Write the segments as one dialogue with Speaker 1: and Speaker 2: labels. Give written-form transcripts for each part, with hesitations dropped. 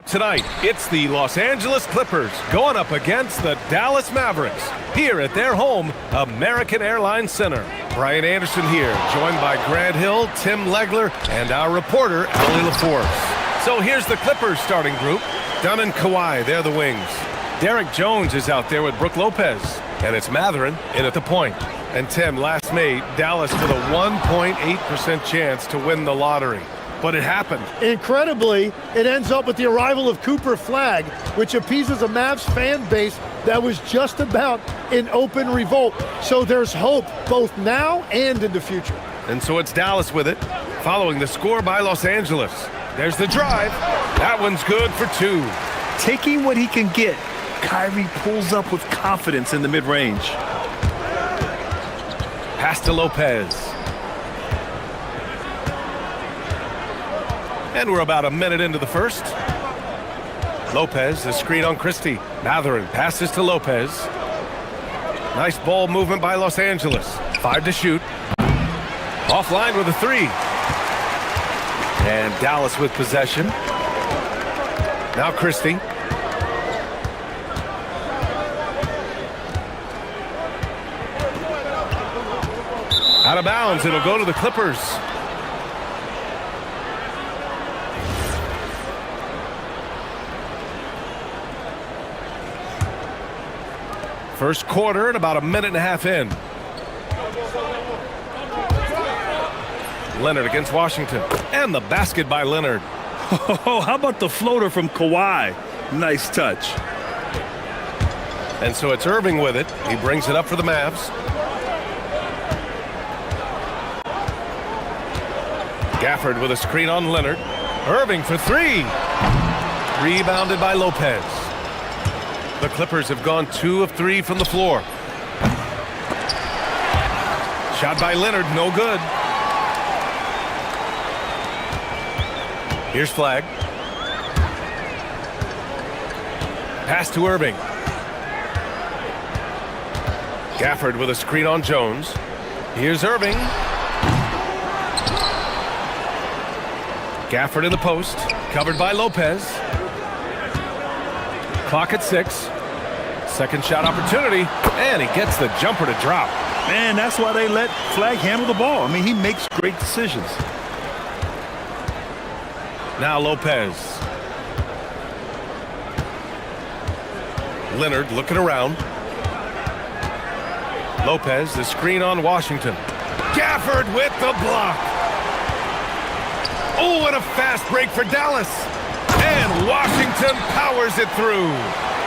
Speaker 1: Tonight, it's the Los Angeles Clippers going up against the Dallas Mavericks here at their home, American Airlines Center. Brian Anderson here, joined by Grant Hill, Tim Legler, and our reporter, Ali LaForce. So here's the Clippers starting group. Dunn and Kawhi, they're the wings. Derek Jones is out there with Brook Lopez. And it's Mathurin in at the point. And Tim, last May, Dallas with a 1.8% chance to win the lottery. But it happened.
Speaker 2: Incredibly, it ends up with the arrival of Cooper Flagg, which appeases a Mavs fan base that was just about in open revolt. So there's hope both now and in the future.
Speaker 1: And so it's Dallas with it, following the score by Los Angeles. There's the drive. That one's good for two.
Speaker 3: Taking what he can get, Kyrie pulls up with confidence in the mid-range.
Speaker 1: Pass to Lopez. And we're about a minute into the first. Lopez, the screen on Christie. Mathurin passes to Lopez. Nice ball movement by Los Angeles. 5 to shoot. Offline with a 3. And Dallas with possession. Now Christie. Out of bounds, it'll go to the Clippers. First quarter and about a minute and a half in. Leonard against Washington. And the basket by Leonard.
Speaker 3: Oh, how about the floater from Kawhi? Nice touch.
Speaker 1: And so it's Irving with it. He brings it up for the Mavs. Gafford with a screen on Leonard. Irving for 3. Rebounded by Lopez. The Clippers have gone 2 of 3 from the floor. Shot by Leonard, no good. Here's Flagg. Pass to Irving. Gafford with a screen on Jones. Here's Irving. Gafford in the post, covered by Lopez. Clock at 6. Second shot opportunity, and he gets the jumper to drop.
Speaker 3: Man, that's why they let Flagg handle the ball. I mean, he makes great decisions.
Speaker 1: Now Lopez. Leonard looking around. Lopez, the screen on Washington. Gafford with the block. Oh, what a fast break for Dallas. And Washington powers it through.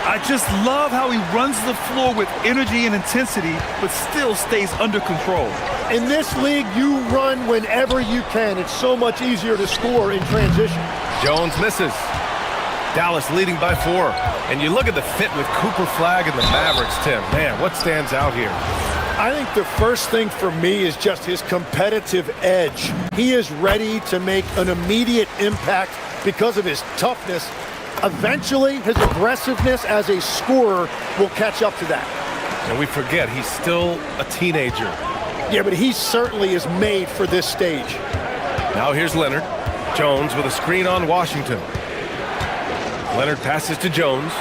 Speaker 3: I just love how he runs the floor with energy and intensity, but still stays under control.
Speaker 2: In this league, you run whenever you can. It's so much easier to score in transition.
Speaker 1: Jones misses. Dallas leading by 4. And you look at the fit with Cooper Flagg and the Mavericks, Tim. Man, what stands out here?
Speaker 2: I think the first thing for me is just his competitive edge. He is ready to make an immediate impact because of his toughness. Eventually, his aggressiveness as a scorer will catch up to that.
Speaker 1: And we forget, he's still a teenager.
Speaker 2: Yeah, but he certainly is made for this stage.
Speaker 1: Now here's Leonard. Jones with a screen on Washington. Leonard passes to Jones.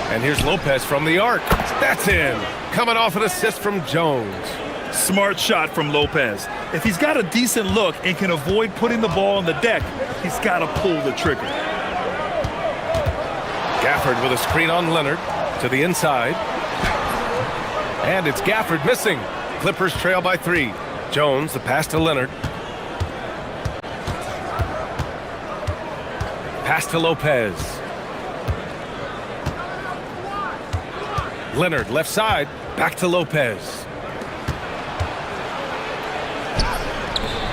Speaker 1: And here's Lopez from the arc. That's in. Coming off an assist from Jones.
Speaker 3: Smart shot from Lopez. If he's got a decent look and can avoid putting the ball on the deck, he's got to pull the trigger.
Speaker 1: Gafford with a screen on Leonard to the inside. And it's Gafford missing. Clippers trail by 3. Jones, the pass to Leonard. Pass to Lopez. Leonard, left side, back to Lopez.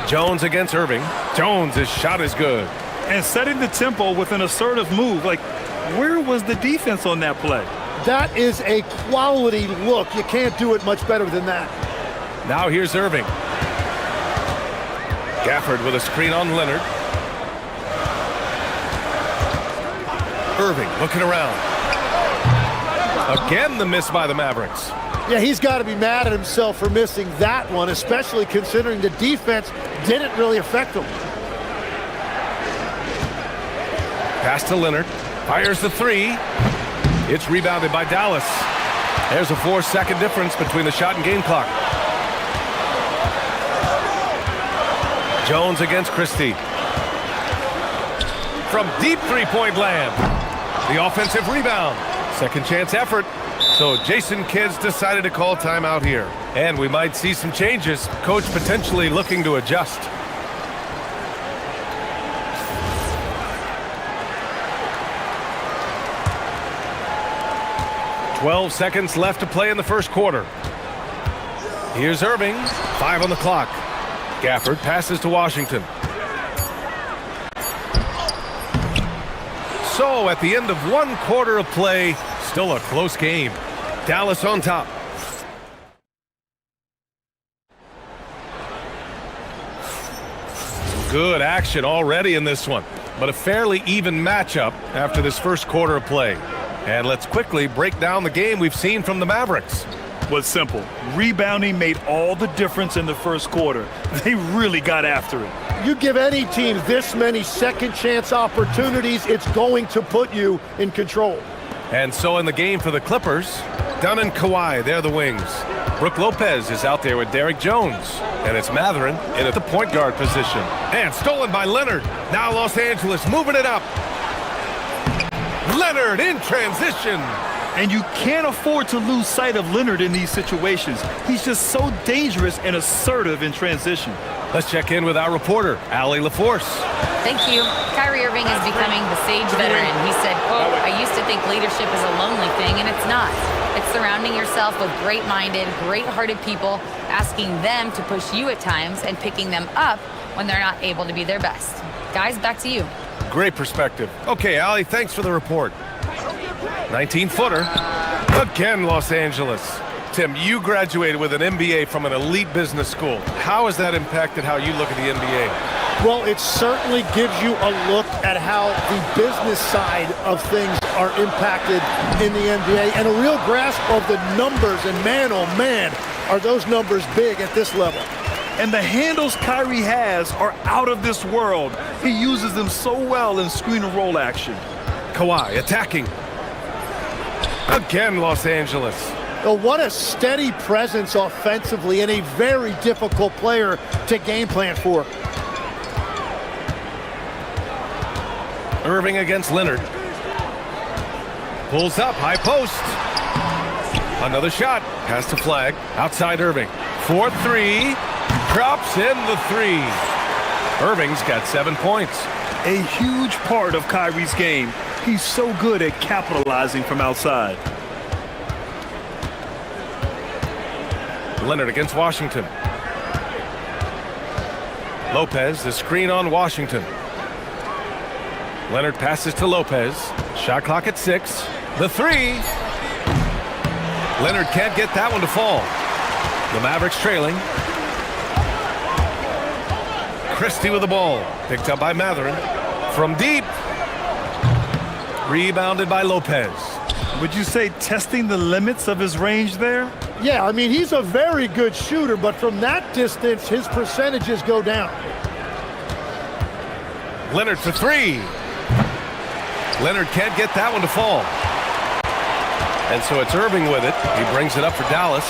Speaker 1: Jones against Irving. Jones' shot is good.
Speaker 3: And setting the tempo with an assertive move. Like, where was the defense on that play?
Speaker 2: That is a quality look. You can't do it much better than that.
Speaker 1: Now here's Irving. Gafford with a screen on Leonard. Irving looking around. Again, the miss by the Mavericks.
Speaker 2: Yeah, he's got to be mad at himself for missing that one, especially considering the defense didn't really affect him.
Speaker 1: Pass to Leonard. Fires the three. It's rebounded by Dallas. There's a 4-second difference between the shot and game clock. Jones against Christie. From deep three-point land. The offensive rebound. Second chance effort. So Jason Kidd's decided to call timeout here. And we might see some changes. Coach potentially looking to adjust. "12 seconds left to play in the first quarter. Here's Irving. 5 on the clock. Gafford passes to Washington. So at the end of one quarter of play, still a close game. Dallas on top. Good action already in this one, but a fairly even matchup after this first quarter of play. And let's quickly break down the game we've seen from the Mavericks.
Speaker 3: Was simple. Rebounding made all the difference in the first quarter. They really got after it.
Speaker 2: You give any team this many second chance opportunities, it's going to put you in control.
Speaker 1: And so in the game for the Clippers, Dunn and Kawhi, they're the wings. Brook Lopez is out there with Derrick Jones. And it's Mathurin in at the point guard position. And stolen by Leonard. Now Los Angeles moving it up. Leonard in transition.
Speaker 3: And you can't afford to lose sight of Leonard in these situations. He's just so dangerous and assertive in transition.
Speaker 1: Let's check in with our reporter, Allie LaForce.
Speaker 4: Thank you. Kyrie Irving is becoming the sage veteran. He said, quote, "I used to think leadership is a lonely thing, and it's not. It's surrounding yourself with great-minded, great-hearted people, asking them to push you at times and picking them up when they're not able to be their best." Guys, back to you.
Speaker 1: Great perspective. Okay, Allie, thanks for the report. 19-footer. Again, Los Angeles. Tim, you graduated with an MBA from an elite business school. How has that impacted how you look at the NBA?
Speaker 2: Well, it certainly gives you a look at how the business side of things are impacted in the NBA and a real grasp of the numbers. And man, oh man, are those numbers big at this level.
Speaker 3: And the handles Kyrie has are out of this world. He uses them so well in screen and roll action.
Speaker 1: Kawhi attacking. Again, Los Angeles.
Speaker 2: Oh, what a steady presence offensively and a very difficult player to game plan for.
Speaker 1: Irving against Leonard. Pulls up, high post. Another shot. Pass to Flag. Outside Irving. 4-3. Drops in the three. Irving's got 7 points.
Speaker 3: A huge part of Kyrie's game. He's so good at capitalizing from outside.
Speaker 1: Leonard against Washington. Lopez, the screen on Washington. Leonard passes to Lopez. Shot clock at 6. The three. Leonard can't get that one to fall. The Mavericks trailing. Christie with the ball. Picked up by Mathurin. From deep. Rebounded by Lopez.
Speaker 3: Would you say testing the limits of his range there?
Speaker 2: Yeah, I mean, he's a very good shooter, but from that distance, his percentages go down.
Speaker 1: Leonard for three. Leonard can't get that one to fall. And so it's Irving with it. He brings it up for Dallas.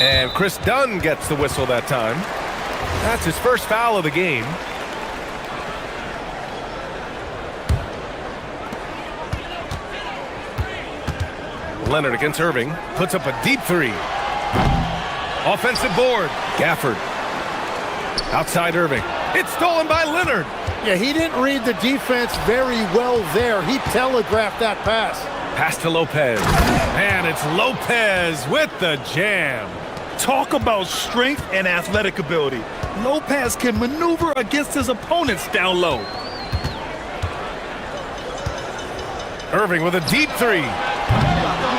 Speaker 1: And Chris Dunn gets the whistle that time. That's his first foul of the game. Leonard against Irving. Puts up a deep three. Offensive board. Gafford. Outside Irving. It's stolen by Leonard.
Speaker 2: Yeah, he didn't read the defense very well there. He telegraphed that pass.
Speaker 1: Pass to Lopez. And it's Lopez with the jam.
Speaker 3: Talk about strength and athletic ability. Lopez can maneuver against his opponents down low.
Speaker 1: Irving with a deep three.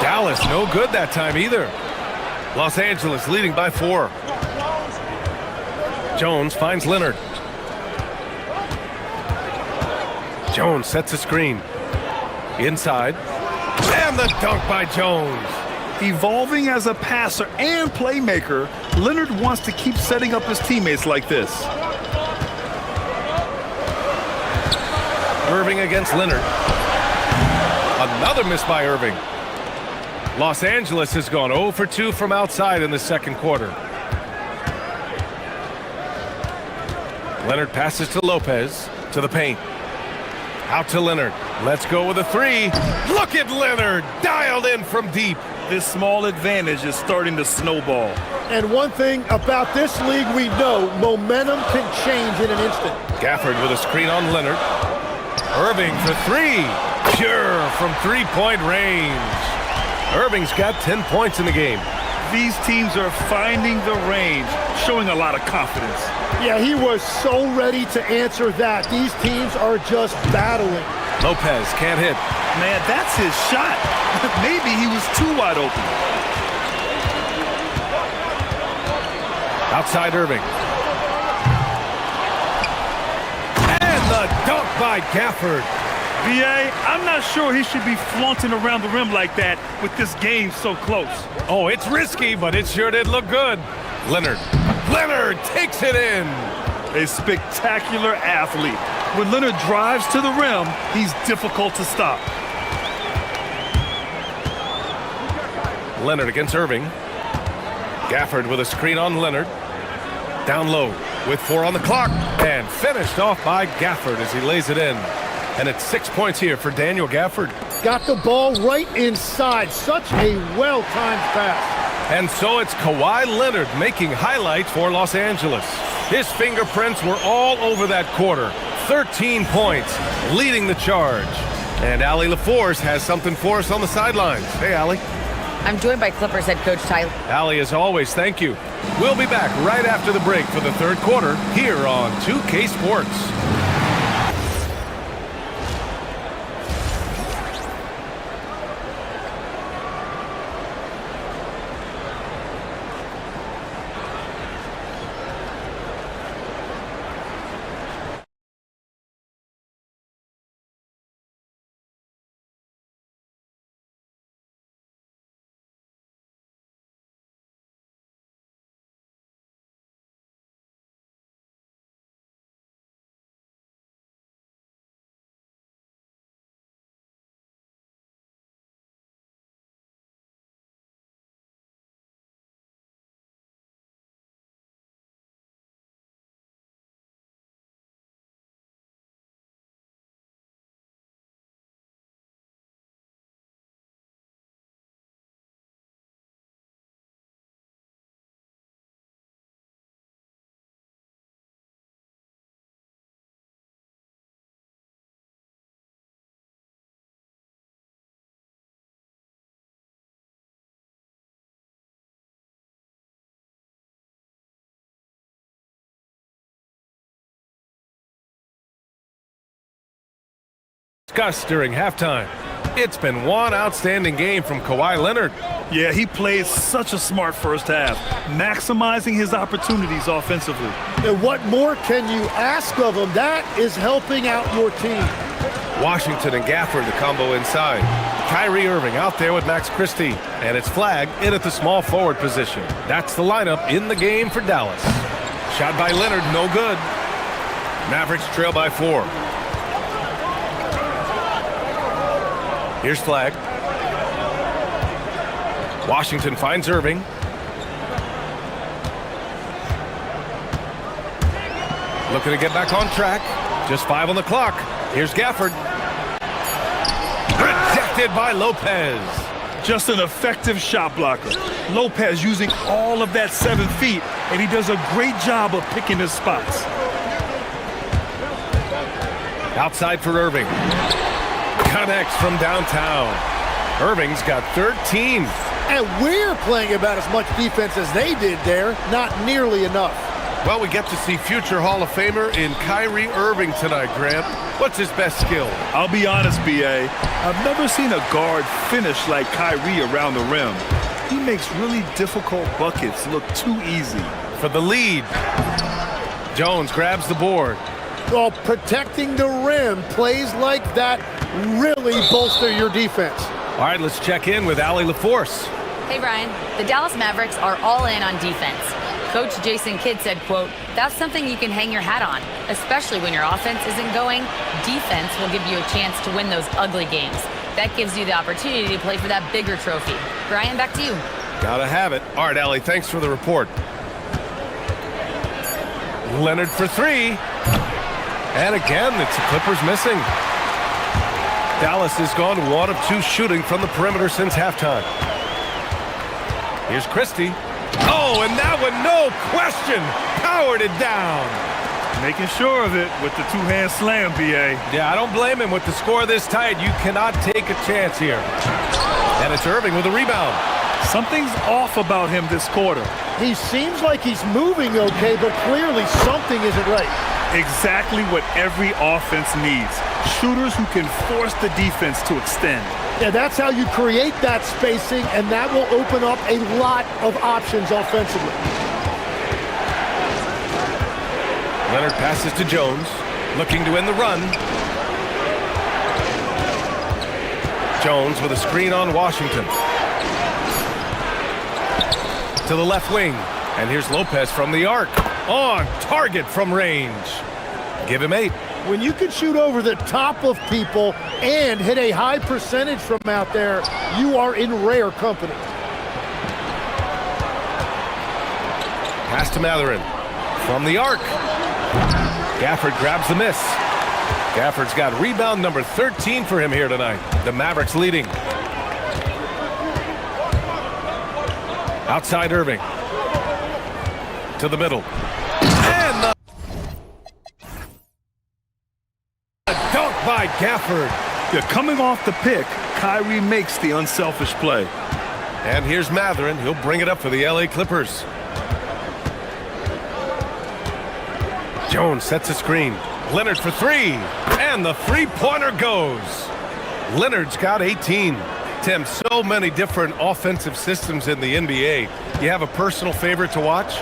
Speaker 1: Dallas no good that time either. Los Angeles leading by 4. Jones finds Leonard. Jones sets a screen. Inside. And the dunk by Jones.
Speaker 3: Evolving as a passer and playmaker, Leonard wants to keep setting up his teammates like this.
Speaker 1: Irving against Leonard. Another miss by Irving. Los Angeles has gone 0 for 2 from outside in the second quarter. Leonard passes to Lopez, to the paint. Out to Leonard. Let's go with a three. Look at Leonard, dialed in from deep.
Speaker 3: This small advantage is starting to snowball.
Speaker 2: And one thing about this league we know, momentum can change in an instant.
Speaker 1: Gafford with a screen on Leonard. Irving for three. Pure from three-point range. Irving's got 10 points in the game.
Speaker 3: These teams are finding the range, showing a lot of confidence.
Speaker 2: Yeah, he was so ready to answer that. These teams are just battling.
Speaker 1: Lopez can't hit.
Speaker 3: Man, that's his shot. Maybe he was too wide open.
Speaker 1: Outside Irving. And the dunk by Gafford.
Speaker 3: B.A., I'm not sure he should be flaunting around the rim like that with this game so close.
Speaker 1: Oh, it's risky, but it sure did look good. Leonard. Leonard takes it in.
Speaker 3: A spectacular athlete. When Leonard drives to the rim, he's difficult to stop.
Speaker 1: Leonard against Irving. Gafford with a screen on Leonard. Down low with 4 on the clock. And finished off by Gafford as he lays it in. And it's 6 points here for Daniel Gafford.
Speaker 2: Got the ball right inside. Such a well-timed pass.
Speaker 1: And so it's Kawhi Leonard making highlights for Los Angeles. His fingerprints were all over that quarter. 13 points, leading the charge. And Allie LaForce has something for us on the sidelines. Hey, Allie.
Speaker 4: I'm joined by Clippers head coach Tyler.
Speaker 1: Allie, as always, thank you. We'll be back right after the break for the third quarter here on 2K Sports. Discussed during halftime. It's been one outstanding game from Kawhi Leonard.
Speaker 3: Yeah, he played such a smart first half, maximizing his opportunities offensively.
Speaker 2: And what more can you ask of him? That is helping out your team.
Speaker 1: Washington and Gafford, the combo inside. Kyrie Irving out there with Max Christie. And it's flagged in at the small forward position. That's the lineup in the game for Dallas. Shot by Leonard, no good. Mavericks trail by 4. Here's flag. Washington finds Irving. Looking to get back on track. Just 5 on the clock. Here's Gafford. Rejected by Lopez.
Speaker 3: Just an effective shot blocker. Lopez using all of that 7 feet, and he does a great job of picking his spots.
Speaker 1: Outside for Irving. Connects from downtown. Irving's got 13.
Speaker 2: And we're playing about as much defense as they did there. Not nearly enough.
Speaker 1: Well, we get to see future Hall of Famer in Kyrie Irving tonight, Grant. What's his best skill?
Speaker 3: I'll be honest, B.A. I've never seen a guard finish like Kyrie around the rim. He makes really difficult buckets look too easy.
Speaker 1: For the lead, Jones grabs the board.
Speaker 2: Well, protecting the rim, plays like that really bolster your defense.
Speaker 1: All right, let's check in with Allie LaForce.
Speaker 4: Hey, Brian. The Dallas Mavericks are all in on defense. Coach Jason Kidd said, quote, "That's something you can hang your hat on, especially when your offense isn't going. Defense will give you a chance to win those ugly games. That gives you the opportunity to play for that bigger trophy." Brian, back to you.
Speaker 1: Gotta have it. All right, Allie, thanks for the report. Leonard for three. And again, it's the Clippers missing. Dallas has gone 1 of 2 shooting from the perimeter since halftime. Here's Christie. Oh, and that one, no question, powered it down.
Speaker 3: Making sure of it with the two-hand slam, B.A.
Speaker 1: Yeah, I don't blame him with the score this tight. You cannot take a chance here. And it's Irving with a rebound.
Speaker 3: Something's off about him this quarter.
Speaker 2: He seems like he's moving okay, but clearly something isn't right.
Speaker 3: Exactly what every offense needs. Shooters who can force the defense to extend.
Speaker 2: Yeah, that's how you create that spacing, and that will open up a lot of options offensively.
Speaker 1: Leonard passes to Jones, looking to end the run. Jones with a screen on Washington. To the left wing, and here's Lopez from the arc. On target from range. Give him 8.
Speaker 2: When you can shoot over the top of people and hit a high percentage from out there, you are in rare company.
Speaker 1: Pass to Mathurin. From the arc. Gafford grabs the miss. Gafford's got rebound number 13 for him here tonight. The Mavericks leading. Outside Irving. To the middle. And the dunk by Gafford.
Speaker 3: Yeah, coming off the pick, Kyrie makes the unselfish play.
Speaker 1: And here's Mathurin. He'll bring it up for the LA Clippers. Jones sets a screen. Leonard for 3. And the three-pointer goes. Leonard's got 18. Tim, so many different offensive systems in the NBA. You have a personal favorite to watch?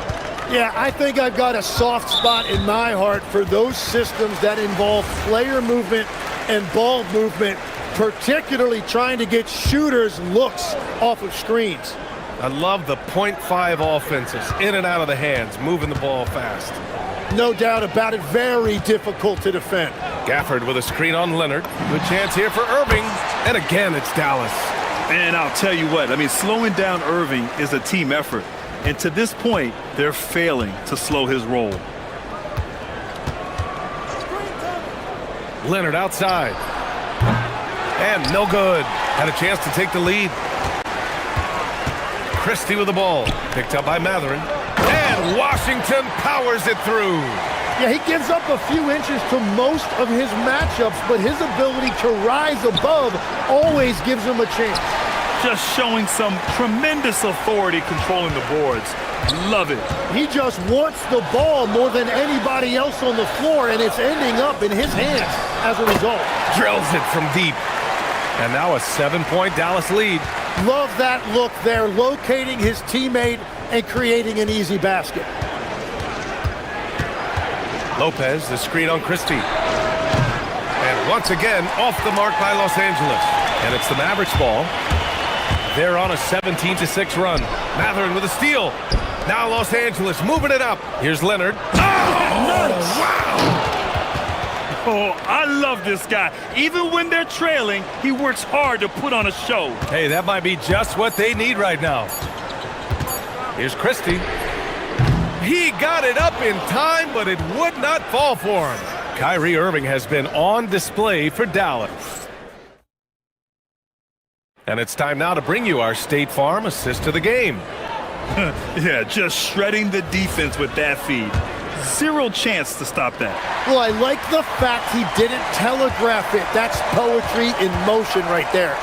Speaker 2: Yeah, I think I've got a soft spot in my heart for those systems that involve player movement and ball movement, particularly trying to get shooters looks off of screens.
Speaker 1: I love the .5 offenses, in and out of the hands, moving the ball fast.
Speaker 2: No doubt about it, very difficult to defend.
Speaker 1: Gafford with a screen on Leonard. Good chance here for Irving. And again, it's Dallas.
Speaker 3: And I'll tell you what, I mean, slowing down Irving is a team effort. And to this point, they're failing to slow his roll.
Speaker 1: Leonard outside. And no good. Had a chance to take the lead. Christie with the ball. Picked up by Mathurin. And Washington powers it through.
Speaker 2: Yeah, he gives up a few inches to most of his matchups, but his ability to rise above always gives him a chance.
Speaker 3: Just showing some tremendous authority controlling the boards. Love it.
Speaker 2: He just wants the ball more than anybody else on the floor, and it's ending up in his hands as a result.
Speaker 1: Drills it from deep. And now a 7-point Dallas lead.
Speaker 2: Love that look there, locating his teammate and creating an easy basket.
Speaker 1: Lopez, the screen on Christie. And once again, off the mark by Los Angeles. And it's the Mavericks ball. They're on a 17-6 run. Mathurin with a steal. Now Los Angeles moving it up. Here's Leonard. Oh,
Speaker 2: Nice.
Speaker 1: wow!
Speaker 3: Oh, I love this guy. Even when they're trailing, he works hard to put on a show.
Speaker 1: Hey, that might be just what they need right now. Here's Christie. He got it up in time, but it would not fall for him. Kyrie Irving has been on display for Dallas. And it's time now to bring you our State Farm assist of the game.
Speaker 3: Yeah, just shredding the defense with that feed. Zero chance to stop that.
Speaker 2: Well, I like the fact he didn't telegraph it. That's poetry in motion right there.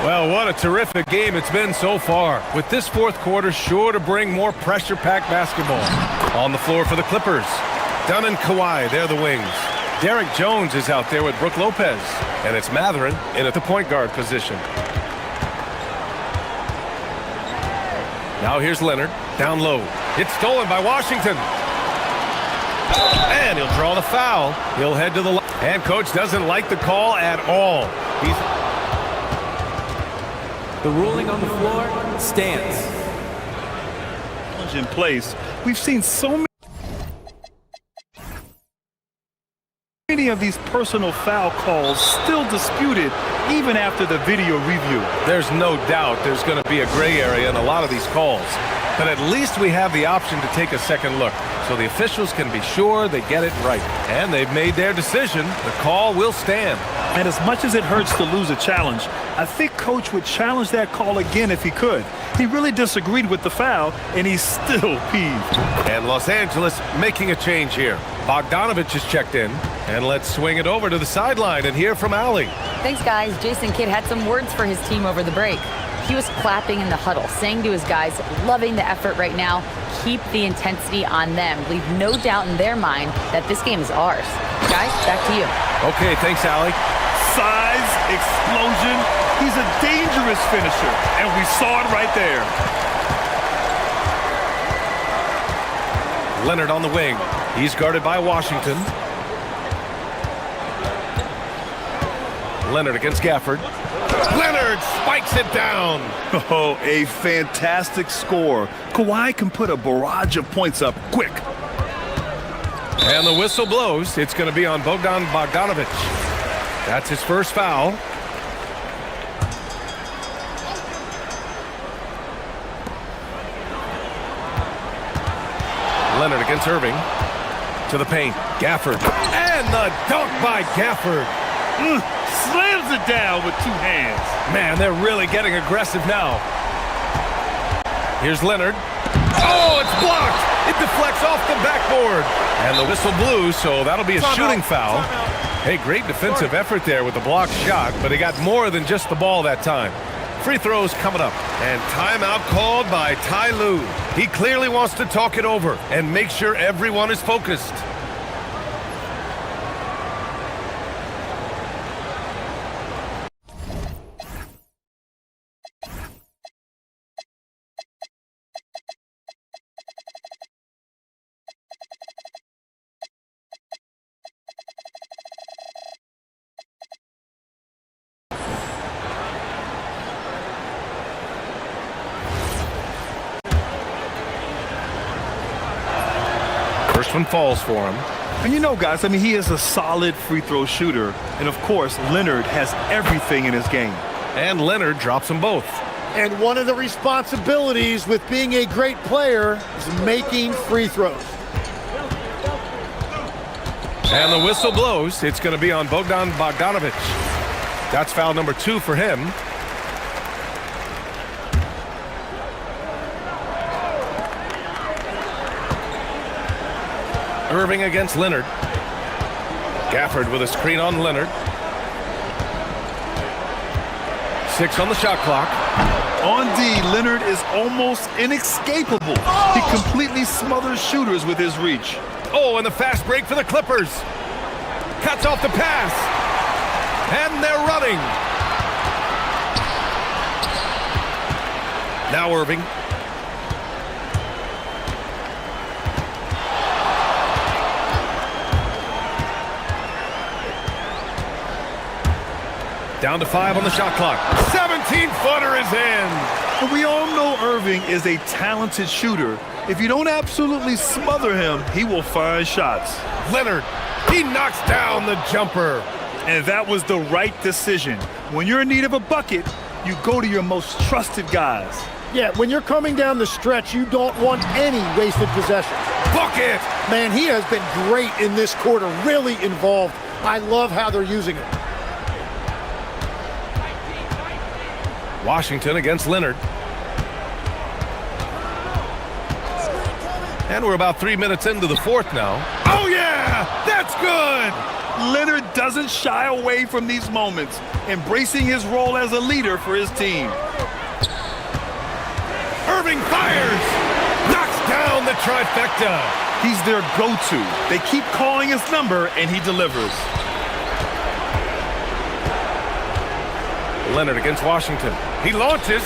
Speaker 1: Well, what a terrific game it's been so far. With this fourth quarter sure to bring more pressure-packed basketball. On the floor for the Clippers. Dunn and Kawhi, they're the wings. Derek Jones is out there with Brook Lopez. And it's Mathurin in at the point guard position. Now here's Leonard, down low. It's stolen by Washington. And he'll draw the foul. He'll head to the line. And coach doesn't like the call at all.
Speaker 5: The ruling on the floor stands.
Speaker 3: In place, we've seen so many of these personal foul calls still disputed even after the video review.
Speaker 1: There's no doubt there's going to be a gray area in a lot of these calls. But at least we have the option to take a second look, so the officials can be sure they get it right. And they've made their decision. The call will stand.
Speaker 3: And as much as it hurts to lose a challenge, I think Coach would challenge that call again if he could. He really disagreed with the foul, and he's still peeved.
Speaker 1: And Los Angeles making a change here. Bogdanovich is checked in. And let's swing it over to the sideline and hear from Allie.
Speaker 4: Thanks, guys. Jason Kidd had some words for his team over the break. He was clapping in the huddle, saying to his guys, loving the effort right now, keep the intensity on them. Leave no doubt in their mind that this game is ours. Guys, back to you.
Speaker 1: Okay, thanks, Allie.
Speaker 3: Size, explosion. He's a dangerous finisher, and we saw it right there.
Speaker 1: Leonard on the wing. He's guarded by Washington. Leonard against Gafford. Leonard spikes it down.
Speaker 3: Oh, a fantastic score. Kawhi can put a barrage of points up quick.
Speaker 1: And the whistle blows. It's going to be on Bogdan Bogdanovich. That's his first foul. Leonard against Irving. To the paint. Gafford. And the dunk by Gafford.
Speaker 3: Slams it down with two hands.
Speaker 1: Man, they're really getting aggressive now. Here's Leonard. Oh, it's blocked. It deflects off the backboard. And the whistle blew, so that'll be a shooting foul. Hey, great defensive effort there with the blocked shot, but he got more than just the ball that time. Free throws coming up. And timeout called by Ty Lue. He clearly wants to talk it over and make sure everyone is focused. First one falls for him.
Speaker 3: And you know, guys, I mean, he is a solid free throw shooter. And, of course, Leonard has everything in his game.
Speaker 1: And Leonard drops them both.
Speaker 2: And one of the responsibilities with being a great player is making free throws.
Speaker 1: And the whistle blows. It's going to be on Bogdan Bogdanovich. That's foul number 2 for him. Irving against Leonard. Gafford with a screen on Leonard. 6 on the shot clock.
Speaker 3: On D, Leonard is almost inescapable. He completely smothers shooters with his reach.
Speaker 1: Oh, and the fast break for the Clippers. Cuts off the pass. And they're running. Now Irving. Down to 5 on the shot clock. 17-footer is in.
Speaker 3: And we all know Irving is a talented shooter. If you don't absolutely smother him, he will find shots.
Speaker 1: Leonard, he knocks down the jumper.
Speaker 3: And that was the right decision. When you're in need of a bucket, you go to your most trusted guys.
Speaker 2: Yeah, when you're coming down the stretch, you don't want any wasted possessions.
Speaker 1: Bucket!
Speaker 2: Man, he has been great in this quarter, really involved. I love how they're using him.
Speaker 1: Washington against Leonard. And we're about 3 minutes into the fourth now. Oh, yeah! That's good!
Speaker 3: Leonard doesn't shy away from these moments, embracing his role as a leader for his team.
Speaker 1: Irving fires! Knocks down the trifecta.
Speaker 3: He's their go-to. They keep calling his number, and he delivers.
Speaker 1: Leonard against Washington. He launches.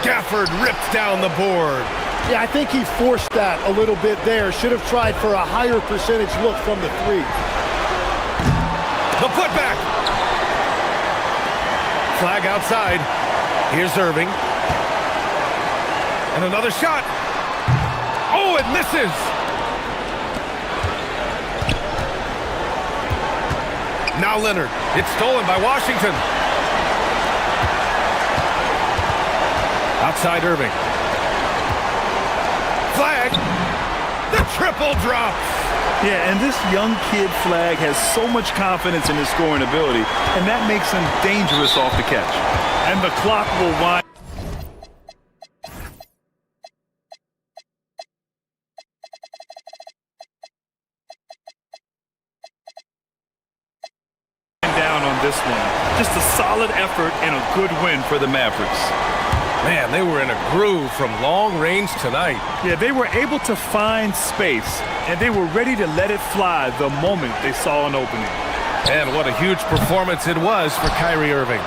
Speaker 1: Gafford rips down the board.
Speaker 2: Yeah, I think he forced that a little bit there. Should have tried for a higher percentage look from the 3.
Speaker 1: The putback. Flag outside. Here's Irving. And another shot. Oh, it misses. Now Leonard. It's stolen by Washington. Outside Irving. Flag. The triple drops.
Speaker 3: Yeah, and this young kid Flag has so much confidence in his scoring ability, and that makes him dangerous off the catch. And the clock will wind down on this one. Just a solid effort and a good win for the Mavericks.
Speaker 1: Man, they were in a groove from long range tonight.
Speaker 3: Yeah, they were able to find space, and they were ready to let it fly the moment they saw an opening.
Speaker 1: And what a huge performance it was for Kyrie Irving.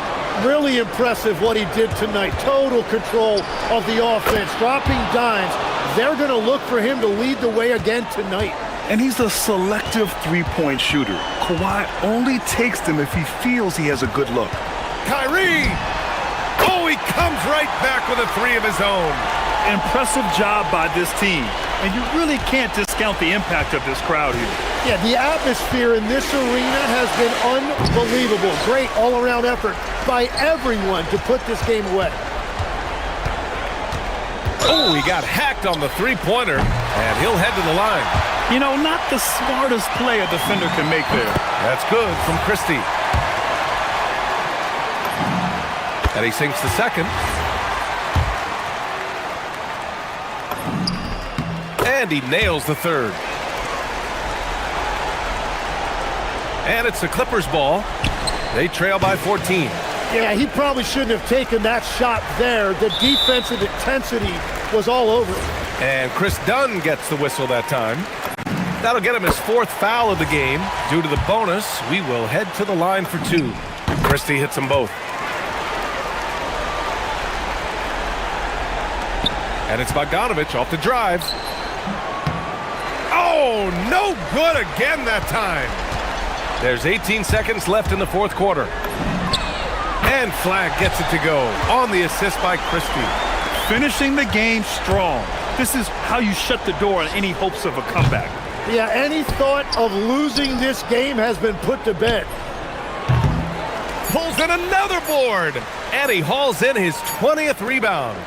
Speaker 2: Really impressive what he did tonight. Total control of the offense, dropping dimes. They're going to look for him to lead the way again tonight.
Speaker 3: And he's a selective three-point shooter. Kawhi only takes them if he feels he has a good look.
Speaker 1: Kyrie! Oh, he comes right back with a three of his own.
Speaker 3: Impressive job by this team. And you really can't discount the impact of this crowd here.
Speaker 2: Yeah, the atmosphere in this arena has been unbelievable. Great all-around effort by everyone to put this game away.
Speaker 1: Oh, he got hacked on the three-pointer, and he'll head to the line.
Speaker 3: You know, not the smartest play a defender can make there.
Speaker 1: That's good from Christie. And he sinks the second. And he nails the third. And it's the Clippers' ball. They trail by 14.
Speaker 2: Yeah, he probably shouldn't have taken that shot there. The defensive intensity was all over it.
Speaker 1: And Chris Dunn gets the whistle that time. That'll get him his fourth foul of the game. Due to the bonus, we will head to the line for two. Christie hits them both. And it's Bogdanovich off the drive. Oh, no good again that time. There's 18 seconds left in the fourth quarter. And Flag gets it to go on the assist by Christie.
Speaker 3: Finishing the game strong. This is how you shut the door on any hopes of a comeback.
Speaker 2: Yeah, any thought of losing this game has been put to bed.
Speaker 1: Pulls in another board. And he hauls in his 20th rebound.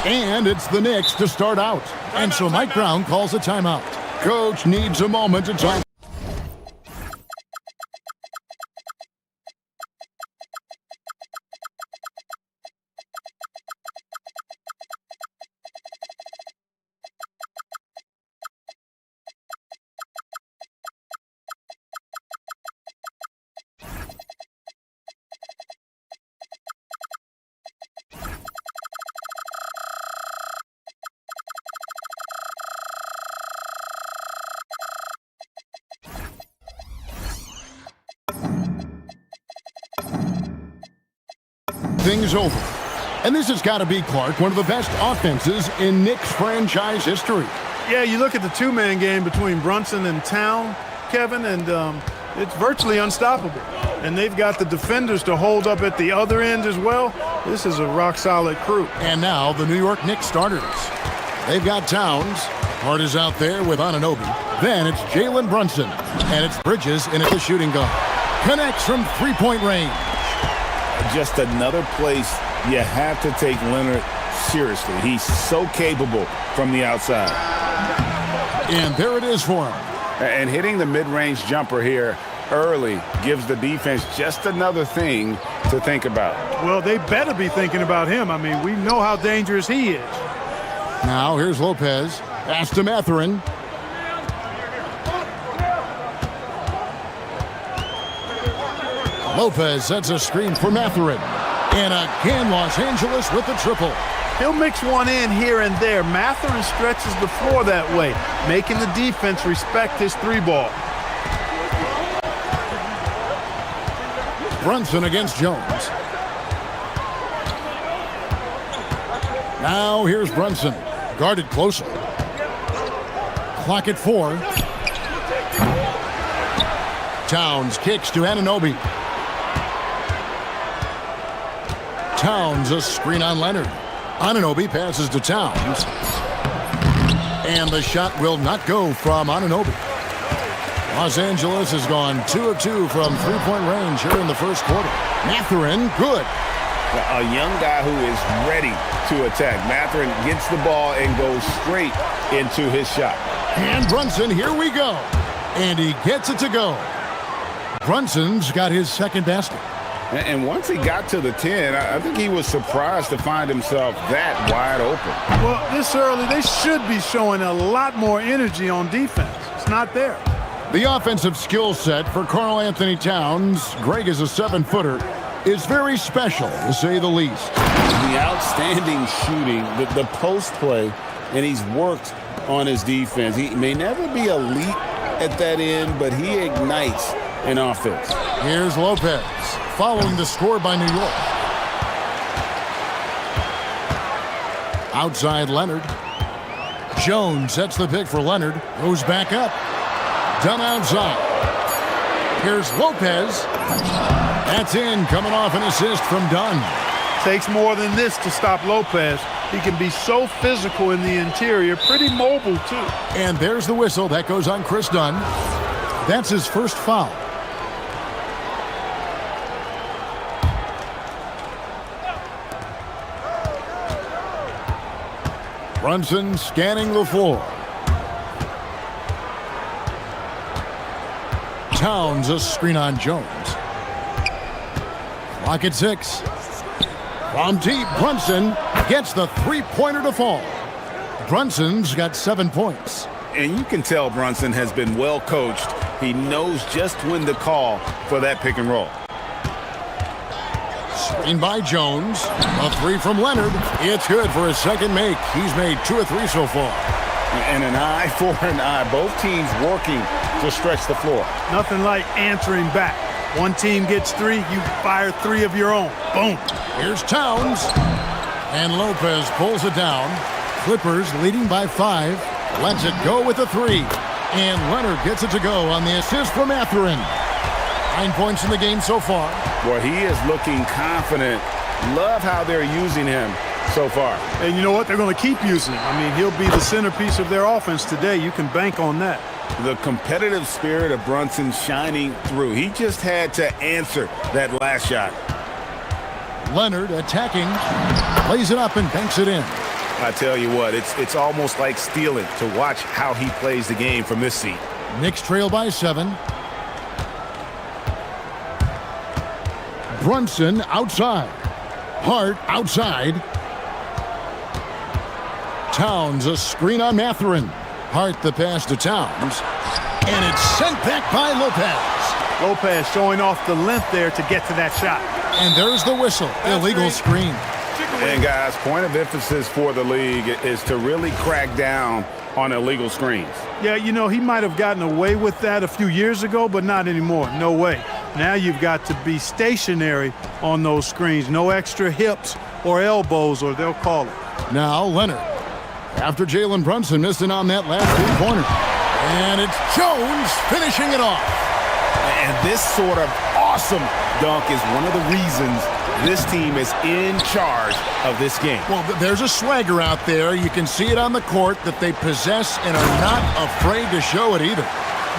Speaker 6: And it's the Knicks to start out. And so Mike Brown calls a timeout. Coach needs a moment to time. Things over. And this has got to be, Clark, one of the best offenses in Knicks franchise history.
Speaker 2: Yeah, you look at the two-man game between Brunson and Town, Kevin, and it's virtually unstoppable. And they've got the defenders to hold up at the other end as well. This is a rock-solid crew.
Speaker 6: And now the New York Knicks starters. They've got Towns. Hart is out there with Anunoby. Then it's Jalen Brunson. And it's Bridges in at the shooting guard. Connects from three-point range.
Speaker 7: Just another place you have to take Leonard seriously. He's so capable from the outside.
Speaker 6: And there it is for him.
Speaker 7: And hitting the mid-range jumper here early gives the defense just another thing to think about.
Speaker 2: Well, they better be thinking about him. I mean, we know how dangerous he is.
Speaker 6: Now here's Lopez. Pass to Mathurin. Lopez sets a screen for Mathurin. And again, Los Angeles with the triple.
Speaker 2: He'll mix one in here and there. Mathurin stretches the floor that way, making the defense respect his three ball.
Speaker 6: Brunson against Jones. Now here's Brunson. Guarded closely. Clock at 4. Towns kicks to Anunoby. Towns a screen on Leonard. Anunoby passes to Towns. And the shot will not go from Anunoby. Los Angeles has gone 2 of 2 from three-point range here in the first quarter. Mathurin, good.
Speaker 7: A young guy who is ready to attack. Mathurin gets the ball and goes straight into his shot.
Speaker 6: And Brunson, here we go. And he gets it to go. Brunson's got his second basket.
Speaker 7: And once he got to the 10, I think he was surprised to find himself that wide open.
Speaker 2: Well, this early, they should be showing a lot more energy on defense. It's not there.
Speaker 6: The offensive skill set for Karl Anthony Towns, Greg is a 7-footer, is very special, to say the least.
Speaker 7: The outstanding shooting, the post play, and he's worked on his defense. He may never be elite at that end, but he ignites an offense.
Speaker 6: Here's Lopez, following the score by New York. Outside Leonard. Jones sets the pick for Leonard, goes back up. Done outside. Here's Lopez. That's in, coming off an assist from Dunn.
Speaker 2: Takes more than this to stop Lopez. He can be so physical in the interior, pretty mobile too.
Speaker 6: And there's the whistle. That goes on Chris Dunn. That's his first foul. Brunson scanning the floor. Towns a screen on Jones. Clock at 6. From deep, Brunson gets the three-pointer to fall. Brunson's got 7 points.
Speaker 7: And you can tell Brunson has been well coached. He knows just when to call for that pick and roll.
Speaker 6: Screen by Jones. A 3 from Leonard. It's good for his second make. He's made 2 of 3 so far.
Speaker 7: And an eye for an eye. Both teams working to stretch the floor.
Speaker 2: Nothing like answering back. One team gets 3, you fire 3 of your own. Boom.
Speaker 6: Here's Towns. And Lopez pulls it down. Clippers leading by 5. Lets it go with a 3. And Leonard gets it to go on the assist from Mathurin. 9 points in the game so far.
Speaker 7: Well, he is looking confident. Love how they're using him so far.
Speaker 2: And you know what? They're going to keep using him. I mean, he'll be the centerpiece of their offense today. You can bank on that.
Speaker 7: The competitive spirit of Brunson shining through. He just had to answer that last shot.
Speaker 6: Leonard attacking. Plays it up and banks it in.
Speaker 8: I tell you what, it's almost like stealing to watch how he plays the game from this seat.
Speaker 6: Knicks trail by 7. Brunson outside. Hart outside. Towns a screen on Matherin. Hart the pass to Towns. And it's sent back by Lopez.
Speaker 2: Lopez showing off the length there to get to that shot.
Speaker 6: And there's the whistle. Illegal screen.
Speaker 8: And guys, point of emphasis for the league is to really crack down on illegal screens.
Speaker 2: Yeah, you know, he might have gotten away with that a few years ago, but not anymore. No way. Now you've got to be stationary on those screens. No extra hips or elbows, or they'll call it.
Speaker 6: Now Leonard. After Jalen Brunson missing on that last three-pointer. And it's Jones finishing it off.
Speaker 8: And this sort of awesome dunk is one of the reasons this team is in charge of this game.
Speaker 6: Well, there's a swagger out there. You can see it on the court that they possess and are not afraid to show it either.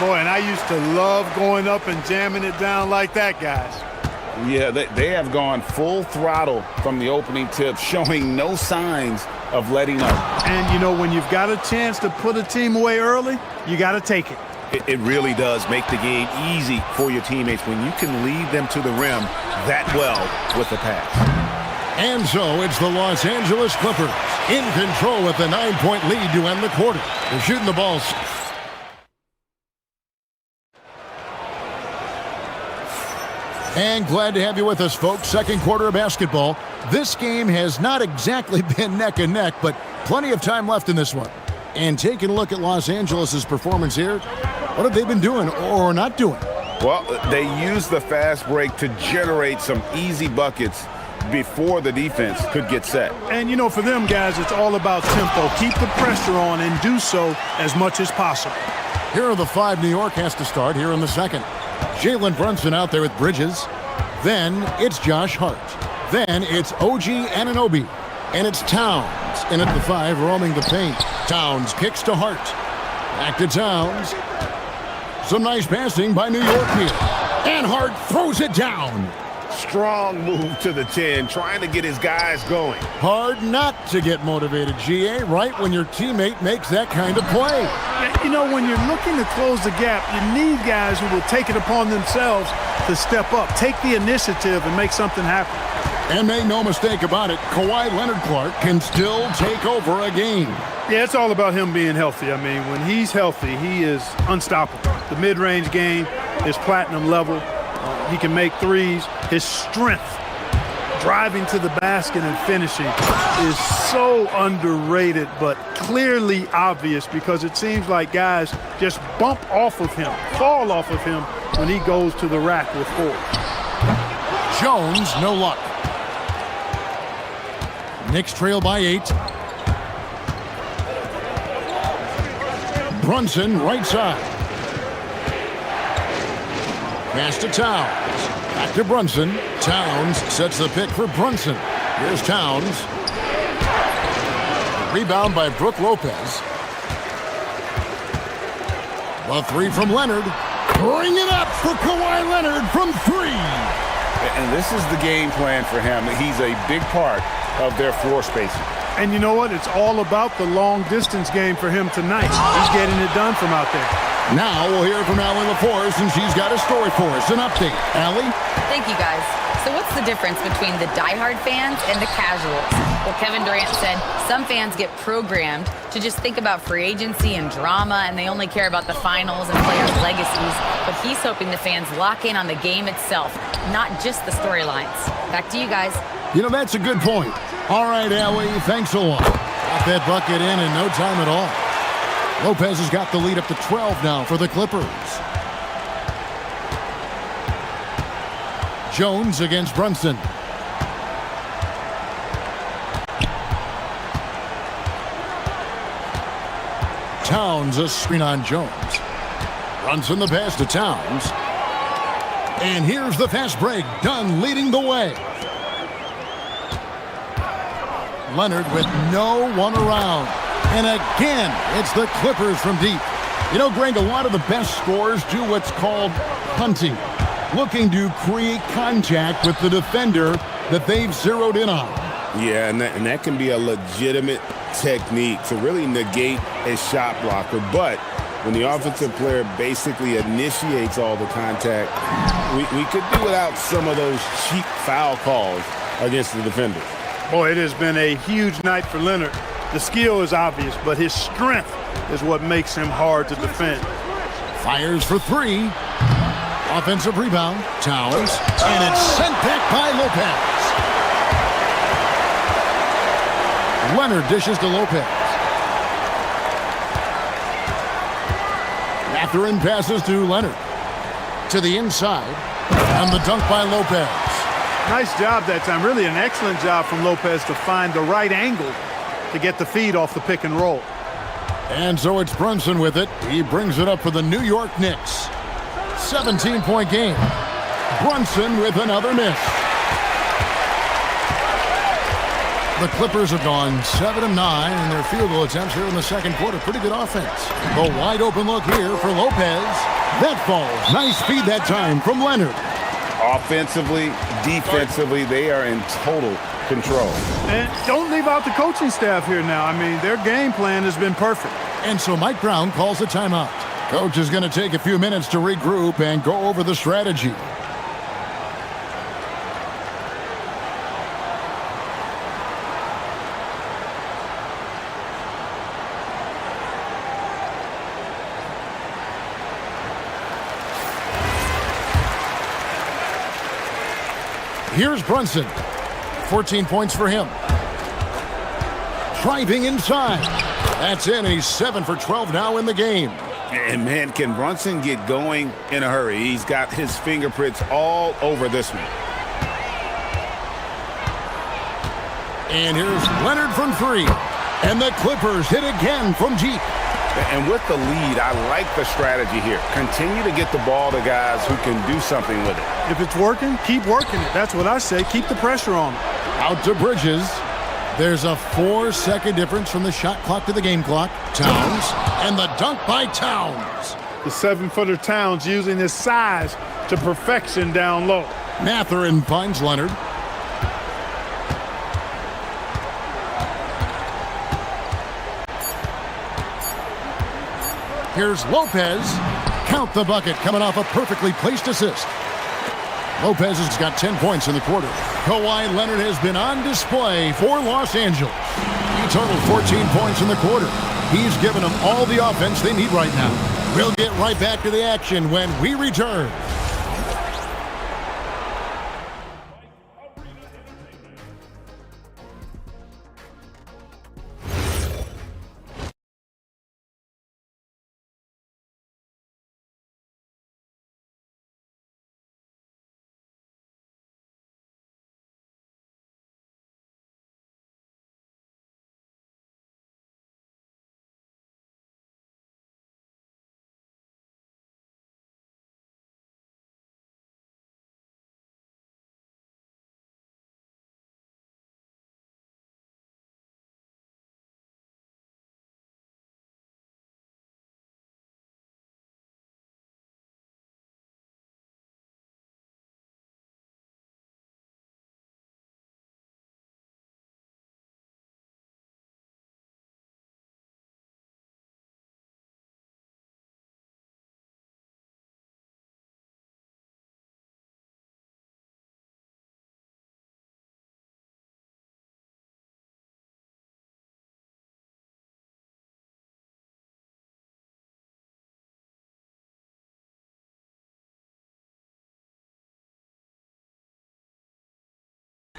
Speaker 2: Boy, and I used to love going up and jamming it down like that, guys.
Speaker 7: Yeah, they have gone full throttle from the opening tip, showing no signs of letting up.
Speaker 2: And, you know, when you've got a chance to put a team away early, you got to take it.
Speaker 8: It really does make the game easy for your teammates when you can lead them to the rim that well with the pass.
Speaker 6: And so it's the Los Angeles Clippers in control with a 9-point lead to end the quarter. They're shooting the ball. And glad to have you with us, folks. Second quarter of basketball. This game has not exactly been neck and neck, but plenty of time left in this one. And taking a look at Los Angeles' performance here, what have they been doing or not doing?
Speaker 8: Well, they used the fast break to generate some easy buckets before the defense could get set.
Speaker 2: And, you know, for them, guys, it's all about tempo. Keep the pressure on and do so as much as possible.
Speaker 6: Here are the 5 New York has to start here in the second. Jalen Brunson out there with Bridges. Then it's Josh Hart. Then it's OG Anunoby. And it's Towns in at the 5, roaming the paint. Towns kicks to Hart. Back to Towns. Some nice passing by New York here. And Hart throws it down.
Speaker 8: Strong move to the 10, trying to get his guys going.
Speaker 6: Hard not to get motivated, GA, right when your teammate makes that kind of play.
Speaker 2: You know, when you're looking to close the gap, you need guys who will take it upon themselves to step up, take the initiative, and make something happen.
Speaker 6: And make no mistake about it, Kawhi Leonard-Clark can still take over a game.
Speaker 2: Yeah, it's all about him being healthy. I mean, when he's healthy, he is unstoppable. The mid-range game is platinum level. He can make threes. His strength, driving to the basket and finishing, is so underrated, but clearly obvious because it seems like guys just bump off of him, fall off of him when he goes to the rack with four.
Speaker 6: Jones, no luck. Knicks trail by 8. Brunson, right side. Pass to Towns. Back to Brunson. Towns sets the pick for Brunson. Here's Towns. Rebound by Brook Lopez. The 3 from Leonard. Bring it up for Kawhi Leonard from 3.
Speaker 7: And this is the game plan for him. He's a big part of their floor spacing.
Speaker 2: And you know what? It's all about the long-distance game for him tonight. He's getting it done from out there.
Speaker 6: Now we'll hear from Allie LaForce, and she's got a story for us. An update. Allie?
Speaker 4: Thank you, guys. So what's the difference between the diehard fans and the casuals? Well, Kevin Durant said some fans get programmed to just think about free agency and drama, and they only care about the finals and players' legacies. But he's hoping the fans lock in on the game itself, not just the storylines. Back to you guys.
Speaker 6: You know, that's a good point. All right, Allie, thanks a lot. Got that bucket in no time at all. Lopez has got the lead up to 12 now for the Clippers. Jones against Brunson. Towns a screen on Jones. Brunson the pass to Towns. And here's the fast break. Dunn leading the way. Leonard with no one around. And again, it's the Clippers from deep. You know, Greg, a lot of the best scorers do what's called hunting, looking to create contact with the defender that they've zeroed in on.
Speaker 7: Yeah, and that can be a legitimate technique to really negate a shot blocker. But when the offensive player basically initiates all the contact, we could do without some of those cheap foul calls against the defenders.
Speaker 2: Boy, it has been a huge night for Leonard. The skill is obvious, but his strength is what makes him hard to defend.
Speaker 6: Fires for three. Offensive rebound. Towns. And it's sent back by Lopez. Leonard dishes to Lopez. Mathurin passes to Leonard. To the inside. And the dunk by Lopez.
Speaker 2: Nice job that time. Really an excellent job from Lopez to find the right angle to get the feed off the pick and roll.
Speaker 6: And so it's Brunson with it. He brings it up for the New York Knicks. 17-point game. Brunson with another miss. The Clippers have gone 7 of 9 in their field goal attempts here in the second quarter. Pretty good offense. The wide open look here for Lopez. That falls. Nice feed that time from Leonard.
Speaker 7: Offensively, defensively, they are in total control.
Speaker 2: And don't leave out the coaching staff here now. I mean, their game plan has been perfect.
Speaker 6: And so Mike Brown calls a timeout. Coach is going to take a few minutes to regroup and go over the strategy. Here's Brunson. 14 points for him. Driving inside. That's in. He's 7 for 12 now in the game.
Speaker 7: And, man, can Brunson get going in a hurry? He's got his fingerprints all over this one.
Speaker 6: And here's Leonard from three. And the Clippers hit again from deep.
Speaker 7: And with the lead, I like the strategy here. Continue to get the ball to guys who can do something with it.
Speaker 2: If it's working, keep working it. That's what I say. Keep the pressure on.
Speaker 6: Out to Bridges. There's a 4-second difference from the shot clock to the game clock. Towns. And the dunk by Towns.
Speaker 2: The 7-footer Towns using his size to perfection down low.
Speaker 6: Mathurin finds Leonard. Here's Lopez. Count the bucket coming off a perfectly placed assist. Lopez has got 10 points in the quarter. Kawhi Leonard has been on display for Los Angeles. He totaled 14 points in the quarter. He's given them all the offense they need right now. We'll get right back to the action when we return.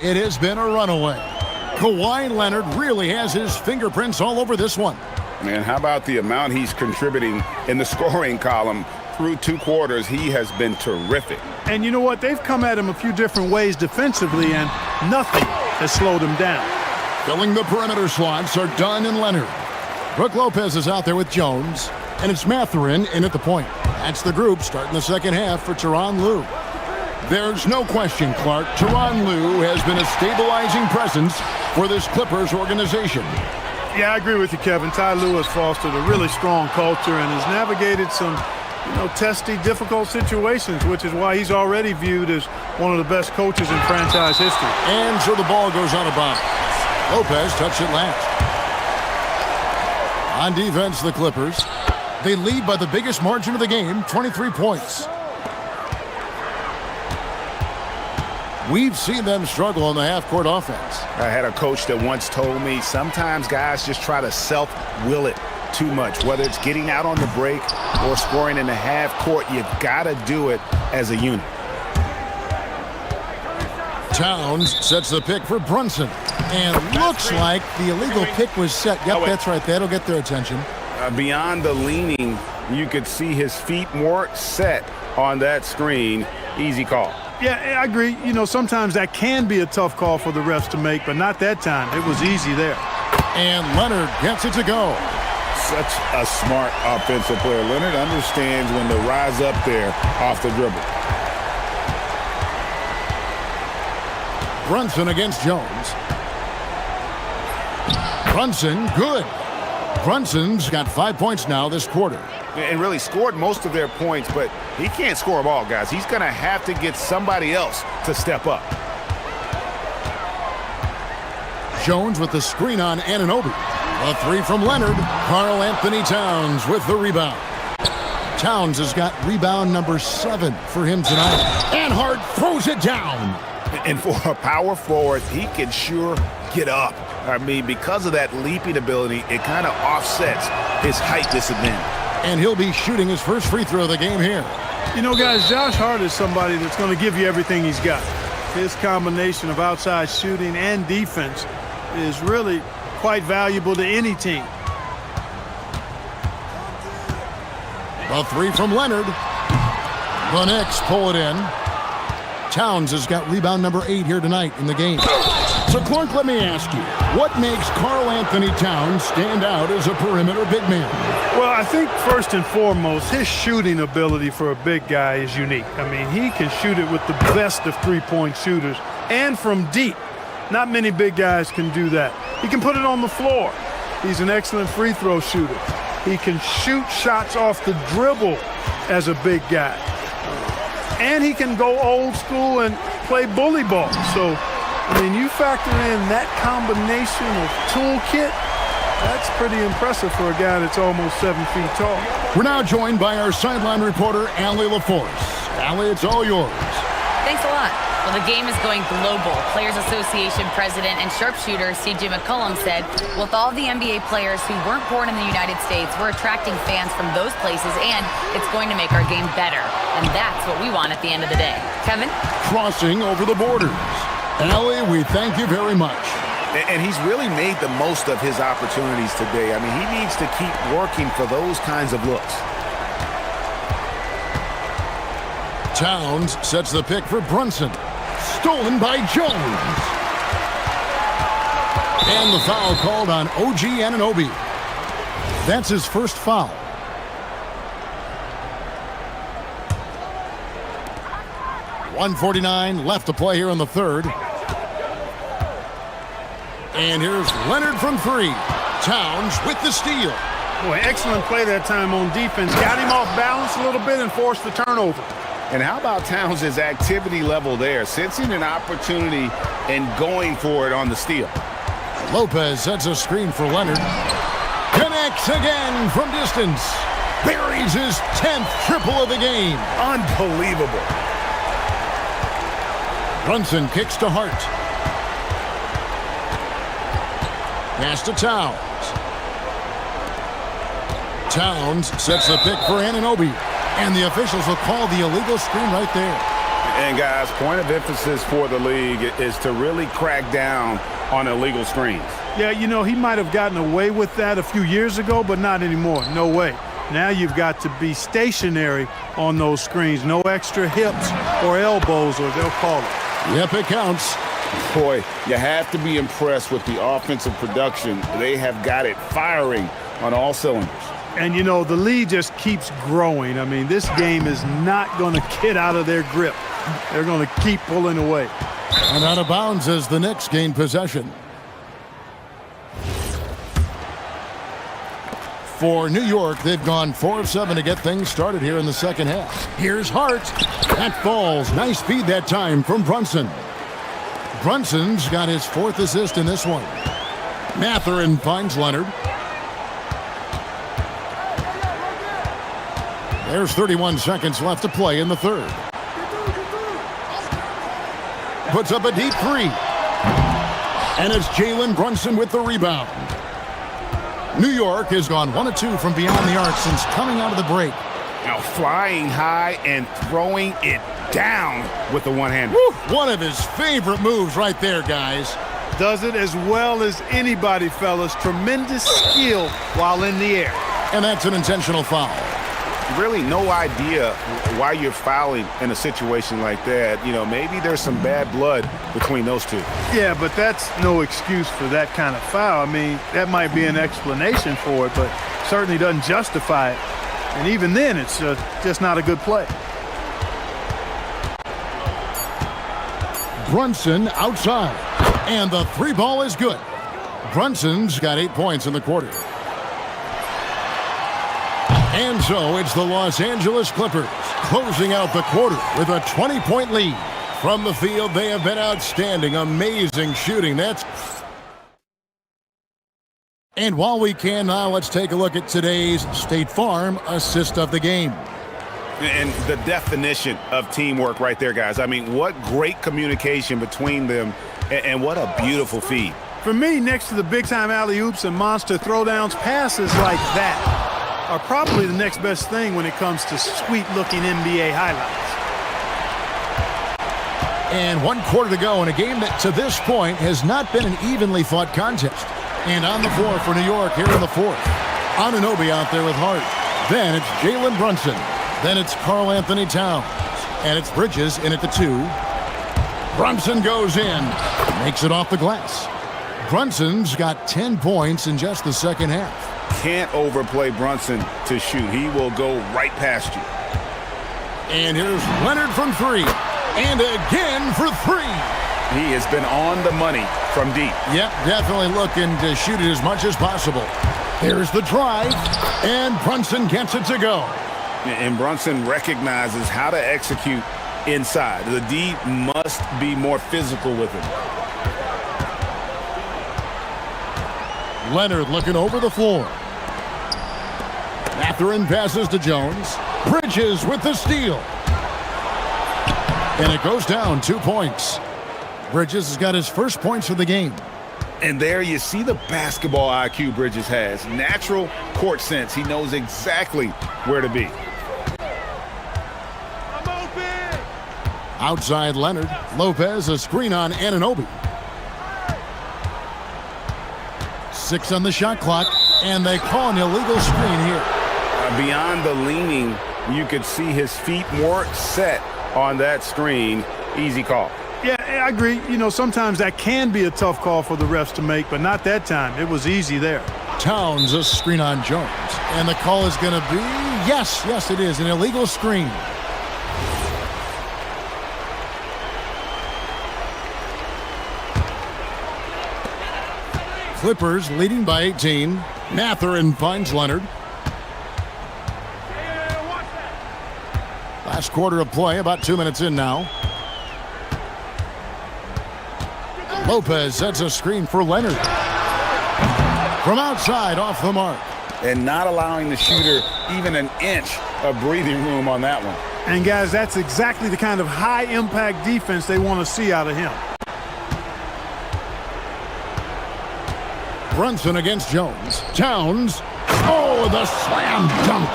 Speaker 6: It has been a runaway. Kawhi Leonard really has his fingerprints all over this one.
Speaker 7: Man, how about the amount he's contributing in the scoring column? Through 2 quarters, he has been terrific.
Speaker 2: And you know what? They've come at him a few different ways defensively, and nothing has slowed him down.
Speaker 6: Filling the perimeter slots are Dunn and Leonard. Brook Lopez is out there with Jones, and it's Mathurin in at the point. That's the group starting the second half for Tyronn Lue. There's no question, Clark, Tyronn Lue has been a stabilizing presence for this Clippers organization.
Speaker 2: Yeah, I agree with you, Kevin. Ty Lue has fostered a really strong culture and has navigated some, testy, difficult situations, which is why he's already viewed as one of the best coaches in franchise history.
Speaker 6: And so the ball goes out of bounds. Lopez touched it last. On defense, the Clippers. They lead by the biggest margin of the game, 23 points. We've seen them struggle on the half-court offense.
Speaker 8: I had a coach that once told me sometimes guys just try to self-will it too much. Whether it's getting out on the break or scoring in the half-court, you've got to do it as a unit.
Speaker 6: Towns sets the pick for Brunson. And looks like the illegal pick was set. Yep, that's right. That'll get their attention.
Speaker 7: Beyond the leaning, you could see his feet more set on that screen. Easy call.
Speaker 9: Yeah, I agree. You know, sometimes that can be a tough call for the refs to make, but not that time. It was easy there.
Speaker 6: And Leonard gets it to go.
Speaker 7: Such a smart offensive player. Leonard understands when to rise up there off the dribble.
Speaker 6: Brunson against Jones. Brunson, good. Brunson's got 5 points now this quarter.
Speaker 8: And really scored most of their points, but he can't score them all, guys. He's going to have to get somebody else to step up.
Speaker 6: Jones with the screen on Anunoby. A three from Leonard. Karl Anthony Towns with the rebound. Towns has got rebound number 7 for him tonight. And Hart throws it down.
Speaker 8: And for a power forward, he can sure get up. I mean, because of that leaping ability, it kind of offsets his height disadvantage.
Speaker 6: And he'll be shooting his first free throw of the game here.
Speaker 9: You know, guys, Josh Hart is somebody that's going to give you everything he's got. His combination of outside shooting and defense is really quite valuable to any team.
Speaker 6: A three from Leonard. The Knicks pull it in. Towns has got rebound number 8 here tonight in the game. So, Clark, let me ask you, what makes Karl Anthony Towns stand out as a perimeter big man?
Speaker 9: Well, I think first and foremost, his shooting ability for a big guy is unique. I mean, he can shoot it with the best of three-point shooters and from deep. Not many big guys can do that. He can put it on the floor. He's an excellent free throw shooter. He can shoot shots off the dribble as a big guy. And he can go old school and play bully ball. So, I mean, you factor in that combination of toolkit, that's pretty impressive for a guy that's almost 7 feet tall.
Speaker 6: We're now joined by our sideline reporter, Allie LaForce. Allie, it's all yours.
Speaker 4: Thanks a lot. Well, the game is going global. Players Association president and sharpshooter C.J. McCollum said, with all the NBA players who weren't born in the United States, we're attracting fans from those places, and it's going to make our game better. And that's what we want at the end of the day. Kevin?
Speaker 6: Crossing over the borders. Allie, we thank you very much.
Speaker 8: And he's really made the most of his opportunities today. I mean, he needs to keep working for those kinds of looks.
Speaker 6: Towns sets the pick for Brunson. Stolen by Jones. And the foul called on OG Anunoby. That's his first foul. .149 left to play here in the third. And here's Leonard from 3. Towns with the steal.
Speaker 9: Boy, excellent play that time on defense. Got him off balance a little bit and forced the turnover.
Speaker 7: And how about Towns' activity level there? Sensing an opportunity and going for it on the steal.
Speaker 6: Lopez sets a screen for Leonard. Connects again from distance. Buries his 10th triple of the game.
Speaker 8: Unbelievable.
Speaker 6: Brunson kicks to Hart. Pass to Towns. Towns sets the pick for Anunoby. And the officials will call the illegal screen right there.
Speaker 7: And guys, point of emphasis for the league is to really crack down on illegal screens.
Speaker 9: Yeah, you know, he might have gotten away with that a few years ago, but not anymore. No way. Now you've got to be stationary on those screens. No extra hips or elbows, or they'll call it.
Speaker 6: Yep, it counts.
Speaker 7: Boy, you have to be impressed with the offensive production. They have got it firing on all cylinders.
Speaker 9: And, you know, the lead just keeps growing. I mean, this game is not going to get out of their grip. They're going to keep pulling away.
Speaker 6: And out of bounds as the Knicks gain possession. For New York, they've gone 4 of 7 to get things started here in the second half. Here's Hart. That falls. Nice speed that time from Brunson. Brunson's got his 4th assist in this one. Mathurin finds Leonard. There's 31 seconds left to play in the third. Puts up a deep three. And it's Jalen Brunson with the rebound. New York has gone 1 of 2 from beyond the arc since coming out of the break.
Speaker 8: Now flying high and throwing it down with the one-hander.
Speaker 6: One of his favorite moves right there, guys.
Speaker 9: Does it as well as anybody, fellas. Tremendous skill while in the air.
Speaker 6: And that's an intentional foul.
Speaker 8: Really no idea why you're fouling in a situation like that. You know, maybe there's some bad blood between those two.
Speaker 9: Yeah, but that's no excuse for that kind of foul. I mean, that might be an explanation for it, but certainly doesn't justify it. And even then, it's just not a good play.
Speaker 6: Brunson outside. And the three ball is good. Brunson's got 8 points in the quarter. And so it's the Los Angeles Clippers closing out the quarter with a 20-point lead. From the field, they have been outstanding. Amazing shooting. And while we can now, let's take a look at today's State Farm assist of the game.
Speaker 8: And the definition of teamwork right there, guys. I mean, what great communication between them, and what a beautiful feed.
Speaker 9: For me, next to the big-time alley-oops and monster throwdowns, passes like that are probably the next best thing when it comes to sweet-looking NBA highlights.
Speaker 6: And 1 quarter to go in a game that, to this point, has not been an evenly fought contest. And on the floor for New York here in the fourth. Anunoby out there with Hart. Then it's Jalen Brunson. Then it's Karl Anthony Towns. And it's Bridges in at the 2. Brunson goes in. Makes it off the glass. Brunson's got 10 points in just the second half.
Speaker 8: Can't overplay Brunson to shoot. He will go right past you.
Speaker 6: And here's Leonard from 3. And again for 3.
Speaker 8: He has been on the money from deep.
Speaker 6: Yep, definitely looking to shoot it as much as possible. Here's the drive. And Brunson gets it to go.
Speaker 8: And Brunson recognizes how to execute inside. The D must be more physical with him.
Speaker 6: Leonard looking over the floor. Mathurin passes to Jones. Bridges with the steal. And it goes down 2 points. Bridges has got his first points of the game.
Speaker 8: And there you see the basketball IQ Bridges has. Natural court sense. He knows exactly where to be.
Speaker 6: Outside Leonard. Lopez, a screen on Anunoby. 6 on the shot clock, and they call an illegal screen here.
Speaker 8: Beyond the leaning, you could see his feet more set on that screen. Easy call.
Speaker 9: Yeah, I agree. You know, sometimes that can be a tough call for the refs to make, but not that time. It was easy there.
Speaker 6: Towns, a screen on Jones. And the call is going to be, yes, it is, an illegal screen. Clippers leading by 18. Mathurin finds Leonard. Last quarter of play, about 2 minutes in now. Lopez sets a screen for Leonard. From outside, off the mark.
Speaker 8: And not allowing the shooter even an inch of breathing room on that one.
Speaker 9: And guys, that's exactly the kind of high-impact defense they want to see out of him.
Speaker 6: Brunson against Jones. Towns. Oh, the slam dunk.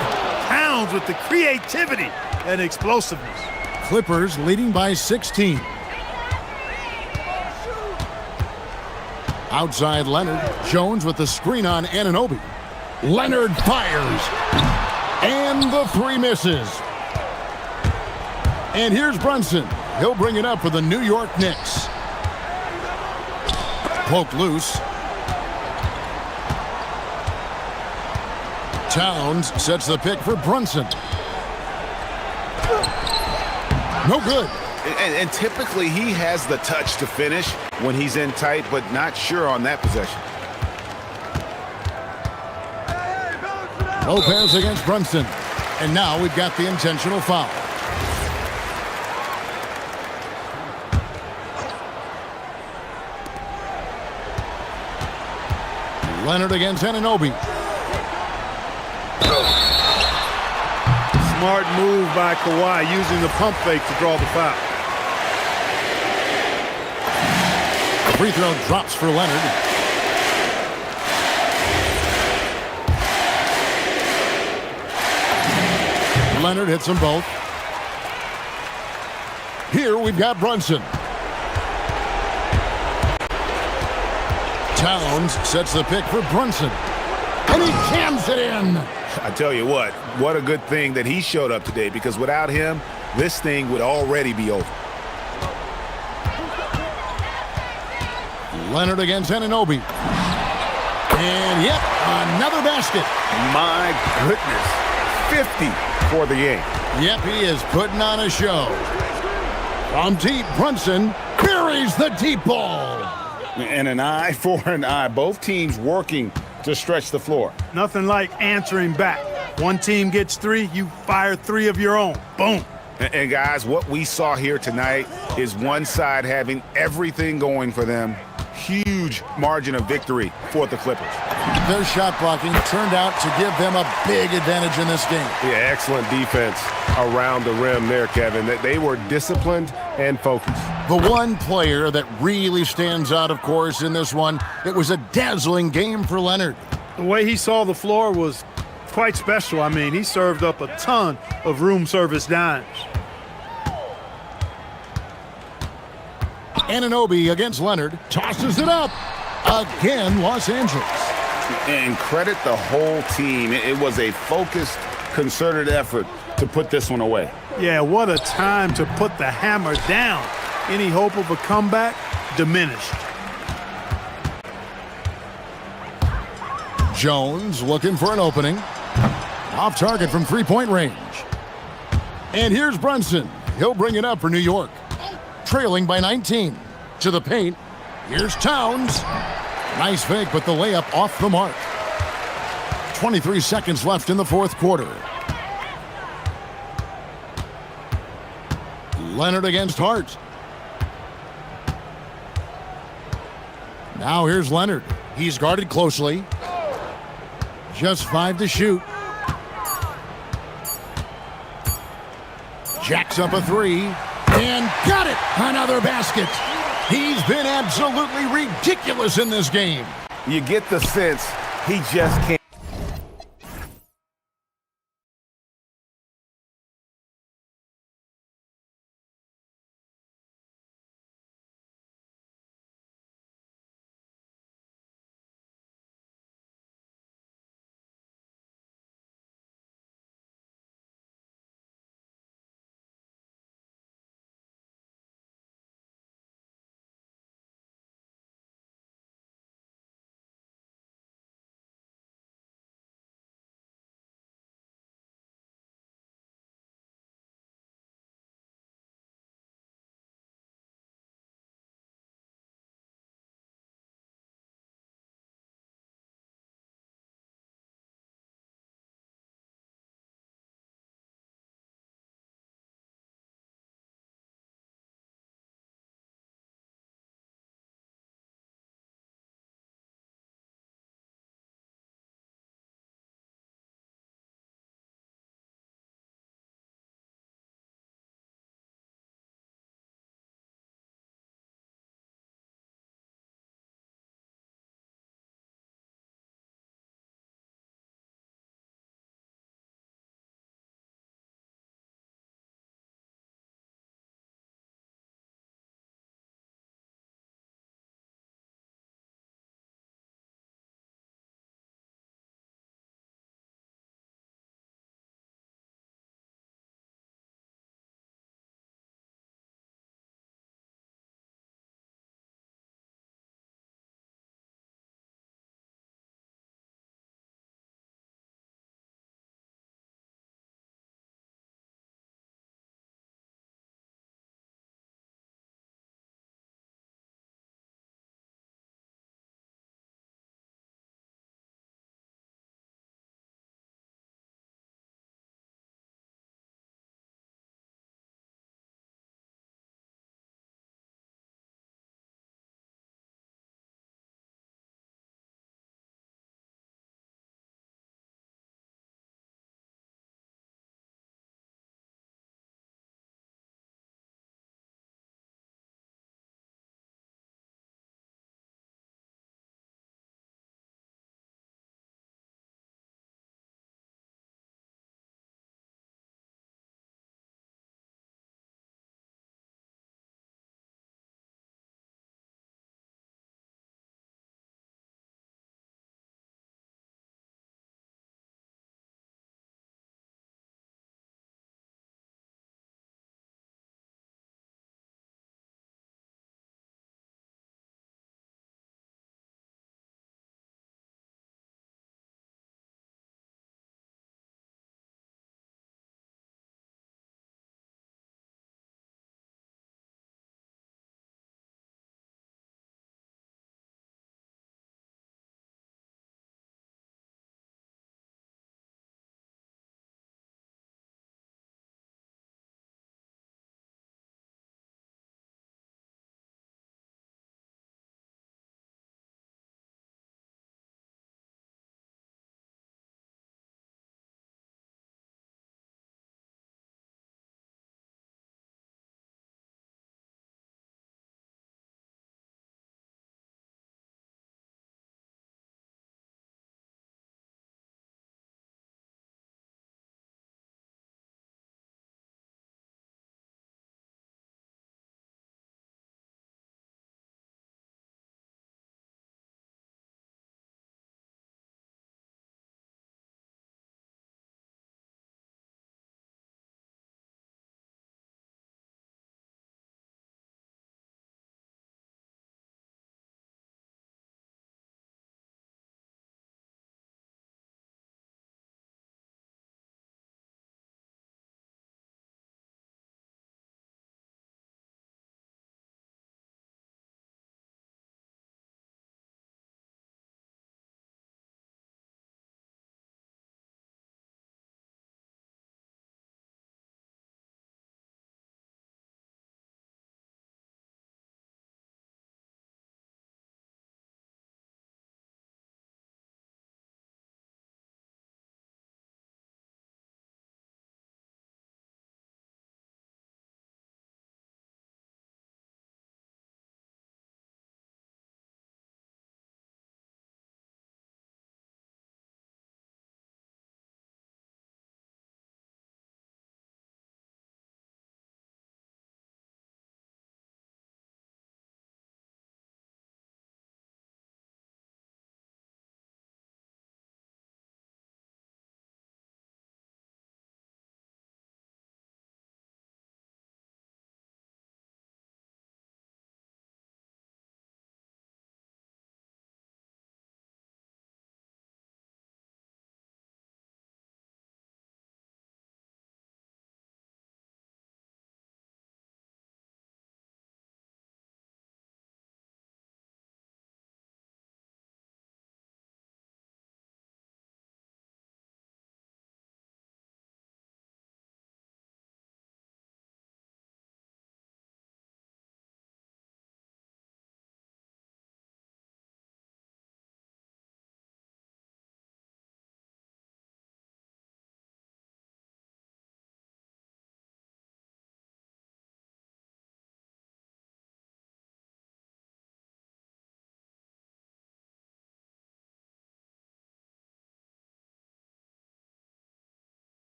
Speaker 9: Towns with the creativity and explosiveness.
Speaker 6: Clippers leading by 16. Outside Leonard. Jones with the screen on Anunoby. Leonard fires. And the 3 misses. And here's Brunson. He'll bring it up for the New York Knicks. Poked loose. Towns sets the pick for Brunson. No good.
Speaker 8: And typically he has the touch to finish when he's in tight, but not sure on that possession.
Speaker 6: Lopez against Brunson. And now we've got the intentional foul. Leonard against Anunoby.
Speaker 9: Smart move by Kawhi, using the pump fake to draw the foul.
Speaker 6: The free throw drops for Leonard. Leonard hits them both. Here we've got Brunson. Towns sets the pick for Brunson. And he jams it in.
Speaker 8: I tell you what a good thing that he showed up today, because without him, this thing would already be over.
Speaker 6: Leonard against Anunoby. And yep, another basket.
Speaker 8: My goodness, 50 for the game.
Speaker 6: Yep, he is putting on a show. From deep, Brunson buries the deep ball.
Speaker 8: And an eye for an eye. Both teams working to stretch the floor.
Speaker 9: Nothing like answering back. One team gets 3, you fire 3 of your own. Boom.
Speaker 8: And guys, what we saw here tonight is one side having everything going for them. Huge margin of victory for the Clippers.
Speaker 6: Their shot blocking turned out to give them a big advantage in this game.
Speaker 7: Yeah, excellent defense around the rim there, Kevin. They were disciplined and focused.
Speaker 6: The one player that really stands out, of course, in this one, it was a dazzling game for Leonard.
Speaker 9: The way he saw the floor was quite special. I mean, he served up a ton of room service dimes.
Speaker 6: Anunoby against Leonard, tosses it up. Again, Los Angeles.
Speaker 8: And credit the whole team. It was a focused, concerted effort to put this one away.
Speaker 9: Yeah, what a time to put the hammer down. Any hope of a comeback diminished.
Speaker 6: Jones looking for an opening. Off target from three-point range. And here's Brunson. He'll bring it up for New York. Trailing by 19. To the paint. Here's Towns. Nice fake, but the layup off the mark. 23 seconds left in the fourth quarter. Leonard against Hart. Now here's Leonard. He's guarded closely. Just 5 to shoot. Jacks up a 3. And got it! Another basket. He's been absolutely ridiculous in this game.
Speaker 8: You get the sense he just can't.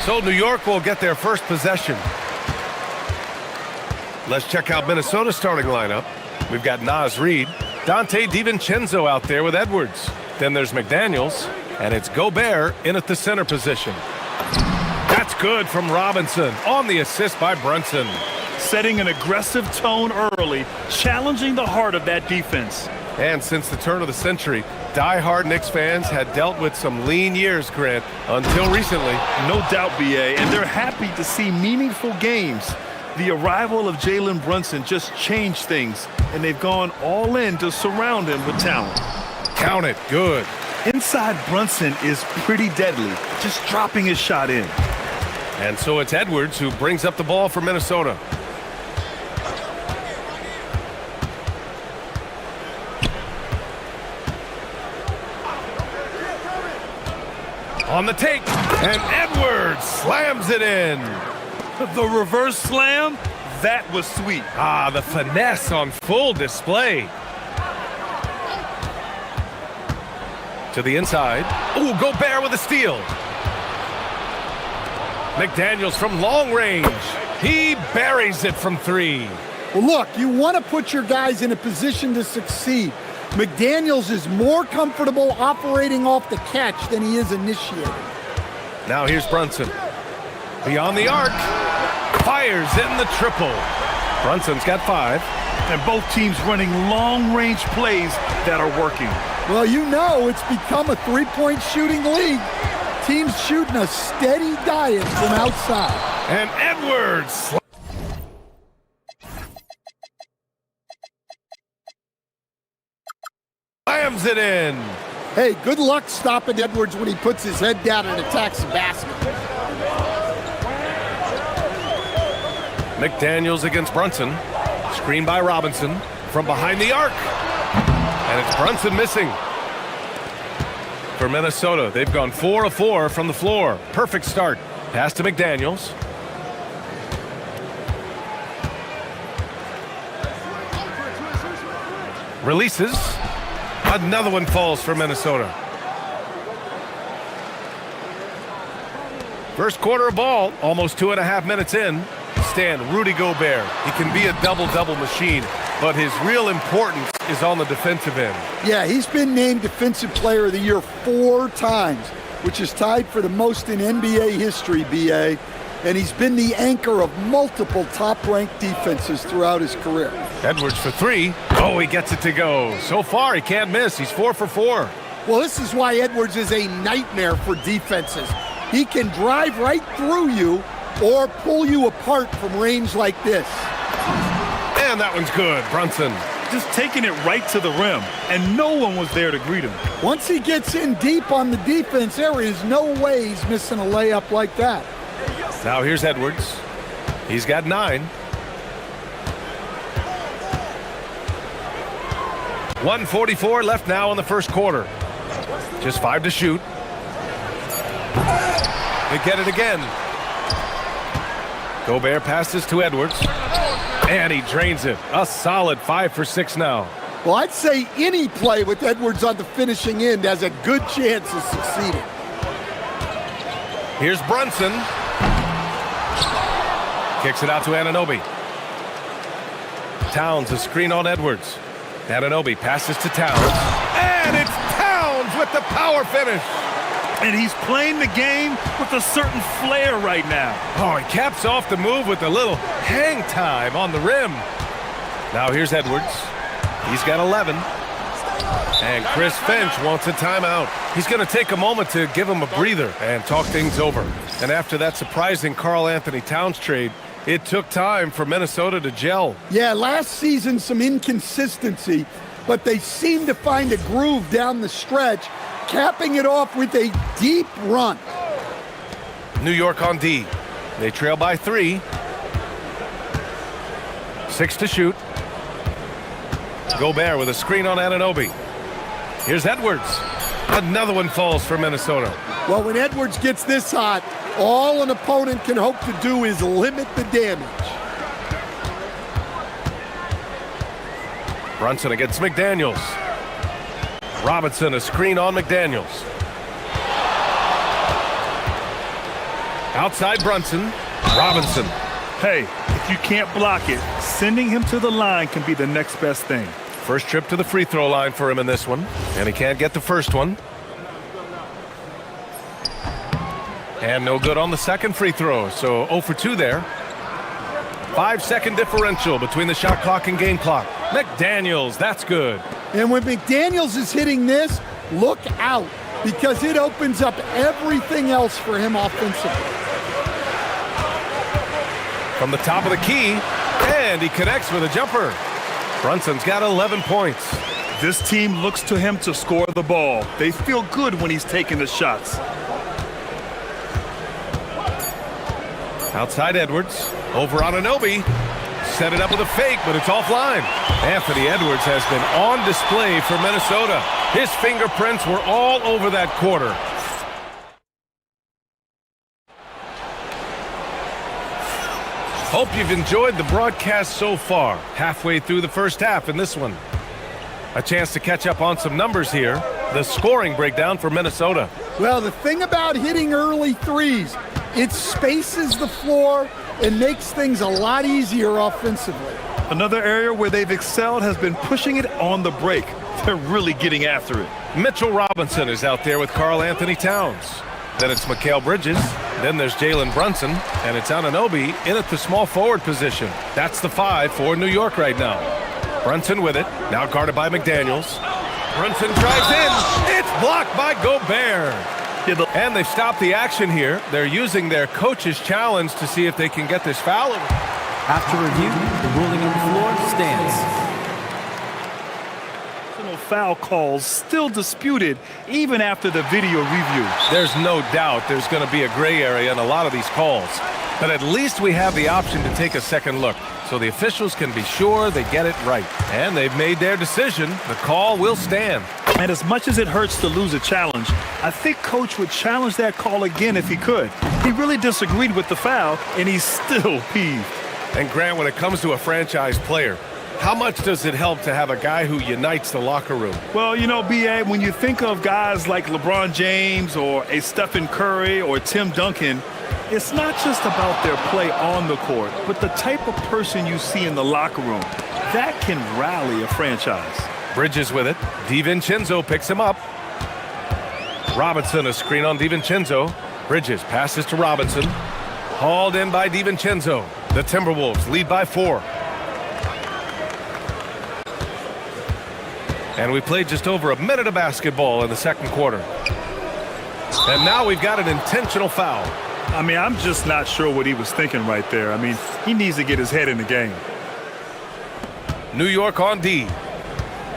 Speaker 1: So New York will get their first possession. Let's check out Minnesota's starting lineup. We've got Naz Reid, Dante DiVincenzo out there with Edwards. Then there's McDaniels, and it's Gobert in at the center position. That's good from Robinson on the assist by Brunson.
Speaker 3: Setting an aggressive tone early, challenging the heart of that defense.
Speaker 1: And since the turn of the century, die-hard Knicks fans had dealt with some lean years, Grant, until recently.
Speaker 3: No doubt, BA, and they're happy to see meaningful games. The arrival of Jalen Brunson just changed things, and they've gone all in to surround him with talent.
Speaker 1: Count it. Good.
Speaker 3: Inside Brunson is pretty deadly, just dropping his shot in.
Speaker 1: And so it's Edwards who brings up the ball for Minnesota. On the take, and Edwards slams it in.
Speaker 3: The reverse slam, that was sweet.
Speaker 1: Ah, the finesse on full display. To the inside. Ooh, Gobert with a steal. McDaniels from long range. He buries it from three.
Speaker 2: Well, look, you want to put your guys in a position to succeed. McDaniels is more comfortable operating off the catch than he is initiating.
Speaker 1: Now here's Brunson. Beyond the arc. Fires in the triple. Brunson's got 5.
Speaker 3: And both teams running long-range plays that are working.
Speaker 2: Well, you know it's become a three-point shooting league. Teams shooting a steady diet from outside.
Speaker 1: And Edwards slams it in.
Speaker 2: Hey, good luck stopping Edwards when he puts his head down and attacks the basket.
Speaker 1: McDaniels against Brunson. Screen by Robinson from behind the arc. And it's Brunson missing. For Minnesota, they've gone 4 of 4 from the floor. Perfect start. Pass to McDaniels. Releases. Another one falls for Minnesota. First quarter of ball, almost 2.5 minutes in. Stan, Rudy Gobert. He can be a double-double machine, but his real importance is on the defensive end.
Speaker 2: Yeah, he's been named Defensive Player of the Year 4 times, which is tied for the most in NBA history, BA. And he's been the anchor of multiple top-ranked defenses throughout his career.
Speaker 1: Edwards for 3. Oh, he gets it to go. So far, he can't miss. He's 4 for 4.
Speaker 2: Well, this is why Edwards is a nightmare for defenses. He can drive right through you or pull you apart from range like this.
Speaker 1: And that one's good. Brunson.
Speaker 3: Just taking it right to the rim, and no one was there to greet him.
Speaker 2: Once he gets in deep on the defense, there is no way he's missing a layup like that.
Speaker 1: Now here's Edwards. He's got 9. 1:44 left now in the first quarter. Just 5 to shoot. They get it again. Gobert passes to Edwards. And he drains it. A solid 5 for 6 now.
Speaker 2: Well, I'd say any play with Edwards on the finishing end has a good chance of succeeding.
Speaker 1: Here's Brunson. Kicks it out to Anunoby. Towns, a screen on Edwards. Anunoby passes to Towns. And it's Towns with the power finish.
Speaker 3: And he's playing the game with a certain flair right now.
Speaker 1: Oh, he caps off the move with a little hang time on the rim. Now here's Edwards. He's got 11. And Chris Finch wants a timeout. He's going to take a moment to give him a breather and talk things over. And after that surprising Karl Anthony Towns trade, it took time for Minnesota to gel.
Speaker 2: Yeah, last season some inconsistency, but they seem to find a groove down the stretch, capping it off with a deep run.
Speaker 1: New York on D. They trail by 3. 6 to shoot. Gobert with a screen on Anunoby. Here's Edwards. Another one falls for Minnesota.
Speaker 2: Well, when Edwards gets this hot, all an opponent can hope to do is limit the damage.
Speaker 1: Brunson against McDaniels. Robinson, a screen on McDaniels. Outside Brunson. Robinson.
Speaker 3: Hey, if you can't block it, sending him to the line can be the next best thing.
Speaker 1: First trip to the free throw line for him in this one. And he can't get the first one. And no good on the second free throw. So 0 for 2 there. 5-second differential between the shot clock and game clock. McDaniels, that's good.
Speaker 2: And when McDaniels is hitting this, look out, because it opens up everything else for him offensively.
Speaker 1: From the top of the key, and he connects with a jumper. Brunson's got 11 points.
Speaker 3: This team looks to him to score the ball. They feel good when he's taking the shots.
Speaker 1: Outside Edwards, over Anunoby. Set it up with a fake, but it's offline. Anthony Edwards has been on display for Minnesota. His fingerprints were all over that quarter. Hope you've enjoyed the broadcast so far. Halfway through the first half in this one. A chance to catch up on some numbers here. The scoring breakdown for Minnesota.
Speaker 2: Well, the thing about hitting early threes, it spaces the floor and makes things a lot easier offensively.
Speaker 3: Another area where they've excelled has been pushing it on the break. They're really getting after it.
Speaker 1: Mitchell Robinson is out there with Karl Anthony Towns. Then it's Mikal Bridges. Then there's Jalen Brunson. And it's Anunoby in at the small forward position. That's the 5 for New York right now. Brunson with it. Now guarded by McDaniels. Brunson drives in. It's blocked by Gobert. And they've stopped the action here. They're using their coach's challenge to see if they can get this foul.
Speaker 5: After review, the ruling on the floor stands.
Speaker 3: Foul calls still disputed even after the video review.
Speaker 1: There's no doubt there's going to be a gray area in a lot of these calls. But at least we have the option to take a second look, so the officials can be sure they get it right. And they've made their decision. The call will stand.
Speaker 3: And as much as it hurts to lose a challenge, I think Coach would challenge that call again if he could. He really disagreed with the foul, and he's still peeved.
Speaker 1: And Grant, when it comes to a franchise player, how much does it help to have a guy who unites the locker room?
Speaker 3: Well, you know, B.A., when you think of guys like LeBron James or a Stephen Curry or Tim Duncan, it's not just about their play on the court, but the type of person you see in the locker room. That can rally a franchise.
Speaker 1: Bridges with it. DiVincenzo picks him up. Robinson, a screen on DiVincenzo. Bridges passes to Robinson. Hauled in by DiVincenzo. The Timberwolves lead by 4. And we played just over a minute of basketball in the second quarter. And now we've got an intentional foul.
Speaker 3: I mean, I'm just not sure what he was thinking right there. I mean, he needs to get his head in the game.
Speaker 1: New York on D.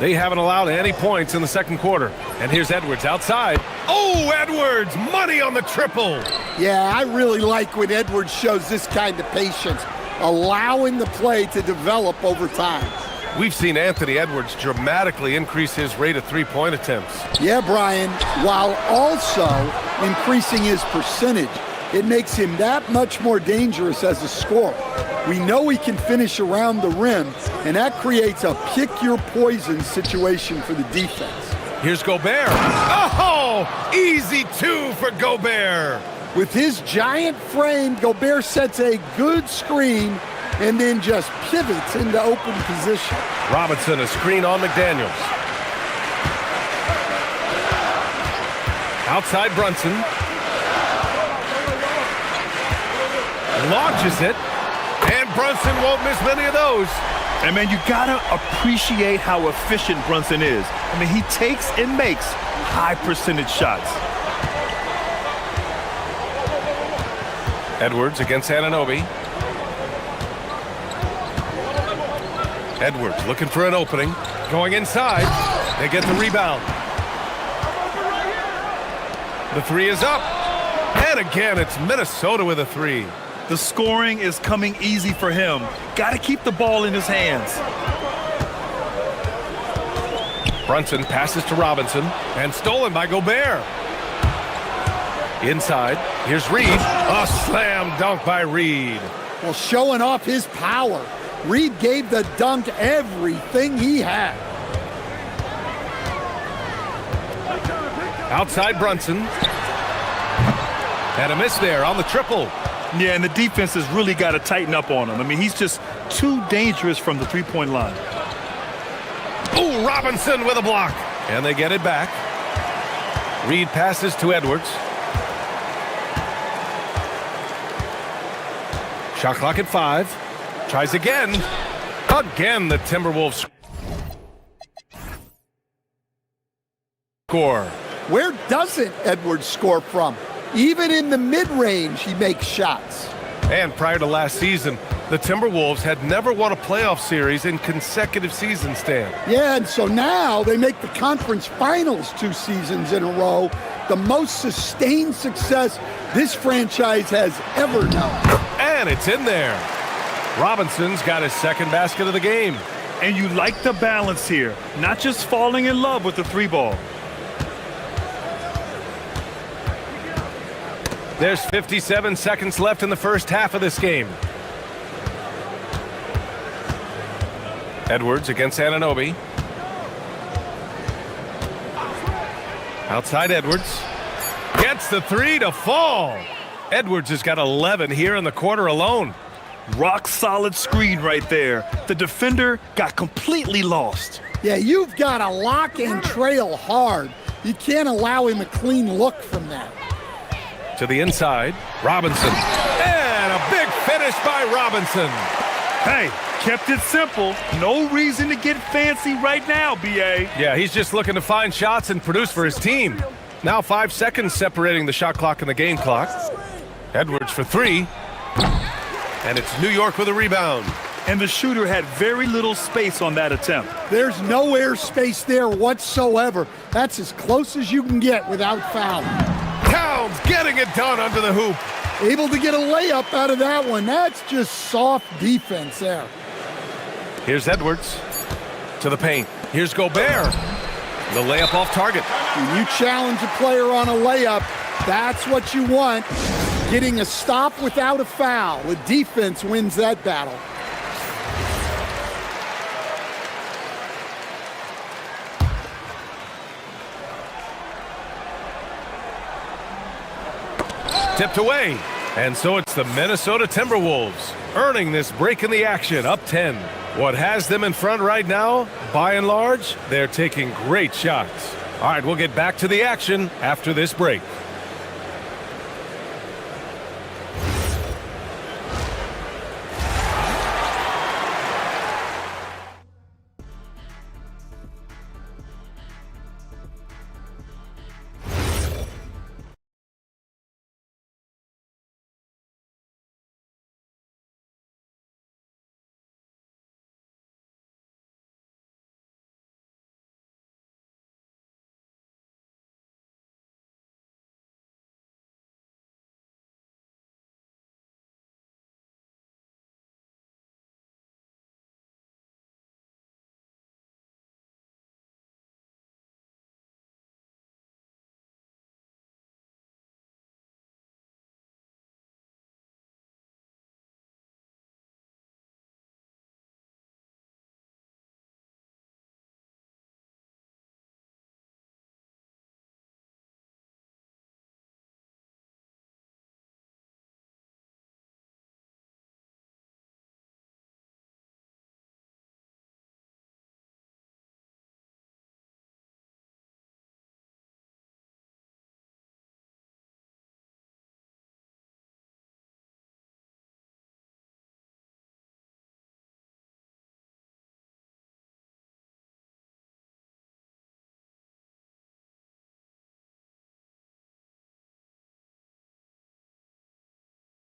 Speaker 1: They haven't allowed any points in the second quarter. And here's Edwards outside. Oh, Edwards! Money on the triple!
Speaker 2: Yeah, I really like when Edwards shows this kind of patience, allowing the play to develop over time.
Speaker 1: We've seen Anthony Edwards dramatically increase his rate of three-point attempts.
Speaker 2: Yeah, Brian, while also increasing his percentage. It makes him that much more dangerous as a scorer. We know he can finish around the rim, and that creates a pick-your-poison situation for the defense.
Speaker 1: Here's Gobert. Oh, easy 2 for Gobert.
Speaker 2: With his giant frame, Gobert sets a good screen and then just pivots into open position.
Speaker 1: Robinson, a screen on McDaniels. Outside Brunson. Launches it. And Brunson won't miss many of those.
Speaker 3: And, man, you got to appreciate how efficient Brunson is. I mean, he takes and makes high-percentage shots.
Speaker 1: Edwards against Anunoby. Edwards looking for an opening. Going inside. They get the rebound. The 3 is up. And again, it's Minnesota with a 3.
Speaker 3: The scoring is coming easy for him. Got to keep the ball in his hands.
Speaker 1: Brunson passes to Robinson. And stolen by Gobert. Inside. Here's Reed. A slam dunk by Reed.
Speaker 2: Well, showing off his power. Reed gave the dunk everything he had.
Speaker 1: Outside Brunson. And a miss there on the triple.
Speaker 3: Yeah, and the defense has really got to tighten up on him. I mean, he's just too dangerous from the three-point line.
Speaker 1: Ooh, Robinson with a block. And they get it back. Reed passes to Edwards. Shot clock at 5. Tries again. Again, the Timberwolves score.
Speaker 2: Where doesn't Edwards score from? Even in the mid-range, he makes shots.
Speaker 1: And prior to last season, the Timberwolves had never won a playoff series in consecutive seasons, Stan.
Speaker 2: Yeah, and so now they make the conference finals 2 seasons in a row. The most sustained success this franchise has ever known.
Speaker 1: And it's in there. Robinson's got his second basket of the game.
Speaker 3: And you like the balance here, not just falling in love with the 3-ball.
Speaker 1: There's 57 seconds left in the first half of this game. Edwards against Anunoby. Outside Edwards. Gets the 3 to fall. Edwards has got 11 here in the quarter alone.
Speaker 3: Rock solid screen right there. The defender got completely lost.
Speaker 2: Yeah, you've got to lock and trail hard. You can't allow him a clean look from that.
Speaker 1: To the inside, Robinson. And a big finish by Robinson.
Speaker 3: Hey, kept it simple. No reason to get fancy right now, B.A.
Speaker 1: Yeah, he's just looking to find shots and produce for his team. Now 5 seconds separating the shot clock and the game clock. Edwards for 3. And it's New York with a rebound.
Speaker 3: And the shooter had very little space on that attempt.
Speaker 2: There's no air space there whatsoever. That's as close as you can get without fouling.
Speaker 1: Towns getting it done under the hoop.
Speaker 2: Able to get a layup out of that one. That's just soft defense there.
Speaker 1: Here's Edwards to the paint. Here's Gobert. The layup off target.
Speaker 2: When you challenge a player on a layup, that's what you want. Getting a stop without a foul. The defense wins that battle.
Speaker 1: Tipped away. And so it's the Minnesota Timberwolves earning this break in the action, up 10. What has them in front right now, by and large, they're taking great shots. All right, we'll get back to the action after this break.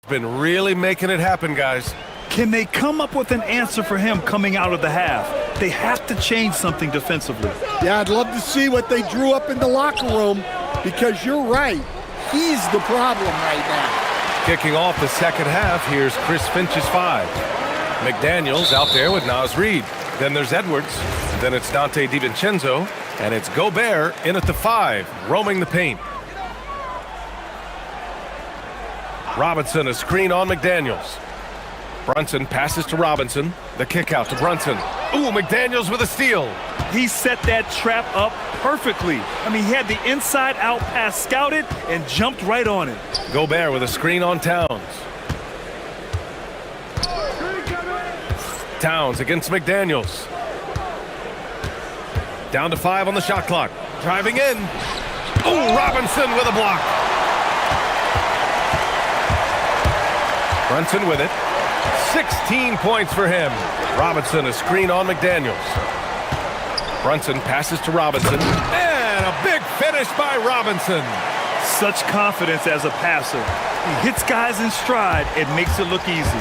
Speaker 1: Been really making it happen, guys.
Speaker 3: Can they come up with an answer for him coming out of the half? They have to change something defensively.
Speaker 2: Yeah, I'd love to see what they drew up in the locker room, because you're right. He's the problem right now.
Speaker 1: Kicking off the second half, here's Chris Finch's 5. McDaniels out there with Naz Reid. Then there's Edwards. Then it's Dante DiVincenzo. And it's Gobert in at the 5, roaming the paint. Robinson, a screen on McDaniels. Brunson passes to Robinson. The kick out to Brunson. Ooh, McDaniels with a steal.
Speaker 3: He set that trap up perfectly. I mean, he had the inside-out pass scouted and jumped right on it.
Speaker 1: Gobert with a screen on Towns. Towns against McDaniels. Down to 5 on the shot clock. Driving in. Oh, Robinson with a block. Brunson with it. 16 points for him. Robinson a screen on McDaniels. Brunson passes to Robinson. And a big finish by Robinson.
Speaker 3: Such confidence as a passer. He hits guys in stride and makes it look easy.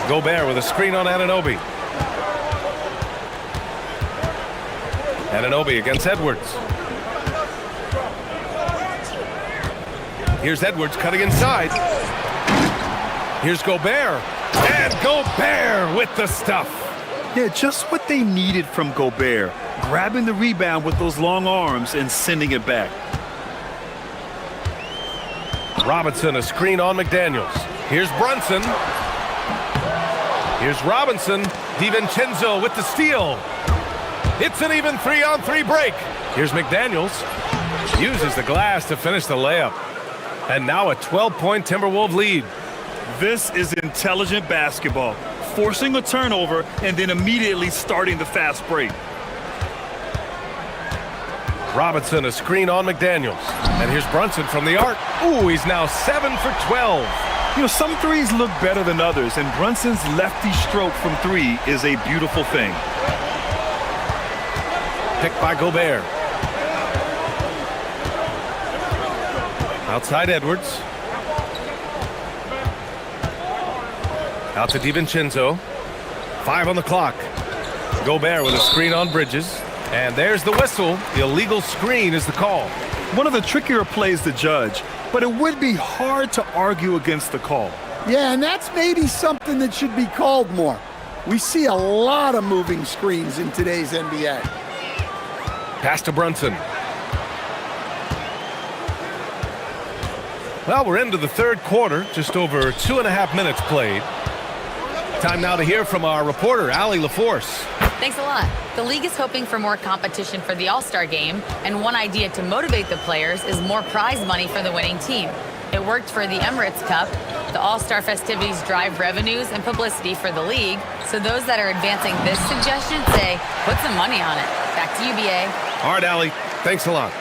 Speaker 1: Gobert with a screen on Anunoby. Anunoby against Edwards. Here's Edwards cutting inside. Here's Gobert. And Gobert with the stuff.
Speaker 3: Yeah, just what they needed from Gobert. Grabbing the rebound with those long arms and sending it back.
Speaker 1: Robinson a screen on McDaniels. Here's Brunson. Here's Robinson. DiVincenzo with the steal. It's an even 3-on-3 break. Here's McDaniels. Uses the glass to finish the layup. And now a 12-point Timberwolves lead.
Speaker 3: This is intelligent basketball. Forcing a turnover and then immediately starting the fast break.
Speaker 1: Robinson a screen on McDaniels. And here's Brunson from the arc. Ooh, he's now 7 for 12.
Speaker 3: You know, some threes look better than others, and Brunson's lefty stroke from 3 is a beautiful thing.
Speaker 1: Picked by Gobert. Outside Edwards. Out to DiVincenzo. 5 on the clock. Gobert with a screen on Bridges. And there's the whistle. The illegal screen is the call.
Speaker 3: One of the trickier plays to judge, but it would be hard to argue against the call.
Speaker 2: Yeah, and that's maybe something that should be called more. We see a lot of moving screens in today's NBA.
Speaker 1: Pass to Brunson. Well, we're into the third quarter, just over 2.5 minutes played. Time now to hear from our reporter, Allie LaForce.
Speaker 4: Thanks a lot. The league is hoping for more competition for the All-Star game, and one idea to motivate the players is more prize money for the winning team. It worked for the Emirates Cup. The All-Star festivities drive revenues and publicity for the league, so those that are advancing this suggestion say, put some money on it. Back to you, BA.
Speaker 1: All right, Allie. Thanks a lot.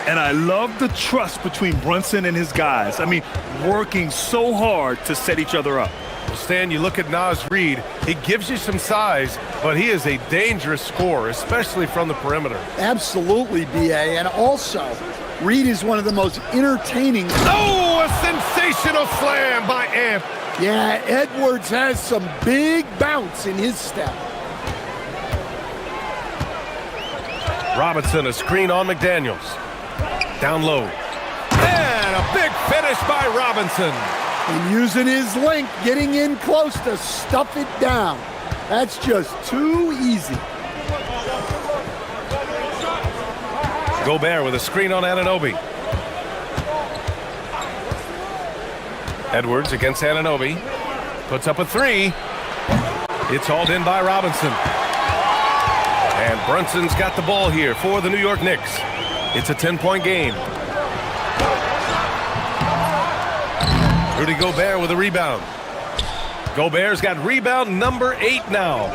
Speaker 3: And I love the trust between Brunson and his guys. I mean, working so hard to set each other up.
Speaker 1: Stan, you look at Naz Reid, he gives you some size, but he is a dangerous scorer, especially from the perimeter.
Speaker 2: Absolutely, BA. And also, Reid is one of the most entertaining.
Speaker 1: Oh, a sensational slam by Amp.
Speaker 2: Yeah, Edwards has some big bounce in his step.
Speaker 1: Robinson, a screen on McDaniels. Down low. And a big finish by Robinson.
Speaker 2: And using his length, getting in close to stuff it down. That's just too easy.
Speaker 1: Gobert with a screen on Anunoby. Edwards against Anunoby. Puts up a 3. It's hauled in by Robinson. And Brunson's got the ball here for the New York Knicks. It's a 10-point game. Rudy Gobert with a rebound. Gobert's got rebound number 8 now.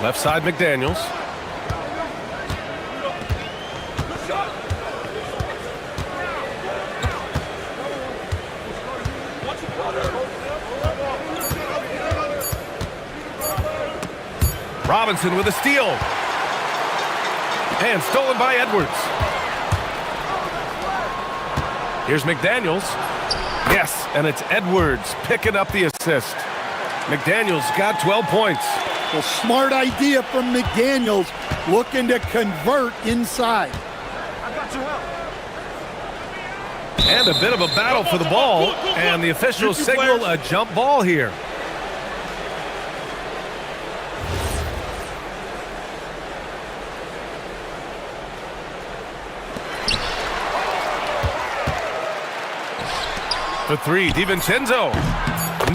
Speaker 1: Left side McDaniels. Robinson with a steal. And stolen by Edwards. Here's McDaniels. Yes, and it's Edwards picking up the assist. McDaniels got 12 points.
Speaker 2: Well, smart idea from McDaniels, looking to convert inside.
Speaker 1: And a bit of a battle for the ball, and the officials signal a jump ball here. For 3, DiVincenzo.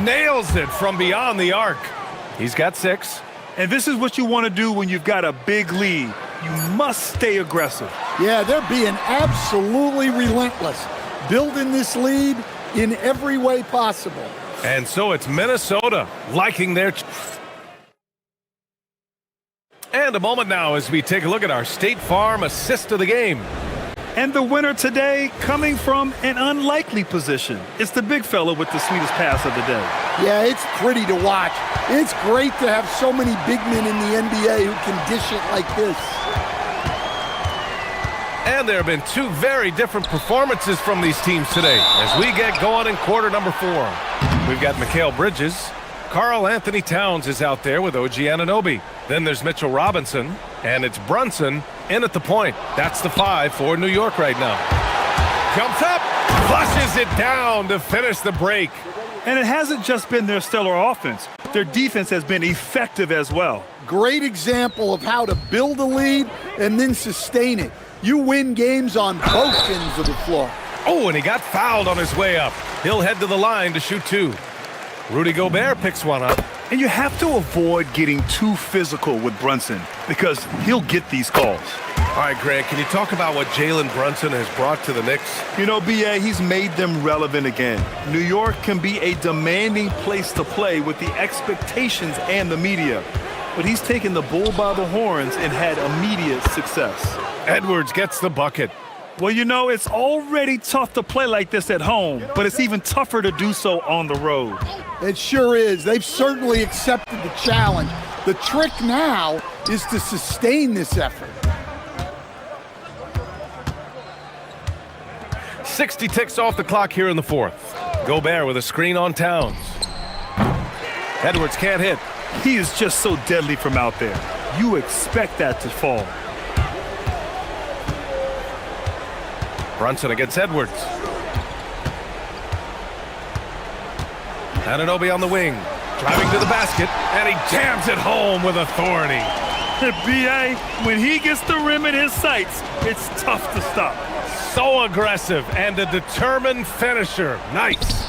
Speaker 1: nails it from beyond the arc. He's got 6.
Speaker 3: And this is what you want to do when you've got a big lead. You must stay aggressive.
Speaker 2: Yeah, they're being absolutely relentless, building this lead in every way possible.
Speaker 1: And so it's Minnesota liking their... And a moment now as we take a look at our State Farm assist of the game.
Speaker 3: And the winner today coming from an unlikely position. It's the big fella with the sweetest pass of the day.
Speaker 2: Yeah, it's pretty to watch. It's great to have so many big men in the NBA who can dish it like this.
Speaker 1: And there have been 2 very different performances from these teams today as we get going in quarter number 4. We've got Mikal Bridges. Karl Anthony Towns is out there with OG Anunoby. Then there's Mitchell Robinson, and it's Brunson in at the point. That's the 5 for New York right now. Jumps up, flushes it down to finish the break.
Speaker 3: And it hasn't just been their stellar offense. Their defense has been effective as well.
Speaker 2: Great example of how to build a lead and then sustain it. You win games on both ends of the floor.
Speaker 1: Oh, and he got fouled on his way up. He'll head to the line to shoot 2. Rudy Gobert picks one up.
Speaker 3: And you have to avoid getting too physical with Brunson because he'll get these calls.
Speaker 1: All right, Greg, can you talk about what Jalen Brunson has brought to the Knicks?
Speaker 3: You know, B.A., he's made them relevant again. New York can be a demanding place to play with the expectations and the media. But he's taken the bull by the horns and had immediate success.
Speaker 1: Edwards gets the bucket.
Speaker 3: Well, you know, it's already tough to play like this at home, but it's even tougher to do so on the road.
Speaker 2: It sure is. They've certainly accepted the challenge. The trick now is to sustain this effort.
Speaker 1: 60 ticks off the clock here in the 4th. Gobert with a screen on Towns. Edwards can't hit.
Speaker 3: He is just so deadly from out there. You expect that to fall.
Speaker 1: Brunson against Edwards. Anunoby on the wing, driving to the basket, and he jams it home with authority.
Speaker 3: B.A., when he gets the rim in his sights, it's tough to stop.
Speaker 1: So aggressive and a determined finisher. Nice.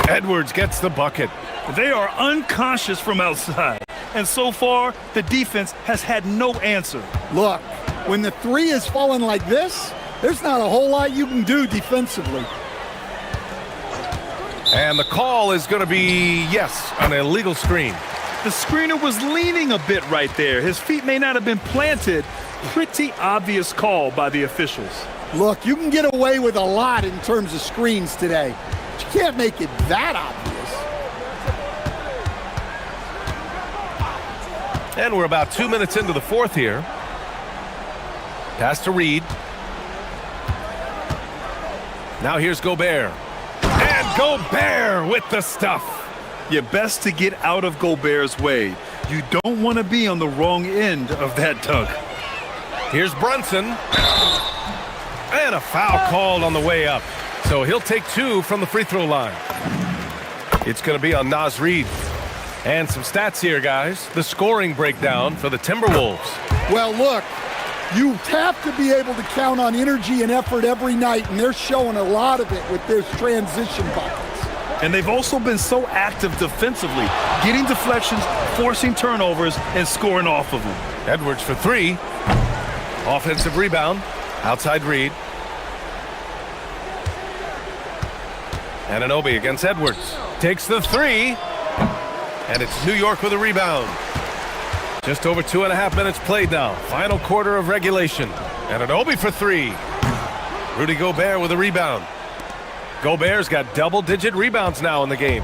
Speaker 1: Edwards gets the bucket.
Speaker 3: They are unconscious from outside, and so far, the defense has had no answer.
Speaker 2: Look, when the 3 is falling like this, there's not a whole lot you can do defensively.
Speaker 1: And the call is going to be, yes, an illegal screen.
Speaker 3: The screener was leaning a bit right there. His feet may not have been planted. Pretty obvious call by the officials.
Speaker 2: Look, you can get away with a lot in terms of screens today. But you can't make it that obvious.
Speaker 1: And we're about 2 minutes into the 4th here. Pass to Reed. Now here's Gobert. And Gobert with the stuff.
Speaker 3: You're best to get out of Gobert's way. You don't want to be on the wrong end of that dunk.
Speaker 1: Here's Brunson. And a foul called on the way up. So he'll take 2 from the free throw line. It's going to be on Naz Reid. And some stats here, guys. The scoring breakdown for the Timberwolves.
Speaker 2: Well, look, you have to be able to count on energy and effort every night, and they're showing a lot of it with their transition buckets.
Speaker 3: And they've also been so active defensively, getting deflections, forcing turnovers, and scoring off of them.
Speaker 1: Edwards for 3. Offensive rebound. Outside Reed. Anunoby against Edwards. Takes the 3. And it's New York with a rebound. Just over 2.5 minutes played now. Final quarter of regulation. Anunoby for 3. Rudy Gobert with a rebound. Gobert's got double-digit rebounds now in the game.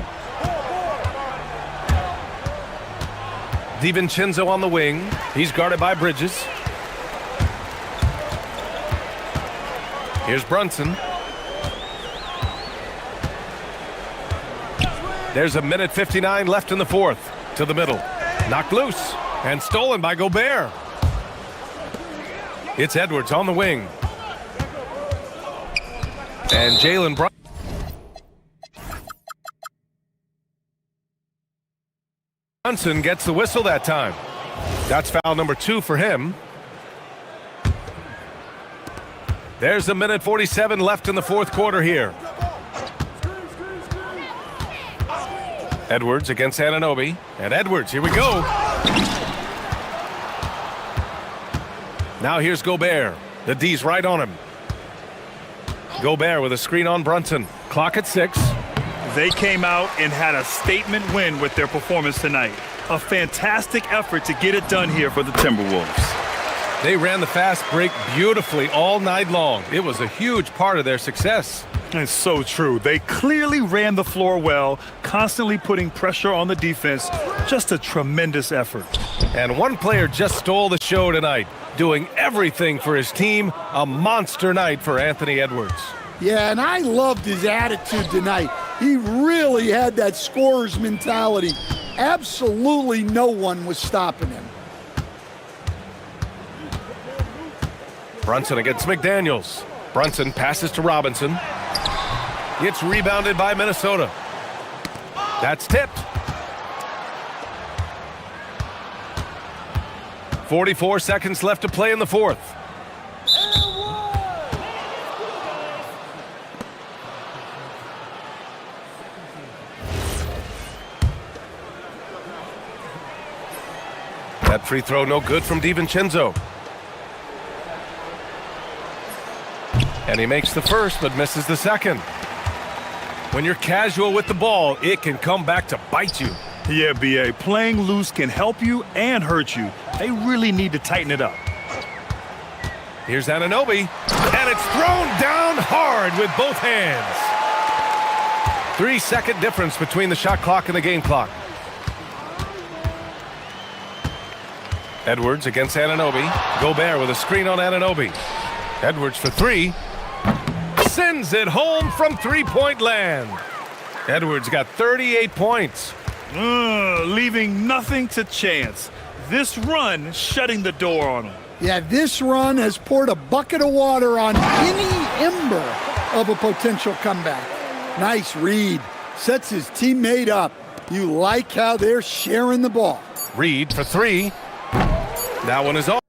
Speaker 1: DiVincenzo on the wing. He's guarded by Bridges. Here's Brunson. There's 1:59 left in the 4th. To the middle. Knocked loose. And stolen by Gobert. It's Edwards on the wing. And Jalen Brunson gets the whistle that time. That's foul number 2 for him. There's 1:47 left in the 4th quarter here. Edwards against Anunoby. And Edwards, here we go. Now here's Gobert. The D's right on him. Gobert with a screen on Brunson. Clock at 6.
Speaker 3: They came out and had a statement win with their performance tonight. A fantastic effort to get it done here for the Timberwolves.
Speaker 1: They ran the fast break beautifully all night long. It was a huge part of their success.
Speaker 3: It's so true. They clearly ran the floor well, constantly putting pressure on the defense. Just a tremendous effort.
Speaker 1: And one player just stole the show tonight, doing everything for his team. A monster night for Anthony Edwards.
Speaker 2: Yeah, and I loved his attitude tonight. He really had that scorer's mentality. Absolutely no one was stopping him.
Speaker 1: Brunson against McDaniels. Brunson passes to Robinson. It's rebounded by Minnesota. That's tipped. 44 seconds left to play in the fourth. That free throw no good from DiVincenzo. And he makes the first but misses the second. When you're casual with the ball, it can come back to bite you.
Speaker 3: Yeah, B.A., playing loose can help you and hurt you. They really need to tighten it up.
Speaker 1: Here's Anunoby, and it's thrown down hard with both hands. 3-second difference between the shot clock and the game clock. Edwards against Anunoby. Gobert with a screen on Anunoby. Edwards for three. Sends it home from three-point land. Edwards got 38 points.
Speaker 3: Leaving nothing to chance. This run shutting the door on him.
Speaker 2: Yeah, this run has poured a bucket of water on any ember of a potential comeback. Nice read. Sets his teammate up. You like how they're sharing the ball.
Speaker 1: Reed for three. That one is off.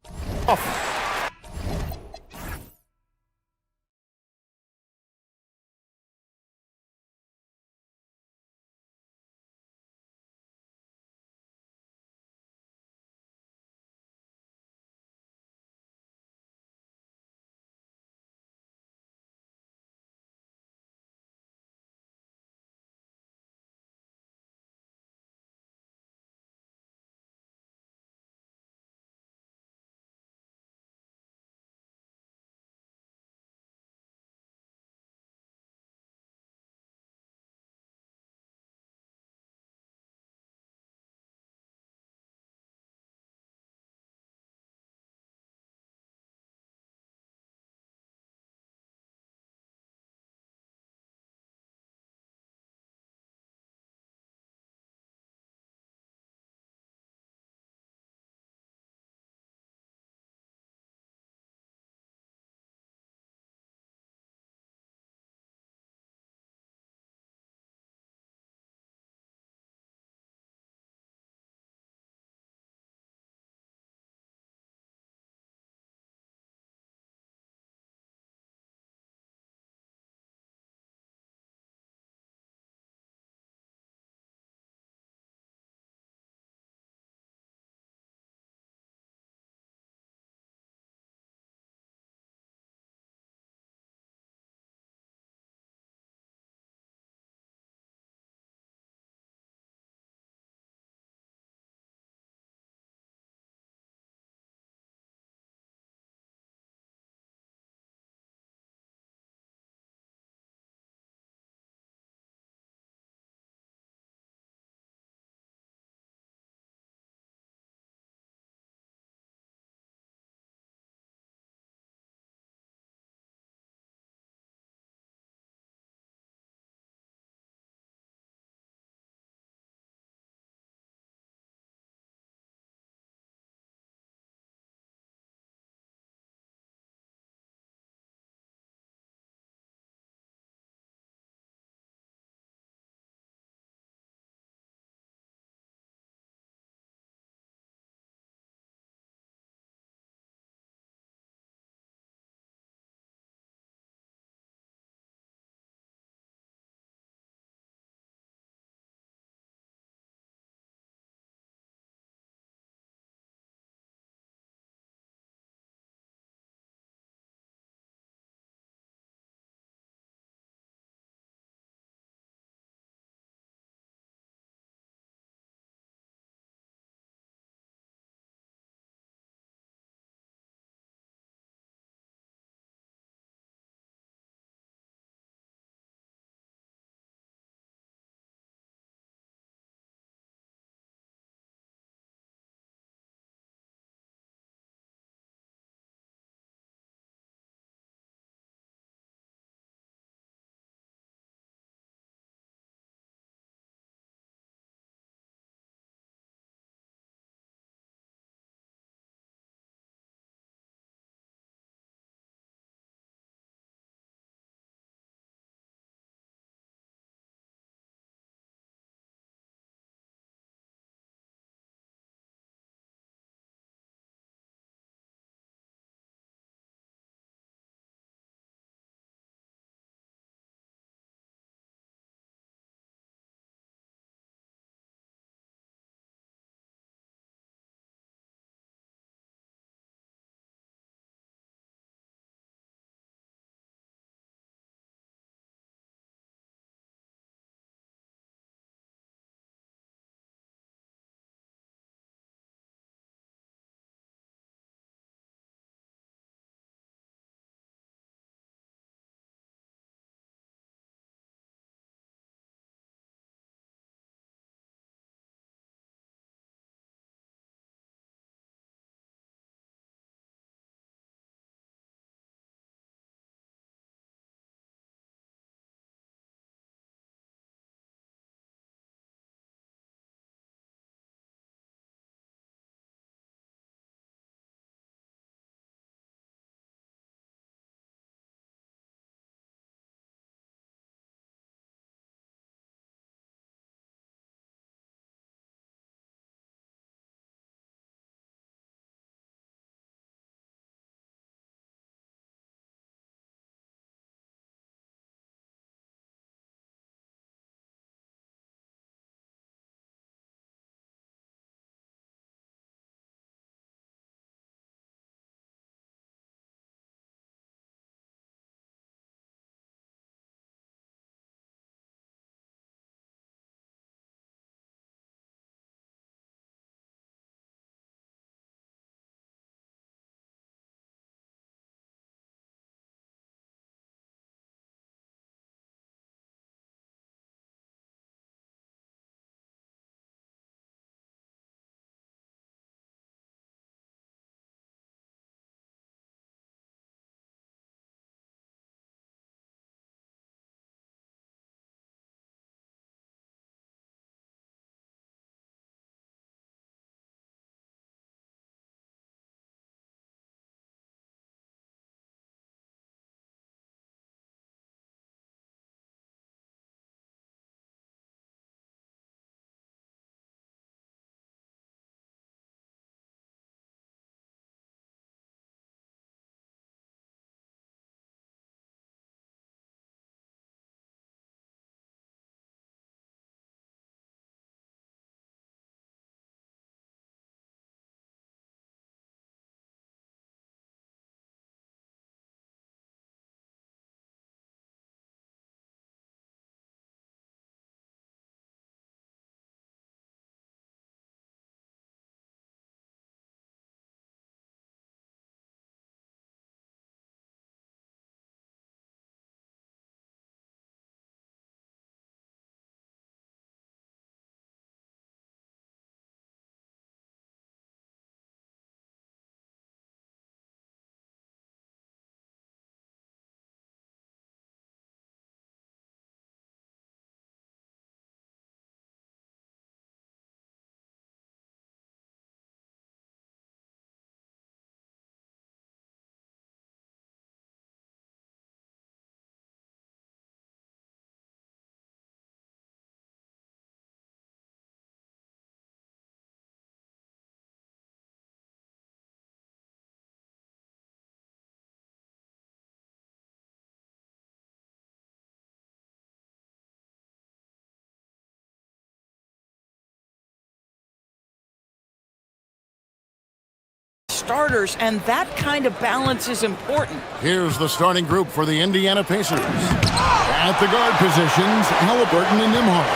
Speaker 10: starters, and that kind of balance is important.
Speaker 6: Here's the starting group for the Indiana Pacers. At the guard positions, Halliburton and Nembhard.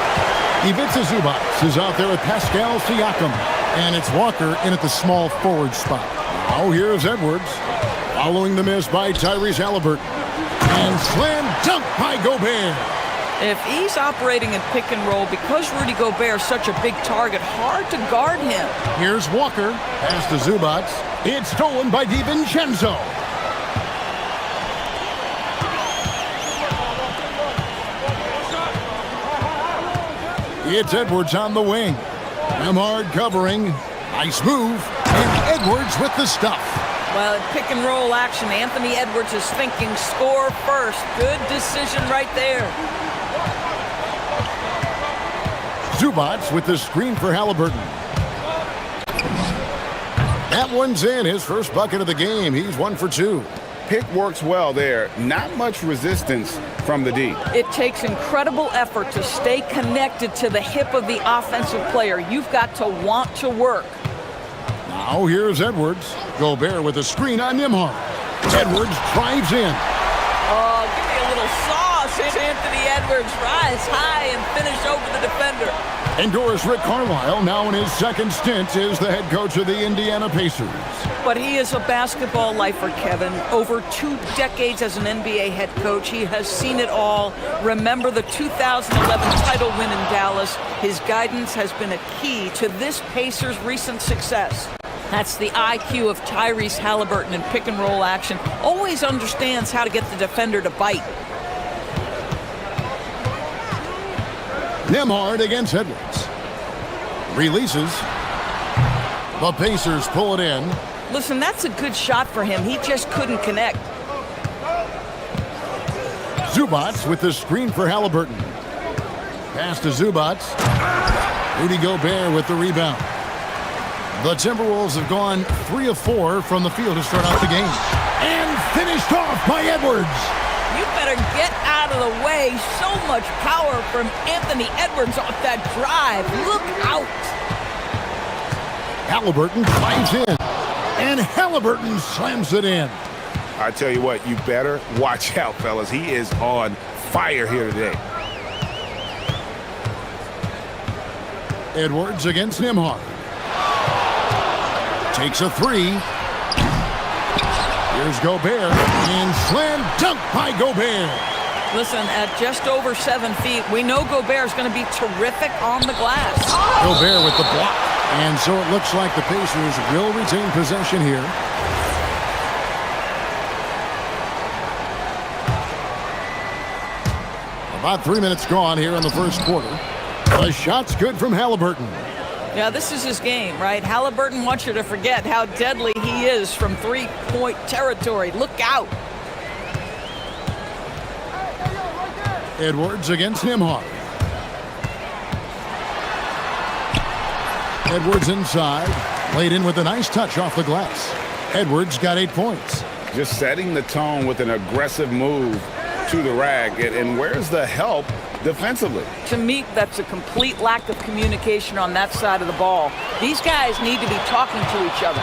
Speaker 6: Ivica Zubac is out there with Pascal Siakam. And it's Walker in at the small forward spot. Now here's Edwards. Following the miss by Tyrese Halliburton. And slam dunk by Gobert.
Speaker 10: If he's operating in pick and roll, because Rudy Gobert is such a big target, hard to guard him.
Speaker 6: Here's Walker. Pass to Zubac. It's stolen by DiVincenzo. It's Edwards on the wing. Nembhard covering. Nice move. And Edwards with the stuff.
Speaker 10: Well, in pick and roll action, Anthony Edwards is thinking score first. Good decision right there.
Speaker 6: Zubac with the screen for Halliburton. That one's in. His first bucket of the game. He's 1 for 2.
Speaker 7: Pick works well there. Not much resistance from the D.
Speaker 10: It takes incredible effort to stay connected to the hip of the offensive player. You've got to want to work.
Speaker 6: Now here's Edwards. Gobert with a screen on Nembhard. Edwards drives in.
Speaker 10: Oh, give me a little sauce. Anthony Edwards rise high and finish over the defender.
Speaker 6: Endorse Rick Carlisle, now in his second stint as the head coach of the Indiana Pacers.
Speaker 10: But he is a basketball lifer, Kevin. Over 2 decades as an NBA head coach, he has seen it all. Remember the 2011 title win in Dallas. His guidance has been a key to this Pacers' recent success. That's the IQ of Tyrese Halliburton in pick and roll action. Always understands how to get the defender to bite.
Speaker 6: Nembhard against Edwards. Releases. The Pacers pull it in.
Speaker 10: Listen, that's a good shot for him. He just couldn't connect.
Speaker 6: Zubac with the screen for Halliburton. Pass to Zubac. Rudy Gobert with the rebound. The Timberwolves have gone 3 of 4 from the field to start out the game. And finished off by Edwards.
Speaker 10: You better get out of the way. So much power from Anthony Edwards off that drive. Look out.
Speaker 6: Halliburton drives in. And Halliburton slams it in.
Speaker 7: I tell you what, you better watch out, fellas. He is on fire here today.
Speaker 6: Edwards against Nembhard. Takes a 3. Here's Gobert. And slam dunk by Gobert.
Speaker 10: Listen, at just over 7 feet, we know Gobert is going to be terrific on the glass.
Speaker 6: Gobert with the block. And so it looks like the Pacers will retain possession here. About 3 minutes gone here in the first quarter. The shot's good from Halliburton.
Speaker 10: Yeah, this is his game, right? Halliburton wants you to forget how deadly he is from three-point territory. Look out.
Speaker 6: Edwards against Nembhard. Edwards inside. Laid in with a nice touch off the glass. Edwards got 8 points.
Speaker 7: Just setting the tone with an aggressive move to the rack. And where's the help defensively?
Speaker 10: To me, that's a complete lack of communication on that side of the ball. These guys need to be talking to each other.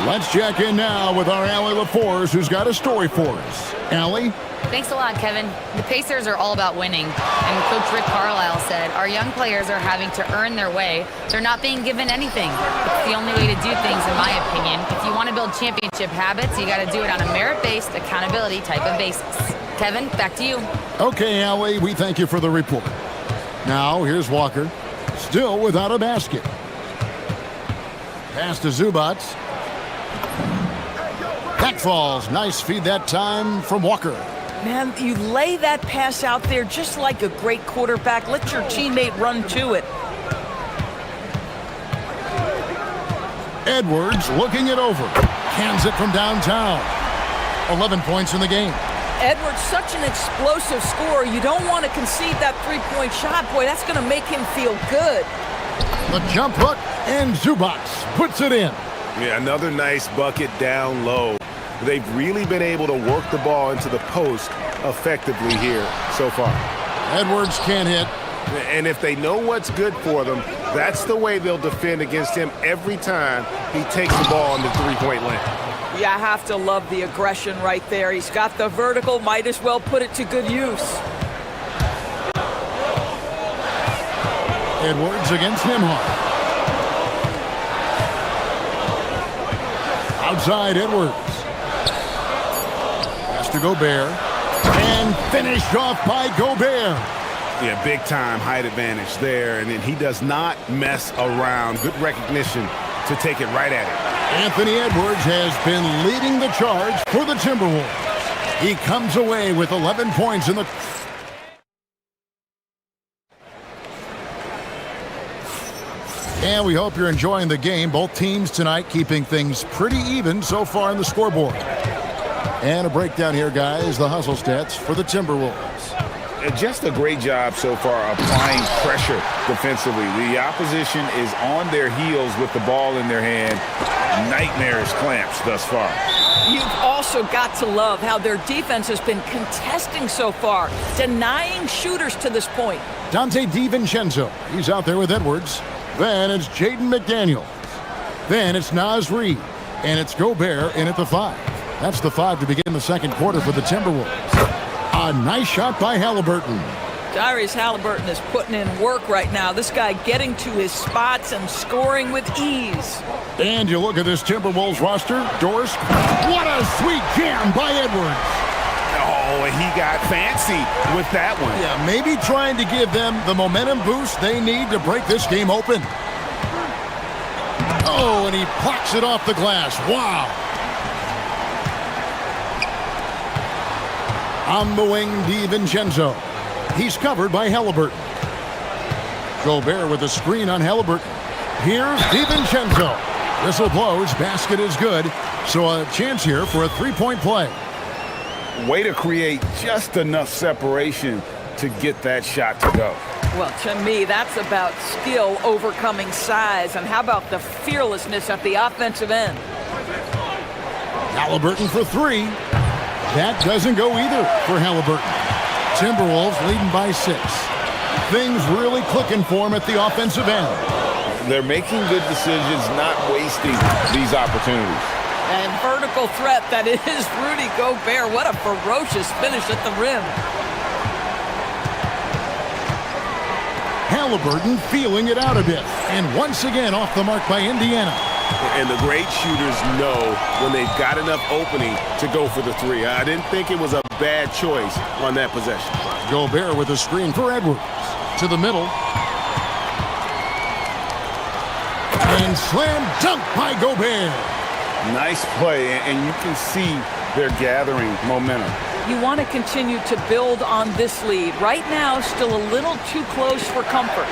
Speaker 6: Let's check in now with our Allie LaForce, who's got a story for us. Allie?
Speaker 4: Thanks a lot, Kevin. The Pacers are all about winning. And Coach Rick Carlisle said, our young players are having to earn their way. They're not being given anything. It's the only way to do things, in my opinion. If you want to build championship habits, you got to do it on a merit-based, accountability type of basis. Kevin, back to you.
Speaker 6: Okay, Allie, we thank you for the report. Now, here's Walker, still without a basket. Pass to Zubac. That falls. Nice feed that time from Walker.
Speaker 10: Man, you lay that pass out there just like a great quarterback. Let your teammate run to it.
Speaker 6: Edwards looking it over. Hands it from downtown. 11 points in the game.
Speaker 10: Edwards, such an explosive scorer. You don't want to concede that three-point shot. Boy, that's going to make him feel good.
Speaker 6: The jump hook, and Zubac puts it in.
Speaker 7: Yeah, another nice bucket down low. They've really been able to work the ball into the post effectively here so far.
Speaker 6: Edwards can't hit.
Speaker 7: And if they know what's good for them, That's the way they'll defend against him every time he takes the ball in the three-point line.
Speaker 10: You have to love the aggression right there. He's got the vertical, might as well put it to good use.
Speaker 6: Edwards against Nimhart. Outside Edwards. Pass to Gobert. And finished off by Gobert.
Speaker 7: Yeah, big-time height advantage there, and then he does not mess around. Good recognition to take it right at it.
Speaker 6: Anthony Edwards has been leading the charge for the Timberwolves. He comes away with 11 points in the... And we hope you're enjoying the game. Both teams tonight keeping things pretty even so far in the scoreboard. And a breakdown here, guys, the hustle stats for the Timberwolves.
Speaker 7: Just a great job so far applying pressure defensively. The opposition is on their heels with the ball in their hand. Nightmarish clamps thus far.
Speaker 10: You've also got to love how their defense has been contesting so far, denying shooters to this point.
Speaker 6: Dante DiVincenzo, he's out there with Edwards. Then it's Jaden McDaniels. Then it's Naz Reid. And it's Gobert in at the 5. That's the 5 to begin the second quarter for the Timberwolves. A nice shot by Halliburton.
Speaker 10: Tyrese Halliburton is putting in work right now. This guy getting to his spots and scoring with ease.
Speaker 6: And you look at this Timberwolves roster, Doris. What a sweet jam by Edwards.
Speaker 7: Oh, and he got fancy with that one.
Speaker 6: Yeah, maybe trying to give them the momentum boost they need to break this game open. Oh, and he plucks it off the glass. Wow. On the wing, DiVincenzo. He's covered by Halliburton. Gobert with a screen on Halliburton. Here's DiVincenzo. Whistle blows. Basket is good. So a chance here for a three-point play.
Speaker 7: Way to create just enough separation to get that shot to go.
Speaker 10: Well, to me, that's about skill overcoming size. And how about the fearlessness at the offensive end?
Speaker 6: Halliburton for 3. That doesn't go either for Halliburton. Timberwolves leading by 6. Things really clicking for him at the offensive end.
Speaker 7: They're making good decisions, not wasting these opportunities.
Speaker 10: And vertical threat that is Rudy Gobert. What a ferocious finish at the rim.
Speaker 6: Halliburton feeling it out a bit. And once again off the mark by Indiana.
Speaker 7: And the great shooters know when they've got enough opening to go for the 3. I didn't think it was a bad choice on that possession.
Speaker 6: Gobert with a screen for Edwards. To the middle. And slam dunk by Gobert.
Speaker 7: Nice play, and you can see they're gathering momentum.
Speaker 10: You want to continue to build on this lead. Right now, still a little too close for comfort.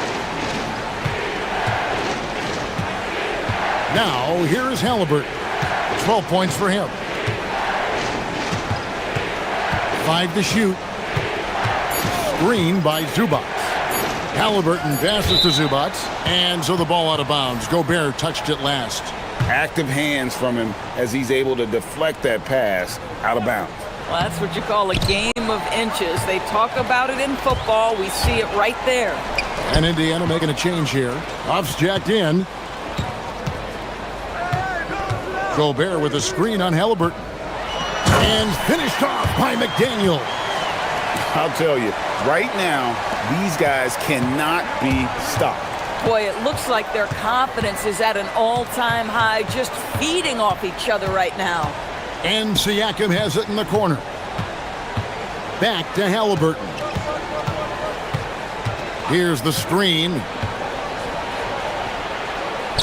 Speaker 6: Now, here is Halliburton. 12 points for him. 5 to shoot. Screen by Zubac. Halliburton passes to Zubac, and so the ball out of bounds. Gobert touched it last.
Speaker 7: Active hands from him as he's able to deflect that pass out of bounds.
Speaker 10: Well, that's what you call a game of inches. They talk about it in football. We see it right there.
Speaker 6: And Indiana making a change here. Off's jacked in. Gobert with a screen on Halliburton. And finished off by McDaniel.
Speaker 7: I'll tell you, right now, these guys cannot be stopped.
Speaker 10: Boy, it looks like their confidence is at an all-time high, just feeding off each other right now.
Speaker 6: And Siakam has it in the corner. Back to Halliburton. Here's the screen.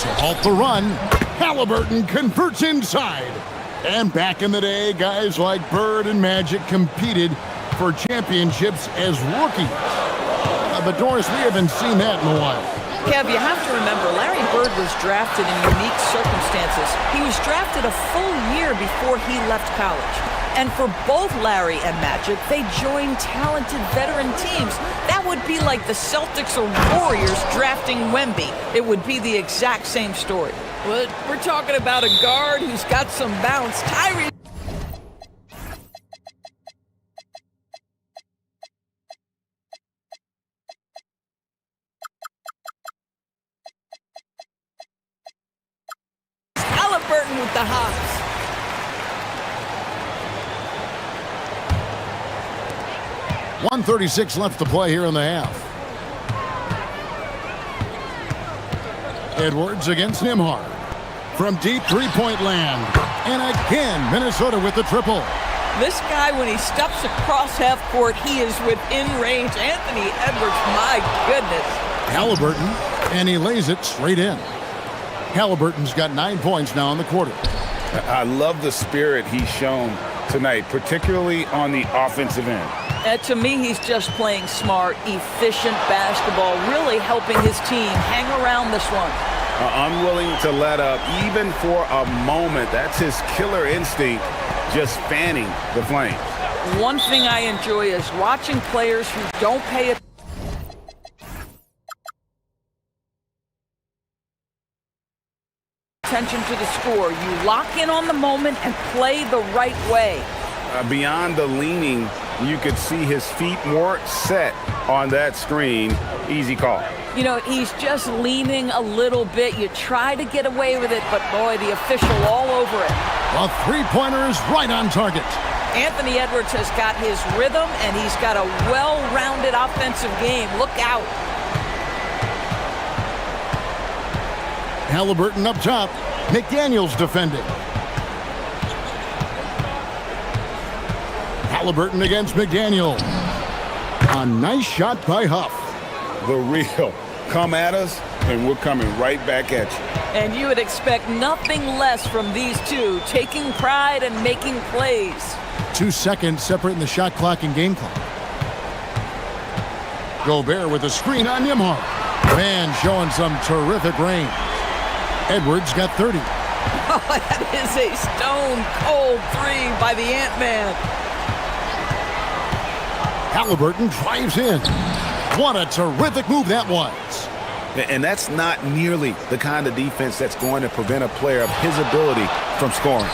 Speaker 6: To halt the run. Halliburton converts inside. And back in the day, guys like Bird and Magic competed for championships as rookies. But Doris, we haven't seen that in a while.
Speaker 10: Kev, you have to remember, Larry Bird was drafted in unique circumstances. He was drafted a full year before he left college. And for both Larry and Magic, they joined talented veteran teams. That would be like the Celtics or Warriors drafting Wemby. It would be the exact same story. But we're talking about a guard who's got some bounce. Tyrese.
Speaker 6: 1:36 left to play here in the half. Edwards against Nimhard. From deep three-point land. And again, Minnesota with the triple.
Speaker 10: This guy, when he steps across half court, he is within range. Anthony Edwards, my goodness.
Speaker 6: Halliburton, and he lays it straight in. Halliburton's got 9 points now in the quarter.
Speaker 8: I love the spirit he's shown tonight, particularly on the offensive end.
Speaker 10: To me, he's just playing smart, efficient basketball, really helping his team hang around this one.
Speaker 8: Unwilling to let up, even for a moment. That's his killer instinct, just fanning the flames.
Speaker 10: One thing I enjoy is watching players who don't pay attention to the score. You lock in on the moment and play the right way.
Speaker 8: Beyond the leaning, you could see his feet more set on that screen. Easy call.
Speaker 10: You know, he's just leaning a little bit. You try to get away with it, but boy, the official all over it.
Speaker 6: A three-pointer is right on target.
Speaker 10: Anthony Edwards has got his rhythm, and he's got a well-rounded offensive game. Look out.
Speaker 6: Halliburton up top. McDaniels defending. Halliburton against McDaniel. A nice shot by Huff.
Speaker 8: The real. Come at us, and we're coming right back at you.
Speaker 10: And you would expect nothing less from these two, taking pride and making plays.
Speaker 6: 2 seconds separating the shot clock and game clock. Gobert with a screen on Nimhard. Man showing some terrific range. Edwards got 30.
Speaker 10: Oh, that is a stone-cold three by the Ant-Man.
Speaker 6: Halliburton drives in. What a terrific move that was.
Speaker 8: And that's not nearly the kind of defense that's going to prevent a player of his ability from scoring.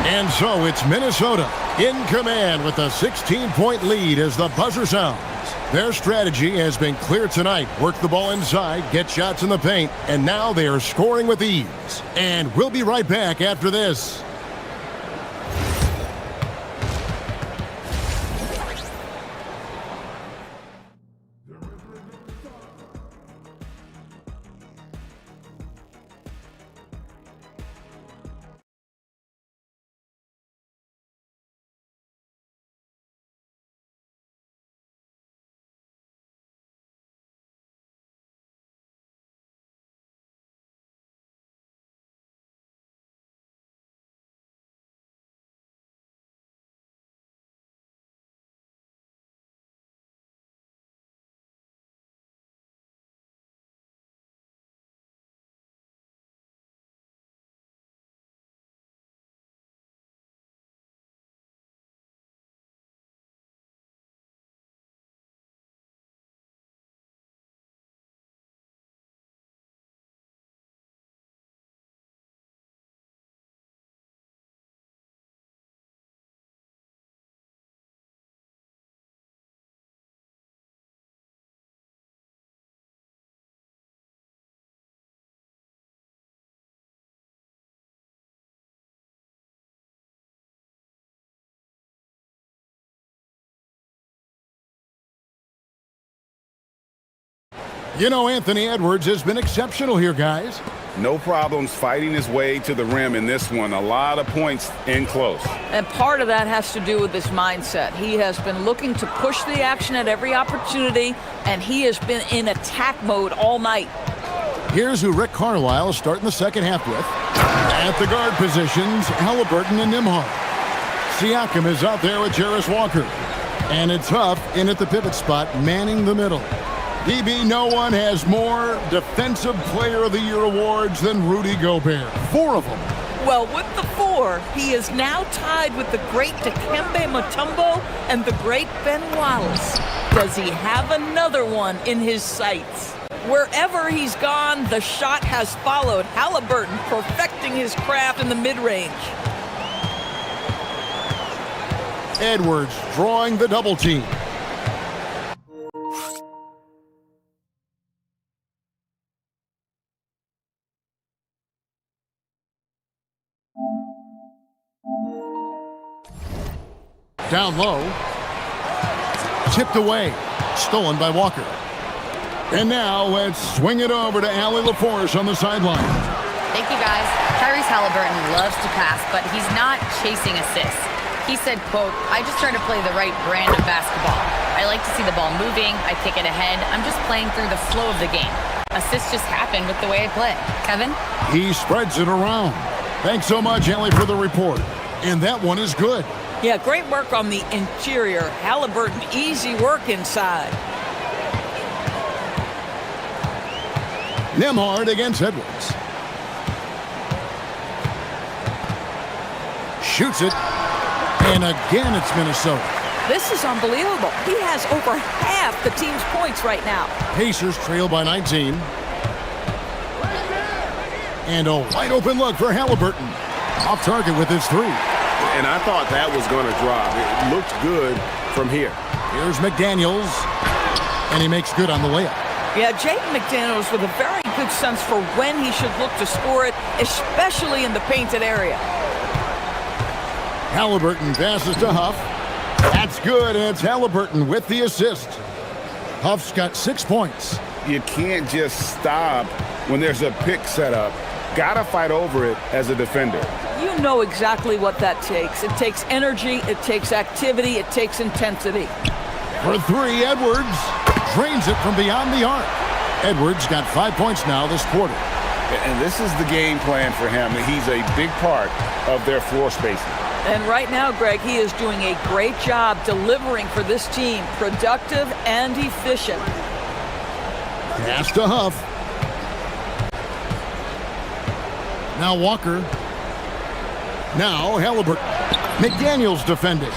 Speaker 6: And so it's Minnesota in command with a 16-point lead as the buzzer sounds. Their strategy has been clear tonight. Work the ball inside, get shots in the paint, and now they are scoring with ease. And we'll be right back after this. You know, Anthony Edwards has been exceptional here, guys.
Speaker 8: No problems fighting his way to the rim in this one. A lot of points in close.
Speaker 10: And part of that has to do with his mindset. He has been looking to push the action at every opportunity, and he has been in attack mode all night.
Speaker 6: Here's who Rick Carlisle is starting the second half with. At the guard positions, Halliburton and Nimhard. Siakam is out there with Jarris Walker. And it's Huff in at the pivot spot, manning the middle. DB, no one has more Defensive Player of the Year awards than Rudy Gobert. 4 of them.
Speaker 10: Well, with the 4, he is now tied with the great Dikembe Mutombo and the great Ben Wallace. Does he have another one in his sights? Wherever he's gone, the shot has followed. Halliburton perfecting his craft in the mid-range.
Speaker 6: Edwards drawing the double team. Down low. Tipped away. Stolen by Walker. And now let's swing it over to Allie LaForce on the sideline.
Speaker 4: Thank you, guys. Tyrese Halliburton loves to pass, but he's not chasing assists. He said, quote, I just try to play the right brand of basketball. I like to see the ball moving. I kick it ahead. I'm just playing through the flow of the game. Assists just happen with the way I play. Kevin?
Speaker 6: He spreads it around. Thanks so much, Allie, for the report. And that one is good.
Speaker 10: Yeah, great work on the interior. Halliburton, easy work inside.
Speaker 6: Nembhard against Edwards. Shoots it. And again, it's Minnesota.
Speaker 10: This is unbelievable. He has over half the team's points right now.
Speaker 6: Pacers trail by 19. And a wide open look for Halliburton. Off target with his three.
Speaker 7: And I thought that was going to drop. It looked good from here.
Speaker 6: Here's McDaniels. And he makes good on the layup.
Speaker 10: Yeah, Jaden McDaniels with a very good sense for when he should look to score it, especially in the painted area.
Speaker 6: Halliburton passes to Huff. That's good, and it's Halliburton with the assist. Huff's got 6 points.
Speaker 7: You can't just stop when there's a pick set up. Gotta fight over it as a defender.
Speaker 10: You know exactly what that takes. It takes energy, it takes activity, it takes intensity.
Speaker 6: For three, Edwards drains it from beyond the arc. Edwards got 5 points now this quarter.
Speaker 7: And this is the game plan for him. He's a big part of their floor spacing.
Speaker 10: And right now, Greg, he is doing a great job delivering for this team. Productive and efficient.
Speaker 6: Pass to Huff. Now Walker. Now Halliburton. McDaniels defending.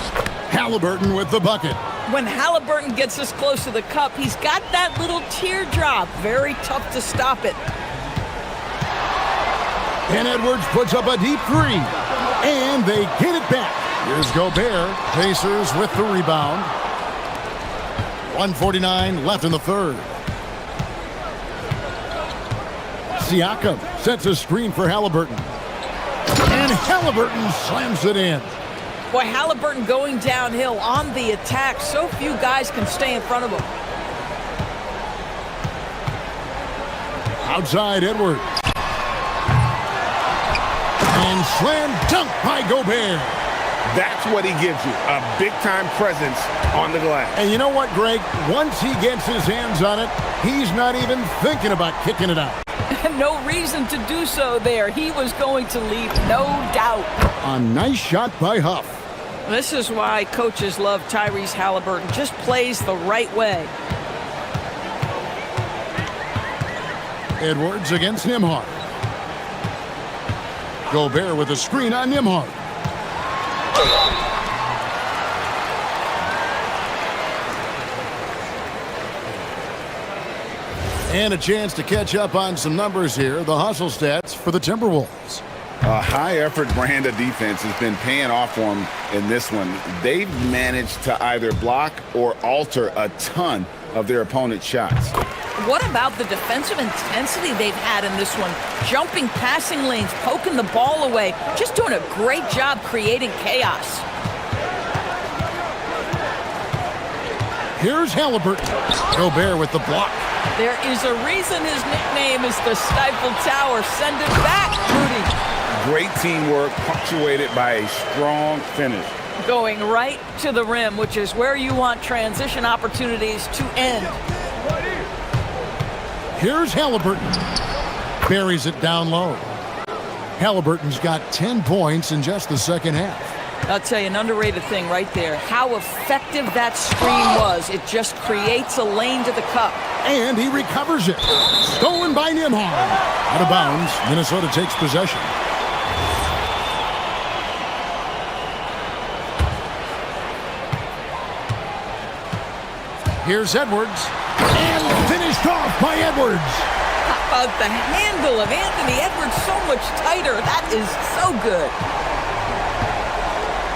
Speaker 6: Halliburton with the bucket.
Speaker 10: When Halliburton gets this close to the cup, he's got that little teardrop. Very tough to stop it.
Speaker 6: And Edwards puts up a deep three. And they get it back. Here's Gobert. Pacers with the rebound. 1:49 left in the third. Siakam sets a screen for Halliburton. And Halliburton slams it in.
Speaker 10: Boy, Halliburton going downhill on the attack. So few guys can stay in front of him.
Speaker 6: Outside Edwards. And slam dunk by Gobert.
Speaker 7: That's what he gives you, a big-time presence on the glass.
Speaker 6: And you know what, Greg? Once he gets his hands on it, he's not even thinking about kicking it out.
Speaker 10: No reason to do so there. He was going to leave, no doubt.
Speaker 6: A nice shot by Huff.
Speaker 10: This is why coaches love Tyrese Halliburton. Just plays the right way.
Speaker 6: Edwards against Nembhard. Gobert with a screen on Nembhard. And a chance to catch up on some numbers here. The hustle stats for the Timberwolves.
Speaker 7: A high-effort brand of defense has been paying off for them in this one. They've managed to either block or alter a ton of their opponent's shots.
Speaker 10: What about the defensive intensity they've had in this one? Jumping passing lanes, poking the ball away, just doing a great job creating chaos.
Speaker 6: Here's Halliburton. Gobert with the block.
Speaker 10: There is a reason his nickname is the Stifle Tower. Send it back, Rudy.
Speaker 7: Great teamwork, punctuated by a strong finish.
Speaker 10: Going right to the rim, which is where you want transition opportunities to end.
Speaker 6: Here's Halliburton. Buries it down low. Halliburton's got 10 points in just the second half.
Speaker 10: I'll tell you, an underrated thing right there. How effective that screen was. It just creates a lane to the cup.
Speaker 6: And he recovers it. Stolen by Nembhard. Out of bounds, Minnesota takes possession. Here's Edwards. And finished off by Edwards.
Speaker 10: How about the handle of Anthony Edwards so much tighter? That is so good.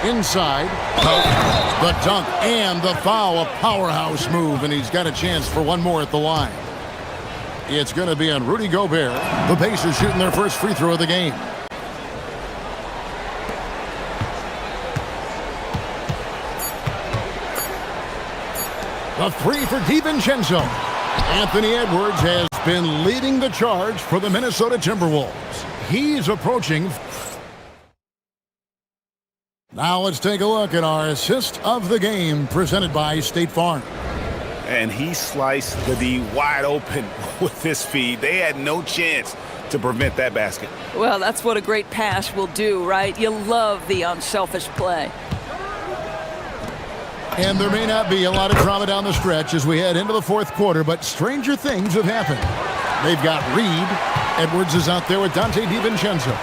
Speaker 6: Inside, the dunk and the foul, a powerhouse move, and he's got a chance for one more at the line. It's going to be on Rudy Gobert. The Pacers shooting their first free throw of the game. The three for DiVincenzo. Anthony Edwards has been leading the charge for the Minnesota Timberwolves. He's approaching. Now let's take a look at our assist of the game presented by State Farm.
Speaker 8: And he sliced the D wide open with this feed. They had no chance to prevent that basket.
Speaker 10: Well, that's what a great pass will do, right? You love the unselfish play.
Speaker 6: And there may not be a lot of drama down the stretch as we head into the fourth quarter, but stranger things have happened. They've got Reed. Edwards is out there with Dante DiVincenzo.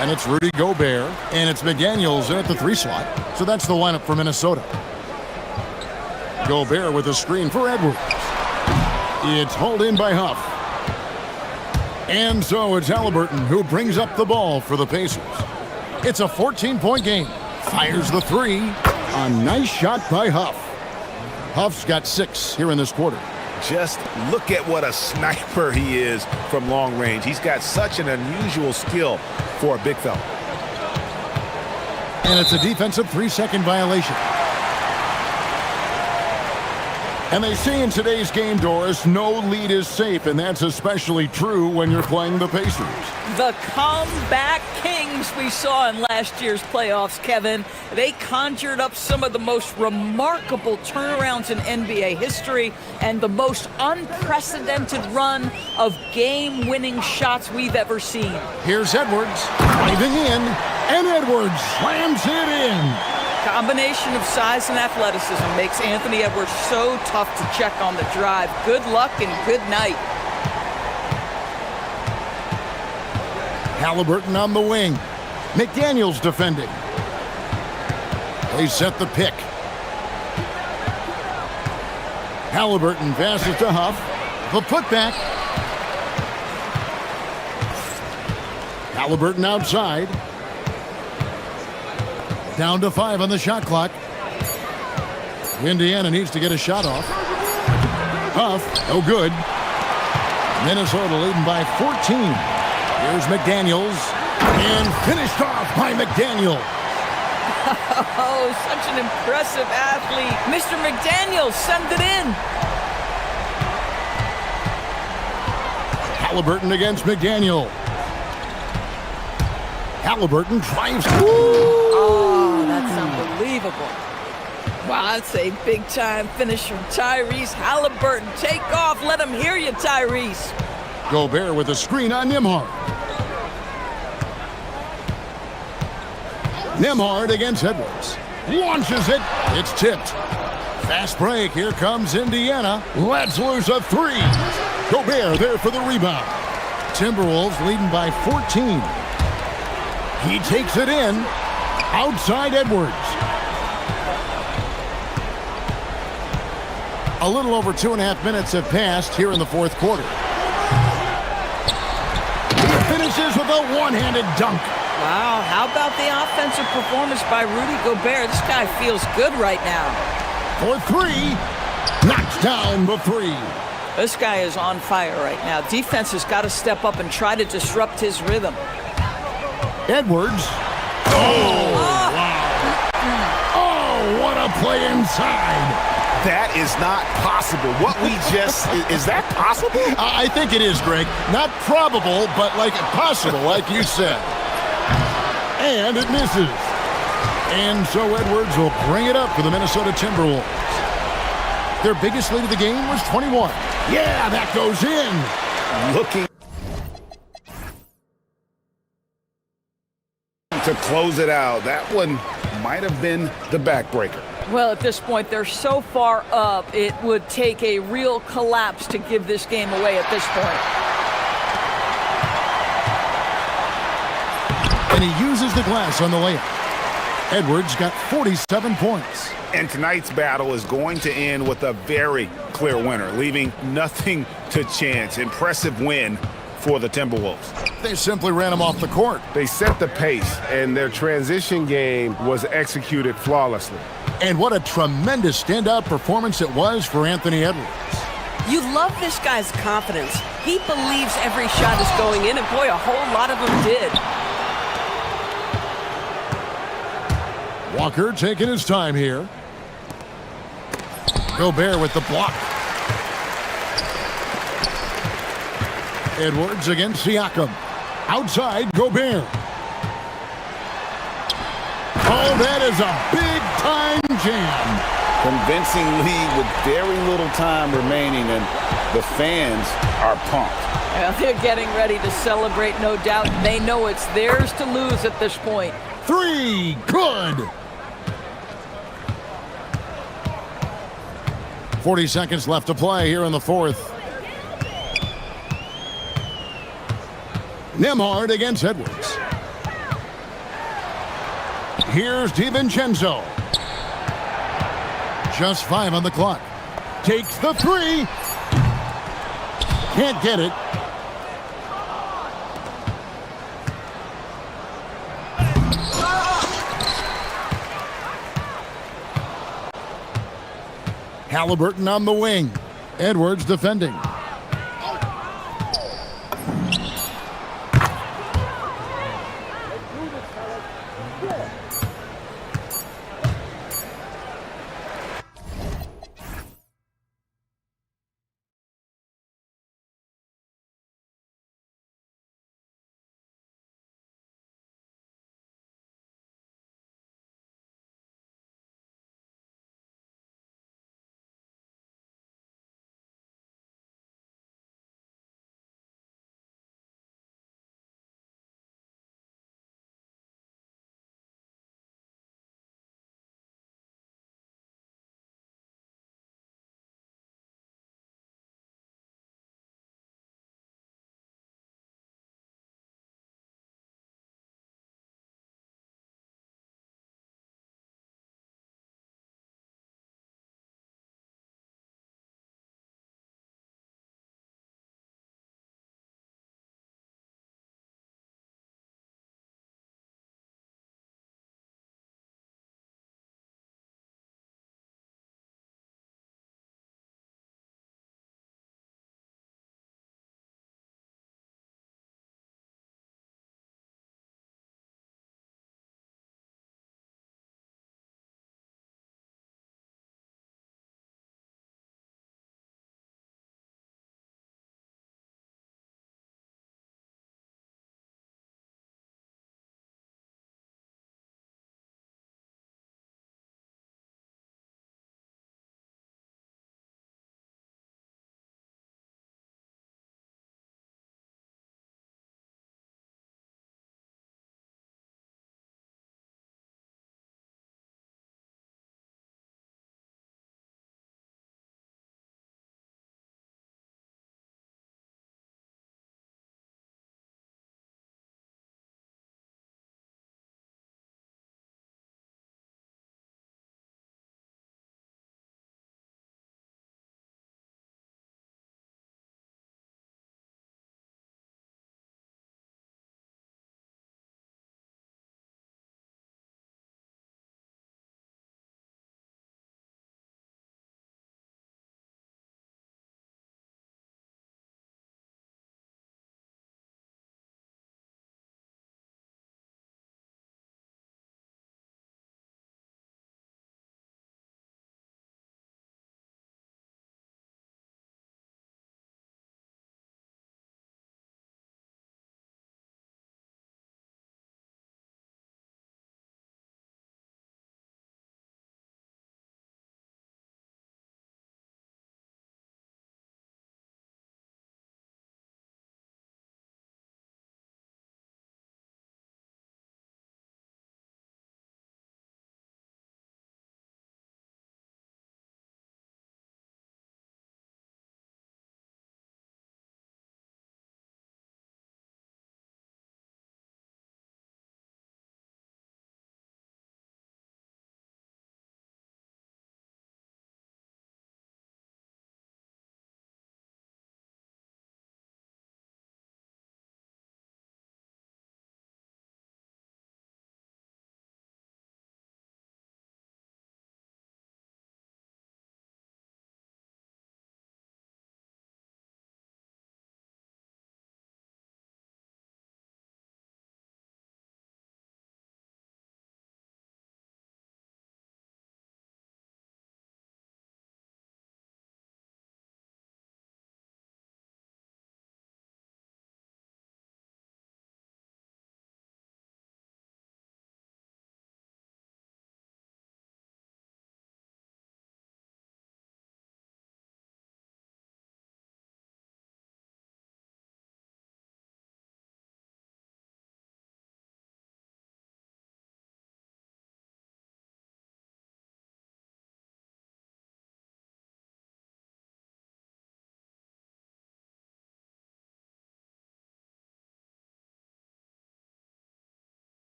Speaker 6: And it's Rudy Gobert. And it's McDaniels in at the 3 slot. So that's the lineup for Minnesota. Gobert with a screen for Edwards. It's hauled in by Huff. And so it's Halliburton who brings up the ball for the Pacers. It's a 14-point game. Fires the 3. A nice shot by Huff. Huff's got 6 here in this quarter.
Speaker 8: Just look at what a sniper he is from long range. He's got such an unusual skill for a big fella.
Speaker 6: And it's a defensive 3-second violation. And they say in today's game, Doris, no lead is safe, and that's especially true when you're playing the Pacers.
Speaker 10: The comeback kings we saw in last year's playoffs, Kevin. They conjured up some of the most remarkable turnarounds in NBA history and the most unprecedented run of game-winning shots we've ever seen.
Speaker 6: Here's Edwards driving in, and Edwards slams it in.
Speaker 10: Combination of size and athleticism makes Anthony Edwards so tough to check on the drive. Good luck and good night.
Speaker 6: Halliburton on the wing. McDaniels defending. They set the pick. Halliburton passes to Huff. The putback. Halliburton outside. Down to 5 on the shot clock. Indiana needs to get a shot off. Huff, no good. Minnesota leading by 14. Here's McDaniels. And finished off by McDaniel.
Speaker 10: Oh, such an impressive athlete. Mr. McDaniels, send it in.
Speaker 6: Halliburton against McDaniel. Halliburton drives.
Speaker 10: Oh, that's unbelievable. Wow, that's a big-time finish from Tyrese Halliburton. Take off. Let him hear you, Tyrese.
Speaker 6: Gobert with a screen on Nembhard. Nembhard against Edwards. Launches it. It's tipped. Fast break. Here comes Indiana. Let's lose a 3. Gobert there for the rebound. Timberwolves leading by 14. He takes it in. Outside Edwards. A little over 2.5 minutes have passed here in the fourth quarter. He finishes with a one-handed dunk.
Speaker 10: Wow, how about the offensive performance by Rudy Gobert? This guy feels good right now.
Speaker 6: For 3. Knocks down the 3.
Speaker 10: This guy is on fire right now. Defense has got to step up and try to disrupt his rhythm.
Speaker 6: Edwards. Oh, wow. Oh, what a play inside.
Speaker 8: That is not possible. What we just, is that possible?
Speaker 6: I think it is, Greg. Not probable, but like possible, like you said. And it misses. And so Edwards will bring it up for the Minnesota Timberwolves. Their biggest lead of the game was 21. Yeah, that goes in.
Speaker 8: Looking to close it out. That one might have been the backbreaker.
Speaker 10: Well, at this point, they're so far up, it would take a real collapse to give this game away at this point.
Speaker 6: And he uses the glass on the layup. Edwards got 47 points.
Speaker 8: And tonight's battle is going to end with a very clear winner, leaving nothing to chance. Impressive win for the Timberwolves.
Speaker 6: They simply ran him off the court.
Speaker 7: They set the pace, and their transition game was executed flawlessly.
Speaker 6: And what a tremendous standout performance it was for Anthony Edwards.
Speaker 11: You love this guy's confidence. He believes every shot is going in, and boy, a whole lot of them did.
Speaker 6: Walker taking his time here. Gobert with the block. Edwards against Siakam. Outside, Gobert. Oh, that is a big-time jam.
Speaker 8: Convincing lead with very little time remaining, and the fans are pumped.
Speaker 10: Well, they're getting ready to celebrate, no doubt. They know it's theirs to lose at this point.
Speaker 6: 3, good. 40 seconds left to play here in the fourth. Nembhard against Edwards. Here's DiVincenzo. Just 5 on the clock. Takes the 3. Can't get it. Halliburton on the wing. Edwards defending.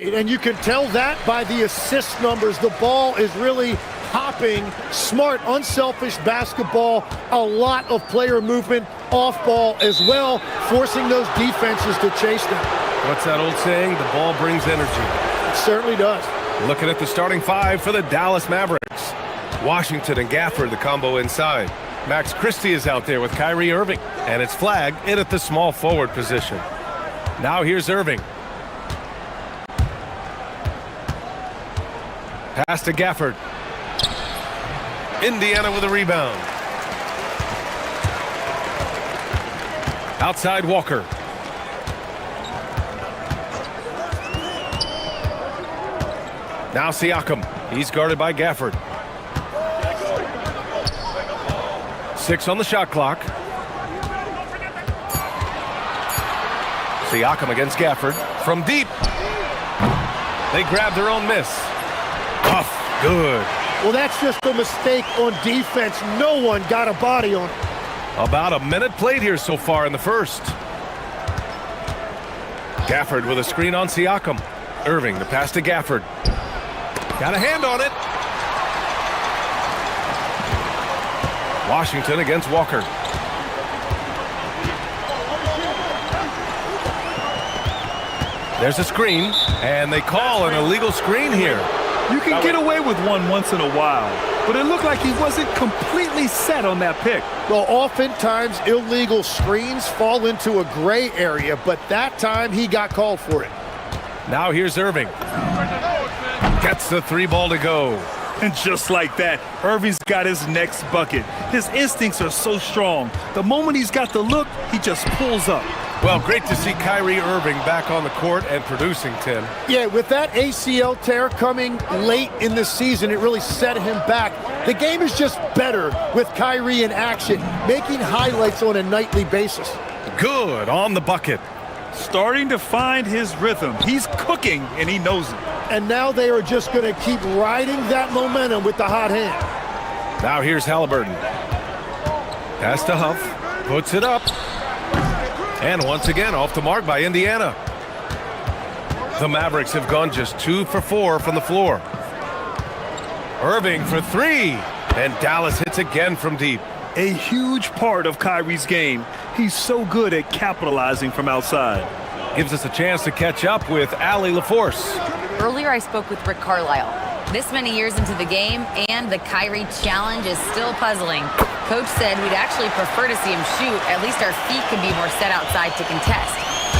Speaker 2: And you can tell that by the assist numbers. The ball is really hopping, smart, unselfish basketball, a lot of player movement off ball as well, forcing those defenses to chase them.
Speaker 1: What's that old saying? The ball brings energy.
Speaker 2: It certainly does.
Speaker 1: Looking at the starting five for the Dallas Mavericks. Washington and Gafford, the combo inside. Max Christie is out there with Kyrie Irving, and it's flagged in at the small forward position. Now here's Irving. Pass to Gafford. Indiana with a rebound. Outside Walker. Now Siakam. He's guarded by Gafford. 6 on the shot clock. Siakam against Gafford. From deep. They grab their own miss. Off. Good.
Speaker 2: Well, that's just a mistake on defense. No one got a body on it.
Speaker 1: About a minute played here so far in the first. Gafford with a screen on Siakam. Irving, the pass to Gafford. Got a hand on it. Washington against Walker. There's a screen, and they call an illegal screen here.
Speaker 3: You can get away with one once in a while, but it looked like he wasn't completely set on that pick.
Speaker 2: Well, oftentimes illegal screens fall into a gray area, but that time he got called for it.
Speaker 1: Now here's Irving. Gets the 3 ball to go.
Speaker 3: And just like that, Irving's got his next bucket. His instincts are so strong. The moment he's got the look, he just pulls up.
Speaker 1: Well, great to see Kyrie Irving back on the court and producing, Tim.
Speaker 2: Yeah, with that ACL tear coming late in the season, it really set him back. The game is just better with Kyrie in action, making highlights on a nightly basis.
Speaker 1: Good on the bucket.
Speaker 3: Starting to find his rhythm. He's cooking, and he knows it.
Speaker 2: And now they are just going to keep riding that momentum with the hot hand.
Speaker 1: Now here's Halliburton. Pass to Huff. Puts it up. And once again, off the mark by Indiana. The Mavericks have gone just 2 for 4 from the floor. Irving for 3. And Dallas hits again from deep.
Speaker 3: A huge part of Kyrie's game. He's so good at capitalizing from outside.
Speaker 1: Gives us a chance to catch up with Allie LaForce.
Speaker 4: Earlier, I spoke with Rick Carlisle. This many years into the game, and the Kyrie challenge is still puzzling. Coach said we'd actually prefer to see him shoot. At least our feet can be more set outside to contest.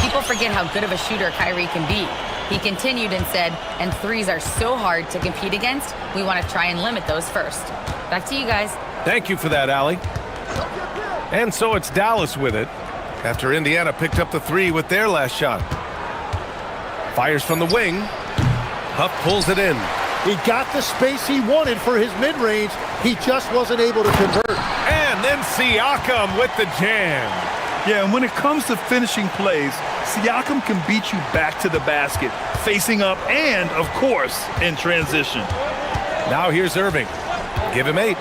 Speaker 4: People forget how good of a shooter Kyrie can be. He continued and said, and threes are so hard to compete against, we want to try and limit those first. Back to you guys.
Speaker 1: Thank you for that, Allie. And so it's Dallas with it, after Indiana picked up the 3 with their last shot. Fires from the wing. Huff pulls it in.
Speaker 2: He got the space he wanted for his mid-range. He just wasn't able to convert.
Speaker 1: And then Siakam with the jam.
Speaker 3: Yeah, and when it comes to finishing plays, Siakam can beat you back to the basket, facing up and, of course, in transition.
Speaker 1: Now here's Irving. Give him 8.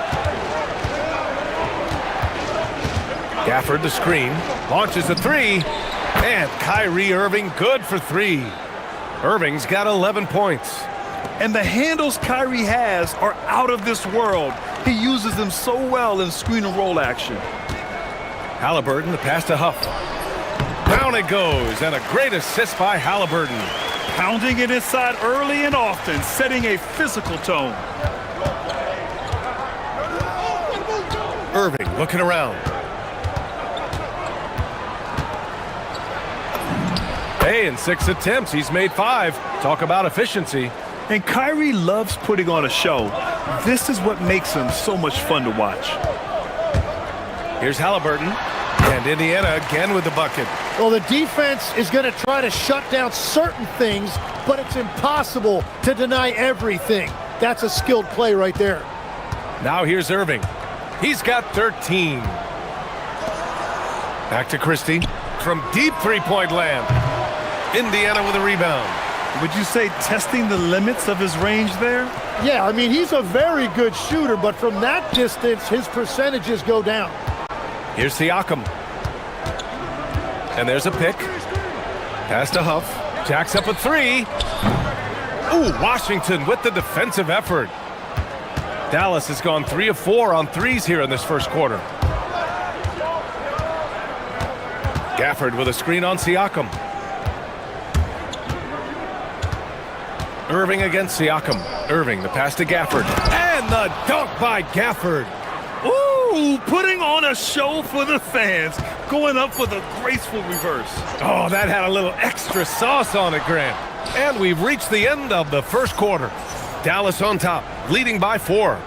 Speaker 1: Gafford the screen. Launches a 3. And Kyrie Irving good for 3. Irving's got 11 points.
Speaker 3: And the handles Kyrie has are out of this world. He uses them so well in screen and roll action.
Speaker 1: Halliburton, the pass to Huff. Down it goes, and a great assist by Halliburton.
Speaker 3: Pounding it inside early and often, setting a physical tone.
Speaker 1: Irving looking around. Hey, in 6 attempts, he's made 5. Talk about efficiency.
Speaker 3: And Kyrie loves putting on a show. This is what makes him so much fun to watch.
Speaker 1: Here's Halliburton. And Indiana again with the bucket.
Speaker 2: Well, the defense is going to try to shut down certain things, but it's impossible to deny everything. That's a skilled play right there.
Speaker 1: Now here's Irving. He's got 13. Back to Christie. From deep three-point land. Indiana with a rebound.
Speaker 3: Would you say testing the limits of his range there?
Speaker 2: Yeah, I mean, he's a very good shooter, but from that distance, his percentages go down.
Speaker 1: Here's Siakam. And there's a pick. Pass to Huff. Jacks up a 3. Ooh, Washington with the defensive effort. Dallas has gone 3 of 4 on threes here in this first quarter. Gafford with a screen on Siakam. Irving against Siakam. Irving, the pass to Gafford. And the dunk by Gafford.
Speaker 3: Ooh, putting on a show for the fans. Going up with a graceful reverse.
Speaker 1: Oh, that had a little extra sauce on it, Grant. And we've reached the end of the first quarter. Dallas on top, leading by 4.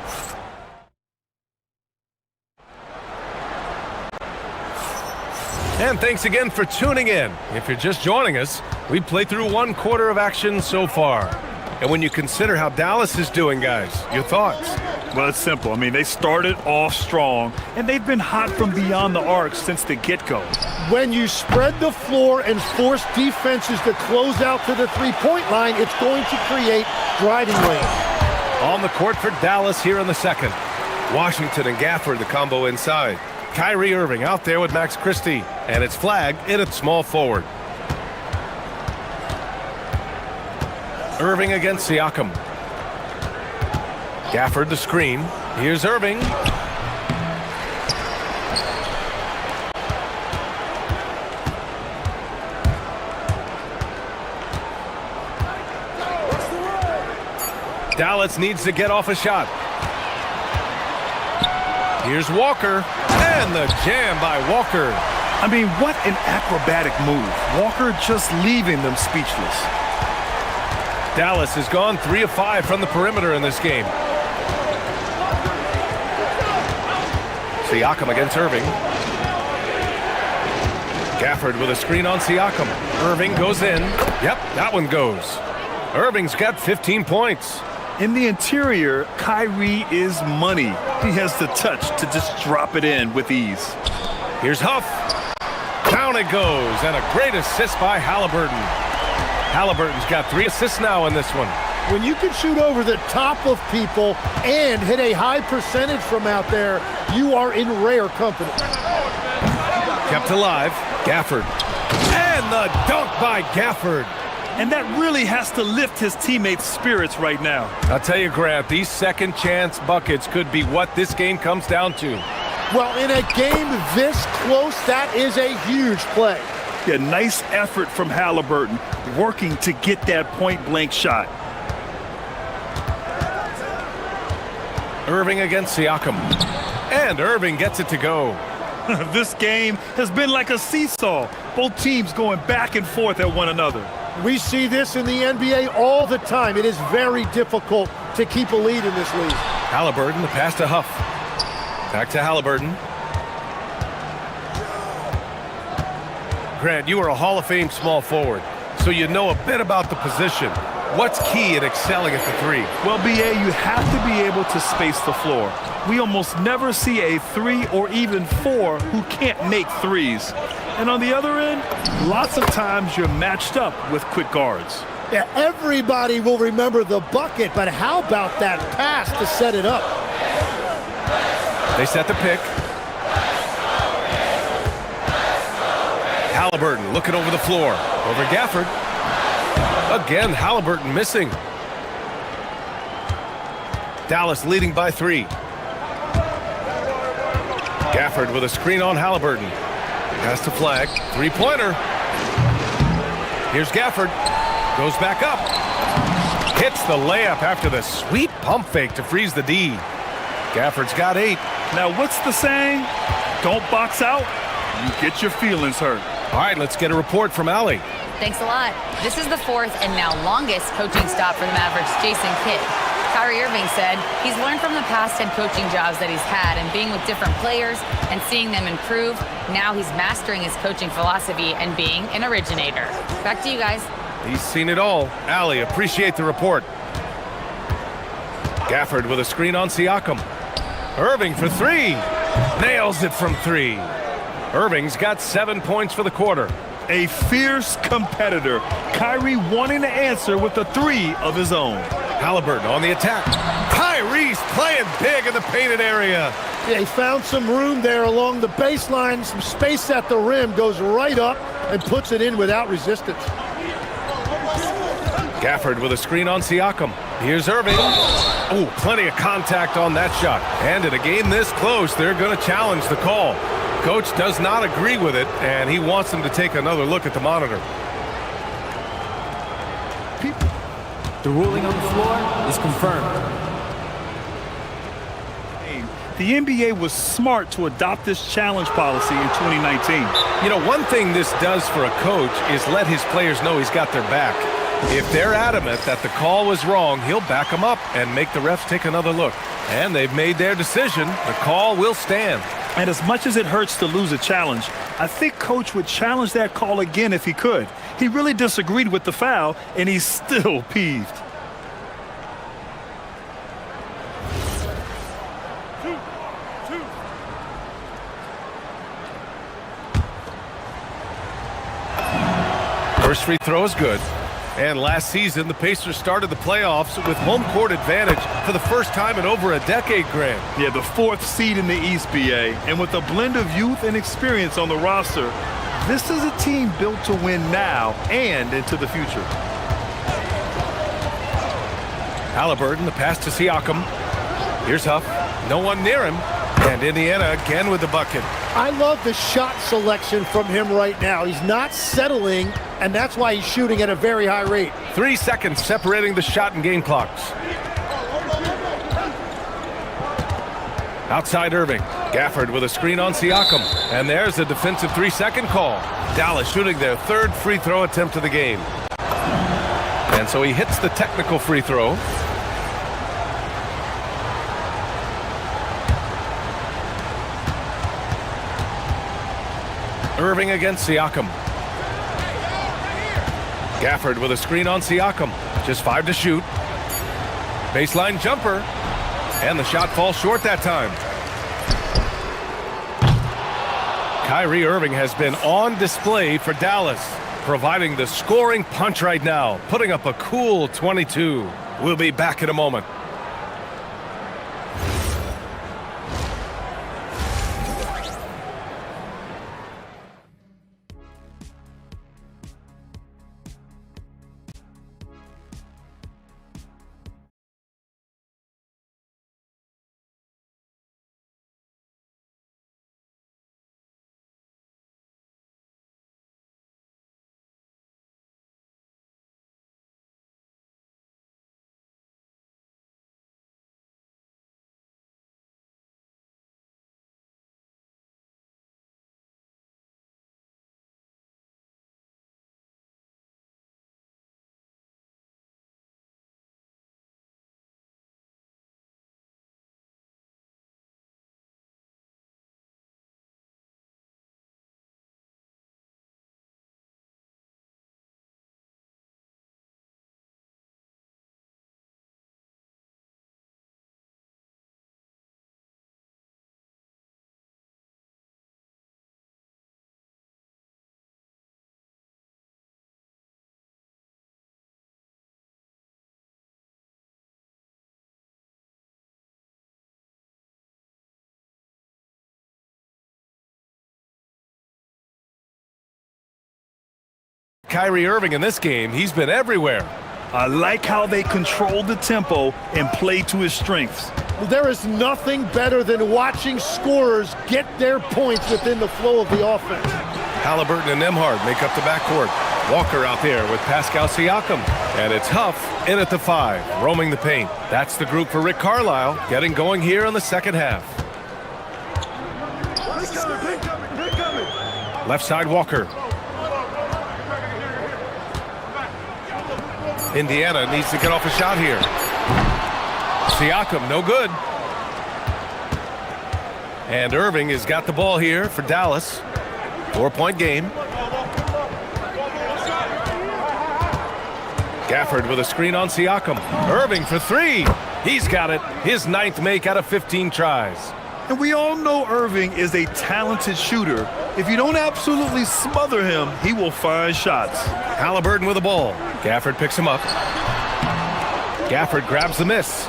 Speaker 1: And thanks again for tuning in. If you're just joining us, we played through 1 quarter of action so far. And when you consider how Dallas is doing, guys, your thoughts?
Speaker 3: Well, it's simple. I mean, they started off strong, and they've been hot from beyond the arc since the get-go.
Speaker 2: When you spread the floor and force defenses to close out to the three-point line, it's going to create driving lanes.
Speaker 1: On the court for Dallas here in the second. Washington and Gafford, the combo inside. Kyrie Irving out there with Max Christie, and it's flagged in at small forward. Irving against Siakam. Gafford the screen. Here's Irving. Dallas needs to get off a shot. Here's Walker. And the jam by Walker.
Speaker 3: I mean, what an acrobatic move. Walker just leaving them speechless.
Speaker 1: Dallas has gone 3 of 5 from the perimeter in this game. Siakam against Irving. Gafford with a screen on Siakam. Irving goes in. Yep, that one goes. Irving's got 15 points.
Speaker 3: In the interior, Kyrie is money. He has the touch to just drop it in with ease.
Speaker 1: Here's Huff. Down it goes, and a great assist by Halliburton. Halliburton's got 3 assists now in this one.
Speaker 2: When you can shoot over the top of people and hit a high percentage from out there, you are in rare company.
Speaker 1: Kept alive, Gafford. And the dunk by Gafford.
Speaker 3: And that really has to lift his teammates' spirits right now.
Speaker 1: I'll tell you, Grant, these second chance buckets could be what this game comes down to.
Speaker 2: Well, in a game this close, that is a huge play.
Speaker 3: Yeah, nice effort from Halliburton, working to get that point-blank shot.
Speaker 1: Irving against Siakam. And Irving gets it to go.
Speaker 3: This game has been like a seesaw. Both teams going back and forth at one another.
Speaker 2: We see this in the NBA all the time. It is very difficult to keep a lead in this league.
Speaker 1: Halliburton, the pass to Huff. Back to Halliburton. Grant, you are a Hall of Fame small forward, so you know a bit about the position. What's key in excelling at the 3?
Speaker 3: Well, BA, you have to be able to space the floor. We almost never see a 3 or even 4 who can't make threes. And on the other end, lots of times you're matched up with quick guards.
Speaker 2: Yeah, everybody will remember the bucket, but how about that pass to set it up?
Speaker 1: They set the pick. Halliburton looking over the floor. Over Gafford. Again, Halliburton missing. Dallas leading by 3. Gafford with a screen on Halliburton. Pass to flag. 3-pointer. Here's Gafford. Goes back up. Hits the layup after the sweet pump fake to freeze the D. Gafford's got 8.
Speaker 3: Now, what's the saying? Don't box out. You get your feelings hurt.
Speaker 1: All right, let's get a report from Allie.
Speaker 4: Thanks a lot. This is the 4th and now longest coaching stop for the Mavericks' Jason Kidd. Kyrie Irving said he's learned from the past head coaching jobs that he's had and being with different players and seeing them improve. Now he's mastering his coaching philosophy and being an originator. Back to you guys.
Speaker 1: He's seen it all. Allie, appreciate the report. Gafford with a screen on Siakam. Irving for 3. Nails it from 3. Irving's got 7 points for the quarter.
Speaker 3: A fierce competitor. Kyrie wanting to answer with a 3 of his own.
Speaker 1: Halliburton on the attack. Kyrie's playing big in the painted area.
Speaker 2: Yeah, he found some room there along the baseline, some space at the rim, goes right up and puts it in without resistance.
Speaker 1: Gafford with a screen on Siakam. Here's Irving. Oh, plenty of contact on that shot. And in a game this close, they're going to challenge the call. Coach does not agree with it, and he wants them to take another look at the monitor.
Speaker 5: The ruling on the floor is confirmed.
Speaker 3: The NBA was smart to adopt this challenge policy in 2019.
Speaker 1: You know, one thing this does for a coach is let his players know he's got their back. If they're adamant that the call was wrong, he'll back them up and make the refs take another look. And they've made their decision. The call will stand.
Speaker 3: And as much as it hurts to lose a challenge, I think Coach would challenge that call again if he could. He really disagreed with the foul, and he's still peeved.
Speaker 1: First free throw is good. And last season, the Pacers started the playoffs with home court advantage for the first time in over a decade, Grant.
Speaker 3: Yeah, the 4th seed in the East, BA. And with a blend of youth and experience on the roster, this is a team built to win now and into the future.
Speaker 1: Halliburton, the pass to Siakam. Here's Huff. No one near him. And Indiana again with the bucket.
Speaker 2: I love the shot selection from him right now. He's not settling, and that's why he's shooting at a very high rate.
Speaker 1: 3 seconds separating the shot and game clocks. Outside Irving. Gafford with a screen on Siakam. And there's a defensive 3-second call. Dallas shooting their 3rd free throw attempt of the game. And so he hits the technical free throw. Irving against Siakam. Gafford with a screen on Siakam. Just 5 to shoot. Baseline jumper. And the shot falls short that time. Kyrie Irving has been on display for Dallas, providing the scoring punch right now, putting up a cool 22. We'll be back in a moment. Kyrie Irving in this game, he's been everywhere.
Speaker 3: I like how they control the tempo and play to his strengths.
Speaker 2: There is nothing better than watching scorers get their points within the flow of the offense.
Speaker 1: Halliburton and Nembhard make up the backcourt. Walker out there with Pascal Siakam. And it's Huff in at the 5, roaming the paint. That's the group for Rick Carlisle, getting going here in the second half. Left side Walker. Indiana needs to get off a shot here. Siakam, no good. And Irving has got the ball here for Dallas. 4-point game. Gafford with a screen on Siakam. Irving for 3. He's got it. His 9th make out of 15 tries.
Speaker 3: And we all know Irving is a talented shooter. If you don't absolutely smother him, he will find shots.
Speaker 1: Halliburton with the ball. Gafford picks him up. Gafford grabs the miss.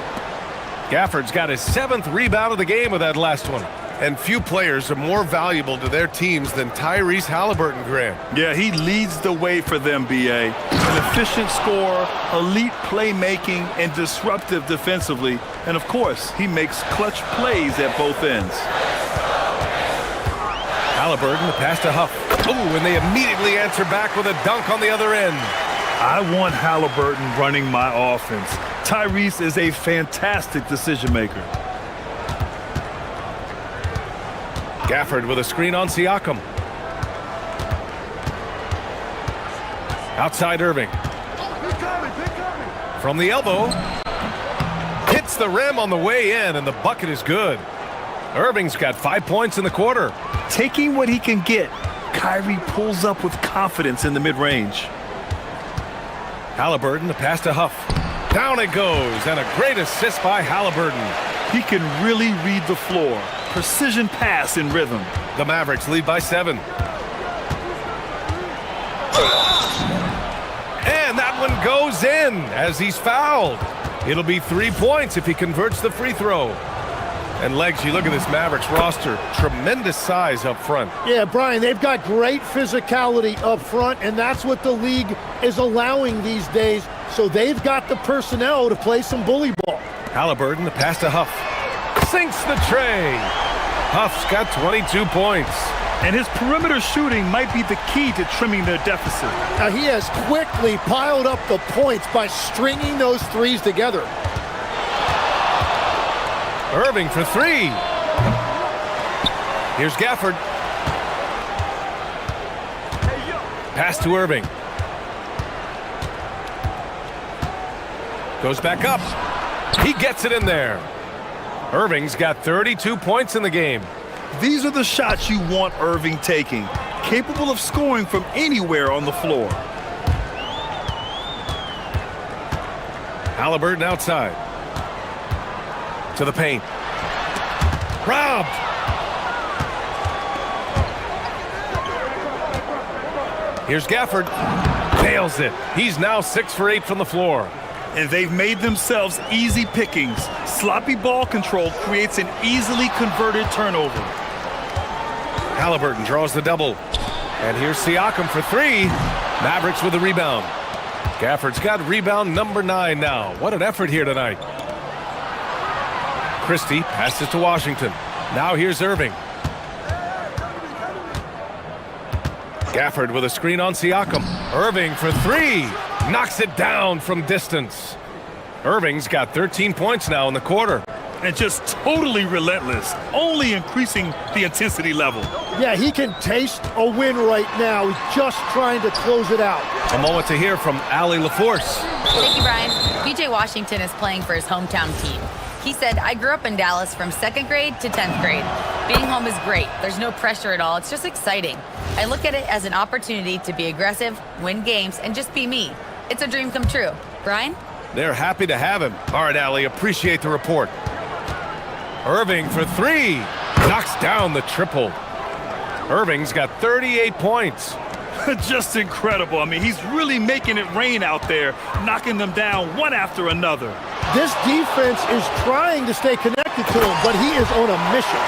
Speaker 1: Gafford's got his 7th rebound of the game with that last one. And few players are more valuable to their teams than Tyrese Halliburton, Grant.
Speaker 3: Yeah, he leads the way for them, B.A. An efficient scorer, elite playmaking, and disruptive defensively. And, of course, he makes clutch plays at both ends.
Speaker 1: Halliburton, the pass to Huff. Ooh, and they immediately answer back with a dunk on the other end.
Speaker 3: I want Halliburton running my offense. Tyrese is a fantastic decision maker.
Speaker 1: Gafford with a screen on Siakam. Outside Irving. From the elbow. Hits the rim on the way in, and the bucket is good. Irving's got 5 points in the quarter.
Speaker 3: Taking what he can get, Kyrie pulls up with confidence in the mid-range.
Speaker 1: Halliburton, the pass to Huff. Down it goes, and a great assist by Halliburton.
Speaker 3: He can really read the floor. Precision pass in rhythm.
Speaker 1: The Mavericks lead by 7. And that one goes in as he's fouled. It'll be 3 points if he converts the free throw. And Legs, you look at this Mavericks roster, tremendous size up front.
Speaker 2: Yeah, Brian, they've got great physicality up front, and that's what the league is allowing these days. So they've got the personnel to play some bully ball.
Speaker 1: Halliburton, the pass to Huff. Sinks the tray. Huff's got 22 points.
Speaker 3: And his perimeter shooting might be the key to trimming their deficit.
Speaker 2: Now he has quickly piled up the points by stringing those threes together.
Speaker 1: Irving for 3. Here's Gafford. Pass to Irving. Goes back up. He gets it in there. Irving's got 32 points in the game.
Speaker 3: These are the shots you want Irving taking, capable of scoring from anywhere on the floor.
Speaker 1: Halliburton outside. To the paint. Robbed. Here's Gafford. Nails it. He's now 6 for 8 from the floor.
Speaker 3: And they've made themselves easy pickings. Sloppy ball control creates an easily converted turnover.
Speaker 1: Halliburton draws the double. And here's Siakam for 3. Mavericks with the rebound. Gafford's got rebound number 9 now. What an effort here tonight. Christie passes to Washington. Now here's Irving. Gafford with a screen on Siakam. Irving for 3. Knocks it down from distance. Irving's got 13 points now in the quarter.
Speaker 3: And just totally relentless, only increasing the intensity level.
Speaker 2: Yeah, he can taste a win right now. He's just trying to close it out.
Speaker 1: A moment to hear from Allie LaForce.
Speaker 4: Thank you, Brian. BJ Washington is playing for his hometown team. He said, I grew up in Dallas from 2nd grade to 10th grade. Being home is great. There's no pressure at all. It's just exciting. I look at it as an opportunity to be aggressive, win games, and just be me. It's a dream come true. Brian?
Speaker 1: They're happy to have him. All right, Allie, appreciate the report. Irving for 3. Knocks down the triple. Irving's got 38 points.
Speaker 3: Just incredible. I mean, he's really making it rain out there, knocking them down one after another.
Speaker 2: This defense is trying to stay connected to him, but he is on a mission.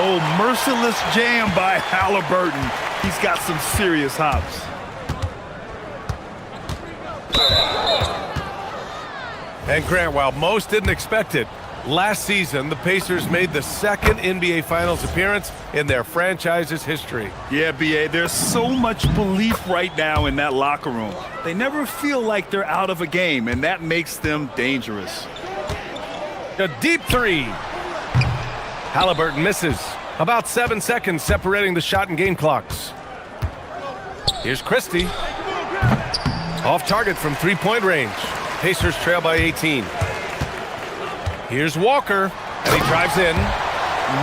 Speaker 3: Oh, merciless jam by Halliburton. He's got some serious hops.
Speaker 1: And Grant, while most didn't expect it, last season the Pacers made the 2nd NBA Finals appearance in their franchise's history.
Speaker 3: Yeah, B.A., there's so much belief right now in that locker room. They never feel like they're out of a game, and that makes them dangerous.
Speaker 1: A deep 3. Halliburton misses. About 7 seconds separating the shot and game clocks. Here's Christie. Off target from 3-point range. Pacers trail by 18. Here's Walker, and he drives in.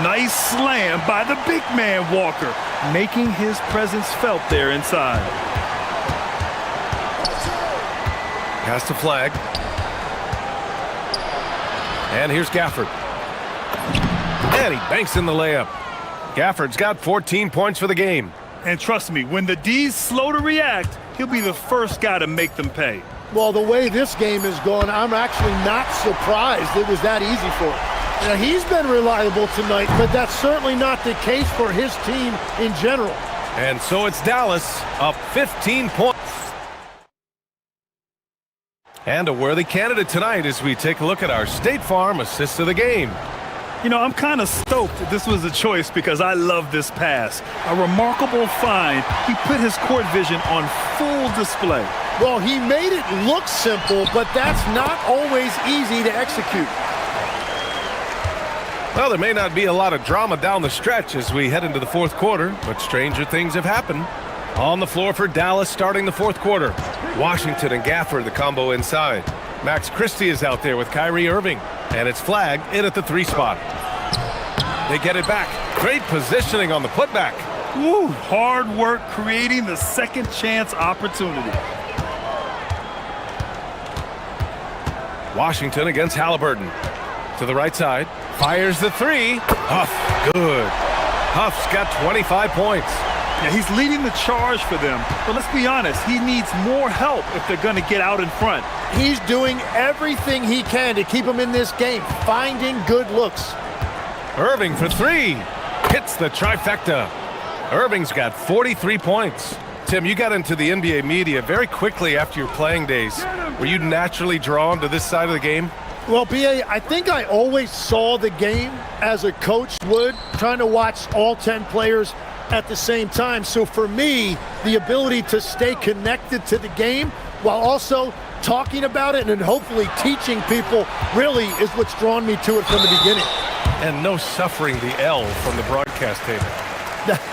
Speaker 3: Nice slam by the big man, Walker, making his presence felt there inside.
Speaker 1: Pass to Flag. And here's Gafford. And he banks in the layup. Gafford's got 14 points for the game.
Speaker 3: And trust me, when the D's slow to react, he'll be the first guy to make them pay.
Speaker 2: Well, the way this game is going, I'm actually not surprised it was that easy for him. Now, he's been reliable tonight, but that's certainly not the case for his team in general.
Speaker 1: And so it's Dallas up 15 points. And a worthy candidate tonight as we take a look at our State Farm assist of the game.
Speaker 3: You know, I'm kind of stoked that this was a choice because I love this pass. A remarkable find. He put his court vision on full display.
Speaker 2: Well, he made it look simple, but that's not always easy to execute.
Speaker 1: Well, there may not be a lot of drama down the stretch as we head into the fourth quarter, but stranger things have happened. On the floor for Dallas starting the fourth quarter. Washington and Gafford, the combo inside. Max Christie is out there with Kyrie Irving, and it's flagged in at the 3 spot. They get it back. Great positioning on the putback.
Speaker 3: Woo, hard work creating the second chance opportunity.
Speaker 1: Washington against Halliburton. To the right side. Fires the 3. Huff, good. Huff's got 25 points.
Speaker 3: Yeah, he's leading the charge for them. But let's be honest, he needs more help if they're going to get out in front.
Speaker 2: He's doing everything he can to keep him in this game, finding good looks.
Speaker 1: Irving for 3. Hits the trifecta. Irving's got 43 points. Tim, you got into the NBA media very quickly after your playing days. Were you naturally drawn to this side of the game?
Speaker 2: Well, B.A., I think I always saw the game as a coach would, trying to watch all 10 players at the same time. So for me, the ability to stay connected to the game while also talking about it and hopefully teaching people really is what's drawn me to it from the beginning.
Speaker 1: And no suffering the L from the broadcast table.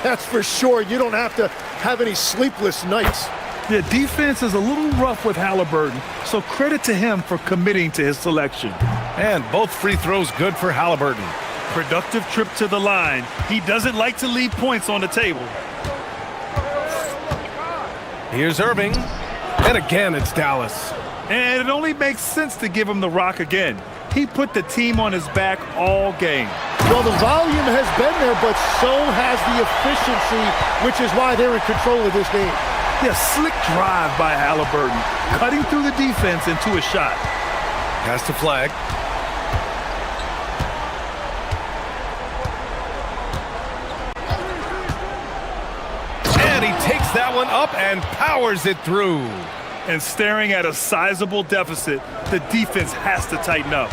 Speaker 2: That's for sure. You don't have to have any sleepless nights.
Speaker 3: The defense is a little rough with Halliburton, so credit to him for committing to his selection.
Speaker 1: And both free throws good for Halliburton.
Speaker 3: Productive trip to the line. He doesn't like to leave points on the table.
Speaker 1: Here's Irving. And again, it's Dallas.
Speaker 3: And it only makes sense to give him the rock again. He put the team on his back all game.
Speaker 2: Well, the volume has been there, but so has the efficiency, which is why they're in control of this game.
Speaker 3: Yeah, slick drive by Halliburton, cutting through the defense into a shot.
Speaker 1: Pass to flag. And he takes that one up and powers it through.
Speaker 3: And staring at a sizable deficit, the defense has to tighten up.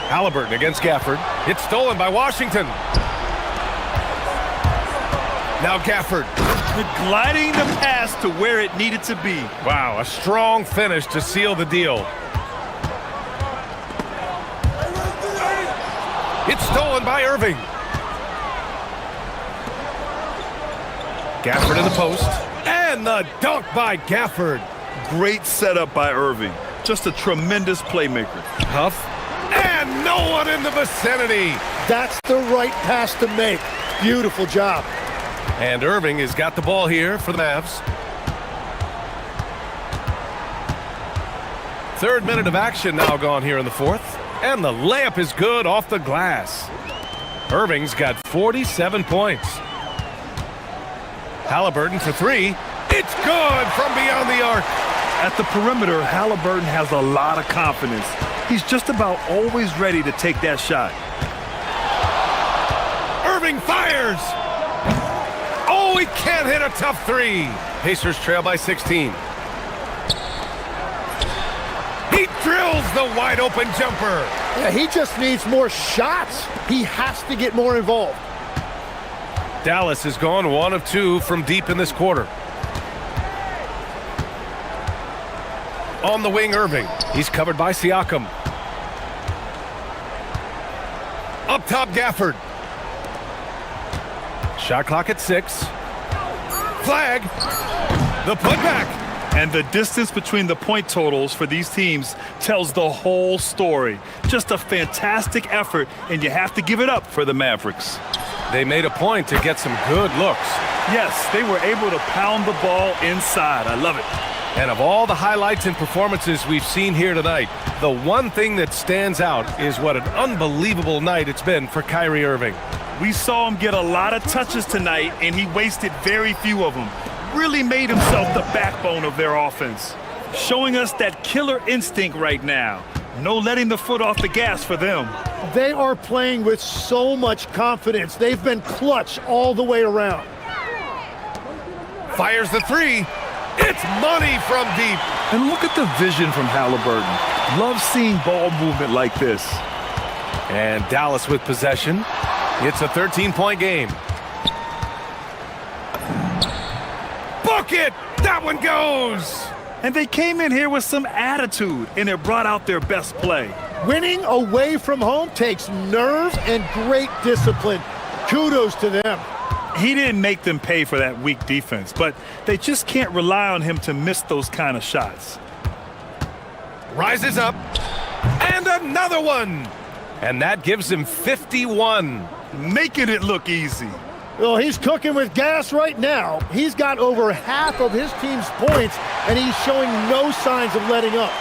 Speaker 1: Halliburton against Gafford. It's stolen by Washington. Now Gafford.
Speaker 3: Gliding the pass to where it needed to be.
Speaker 1: Wow, a strong finish to seal the deal. It's stolen by Irving. Gafford in the post. And the dunk by Gafford.
Speaker 3: Great setup by Irving. Just a tremendous playmaker.
Speaker 1: Huff. And no one in the vicinity.
Speaker 2: That's the right pass to make. Beautiful job.
Speaker 1: And Irving has got the ball here for the Mavs. Third minute of action now gone here in the fourth. And the layup is good off the glass. Irving's got 47 points. Halliburton for 3. It's good from beyond the arc.
Speaker 3: At the perimeter, Halliburton has a lot of confidence. He's just about always ready to take that shot.
Speaker 1: Irving fires. Oh, he can't hit a tough 3. Pacers trail by 16. He drills the wide open jumper.
Speaker 2: Yeah, he just needs more shots. He has to get more involved.
Speaker 1: Dallas has gone 1 of 2 from deep in this quarter. On the wing, Irving. He's covered by Siakam. Up top, Gafford. Shot clock at 6. Flag. The putback.
Speaker 3: And the distance between the point totals for these teams tells the whole story. Just a fantastic effort, and you have to give it up for the Mavericks.
Speaker 1: They made a point to get some good looks.
Speaker 3: Yes, they were able to pound the ball inside. I love it.
Speaker 1: And of all the highlights and performances we've seen here tonight, the one thing that stands out is what an unbelievable night it's been for Kyrie Irving.
Speaker 3: We saw him get a lot of touches tonight, and he wasted very few of them. Really made himself the backbone of their offense. Showing us that killer instinct right now. No letting the foot off the gas for them.
Speaker 2: They are playing with so much confidence. They've been clutch all the way around.
Speaker 1: Fires the three. It's money from deep.
Speaker 3: And look at the vision from Halliburton. Love seeing ball movement like this.
Speaker 1: And Dallas with possession. It's a 13-point game. Book it! That one goes!
Speaker 3: And they came in here with some attitude, and it brought out their best play.
Speaker 2: Winning away from home takes nerve and great discipline. Kudos to them.
Speaker 3: He didn't make them pay for that weak defense, but they just can't rely on him to miss those kind of shots.
Speaker 1: Rises up. And another one! And that gives him 51.
Speaker 3: Making it look easy.
Speaker 2: Well, he's cooking with gas right now. He's got over half of his team's points, and he's showing no signs of letting up.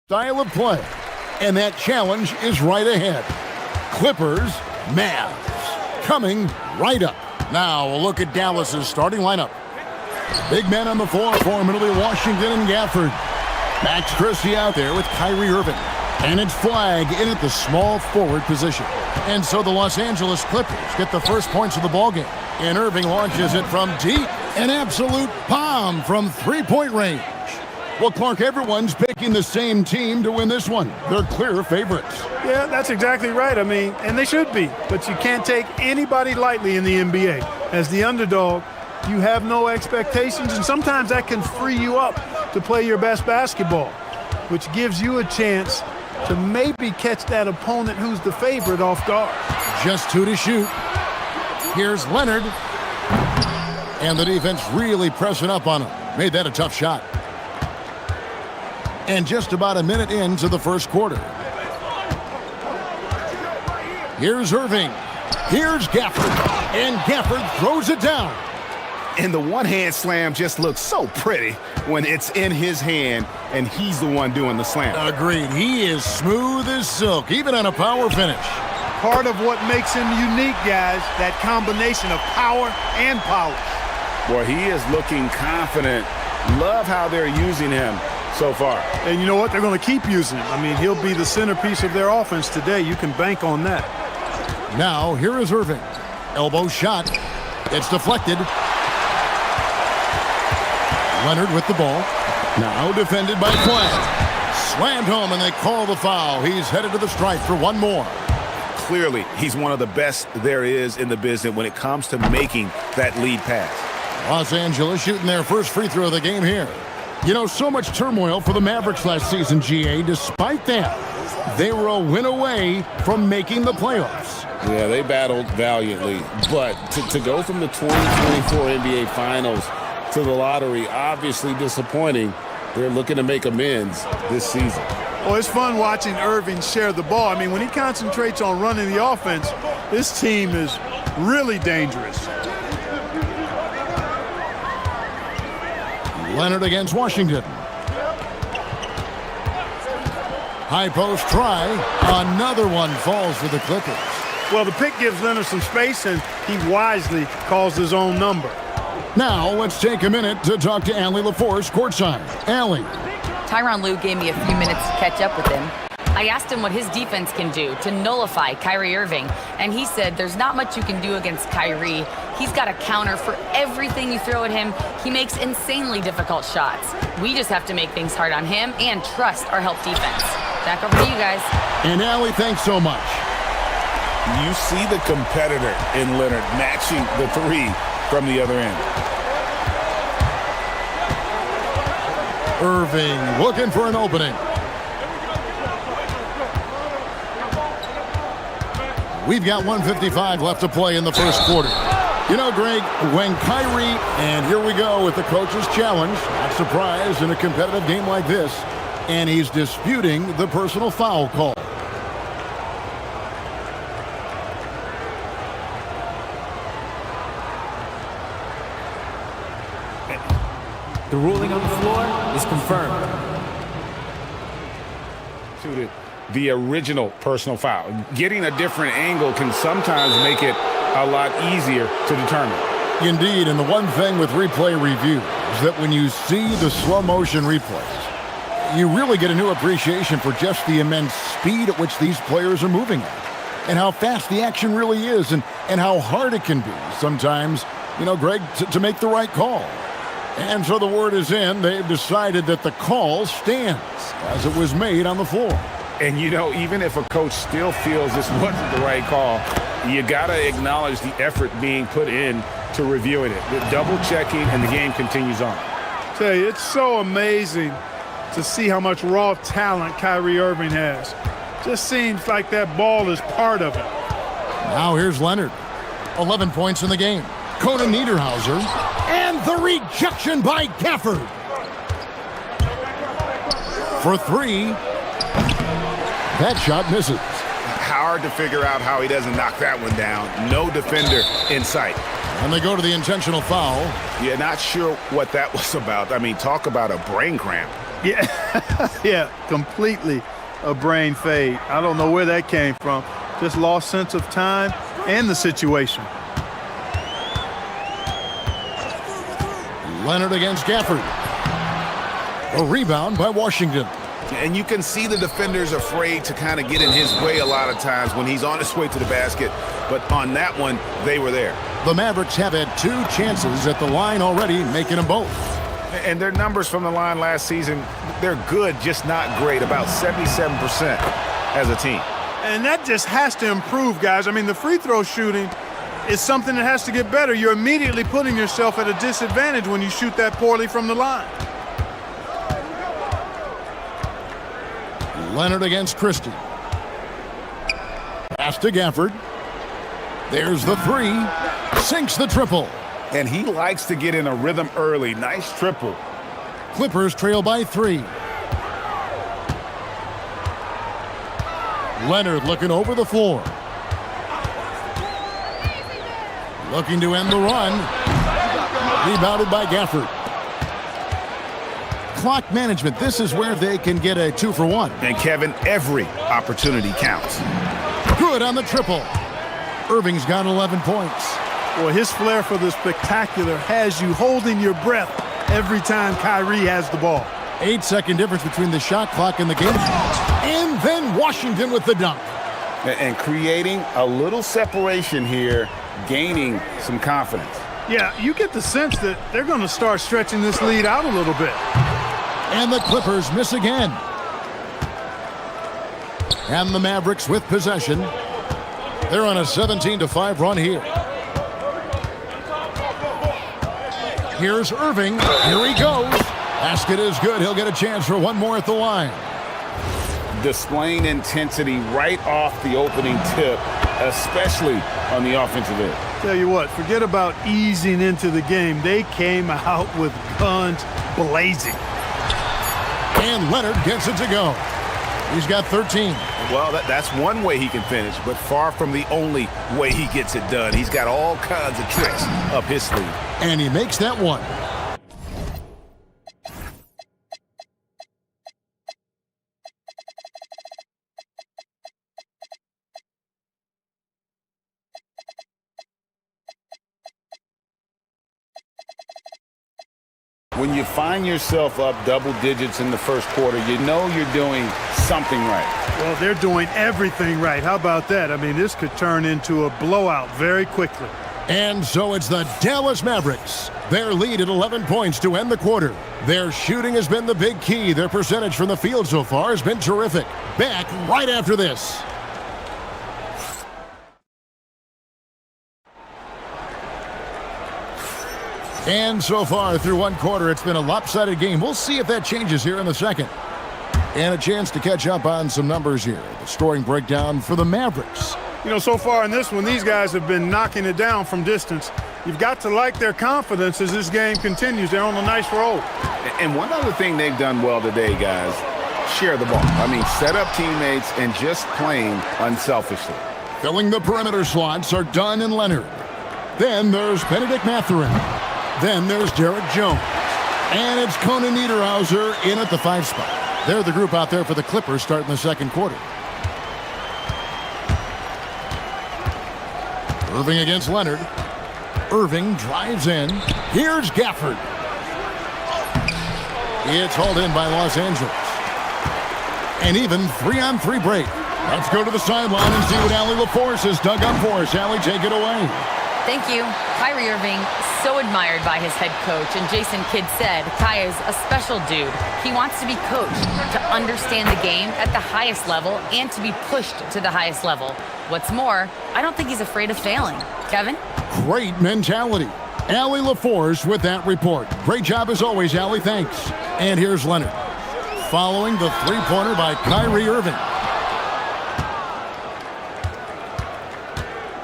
Speaker 6: style of play. And that challenge is right ahead. Clippers, Mavs, coming right up. Now a look at Dallas's starting lineup. Big men on the floor for Middle Washington and Gafford. Max Christie out there with Kyrie Irving. And it's Flag in at the small forward position. And so the Los Angeles Clippers get the first points of the ballgame. And Irving launches it from deep. An absolute bomb from three-point range. Well, Clark, everyone's picking the same team to win this one. They're clear favorites.
Speaker 9: Yeah, that's exactly right. I mean, and they should be. But you can't take anybody lightly in the NBA. As the underdog, you have no expectations, and sometimes that can free you up to play your best basketball, which gives you a chance to maybe catch that opponent who's the favorite off guard.
Speaker 6: Just 2 to shoot. Here's Leonard. And the defense really pressing up on him. Made that a tough shot. And just about a minute into the first quarter. Here's Irving. Here's Gafford. And Gafford throws it down.
Speaker 8: And the one-hand slam just looks so pretty when it's in his hand and he's the one doing the slam.
Speaker 6: Agreed. He is smooth as silk, even on a power finish.
Speaker 9: Part of what makes him unique, guys, that combination of power and polish.
Speaker 7: Boy, he is looking confident. Love how they're using him so far.
Speaker 9: And you know what? They're going to keep using him. I mean, he'll be the centerpiece of their offense today. You can bank on that.
Speaker 6: Now, here is Irving. Elbow shot. It's deflected. Leonard with the ball. Now defended by Flag. Slammed home, and they call the foul. He's headed to the stripe for one more.
Speaker 8: Clearly, he's one of the best there is in the business when it comes to making that lead pass.
Speaker 6: Los Angeles shooting their first free throw of the game here. You know, so much turmoil for the Mavericks last season, GA. Despite that, they were a win away from making the playoffs.
Speaker 7: Yeah, they battled valiantly. But to go from the 2024 NBA Finals to the lottery, obviously disappointing. They're looking to make amends this season.
Speaker 9: Well, it's fun watching Irving share the ball. I mean, when he concentrates on running the offense, this team is really dangerous.
Speaker 6: Leonard against Washington. High post try. Another one falls for the Clippers.
Speaker 9: Well, the pick gives Leonard some space, and he wisely calls his own number.
Speaker 6: Now, let's take a minute to talk to Allie LaForce courtside. Allie.
Speaker 4: Tyronn Lue gave me a few minutes to catch up with him. I asked him what his defense can do to nullify Kyrie Irving, and he said there's not much you can do against Kyrie. He's got a counter for everything you throw at him. He makes insanely difficult shots. We just have to make things hard on him and trust our help defense. Back over to you guys.
Speaker 6: And Allie, thanks so much.
Speaker 7: You see the competitor in Leonard matching the three from the other end.
Speaker 6: Irving looking for an opening. We've got 1:55 left to play in the first quarter. You know, Greg, when Kyrie, and here we go with the coach's challenge, not surprised in a competitive game like this, and he's disputing the personal foul call.
Speaker 5: The ruling on the floor is confirmed.
Speaker 7: The original personal foul. Getting a different angle can sometimes make it a lot easier to determine.
Speaker 6: Indeed, and the one thing with replay review is that when you see the slow motion replays, you really get a new appreciation for just the immense speed at which these players are moving at, and how fast the action really is, and how hard it can be sometimes, you know, Greg, to make the right call. And so the word is in. They've decided that the call stands as it was made on the floor.
Speaker 7: And, you know, even if a coach still feels this wasn't the right call, you got to acknowledge the effort being put in to reviewing it. The double checking, and the game continues on.
Speaker 9: I tell you, it's so amazing to see how much raw talent Kyrie Irving has. Just seems like that ball is part of it.
Speaker 6: Now here's Leonard. 11 points in the game. Conan Niederhauser. And the rejection by Gafford. For three. That shot misses.
Speaker 8: Hard to figure out how he doesn't knock that one down. No defender in sight.
Speaker 6: And they go to the intentional foul.
Speaker 8: Yeah, not sure what that was about. I mean, talk about a brain cramp.
Speaker 9: Yeah, yeah, completely a brain fade. I don't know where that came from. Just lost sense of time and the situation.
Speaker 6: Leonard against Gafford. A rebound by Washington.
Speaker 8: And you can see the defenders afraid to kind of get in his way a lot of times when he's on his way to the basket. But on that one, they were there.
Speaker 6: The Mavericks have had 2 chances at the line already, making them both.
Speaker 8: And their numbers from the line last season, they're good, just not great, about 77% as a team.
Speaker 9: And that just has to improve, guys. I mean, the free throw shooting is something that has to get better. You're immediately putting yourself at a disadvantage when you shoot that poorly from the line.
Speaker 6: Leonard against Christie. Pass to Gafford. There's the 3. Sinks the triple.
Speaker 8: And he likes to get in a rhythm early. Nice triple.
Speaker 6: Clippers trail by 3. Leonard looking over the floor. Looking to end the run. Rebounded by Gafford. Clock management. This is where they can get a 2-for-1.
Speaker 8: And Kevin, every opportunity counts.
Speaker 6: Good on the triple. Irving's got 11 points.
Speaker 9: Well, his flair for the spectacular has you holding your breath every time Kyrie has the ball.
Speaker 6: 8-second difference between the shot clock and the game. And then Washington with the dunk.
Speaker 8: And creating a little separation here, gaining some confidence.
Speaker 9: Yeah, you get the sense that they're going to start stretching this lead out a little bit.
Speaker 6: And the Clippers miss again. And the Mavericks with possession. They're on a 17-5 run here. Here's Irving. Here he goes. Basket is good. He'll get a chance for one more at the line.
Speaker 8: Displaying intensity right off the opening tip, especially on the offensive end.
Speaker 9: Tell you what, forget about easing into the game. They came out with guns blazing.
Speaker 6: And Leonard gets it to go. He's got 13.
Speaker 8: Well, that's one way he can finish, but far from the only way he gets it done. He's got all kinds of tricks up his sleeve.
Speaker 6: And he makes that one.
Speaker 8: When you find yourself up double digits in the first quarter, you know you're doing something right.
Speaker 9: Well, they're doing everything right. How about that? I mean, this could turn into a blowout very quickly.
Speaker 6: And so it's the Dallas Mavericks. Their lead at 11 points to end the quarter. Their shooting has been the big key. Their percentage from the field so far has been terrific. Back right after this. And so far through one quarter, it's been a lopsided game. We'll see if that changes here in the second. And a chance to catch up on some numbers here. The scoring breakdown for the Mavericks.
Speaker 9: You know, so far in this one, these guys have been knocking it down from distance. You've got to like their confidence as this game continues. They're on a nice roll.
Speaker 8: And one other thing they've done well today, guys, share the ball. I mean, set up teammates and just playing unselfishly.
Speaker 6: Filling the perimeter slots are Dunn and Leonard. Then there's Benedict Mathurin. Then there's Derek Jones. And it's Conan Niederhauser in at the 5 spot. They're the group out there for the Clippers starting the second quarter. Irving against Leonard. Irving drives in. Here's Gafford. It's hauled in by Los Angeles. And even 3-on-3 break. Let's go to the sideline and see what Allie LaForce has dug up for us. Allie, take it away.
Speaker 4: Thank you. Kyrie Irving, so admired by his head coach. And Jason Kidd said, Kai is a special dude. He wants to be coached, to understand the game at the highest level, and to be pushed to the highest level. What's more, I don't think he's afraid of failing. Kevin?
Speaker 6: Great mentality. Allie LaForce with that report. Great job as always, Allie. Thanks. And here's Leonard. Following the three-pointer by Kyrie Irving.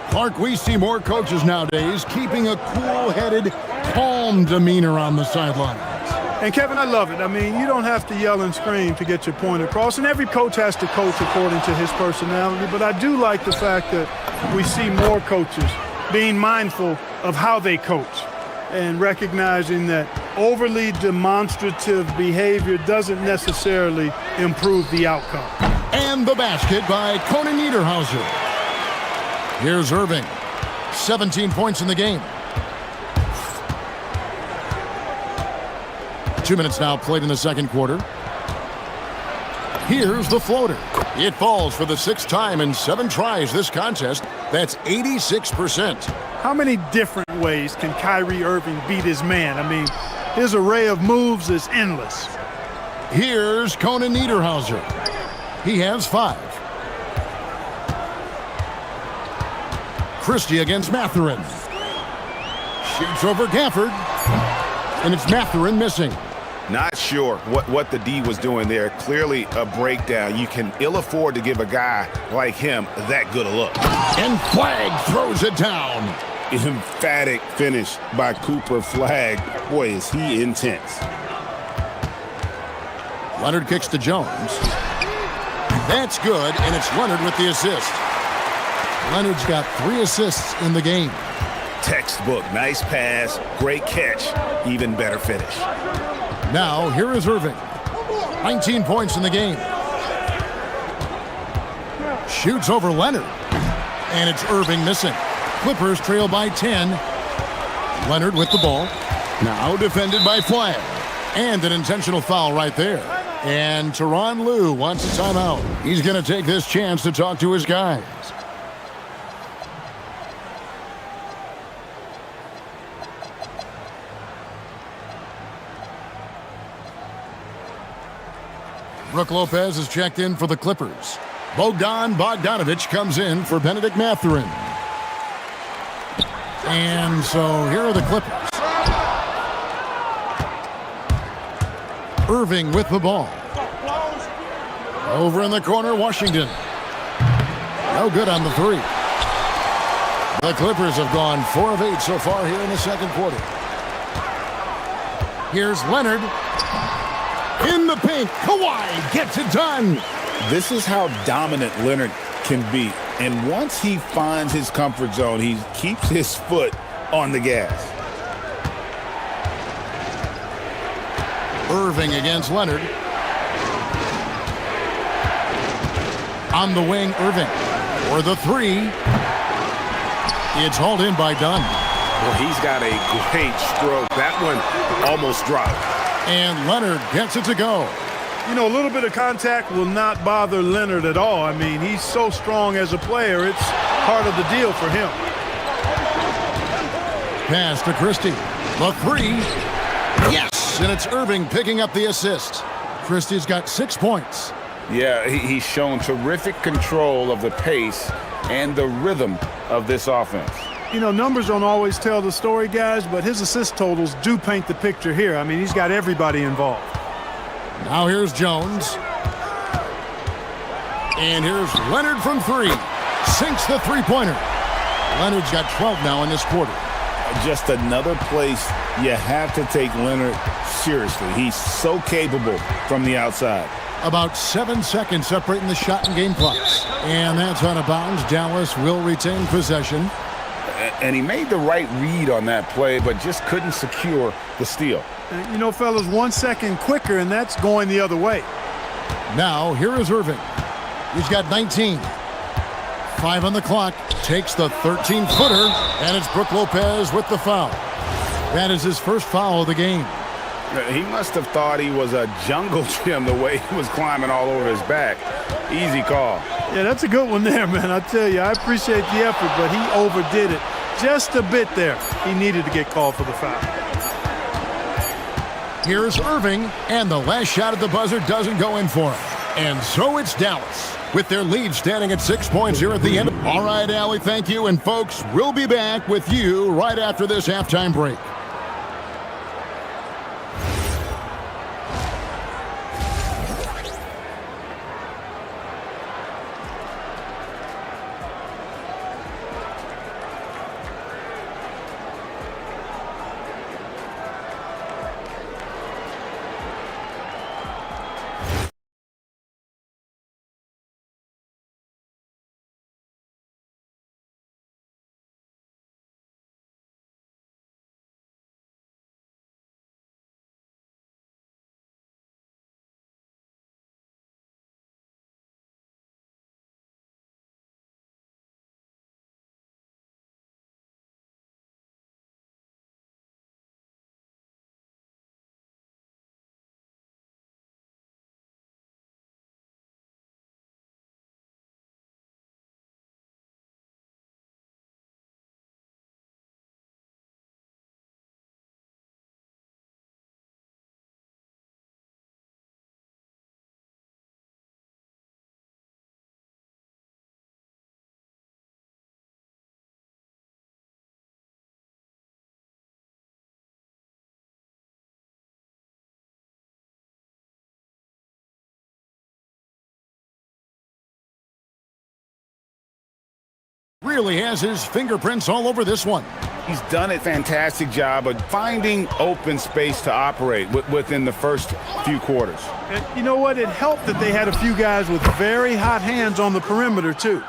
Speaker 6: Clark, we see more coaches nowadays keeping a cool-headed, calm demeanor on the sideline.
Speaker 9: And, Kevin, I love it. I mean, you don't have to yell and scream to get your point across, and every coach has to coach according to his personality, but I do like the fact that we see more coaches being mindful of how they coach and recognizing that overly demonstrative behavior doesn't necessarily improve the outcome.
Speaker 6: And the basket by Conan Niederhauser. Here's Irving. 17 points in the game. 2 minutes now played in the second quarter. Here's the floater. It falls for the 6th time in 7 tries this contest. That's 86%.
Speaker 9: How many different ways can Kyrie Irving beat his man? I mean, his array of moves is endless.
Speaker 6: Here's Conan Niederhauser. He has 5. Christie against Mathurin. Shoots over Gafford. And it's Mathurin missing.
Speaker 8: Not sure what the D was doing there. Clearly a breakdown. You can ill afford to give a guy like him that good a look.
Speaker 6: And Flagg throws it down.
Speaker 7: Emphatic finish by Cooper Flagg. Boy, is he intense.
Speaker 6: Leonard kicks to Jones. That's good, and it's Leonard with the assist. Leonard's got 3 assists in the game.
Speaker 8: Textbook. Nice pass. Great catch. Even better finish.
Speaker 6: Now, here is Irving. 19 points in the game. Shoots over Leonard. And it's Irving missing. Clippers trail by 10. Leonard with the ball. Now defended by Flagg. And an intentional foul right there. And Tyronn Lue wants a timeout. He's going to take this chance to talk to his guys. Brook Lopez is checked in for the Clippers. Bogdan Bogdanovic comes in for Benedict Mathurin. And so here are the Clippers. Irving with the ball. Over in the corner, Washington. No good on the 3. The Clippers have gone 4 of 8 so far here in the second quarter. Here's Leonard. In the paint, Kawhi gets it done.
Speaker 7: This is how dominant Leonard can be. And once he finds his comfort zone, he keeps his foot on the gas.
Speaker 6: Irving against Leonard. On the wing, Irving. For the 3. It's hauled in by Dunn.
Speaker 7: Well, he's got a great stroke. That one almost dropped.
Speaker 6: And Leonard gets it to go.
Speaker 9: You know, a little bit of contact will not bother Leonard at all. I mean, he's so strong as a player, it's part of the deal for him.
Speaker 6: Pass to Christie. The 3. Yes! And it's Irving picking up the assist. Christie's got 6 points.
Speaker 7: Yeah, he's shown terrific control of the pace and the rhythm of this offense.
Speaker 9: You know, numbers don't always tell the story, guys, but his assist totals do paint the picture here. I mean, he's got everybody involved.
Speaker 6: Now here's Jones. And here's Leonard from 3. Sinks the 3-pointer. Leonard's got 12 now in this quarter.
Speaker 7: Just another place you have to take Leonard seriously. He's so capable from the outside.
Speaker 6: About 7 seconds separating the shot and game clocks. And that's out of bounds. Dallas will retain possession.
Speaker 7: And he made the right read on that play, but just couldn't secure the steal.
Speaker 9: You know, fellas, 1 second quicker, and that's going the other way.
Speaker 6: Now, here is Irving. He's got 19. 5 on the clock. Takes the 13-footer, and it's Brook Lopez with the foul. That is his first foul of the game.
Speaker 7: He must have thought he was a jungle gym the way he was climbing all over his back. Easy call.
Speaker 9: Yeah, that's a good one there, man. I tell you, I appreciate the effort, but he overdid it just a bit there. He needed to get called for the foul.
Speaker 6: Here's Irving, and the last shot at the buzzer doesn't go in for him. And so it's Dallas, with their lead standing at 6 points here at the end. All right, Allie, thank you. And folks, we'll be back with you right after this halftime break. Really has his fingerprints all over this one.
Speaker 7: He's done a fantastic job of finding open space to operate within the first few quarters.
Speaker 9: And you know what? It helped that they had a few guys with very hot hands on the perimeter, too.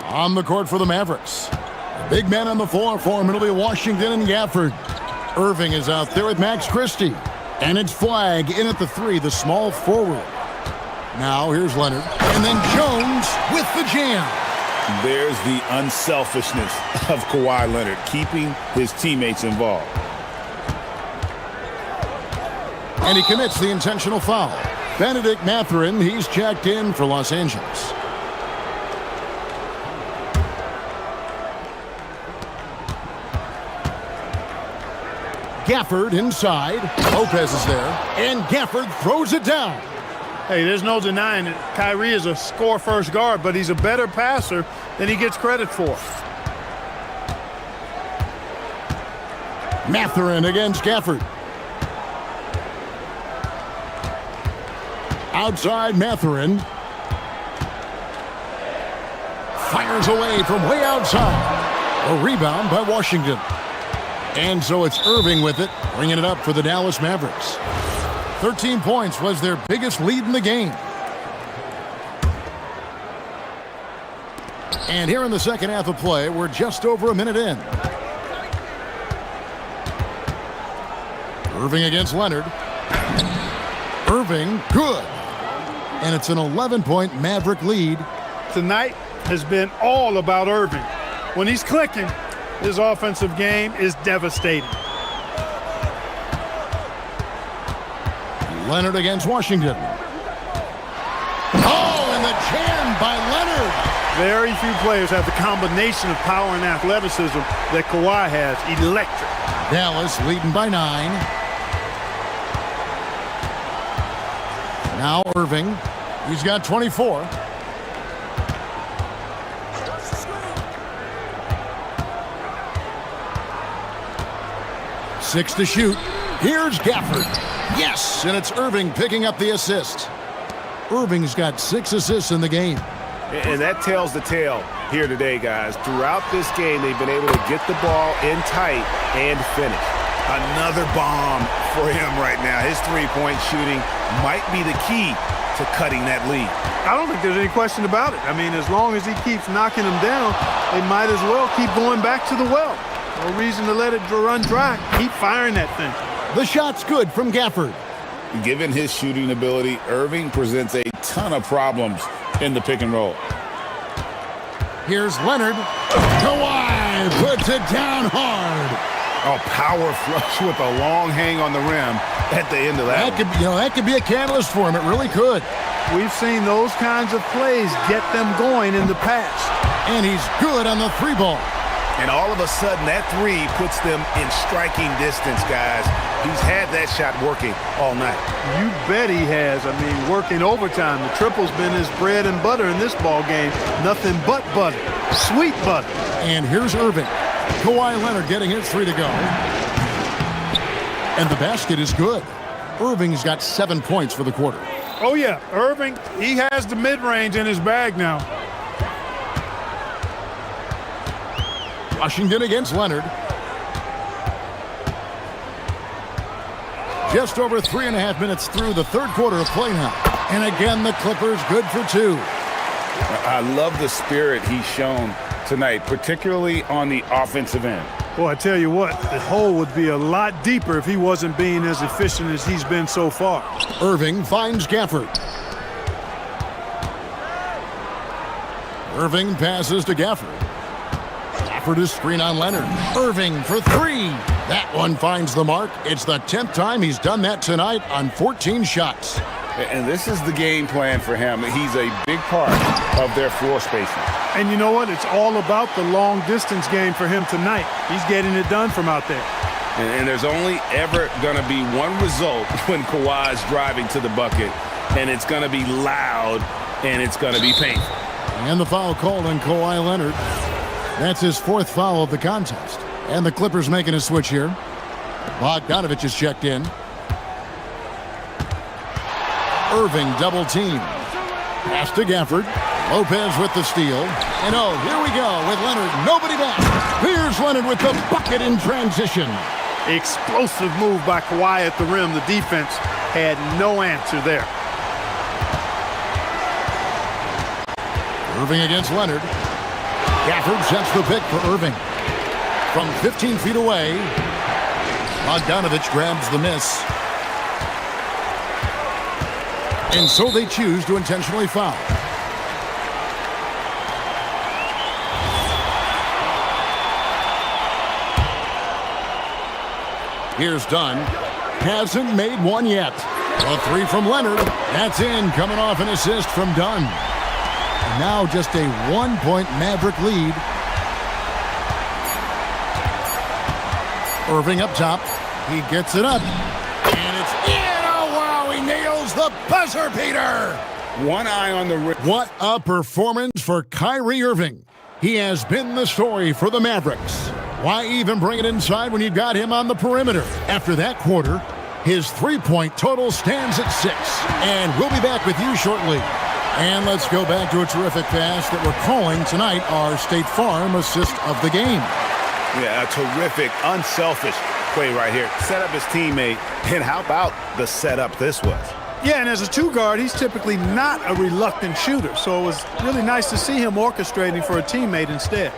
Speaker 6: On the court for the Mavericks. The big man on the floor for him. It'll be Washington and Gafford. Irving is out there with Max Christie. And it's Flagg in at the three, the small forward. Now here's Leonard. And then Jones with the jam.
Speaker 7: There's the unselfishness of Kawhi Leonard, keeping his teammates involved.
Speaker 6: And he commits the intentional foul. Benedict Mathurin, he's checked in for Los Angeles. Gafford inside. Lopez is there. And Gafford throws it down.
Speaker 9: Hey, there's no denying it. Kyrie is a score-first guard, but he's a better passer than he gets credit for.
Speaker 6: Mathurin against Gafford. Outside Mathurin. Fires away from way outside. A rebound by Washington. And so it's Irving with it, bringing it up for the Dallas Mavericks. 13 points was their biggest lead in the game. And here in the second half of play, we're just over a minute in. Irving against Leonard. Irving, good. And it's an 11-point Maverick lead.
Speaker 9: Tonight has been all about Irving. When he's clicking, his offensive game is devastating.
Speaker 6: Leonard against Washington. Oh, and the jam by Leonard.
Speaker 9: Very few players have the combination of power and athleticism that Kawhi has. Electric.
Speaker 6: Dallas leading by 9. Now Irving. He's got 24. Six to shoot. Here's Gafford. Yes, and it's Irving picking up the assist. Irving's got 6 assists in the game.
Speaker 8: And that tells the tale here today, guys. Throughout this game, they've been able to get the ball in tight and finish. Another bomb for him right now. His three-point shooting might be the key to cutting that lead.
Speaker 9: I don't think there's any question about it. I mean, as long as he keeps knocking them down, they might as well keep going back to the well. No reason to let it run dry. Keep firing that thing.
Speaker 6: The shot's good from Gafford.
Speaker 7: Given his shooting ability, Irving presents a ton of problems in the pick and roll.
Speaker 6: Here's Leonard. Kawhi puts it down hard.
Speaker 8: A power flush with a long hang on the rim at the end of that.
Speaker 6: That could be a catalyst for him. It really could.
Speaker 9: We've seen those kinds of plays get them going in the past.
Speaker 6: And he's good on the three ball.
Speaker 8: And all of a sudden, that three puts them in striking distance, guys. He's had that shot working all night.
Speaker 9: You bet he has. I mean, working overtime. The triple's been his bread and butter in this ball game. Nothing but butter. Sweet butter.
Speaker 6: And here's Irving. Kawhi Leonard getting his 3 to go. And the basket is good. Irving's got 7 points for the quarter.
Speaker 9: Oh, yeah. Irving, he has the mid-range in his bag now.
Speaker 6: Washington against Leonard. Just over 3.5 minutes through the third quarter of play now. And again, the Clippers good for 2.
Speaker 7: I love the spirit he's shown tonight, particularly on the offensive end.
Speaker 9: Well, I tell you what, the hole would be a lot deeper if he wasn't being as efficient as he's been so far.
Speaker 6: Irving finds Gafford. Irving passes to Gafford. Gafford is screen on Leonard. Irving for 3. That one finds the mark. It's the 10th time he's done that tonight on 14 shots.
Speaker 7: And this is the game plan for him. He's a big part of their floor spacing.
Speaker 9: And you know what? It's all about the long-distance game for him tonight. He's getting it done from out there.
Speaker 7: And there's only ever going to be one result when Kawhi's driving to the bucket, and it's going to be loud, and it's going to be painful.
Speaker 6: And the foul called on Kawhi Leonard. That's his 4th foul of the contest. And the Clippers making a switch here. Bogdanovich is checked in. Irving double team. Pass to Gafford. Lopez with the steal. And oh, here we go with Leonard. Nobody back. Here's Leonard with the bucket in transition.
Speaker 9: Explosive move by Kawhi at the rim. The defense had no answer there.
Speaker 6: Irving against Leonard. Gafford sets the pick for Irving. From 15 feet away, Bogdanovich grabs the miss. And so they choose to intentionally foul. Here's Dunn. Hasn't made one yet. A three from Leonard. That's in, coming off an assist from Dunn. And now just a 1-point Maverick lead. Irving up top. He gets it up. And it's in. Oh, wow. He nails the buzzer beater.
Speaker 7: One eye on the rim.
Speaker 6: What a performance for Kyrie Irving. He has been the story for the Mavericks. Why even bring it inside when you've got him on the perimeter? After that quarter, his three-point total stands at 6. And we'll be back with you shortly. And let's go back to a terrific pass that we're calling tonight our State Farm assist of the game.
Speaker 8: Yeah, a terrific, unselfish play right here. Set up his teammate. And how about the setup this was?
Speaker 9: Yeah, and as a two-guard, he's typically not a reluctant shooter. So it was really nice to see him orchestrating for a teammate instead.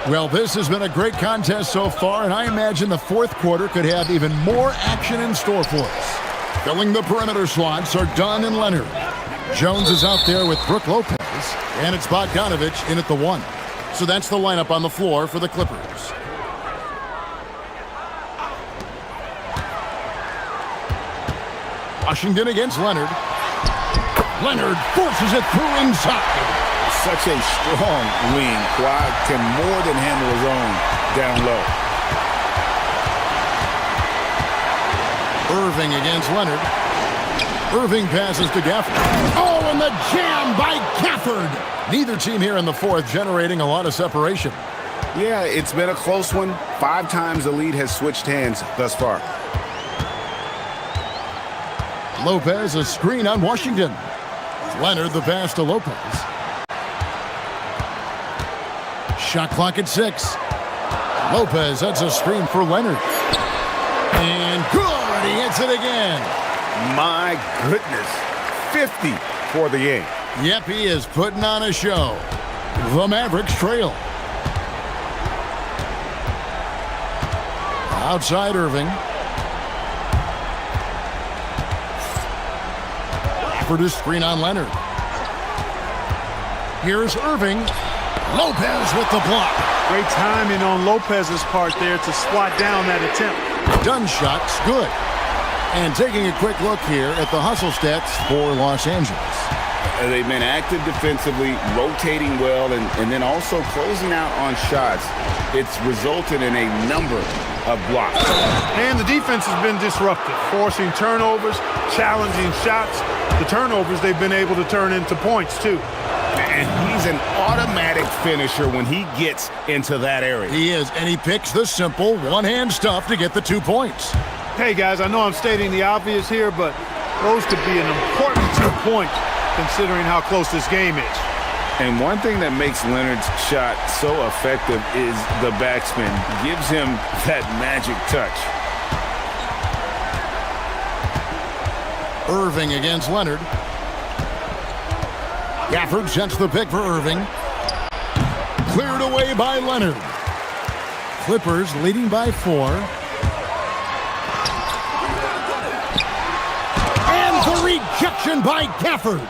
Speaker 6: Well, this has been a great contest so far, and I imagine the fourth quarter could have even more action in store for us. Filling the perimeter slots are Dunn and Leonard. Jones is out there with Brook Lopez, and it's Bogdanovich in at the 1. So that's the lineup on the floor for the Clippers. Washington against Leonard. Leonard forces it through inside.
Speaker 7: Such a strong wing. Kawhi can more than handle his own down low.
Speaker 6: Irving against Leonard. Irving passes to Gafford. Oh, and the jam by Gafford. Neither team here in the fourth generating a lot of separation.
Speaker 7: Yeah, it's been a close one. 5 times the lead has switched hands thus far.
Speaker 6: Lopez, a screen on Washington. Leonard, the pass to Lopez. Shot clock at 6. Lopez, that's a screen for Leonard. And good, he hits it again.
Speaker 8: My goodness, 50 for the game.
Speaker 6: Yep, he is putting on a show. The Mavericks trail. Outside Irving. Gafford is screen on Leonard. Here's Irving. Lopez with the block.
Speaker 9: Great timing on Lopez's part there to swat down that attempt.
Speaker 6: Dunn shot's good. And taking a quick look here at the hustle stats for Los Angeles.
Speaker 7: They've been active defensively, rotating well, and then also closing out on shots. It's resulted in a number of blocks.
Speaker 9: And the defense has been disruptive, forcing turnovers, challenging shots. The turnovers they've been able to turn into points, too.
Speaker 7: And he's an automatic finisher when he gets into that area.
Speaker 6: He is, and he picks the simple one-hand stuff to get the 2 points.
Speaker 9: Hey, guys, I know I'm stating the obvious here, but those could be an important 2 points considering how close this game is.
Speaker 7: And one thing that makes Leonard's shot so effective is the backspin. Gives him that magic touch.
Speaker 6: Irving against Leonard. Gafford sets the pick for Irving. Cleared away by Leonard. Clippers leading by 4. And the rejection by Gafford.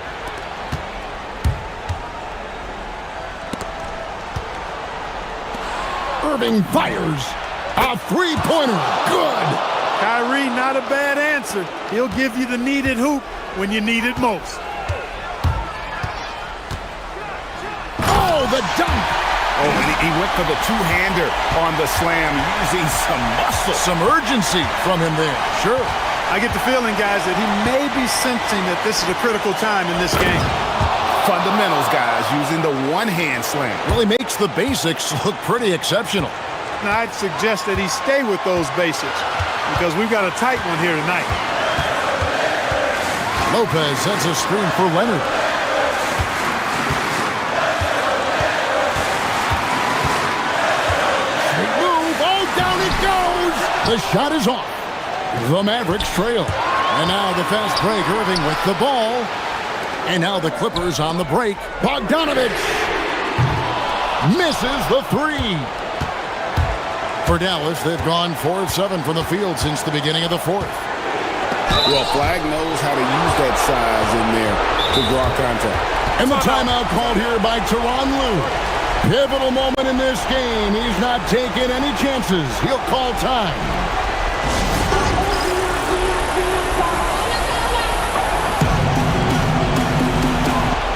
Speaker 6: Irving fires. A three-pointer. Good.
Speaker 9: Kyrie, not a bad answer. He'll give you the needed hoop when you need it most.
Speaker 6: Oh, the dunk.
Speaker 7: Oh, he went for the two-hander on the slam, using some muscle.
Speaker 6: Some urgency from him there. Sure.
Speaker 9: I get the feeling, guys, that he may be sensing that this is a critical time in this game.
Speaker 7: Fundamentals, guys, using the one-hand slam.
Speaker 6: Well, he makes the basics look pretty exceptional.
Speaker 9: Now, I'd suggest that he stay with those basics because we've got a tight one here tonight.
Speaker 6: Lopez sets a screen for Leonard. goes! The shot is off. The Mavericks trail. And now the fast break. Irving with the ball. And now the Clippers on the break. Bogdanovich misses the three. For Dallas, they've gone 4 of 7 from the field since the beginning of the fourth.
Speaker 7: Well, Flag knows how to use that size in there to draw contact.
Speaker 6: And the timeout called here by Tyronn Lue. Pivotal moment in this game. He's not taking any chances. He'll call time.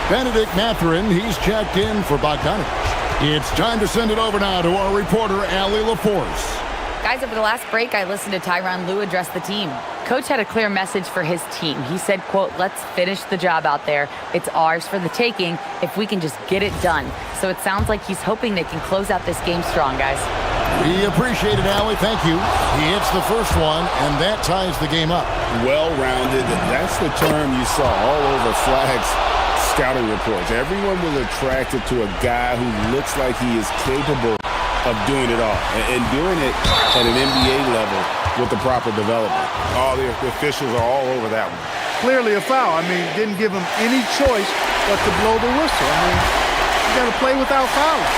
Speaker 6: Benedict Mathurin, he's checked in for Bogdanovich. It's time to send it over now to our reporter, Allie LaForce.
Speaker 4: Guys, over the last break, I listened to Tyronn Lue address the team. Coach had a clear message for his team. He said, quote, let's finish the job out there. It's ours for the taking if we can just get it done. So it sounds like he's hoping they can close out this game strong, guys.
Speaker 6: We appreciate it, Allie. Thank you. He hits the first one, and that ties the game up.
Speaker 7: Well-rounded. That's the term you saw all over Flag's scouting reports. Everyone was attracted to a guy who looks like he is capable of doing it all and doing it at an NBA level with the proper development.
Speaker 8: All the officials are all over that one.
Speaker 9: Clearly a foul. I mean, didn't give him any choice but to blow the whistle. I mean, you got to play without fouling.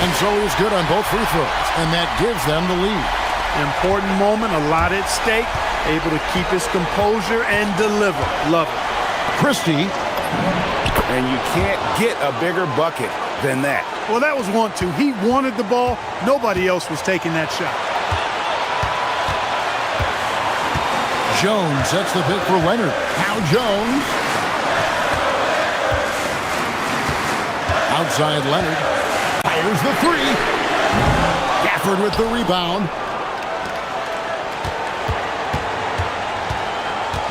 Speaker 6: And so he's good on both free throws, and that gives them the lead.
Speaker 9: Important moment, a lot at stake, able to keep his composure and deliver. Love it.
Speaker 6: Christie.
Speaker 8: And you can't get a bigger bucket than that.
Speaker 9: Well, that was 1-2. He wanted the ball. Nobody else was taking that shot.
Speaker 6: Jones sets the pick for Leonard. Now Jones. Outside Leonard. Fires the three. Gafford with the rebound.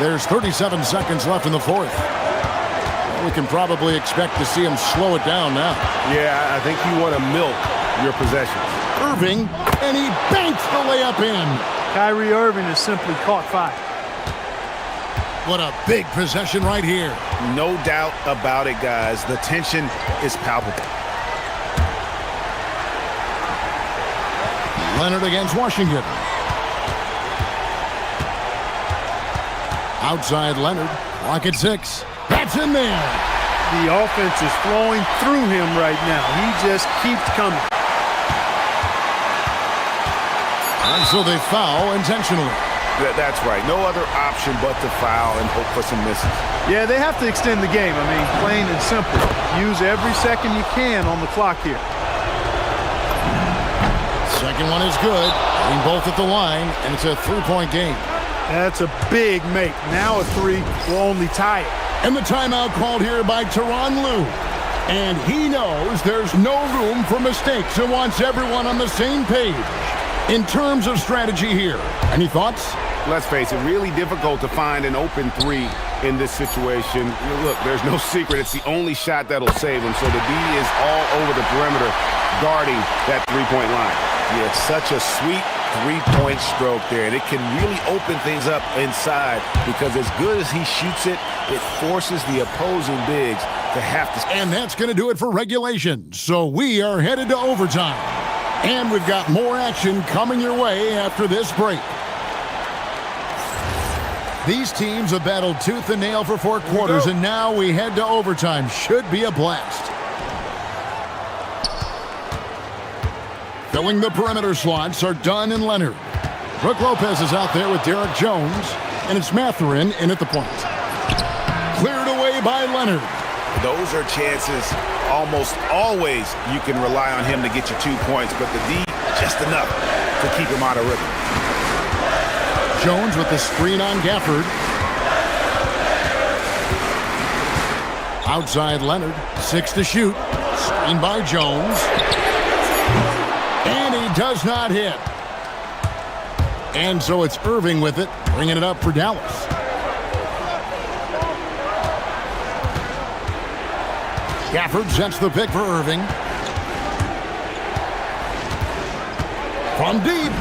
Speaker 6: There's 37 seconds left in the fourth. We can probably expect to see him slow it down now.
Speaker 8: Yeah, I think you want to milk your possession.
Speaker 6: Irving, and he banks the layup in.
Speaker 9: Kyrie Irving has simply caught fire.
Speaker 6: What a big possession right here.
Speaker 8: No doubt about it, guys. The tension is palpable.
Speaker 6: Leonard against Washington. Outside Leonard. Clock at 6. That's in there.
Speaker 9: The offense is flowing through him right now. He just keeps coming.
Speaker 6: And so they foul intentionally.
Speaker 8: That's right. No other option but to foul and hope for some misses.
Speaker 9: Yeah, they have to extend the game. I mean, plain and simple. Use every second you can on the clock here.
Speaker 6: Second one is good. Getting both at the line, and it's a three-point game.
Speaker 9: That's a big make. Now a three will only tie it.
Speaker 6: And the timeout called here by Tyronn Lue. And he knows there's no room for mistakes and wants everyone on the same page. In terms of strategy here, any thoughts?
Speaker 8: Let's face it, really difficult to find an open three in this situation. Look, there's no secret. It's the only shot that'll save him. So the D is all over the perimeter guarding that three-point line. Yeah, it's such a sweet three-point stroke there, and it can really open things up inside because as good as he shoots it, it forces the opposing bigs to have to.
Speaker 6: And that's going to do it for regulation. So we are headed to overtime. And we've got more action coming your way after this break. These teams have battled tooth and nail for 4 quarters, and now we head to overtime. Should be a blast. Filling the perimeter slots are Dunn and Leonard. Brook Lopez is out there with Derek Jones, and it's Mathurin in at the point. Cleared away by Leonard.
Speaker 8: Those are chances almost always you can rely on him to get you 2 points, but the D just enough to keep him out of rhythm.
Speaker 6: Jones with the screen on Gafford. Outside Leonard, 6 to shoot. Screen by Jones. And he does not hit. And so it's Irving with it, bringing it up for Dallas. Gafford sets the pick for Irving. From deep.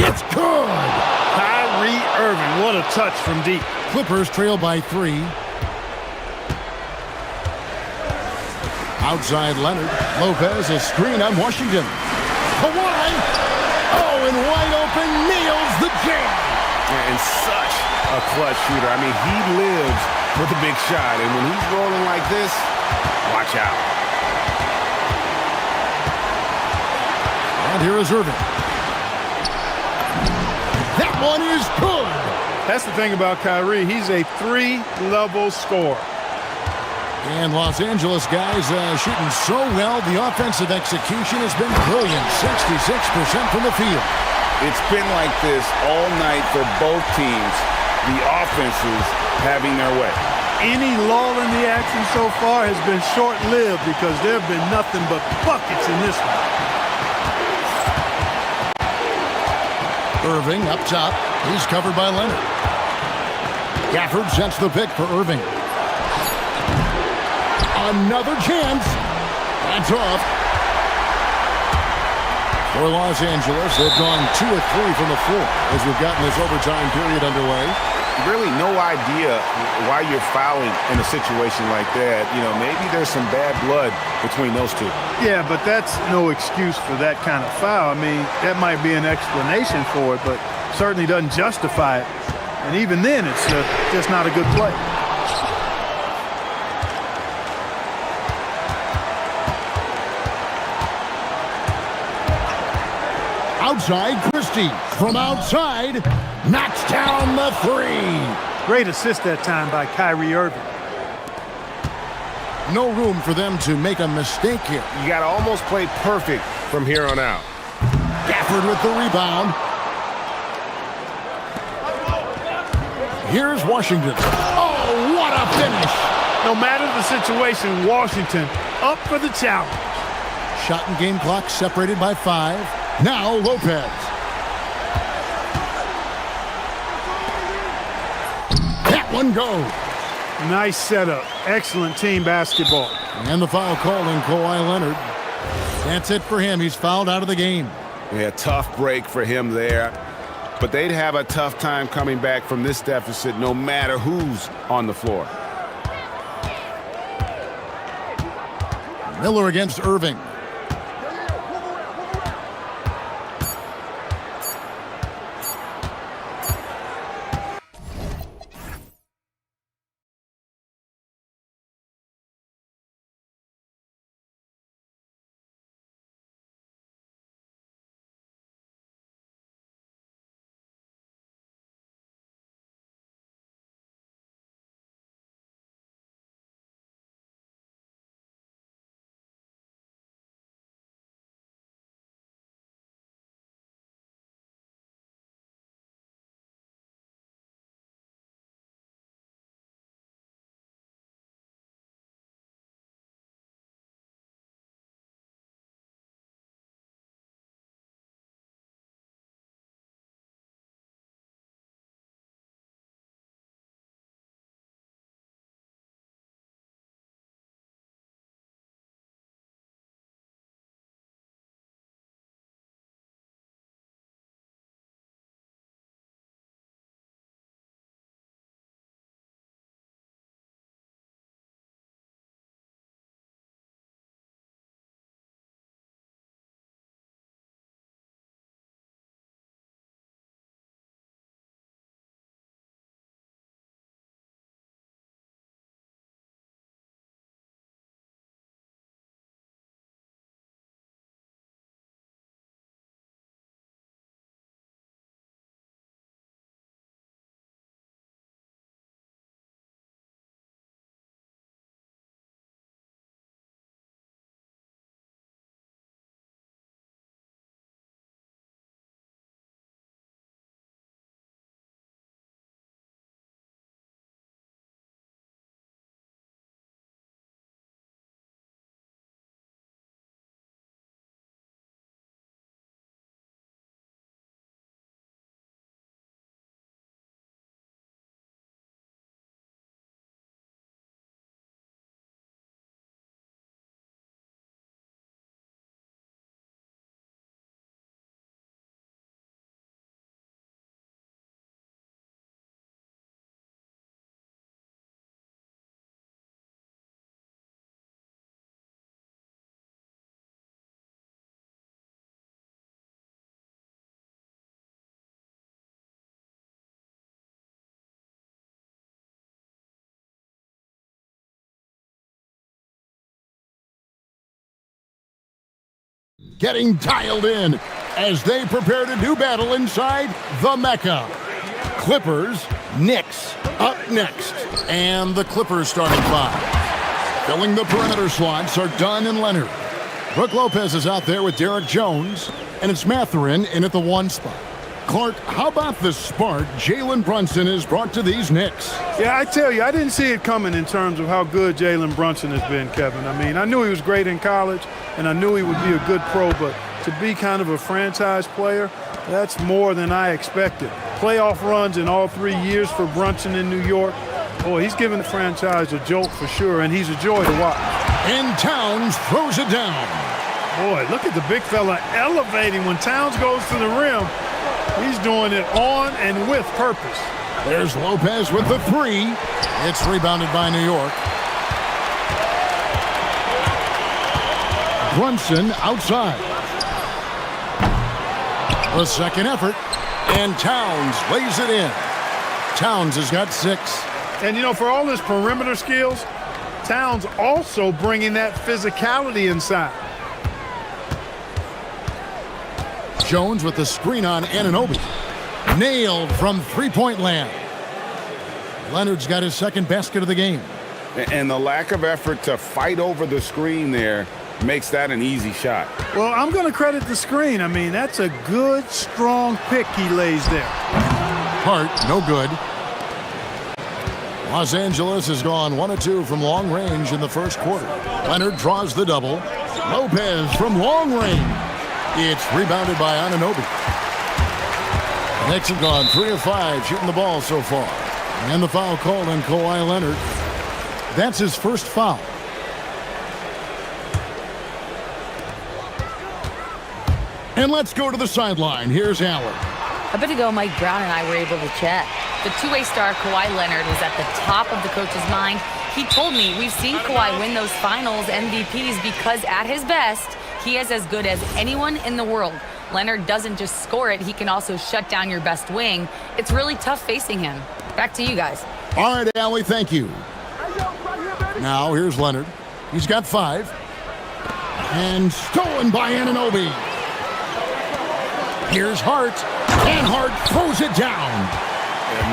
Speaker 6: It's good.
Speaker 9: Kyrie Irving, what a touch from deep.
Speaker 6: Clippers trail by 3. Outside Leonard. Lopez, a screen on Washington. Kawhi. Oh, and wide open, nails the jam.
Speaker 8: And such a clutch shooter. I mean, he lives for the big shot. And when he's rolling like this, watch out.
Speaker 6: And here is Irving. That one is good.
Speaker 9: That's the thing about Kyrie. He's a three-level scorer.
Speaker 6: And Los Angeles guys shooting so well. The offensive execution has been brilliant. 66% from the field.
Speaker 7: It's been like this all night for both teams. The offenses having their way.
Speaker 9: Any lull in the action so far has been short-lived because there have been nothing but buckets in this one.
Speaker 6: Irving up top. He's covered by Leonard. Gafford sets the pick for Irving. Another chance. That's off. For Los Angeles, they've gone 2 of 3 from the floor as we've gotten this overtime period underway.
Speaker 8: Really no idea why you're fouling in a situation like that. You know, maybe there's some bad blood between those two.
Speaker 9: Yeah, but that's no excuse for that kind of foul. I mean, that might be an explanation for it, but certainly doesn't justify it. And even then, it's just not a good play.
Speaker 6: Outside, Christie. From outside, knocks down the three.
Speaker 9: Great assist that time by Kyrie Irving.
Speaker 6: No room for them to make a mistake here.
Speaker 8: You got to almost play perfect from here on out.
Speaker 6: Gafford with the rebound. Here's Washington. Oh, what a finish.
Speaker 9: No matter the situation, Washington up for the challenge.
Speaker 6: Shot and game clock separated by 5. Now Lopez. That one goes.
Speaker 9: Nice setup. Excellent team basketball.
Speaker 6: And the foul called on Kawhi Leonard. That's it for him. He's fouled out of the game.
Speaker 8: Yeah, tough break for him there. But they'd have a tough time coming back from this deficit no matter who's on the floor.
Speaker 6: Miller against Irving. getting dialed in as they prepare to do battle inside the Mecca. Clippers, Knicks up next. And the Clippers starting five. Filling the perimeter slots are Dunn and Leonard. Brook Lopez is out there with Derek Jones, and it's Mathurin in at the one spot. Clark, how about the spark Jalen Brunson has brought to these Knicks?
Speaker 9: Yeah, I tell you, I didn't see it coming in terms of how good Jalen Brunson has been, Kevin. I mean, I knew he was great in college, and I knew he would be a good pro, but to be kind of a franchise player, that's more than I expected. Playoff runs in all 3 years for Brunson in New York. Boy, he's given the franchise a jolt for sure, and he's a joy to watch.
Speaker 6: And Towns throws it down.
Speaker 9: Boy, look at the big fella elevating when Towns goes to the rim. He's doing it on and with purpose.
Speaker 6: There's Lopez with the three. It's rebounded by New York. Brunson outside. The second effort, and Towns lays it in. Towns has got 6.
Speaker 9: And, you know, for all his perimeter skills, Towns also bringing that physicality inside.
Speaker 6: Jones with the screen on Anunoby. Nailed from three-point land. Leonard's got his second basket of the game.
Speaker 7: And the lack of effort to fight over the screen there makes that an easy shot.
Speaker 9: Well, I'm going to credit the screen. I mean, that's a good, strong pick he lays there.
Speaker 6: Hart, no good. Los Angeles has gone 1 of 2 from long range in the first quarter. Leonard draws the double. Lopez from long range. It's rebounded by Anunoby. Knicks have gone 3 of 5 shooting the ball so far. And the foul called on Kawhi Leonard. That's his first foul. And let's go to the sideline. Here's Allen.
Speaker 4: A bit ago, Mike Brown and I were able to chat. The two-way star Kawhi Leonard was at the top of the coach's mind. He told me we've seen Kawhi win those finals MVPs because at his best, he is as good as anyone in the world. Leonard doesn't just score it, he can also shut down your best wing. It's really tough facing him. Back to you guys.
Speaker 6: All right, Allie, thank you. Now here's Leonard. He's got 5. And stolen by Anunoby. Here's Hart. And Hart throws it down.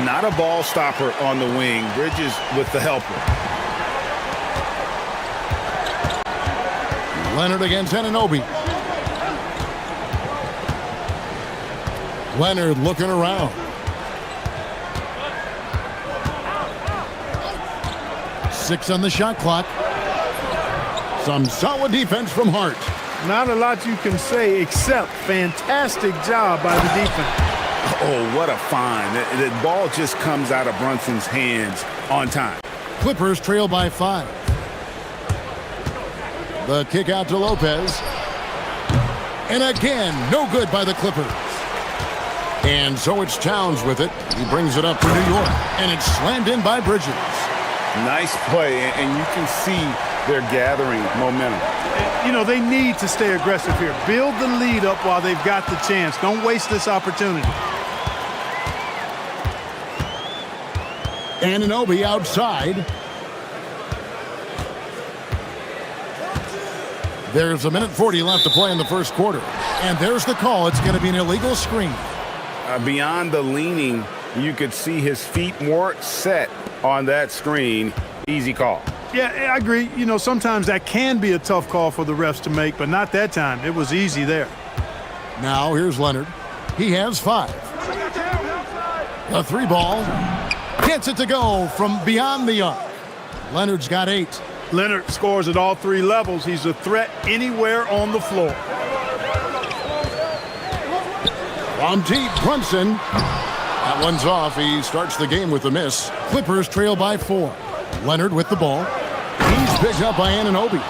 Speaker 8: Not a ball stopper on the wing. Bridges with the helper.
Speaker 6: Leonard against Anunoby. Leonard looking around. 6 on the shot clock. Some solid defense from Hart.
Speaker 9: Not a lot you can say except fantastic job by the defense.
Speaker 8: Oh, what a find. The ball just comes out of Brunson's hands on time.
Speaker 6: Clippers trail by 5. The kick out to Lopez. And again, no good by the Clippers. And so it's Towns with it. He brings it up to New York. And it's slammed in by Bridges.
Speaker 7: Nice play, and you can see they're gathering momentum.
Speaker 9: You know, they need to stay aggressive here. Build the lead up while they've got the chance. Don't waste this opportunity.
Speaker 6: Anunoby outside. There's 1:40 left to play in the first quarter. And there's the call. It's going to be an illegal screen.
Speaker 7: Beyond the leaning, you could see his feet more set on that screen. Easy call.
Speaker 9: Yeah, I agree. You know, sometimes that can be a tough call for the refs to make, but not that time. It was easy there.
Speaker 6: Now here's Leonard. He has 5. The 3 ball. Gets it to go from beyond the arc. Leonard's got 8.
Speaker 9: Leonard scores at all 3 levels. He's a threat anywhere on the floor.
Speaker 6: On deep, Brunson. That one's off. He starts the game with a miss. Clippers trail by 4. Leonard with the ball. He's picked up by Anunoby.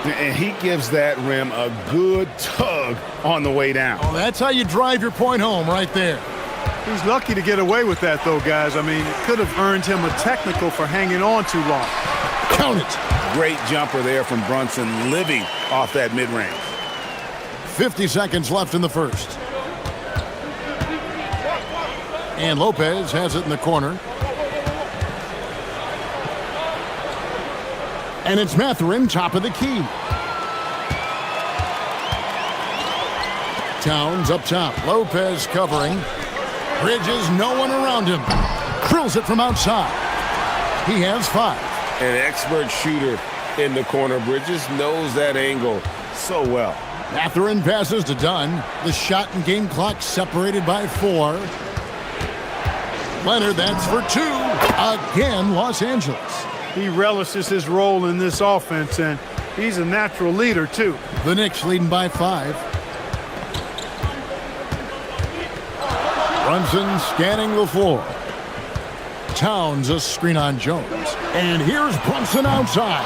Speaker 7: And he gives that rim a good tug on the way down.
Speaker 6: Oh, that's how you drive your point home right there.
Speaker 9: He's lucky to get away with that, though, guys. I mean, it could have earned him a technical for hanging on too long.
Speaker 6: Count it.
Speaker 7: Great jumper there from Brunson, living off that mid-range.
Speaker 6: 50 seconds left in the first. And Lopez has it in the corner. And it's Mathurin, top of the key. Towns up top. Lopez covering. Bridges, no one around him. Drills it from outside. He has 5.
Speaker 7: An expert shooter in the corner. Bridges knows that angle so well.
Speaker 6: Mathurin passes to Dunn. The shot and game clock separated by 4. Leonard, that's for 2. Again, Los Angeles.
Speaker 9: He relishes his role in this offense, and he's a natural leader, too.
Speaker 6: The Knicks leading by 5. Brunson scanning the floor. Towns a screen on Jones. And here's Brunson outside.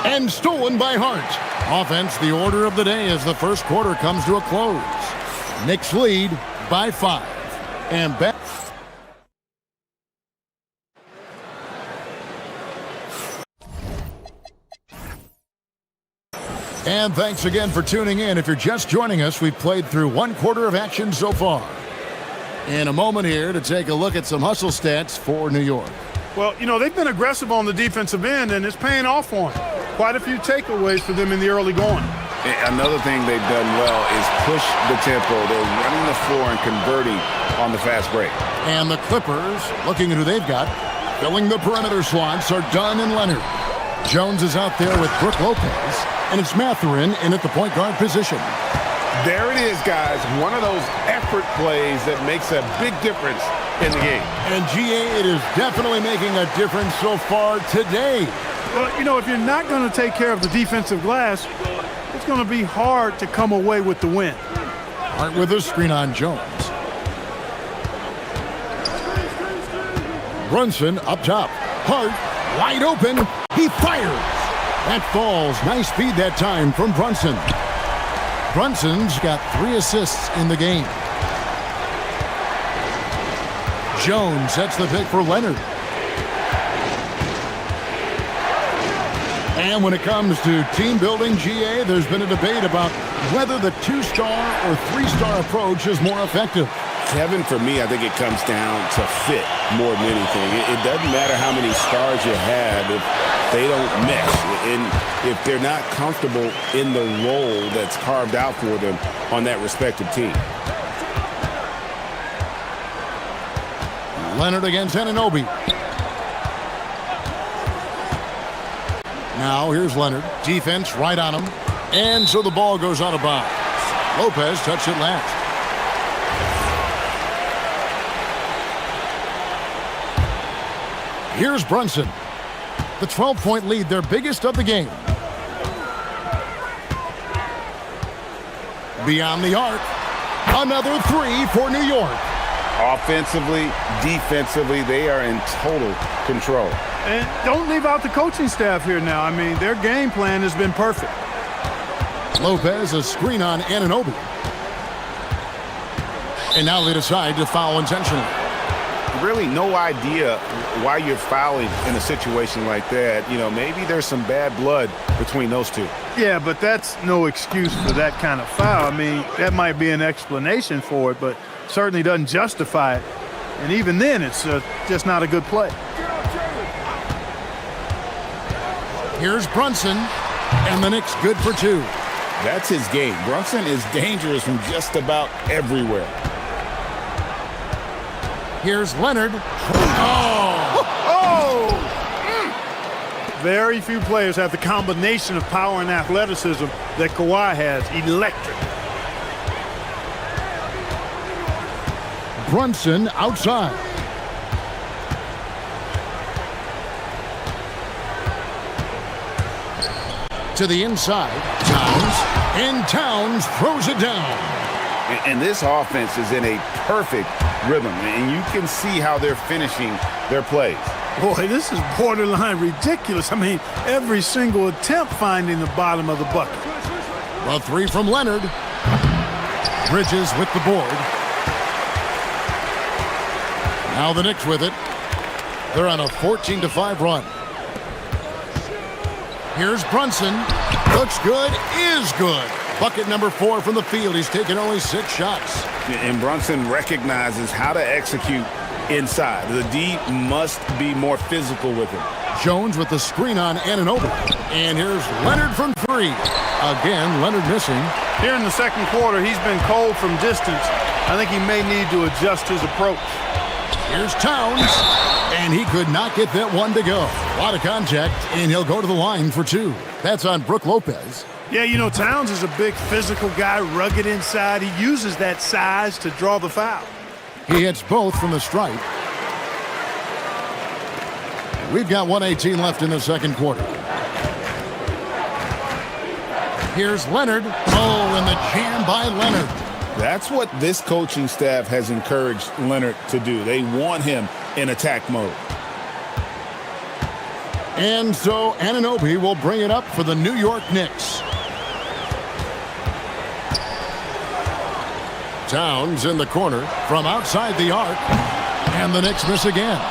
Speaker 6: And stolen by Hart. Offense, the order of the day as the first quarter comes to a close. Knicks lead by 5. And back. And thanks again for tuning in. If you're just joining us, we've played through 1 quarter of action so far. In a moment here to take a look at some hustle stats for New York.
Speaker 9: Well, you know, they've been aggressive on the defensive end, and it's paying off for them. Quite a few takeaways for them in the early going.
Speaker 7: Another thing they've done well is push the tempo. They're running the floor and converting on the fast break.
Speaker 6: And the Clippers, looking at who they've got, filling the perimeter slots are Dunn and Leonard. Jones is out there with Brook Lopez, and it's Mathurin in at the point guard position.
Speaker 7: There it is, guys. One of those effort plays that makes a big difference in the game.
Speaker 6: And GA, it is definitely making a difference so far today.
Speaker 9: Well, you know, if you're not going to take care of the defensive glass, it's going to be hard to come away with the win.
Speaker 6: Hart with a screen on Jones. Brunson up top. Hart wide open. He fires. That falls. Nice speed that time from Brunson. Brunson's got 3 assists in the game. Jones sets the pick for Leonard. And when it comes to team building, GA, there's been a debate about whether the 2-star or 3-star approach is more effective.
Speaker 7: Kevin, for me, I think it comes down to fit more than anything. It doesn't matter how many stars you have if they don't mesh. And if they're not comfortable in the role that's carved out for them on that respective team.
Speaker 6: Leonard against Anunoby. Now here's Leonard. Defense right on him. And so the ball goes out of bounds. Lopez touched it last. Here's Brunson. The 12-point lead, their biggest of the game. Beyond the arc. Another 3 for New York.
Speaker 7: Offensively, defensively, they are in total control.
Speaker 9: And don't leave out the coaching staff here now. I mean, their game plan has been perfect.
Speaker 6: Lopez, a screen on Anunoby. And now they decide to foul intentionally.
Speaker 8: Really no idea why you're fouling in a situation like that. You know, maybe there's some bad blood between those two.
Speaker 9: Yeah, but that's no excuse for that kind of foul. I mean, that might be an explanation for it, but certainly doesn't justify it. And even then, it's just not a good play.
Speaker 6: Here's Brunson, and the Knicks good for 2.
Speaker 7: That's his game. Brunson is dangerous from just about everywhere.
Speaker 6: Here's Leonard.
Speaker 9: Very few players have the combination of power and athleticism that Kawhi has. Electric.
Speaker 6: Brunson outside. To the inside. Towns. And Towns throws it down.
Speaker 8: And this offense is in a perfect rhythm, and you can see how they're finishing their plays.
Speaker 9: Boy, this is borderline ridiculous. I mean, every single attempt finding the bottom of the bucket.
Speaker 6: A 3 from Leonard. Bridges with the board. Now the Knicks with it. They're on a 14-5 run. Here's Brunson. Looks good, is good. Bucket number 4 from the field. He's taken only 6 shots.
Speaker 8: And Brunson recognizes how to execute inside. The D must be more physical with him.
Speaker 6: Jones with the screen on Anunoby. And here's Leonard from 3. Again, Leonard missing.
Speaker 9: Here in the second quarter, he's been cold from distance. I think he may need to adjust his approach.
Speaker 6: Here's Towns, and he could not get that one to go. A lot of contact, and he'll go to the line for two. That's on Brook Lopez.
Speaker 9: Yeah, you know, Towns is a big physical guy, rugged inside. He uses that size to draw the foul.
Speaker 6: He hits both from the stripe. We've got 1:18 left in the second quarter. Here's Leonard. Oh, and the jam by Leonard.
Speaker 7: That's what this coaching staff has encouraged Leonard to do. They want him in attack mode.
Speaker 6: And so Anunoby will bring it up for the New York Knicks. Towns in the corner from outside the arc. And the Knicks miss again.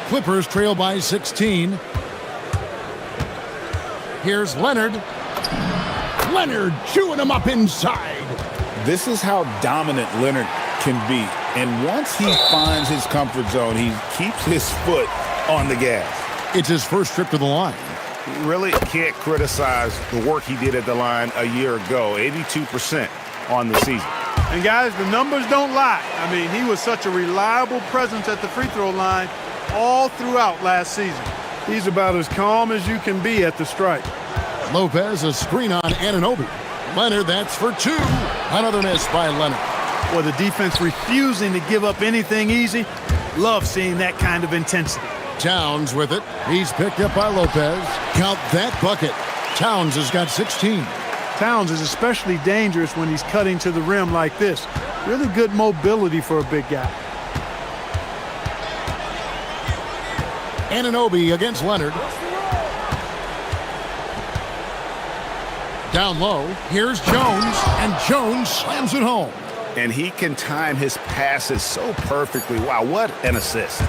Speaker 6: Clippers trail by 16. Here's Leonard. Leonard chewing him up inside.
Speaker 7: This is how dominant Leonard can be. And once he finds his comfort zone, he keeps his foot on the gas.
Speaker 6: It's his first trip to the line.
Speaker 8: Really can't criticize the work he did at the line a year ago. 82% on the season.
Speaker 9: And guys, the numbers don't lie. I mean, he was such a reliable presence at the free throw line all throughout last season. He's about as calm as you can be at the stripe.
Speaker 6: Lopez, a screen on Anunoby. Leonard, that's for two. Another miss by Leonard.
Speaker 9: Well, the defense refusing to give up anything easy. Love seeing that kind of intensity.
Speaker 6: Towns with it. He's picked up by Lopez. Count that bucket. Towns has got 16.
Speaker 9: Towns is especially dangerous when he's cutting to the rim like this. Really good mobility for a big guy.
Speaker 6: Anunoby against Leonard. Down low, here's Jones, and Jones slams it home.
Speaker 8: And he can time his passes so perfectly. Wow, what an assist.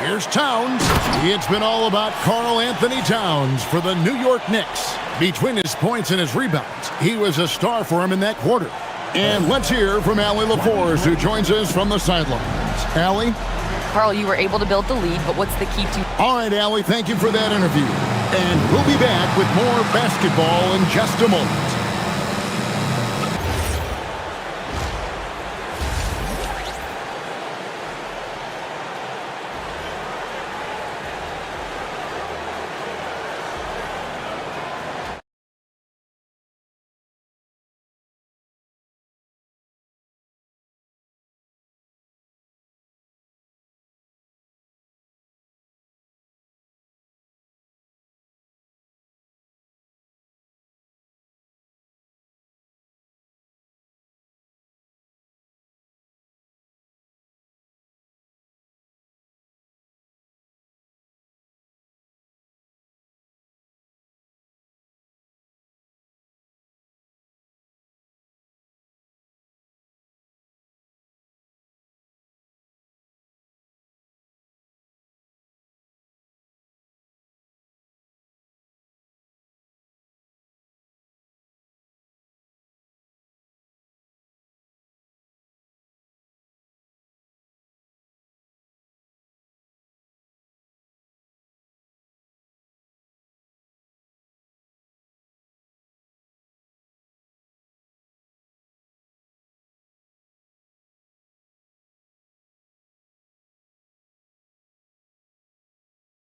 Speaker 6: Here's Towns. It's been all about Karl Anthony Towns for the New York Knicks. Between his points and his rebounds, he was a star for him in that quarter. And let's hear from Allie LaForce, who joins us from the sidelines. Allie?
Speaker 4: Karl, you were able to build the lead, but what's the key to...
Speaker 6: All right, Allie, thank you for that interview. And we'll be back with more basketball in just a moment.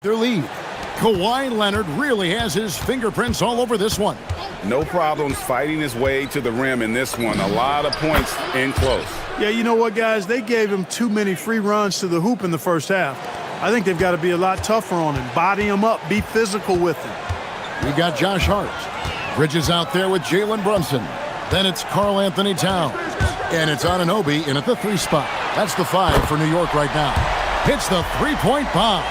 Speaker 6: Their lead. Kawhi Leonard really has his fingerprints all over this one.
Speaker 7: No problems fighting his way to the rim in this one. A lot of points in close.
Speaker 9: Yeah, you know what, guys? They gave him too many free runs to the hoop in the first half. I think they've got to be a lot tougher on him. Body him up. Be physical with him.
Speaker 6: We got Josh Hart. Bridges out there with Jalen Brunson. Then it's Karl Anthony Towns. And it's Anunoby in at the 3 spot. That's the 5 for New York right now. Hits the 3-point bomb.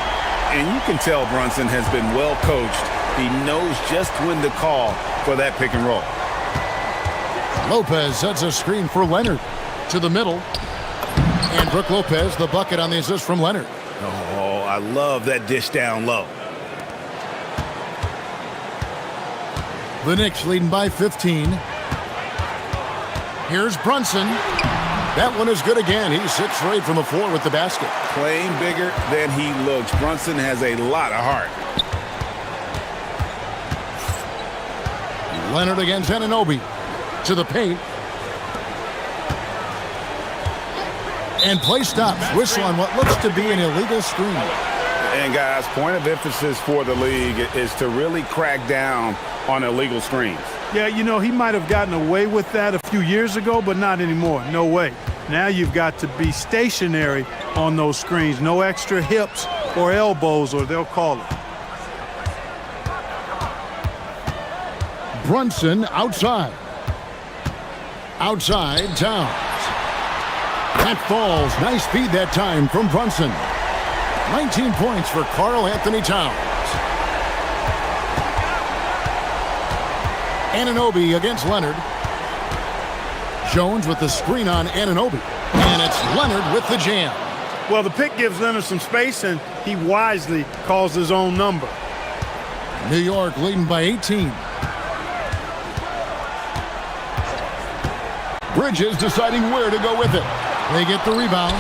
Speaker 7: And you can tell Brunson has been well coached. He knows just when to call for that pick and roll.
Speaker 6: Lopez sets a screen for Leonard to the middle. And Brook Lopez, the bucket on the assist from Leonard.
Speaker 8: Oh, I love that dish down low.
Speaker 6: The Knicks leading by 15. Here's Brunson. That one is good again. He's 6 for 8 from the floor with the basket.
Speaker 7: Playing bigger than he looks. Brunson has a lot of heart.
Speaker 6: Leonard against Anunoby. To the paint. And play stops. Whistle on what looks to be an illegal screen.
Speaker 7: And guys, point of emphasis for the league is to really crack down on illegal screens.
Speaker 9: Yeah, you know, he might have gotten away with that a few years ago, but not anymore. No way. Now you've got to be stationary on those screens. No extra hips or elbows, or they'll call it.
Speaker 6: Brunson outside. Outside, Towns. That falls. Nice speed that time from Brunson. 19 points for Karl Anthony Towns. Anunoby against Leonard. Jones with the screen on Anunoby. And it's Leonard with the jam.
Speaker 9: Well, the pick gives Leonard some space, and he wisely calls his own number.
Speaker 6: New York leading by 18. Bridges deciding where to go with it. They get the rebound.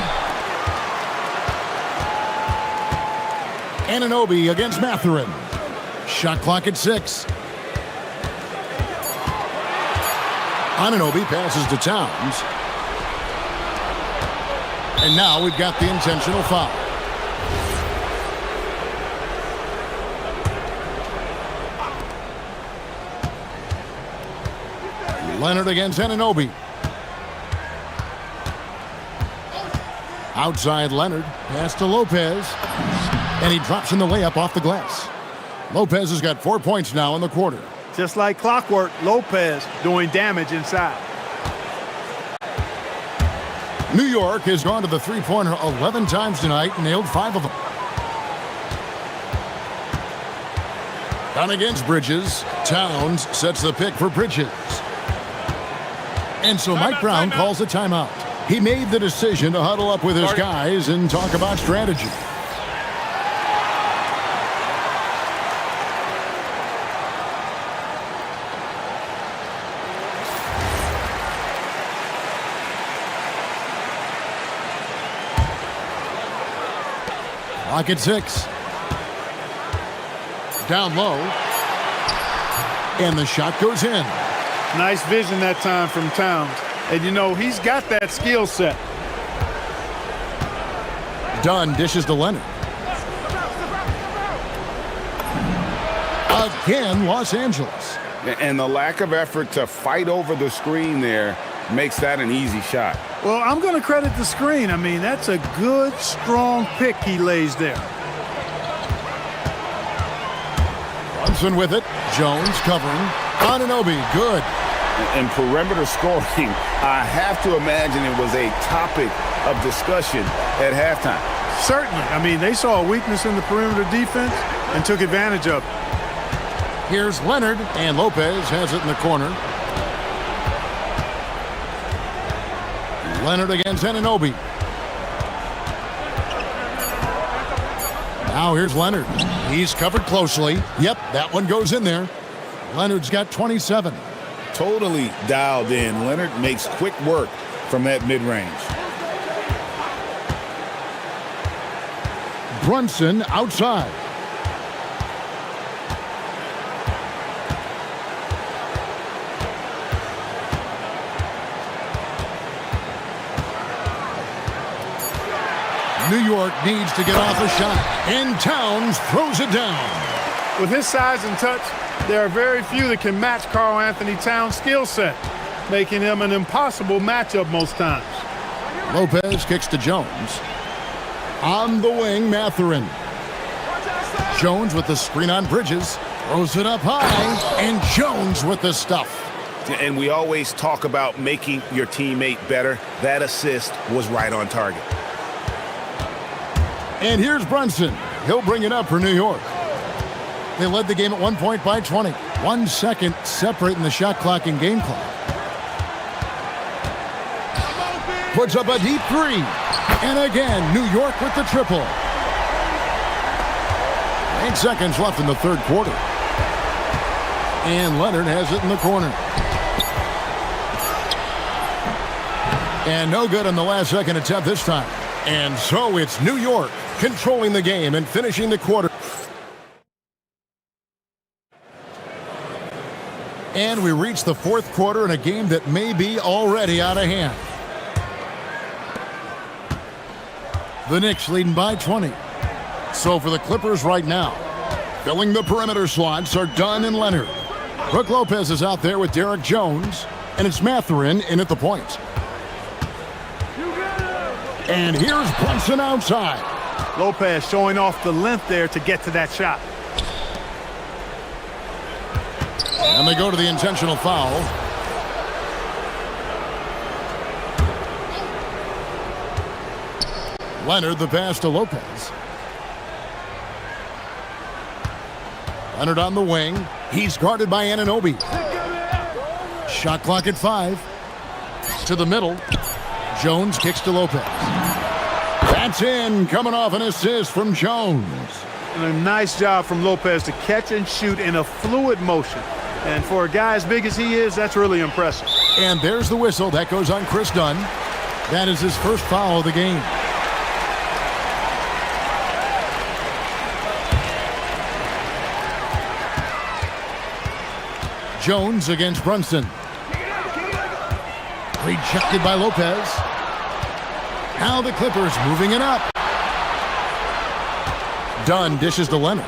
Speaker 6: Anunoby against Mathurin. Shot clock at 6. Anunoby passes to Towns. And now we've got the intentional foul. Leonard against Anunoby. Outside Leonard, pass to Lopez, and he drops in the layup off the glass. Lopez has got 4 points now in the quarter.
Speaker 9: Just like clockwork, Lopez doing damage inside.
Speaker 6: New York has gone to the three-pointer 11 times tonight and nailed 5 of them. Down against Bridges. Towns sets the pick for Bridges. And so Mike Brown calls a timeout. He made the decision to huddle up with his guys and talk about strategy. Clock at 6. Down low. And the shot goes in.
Speaker 9: Nice vision that time from Towns. And, you know, he's got that skill set.
Speaker 6: Dunn dishes to Leonard. Again, Los Angeles.
Speaker 7: And the lack of effort to fight over the screen there makes that an easy shot.
Speaker 9: Well, I'm going to credit the screen. I mean, that's a good, strong pick he lays there.
Speaker 6: Brunson with it. Jones covering. Anunoby, good.
Speaker 7: And perimeter scoring, I have to imagine it was a topic of discussion at halftime.
Speaker 9: Certainly. I mean, they saw a weakness in the perimeter defense and took advantage of it.
Speaker 6: Here's Leonard, and Lopez has it in the corner. Leonard against Anunoby. Now here's Leonard. He's covered closely. Yep, that one goes in there. Leonard's got 27.
Speaker 7: Totally dialed in. Leonard makes quick work from that mid-range.
Speaker 6: Brunson outside. New York needs to get off a shot, and Towns throws it down.
Speaker 9: With his size and touch, there are very few that can match Karl Anthony Towns' skill set, making him an impossible matchup most times.
Speaker 6: Lopez kicks to Jones. On the wing, Mathurin. Jones with the screen on Bridges. Throws it up high, and Jones with the stuff.
Speaker 7: And we always talk about making your teammate better. That assist was right on target.
Speaker 6: And here's Brunson. He'll bring it up for New York. They led the game at 1 point by 20. 1 second separating the shot clock and game clock. Puts up a deep 3. And again, New York with the triple. 8 seconds left in the third quarter. And Leonard has it in the corner. And no good on the last second attempt this time. And so it's New York controlling the game and finishing the quarter. And we reach the fourth quarter in a game that may be already out of hand. The Knicks leading by 20. So for the Clippers right now, filling the perimeter slots are Dunn and Leonard. Brook Lopez is out there with Derek Jones, and it's Mathurin in at the point. And here's Brunson outside.
Speaker 9: Lopez showing off the length there to get to that shot.
Speaker 6: And they go to the intentional foul. Leonard the pass to Lopez. Leonard on the wing. He's guarded by Anunoby. Shot clock at 5. To the middle. Jones kicks to Lopez. That's in, coming off an assist from Jones.
Speaker 9: And a nice job from Lopez to catch and shoot in a fluid motion. And for a guy as big as he is, that's really impressive.
Speaker 6: And there's the whistle. That goes on Chris Dunn. That is his first foul of the game. Jones against Brunson. Rejected by Lopez. Now the Clippers moving it up. Dunn dishes to Leonard.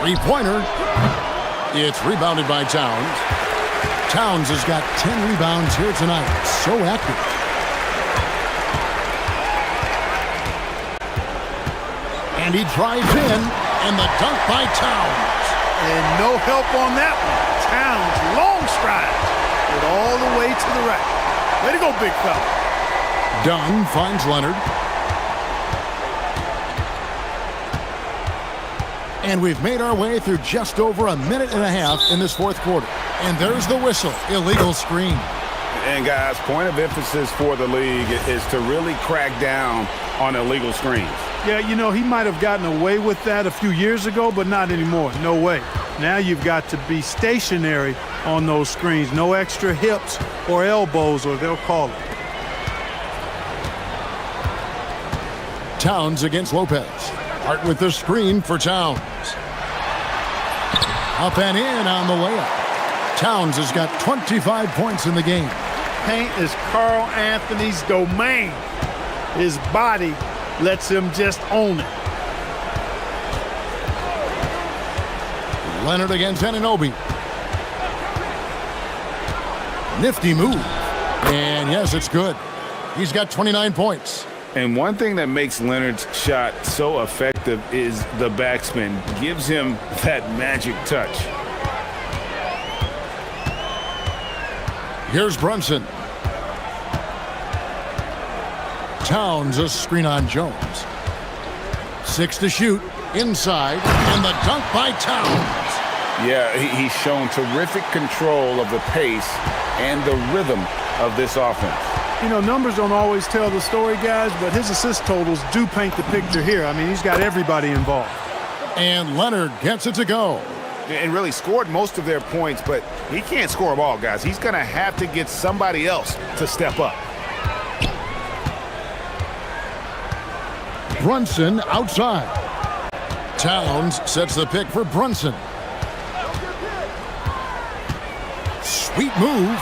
Speaker 6: Three-pointer. It's rebounded by Towns. Towns has got 10 rebounds here tonight. So active. And he drives in, and the dunk by Towns.
Speaker 9: And no help on that one. Towns, long stride, but all the way to the right. Way to go, big fella.
Speaker 6: Dunn finds Leonard. And we've made our way through just over a minute and a half in this fourth quarter. And there's the whistle. Illegal screen.
Speaker 7: And guys, point of emphasis for the league is to really crack down on illegal screens.
Speaker 9: Yeah, you know, he might have gotten away with that a few years ago, but not anymore. No way. Now you've got to be stationary on those screens. No extra hips or elbows, or they'll call it.
Speaker 6: Towns against Lopez. Hart with the screen for Towns. Up and in on the layup. Towns has got 25 points in the game.
Speaker 9: Paint is Carl Anthony's domain. His body lets him just own it.
Speaker 6: Leonard against Anunoby. Nifty move. And yes, it's good. He's got 29 points.
Speaker 7: And one thing that makes Leonard's shot so effective is the backspin. Gives him that magic touch.
Speaker 6: Here's Brunson. Towns a screen on Jones. 6 to shoot. Inside. And the dunk by Towns.
Speaker 7: Yeah, he's shown terrific control of the pace and the rhythm of this offense.
Speaker 9: You know, numbers don't always tell the story, guys, but his assist totals do paint the picture here. I mean, he's got everybody involved.
Speaker 6: And Leonard gets it to go.
Speaker 8: And really scored most of their points, but he can't score them all, guys. He's going to have to get somebody else to step up.
Speaker 6: Brunson outside. Towns sets the pick for Brunson. Sweet move.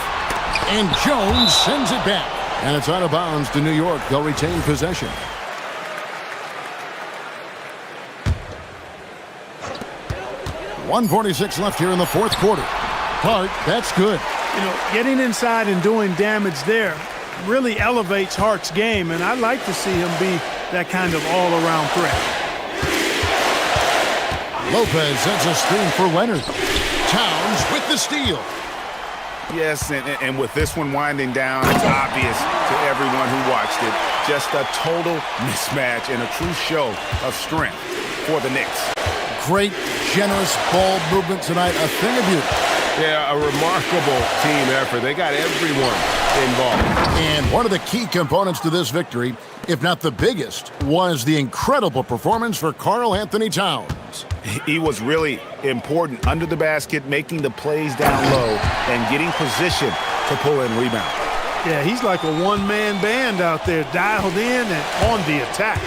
Speaker 6: And Jones sends it back. And it's out of bounds to New York. They'll retain possession. .146 left here in the fourth quarter. Hart, that's good.
Speaker 9: You know, getting inside and doing damage there really elevates Hart's game, and I'd like to see him be that kind of all-around threat.
Speaker 6: Lopez sets a screen for Leonard. Towns with the steal.
Speaker 8: Yes, and with this one winding down, it's obvious to everyone who watched it. Just a total mismatch and a true show of strength for the Knicks.
Speaker 6: Great, generous ball movement tonight. A thing of beauty.
Speaker 7: Yeah, a remarkable team effort. They got everyone involved.
Speaker 6: And one of the key components to this victory, if not the biggest, was the incredible performance for Karl Anthony Towns.
Speaker 8: He was really important under the basket, making the plays down low and getting position to pull in rebound.
Speaker 9: Yeah, he's like a one-man band out there, dialed in and on the attack.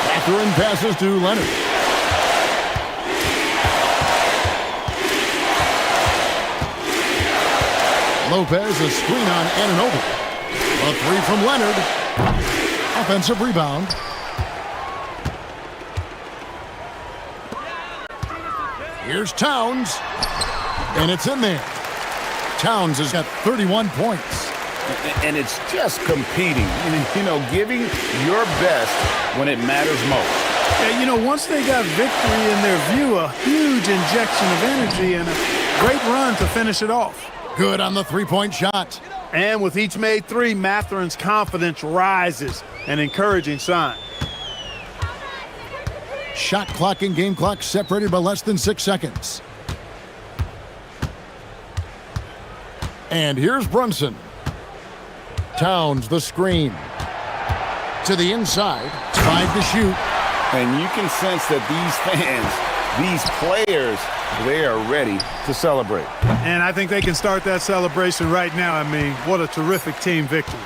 Speaker 6: Mathurin passes to Leonard. Lopez, a screen on Anunoby. A three from Leonard. Offensive rebound. Here's Towns. And it's in there. Towns has got 31 points.
Speaker 8: And it's just competing, you know, giving your best when it matters most.
Speaker 9: Yeah, you know, once they got victory in their view, a huge injection of energy and a great run to finish it off.
Speaker 6: Good on the three-point shot.
Speaker 9: And with each made three, Matherin's confidence rises, an encouraging sign.
Speaker 6: Shot clock and game clock separated by less than 6 seconds. And here's Brunson. Towns, the screen. To the inside. 5 to shoot.
Speaker 8: And you can sense that these fans, these players, they are ready to celebrate.
Speaker 9: And I think they can start that celebration right now. I mean, what a terrific team victory.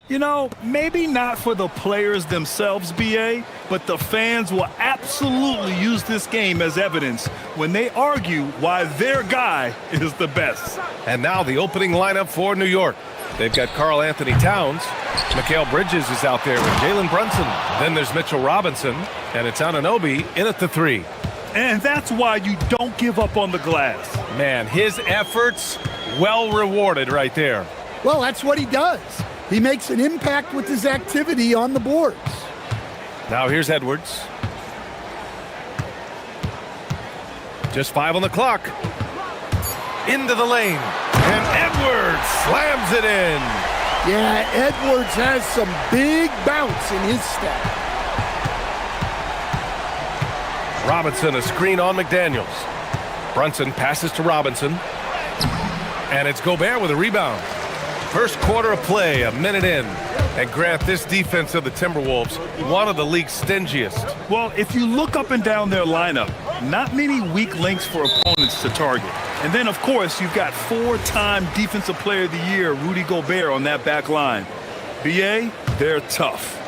Speaker 3: You know, maybe not for the players themselves, BA, but the fans will absolutely use this game as evidence when they argue why their guy is the best.
Speaker 1: And now the opening lineup for New York. They've got Karl Anthony Towns. Mikal Bridges is out there with Jalen Brunson. Then there's Mitchell Robinson. And it's Anunoby in at the 3.
Speaker 3: And that's why you don't give up on the glass.
Speaker 1: Man, his efforts well rewarded right there.
Speaker 2: Well, that's what he does. He makes an impact with his activity on the boards.
Speaker 1: Now here's Edwards. Just 5 on the clock. Into the lane. And Edwards slams it in.
Speaker 2: Yeah, Edwards has some big bounce in his step.
Speaker 1: Robinson, a screen on McDaniels. Brunson passes to Robinson. And it's Gobert with a rebound. First quarter of play, a minute in. And Grant, this defense of the Timberwolves, one of the league's stingiest.
Speaker 3: Well, if you look up and down their lineup, not many weak links for opponents to target. And then, of course, you've got 4-time Defensive Player of the Year, Rudy Gobert, on that back line. BA, they're tough.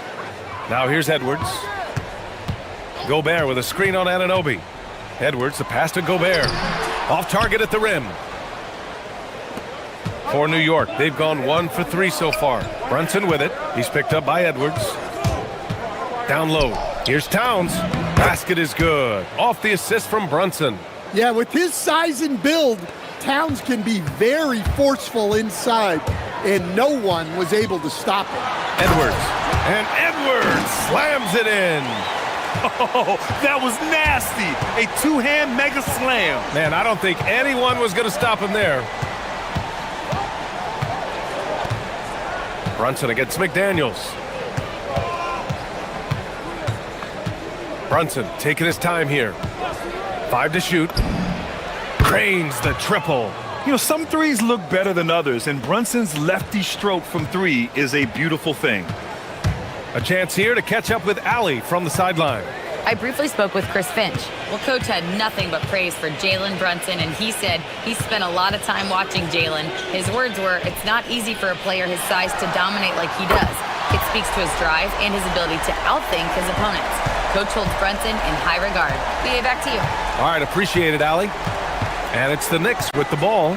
Speaker 1: Now here's Edwards. Gobert with a screen on Anunoby. Edwards, the pass to Gobert. Off target at the rim. For New York, they've gone 1 for 3 so far. Brunson with it. He's picked up by Edwards. Down low. Here's Towns. Basket is good. Off the assist from Brunson.
Speaker 2: Yeah, with his size and build, Towns can be very forceful inside, and no one was able to stop him.
Speaker 1: Edwards. And Edwards slams it in.
Speaker 3: Oh, that was nasty. A two-hand mega slam.
Speaker 1: Man, I don't think anyone was going to stop him there. Brunson against McDaniels. Brunson taking his time here. 5 to shoot. Drains the triple.
Speaker 3: You know, some threes look better than others, and Brunson's lefty stroke from 3 is a beautiful thing.
Speaker 1: A chance here to catch up with Allie from the sideline.
Speaker 4: I briefly spoke with Chris Finch. Well, Coach had nothing but praise for Jalen Brunson, and he said he spent a lot of time watching Jalen. His words were, it's not easy for a player his size to dominate like he does. It speaks to his drive and his ability to outthink his opponents. Coach holds Brunson in high regard. BA, back to you.
Speaker 1: All right, appreciate it, Allie. And it's the Knicks with the ball,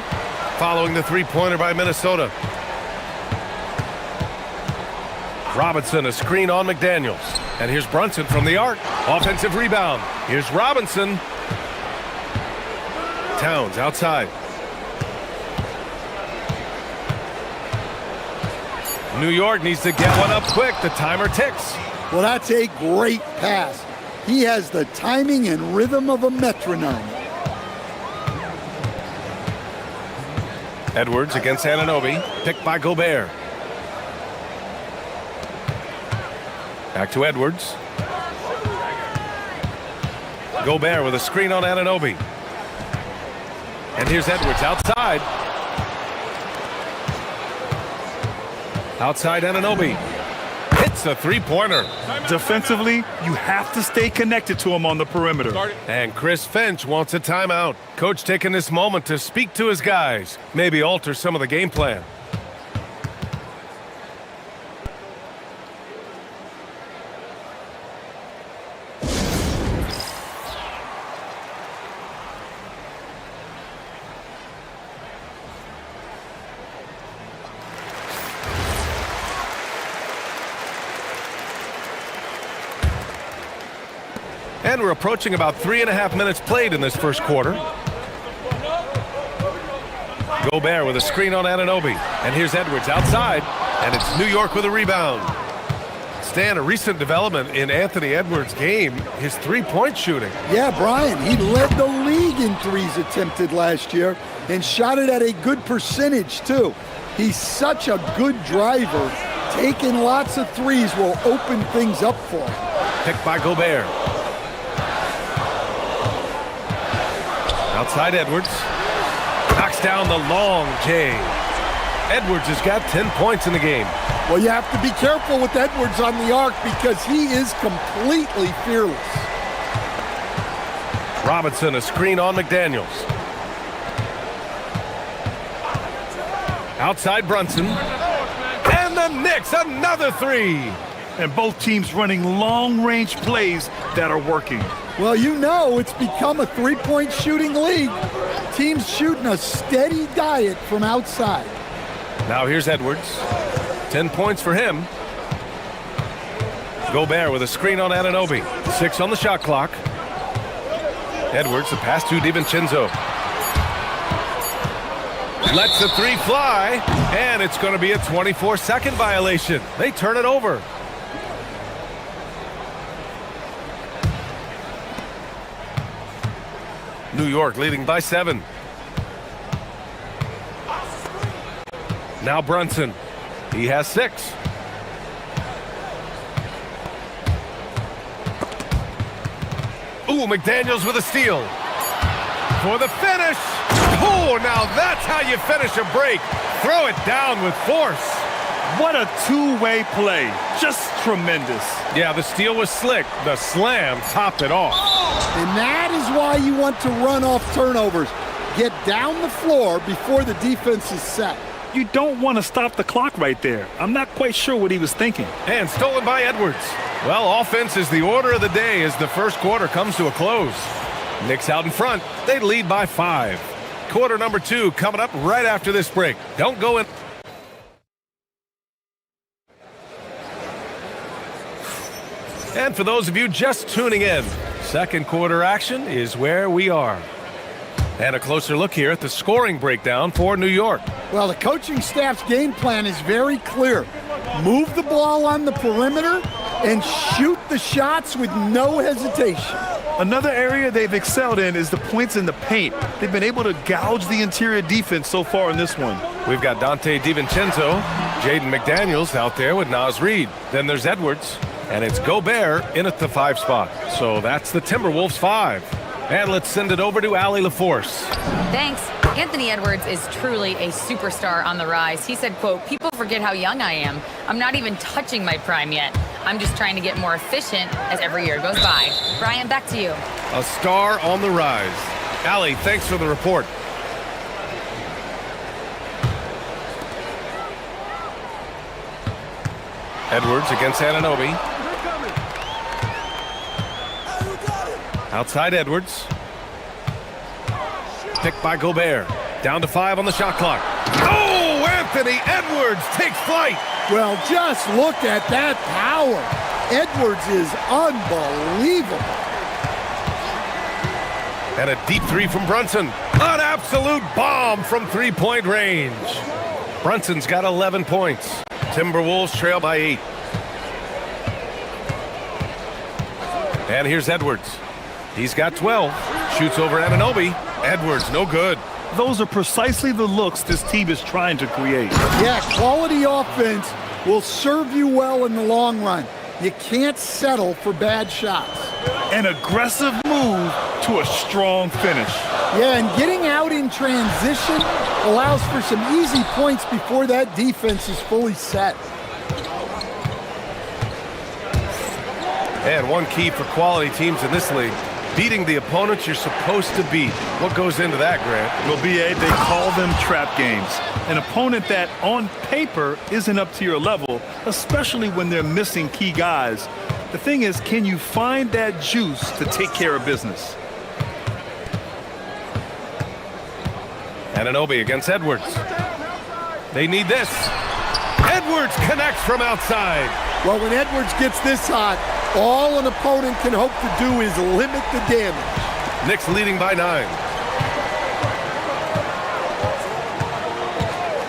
Speaker 1: following the three-pointer by Minnesota. Robinson, a screen on McDaniels. And here's Brunson from the arc. Offensive rebound. Here's Robinson. Towns outside. New York needs to get one up quick. The timer ticks.
Speaker 2: Well, that's a great pass. He has the timing and rhythm of a metronome.
Speaker 1: Edwards against Anunoby. Picked by Gobert. Back to Edwards. Gobert with a screen on Anunoby. And here's Edwards outside. Outside Anunoby. Hits the three-pointer.
Speaker 3: Defensively, you have to stay connected to him on the perimeter.
Speaker 1: And Chris Finch wants a timeout. Coach taking this moment to speak to his guys. Maybe alter some of the game plan. And we're approaching about 3.5 minutes played in this first quarter. Gobert with a screen on Anunoby. And here's Edwards outside. And it's New York with a rebound. Stan, a recent development in Anthony Edwards' game, his three-point shooting.
Speaker 2: Yeah, Brian, he led the league in threes attempted last year and shot it at a good percentage, too. He's such a good driver. Taking lots of threes will open things up for him.
Speaker 1: Picked by Gobert. Outside Edwards. Knocks down the long J. Edwards has got 10 points in the game.
Speaker 2: Well, you have to be careful with Edwards on the arc because he is completely fearless.
Speaker 1: Robinson, a screen on McDaniels. Outside Brunson. And the the Knicks, another three.
Speaker 3: And both teams running long-range plays that are working.
Speaker 2: Well, you know it's become a three-point shooting league. Teams shooting a steady diet from outside.
Speaker 1: Now here's Edwards. 10 points for him. Gobert with a screen on Anunoby. 6 on the shot clock. Edwards, the pass to DiVincenzo. Lets the three fly, and it's going to be a 24-second violation. They turn it over. New York leading by 7. Now Brunson. He has 6. Ooh, McDaniels with a steal. For the finish. Oh, now that's how you finish a break. Throw it down with force.
Speaker 3: What a two-way play. Just tremendous.
Speaker 1: Yeah, the steal was slick. The slam topped it off.
Speaker 2: And that is why you want to run off turnovers. Get down the floor before the defense is set.
Speaker 3: You don't want to stop the clock right there. I'm not quite sure what he was thinking.
Speaker 1: And stolen by Edwards. Well, offense is the order of the day as the first quarter comes to a close. Knicks out in front. They lead by 5. Quarter number 2 coming up right after this break. Don't go in. And for those of you just tuning in, second quarter action is where we are. And a closer look here at the scoring breakdown for New York.
Speaker 2: Well, the coaching staff's game plan is very clear. Move the ball on the perimeter and shoot the shots with no hesitation.
Speaker 3: Another area they've excelled in is the points in the paint. They've been able to gouge the interior defense so far in this one.
Speaker 1: We've got Dante DiVincenzo, Jaden McDaniels out there with Naz Reid. Then there's Edwards, and it's Gobert in at the 5 spot. So that's the Timberwolves 5. And let's send it over to Allie LaForce.
Speaker 4: Thanks. Anthony Edwards is truly a superstar on the rise. He said, quote, "People forget how young I am. I'm not even touching my prime yet. I'm just trying to get more efficient as every year goes by." Brian, back to you.
Speaker 1: A star on the rise. Allie, thanks for the report. Edwards against Anunoby. Outside Edwards. Picked by Gobert. Down to 5 on the shot clock. Oh, Anthony Edwards takes flight.
Speaker 2: Well, just look at that power. Edwards is unbelievable.
Speaker 1: And a deep 3 from Brunson. An absolute bomb from 3-point range. Brunson's got 11 points. Timberwolves trail by 8. And here's Edwards. He's got 12. Shoots over Anunoby. Edwards, no good.
Speaker 3: Those are precisely the looks this team is trying to create.
Speaker 2: Yeah, quality offense will serve you well in the long run. You can't settle for bad shots.
Speaker 3: An aggressive move to a strong finish.
Speaker 2: Yeah, and getting out in transition allows for some easy points before that defense is fully set.
Speaker 1: And one key for quality teams in this league, beating the opponents you're supposed to beat. What goes into that, Grant?
Speaker 3: Well, BA, they call them trap games. An opponent that, on paper, isn't up to your level, especially when they're missing key guys. The thing is, can you find that juice to take care of business?
Speaker 1: Anunoby against Edwards. They need this. Edwards connects from outside.
Speaker 2: Well, when Edwards gets this hot, all an opponent can hope to do is limit the damage.
Speaker 1: Knicks leading by 9.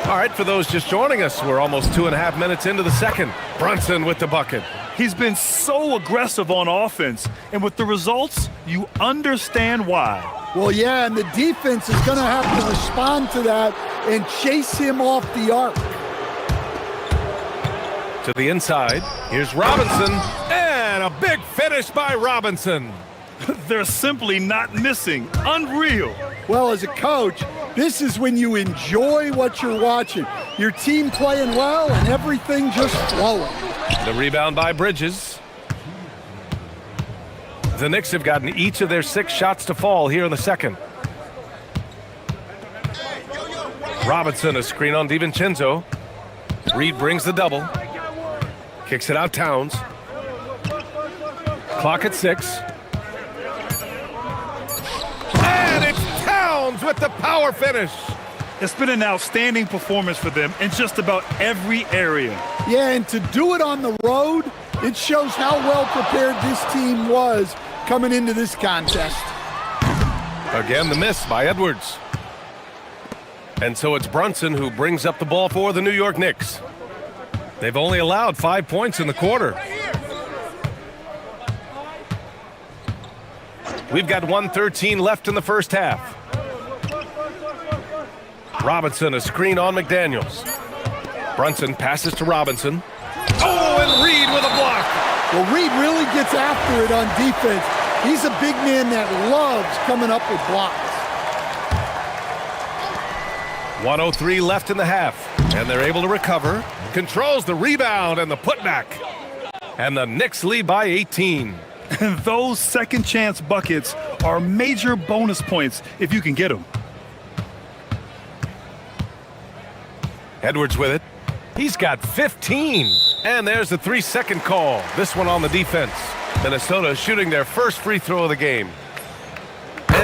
Speaker 1: All right, for those just joining us, we're almost 2.5 minutes into the second. Brunson with the bucket.
Speaker 3: He's been so aggressive on offense, and with the results, you understand why.
Speaker 2: Well, yeah, and the defense is going to have to respond to that and chase him off the arc.
Speaker 1: To the inside, here's Robinson, and a big finish by Robinson.
Speaker 3: They're simply not missing. Unreal.
Speaker 2: Well, as a coach, this is when you enjoy what you're watching. Your team playing well and everything just flowing.
Speaker 1: The rebound by Bridges. The Knicks have gotten each of their 6 shots to fall here in the second. Robinson, a screen on DiVincenzo. Reed brings the double. Kicks it out Towns. Clock at 6. And it's Towns with the power finish.
Speaker 3: It's been an outstanding performance for them in just about every area.
Speaker 2: Yeah, and to do it on the road, it shows how well prepared this team was coming into this contest.
Speaker 1: Again, the miss by Edwards. And so it's Brunson who brings up the ball for the New York Knicks. They've only allowed 5 points in the quarter. We've got 1:13 left in the first half. Robinson, a screen on McDaniels. Brunson passes to Robinson. Oh, and Reed with a block.
Speaker 2: Well, Reed really gets after it on defense. He's a big man that loves coming up with blocks.
Speaker 1: 1:03 left in the half, and they're able to recover. Controls the rebound and the putback. And the Knicks lead by 18.
Speaker 3: And those second chance buckets are major bonus points if you can get them.
Speaker 1: Edwards with it. He's got 15. And there's the 3-second call. This one on the defense. Minnesota shooting their first free throw of the game.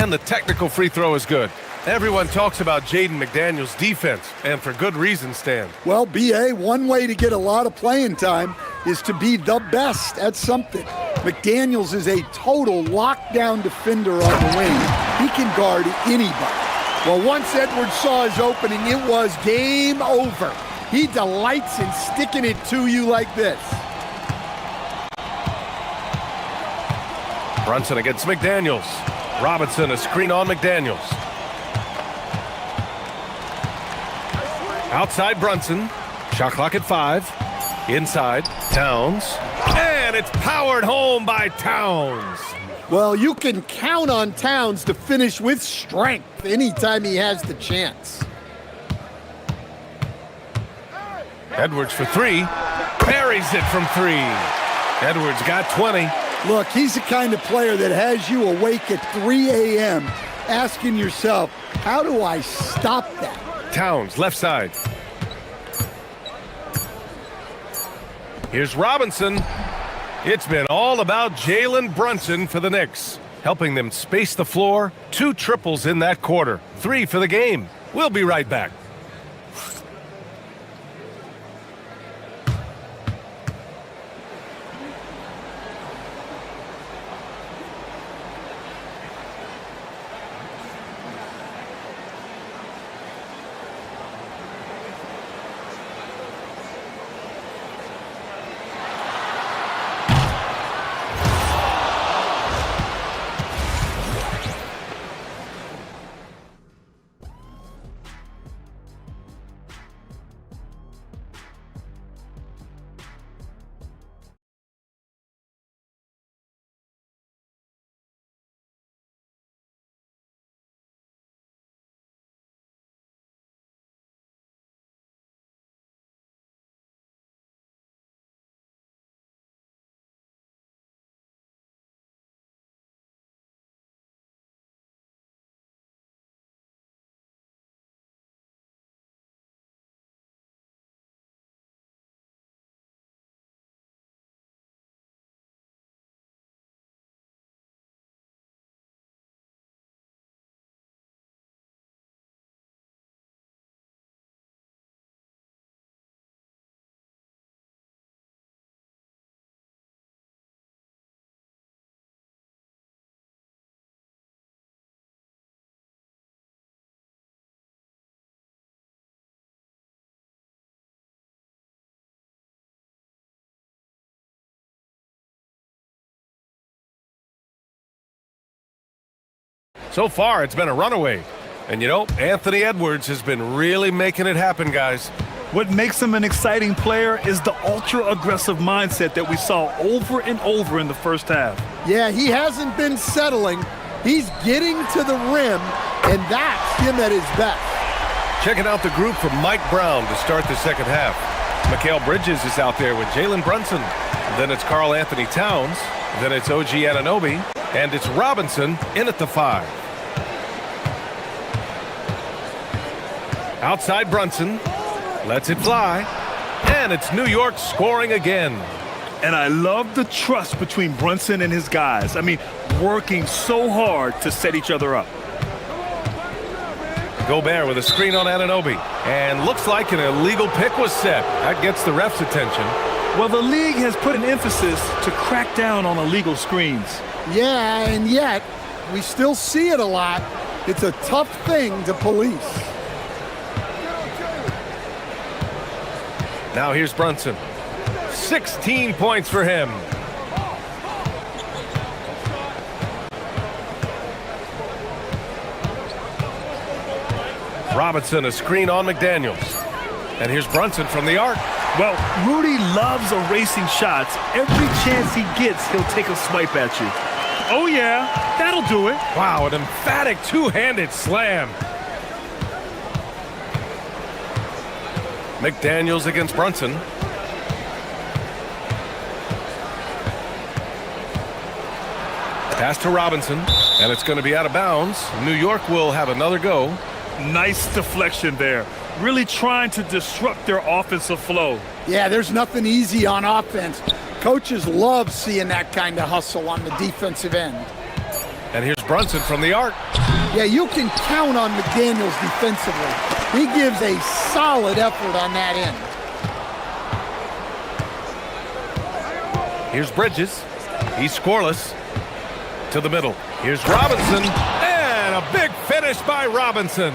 Speaker 1: And the technical free throw is good. Everyone talks about Jaden McDaniels' defense, and for good reason, Stan.
Speaker 2: Well, B.A., one way to get a lot of playing time is to be the best at something. McDaniels is a total lockdown defender on the wing. He can guard anybody. Well, once Edwards saw his opening, it was game over. He delights in sticking it to you like this.
Speaker 1: Brunson against McDaniels. Robinson, a screen on McDaniels. Outside Brunson. Shot clock at 5. Inside, Towns. And it's powered home by Towns.
Speaker 2: Well, you can count on Towns to finish with strength anytime he has the chance.
Speaker 1: Edwards for 3. Buries it from 3. Edwards got 20.
Speaker 2: Look, he's the kind of player that has you awake at 3 a.m. asking yourself, how do I stop that?
Speaker 1: Towns, left side. Here's Robinson. It's been all about Jalen Brunson for the Knicks, helping them space the floor. 2 triples in that quarter. 3 for the game. We'll be right back. So far, it's been a runaway. And you know, Anthony Edwards has been really making it happen, guys.
Speaker 3: What makes him an exciting player is the ultra-aggressive mindset that we saw over and over in the first half.
Speaker 2: Yeah, he hasn't been settling. He's getting to the rim, and that's him at his best.
Speaker 1: Checking out the group from Mike Brown to start the second half. Mikal Bridges is out there with Jalen Brunson. Then it's Karl Anthony Towns. Then it's OG Anunoby. And it's Robinson in at the 5. Outside Brunson. Lets it fly. And it's New York scoring again.
Speaker 3: And I love the trust between Brunson and his guys. I mean, working so hard to set each other up.
Speaker 1: Gobert with a screen on Anunoby. And looks like an illegal pick was set. That gets the ref's attention.
Speaker 3: Well, the league has put an emphasis to crack down on illegal screens.
Speaker 2: Yeah, and yet we still see it a lot. It's a tough thing to police.
Speaker 1: Now here's Brunson. 16 points for him. Robinson, a screen on McDaniels. And here's Brunson from the arc.
Speaker 3: Well, Rudy loves erasing shots. Every chance he gets, he'll take a swipe at you. Oh, yeah, that'll do it.
Speaker 1: Wow, an emphatic two-handed slam. McDaniels against Brunson. Pass to Robinson, and it's going to be out of bounds. New York will have another go.
Speaker 3: Nice deflection there. Really trying to disrupt their offensive flow.
Speaker 2: Yeah, there's nothing easy on offense. Coaches love seeing that kind of hustle on the defensive end.
Speaker 1: And here's Brunson from the arc.
Speaker 2: Yeah, you can count on McDaniels defensively. He gives a solid effort on that end.
Speaker 1: Here's Bridges. He's scoreless. To the middle. Here's Robinson. And a big finish by Robinson.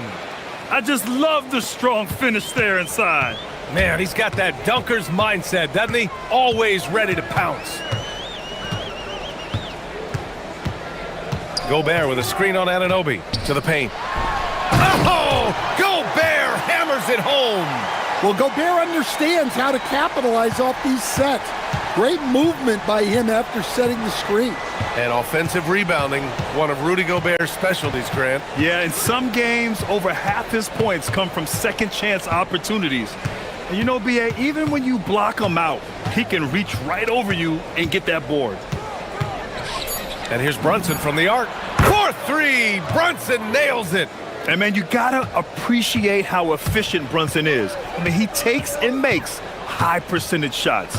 Speaker 3: I just love the strong finish there inside.
Speaker 1: Man, he's got that dunker's mindset, doesn't he? Always ready to pounce. Gobert with a screen on Anunoby. To the paint. Oh! Gobert hammers it home.
Speaker 2: Well, Gobert understands how to capitalize off these sets. Great movement by him after setting the screen.
Speaker 1: And offensive rebounding, one of Rudy Gobert's specialties, Grant.
Speaker 3: Yeah, in some games, over half his points come from second chance opportunities. And you know, B.A., even when you block him out, he can reach right over you and get that board.
Speaker 1: And here's Brunson from the arc. 4-3, Brunson nails it.
Speaker 3: And man, you gotta appreciate how efficient Brunson is. I mean, he takes and makes high percentage shots.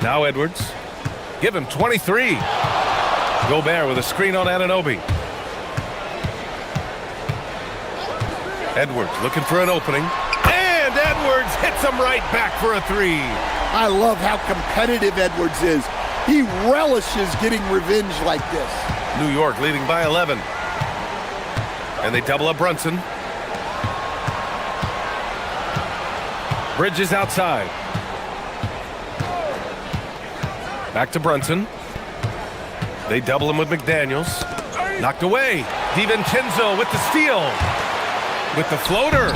Speaker 1: Now Edwards. Give him 23. Gobert with a screen on Anunoby. Edwards looking for an opening. And Edwards hits him right back for a three.
Speaker 2: I love how competitive Edwards is. He relishes getting revenge like this.
Speaker 1: New York leading by 11. And they double up Brunson. Bridges outside. Back to Brunson. They double him with McDaniels. Knocked away. DiVincenzo with the steal. With the floater.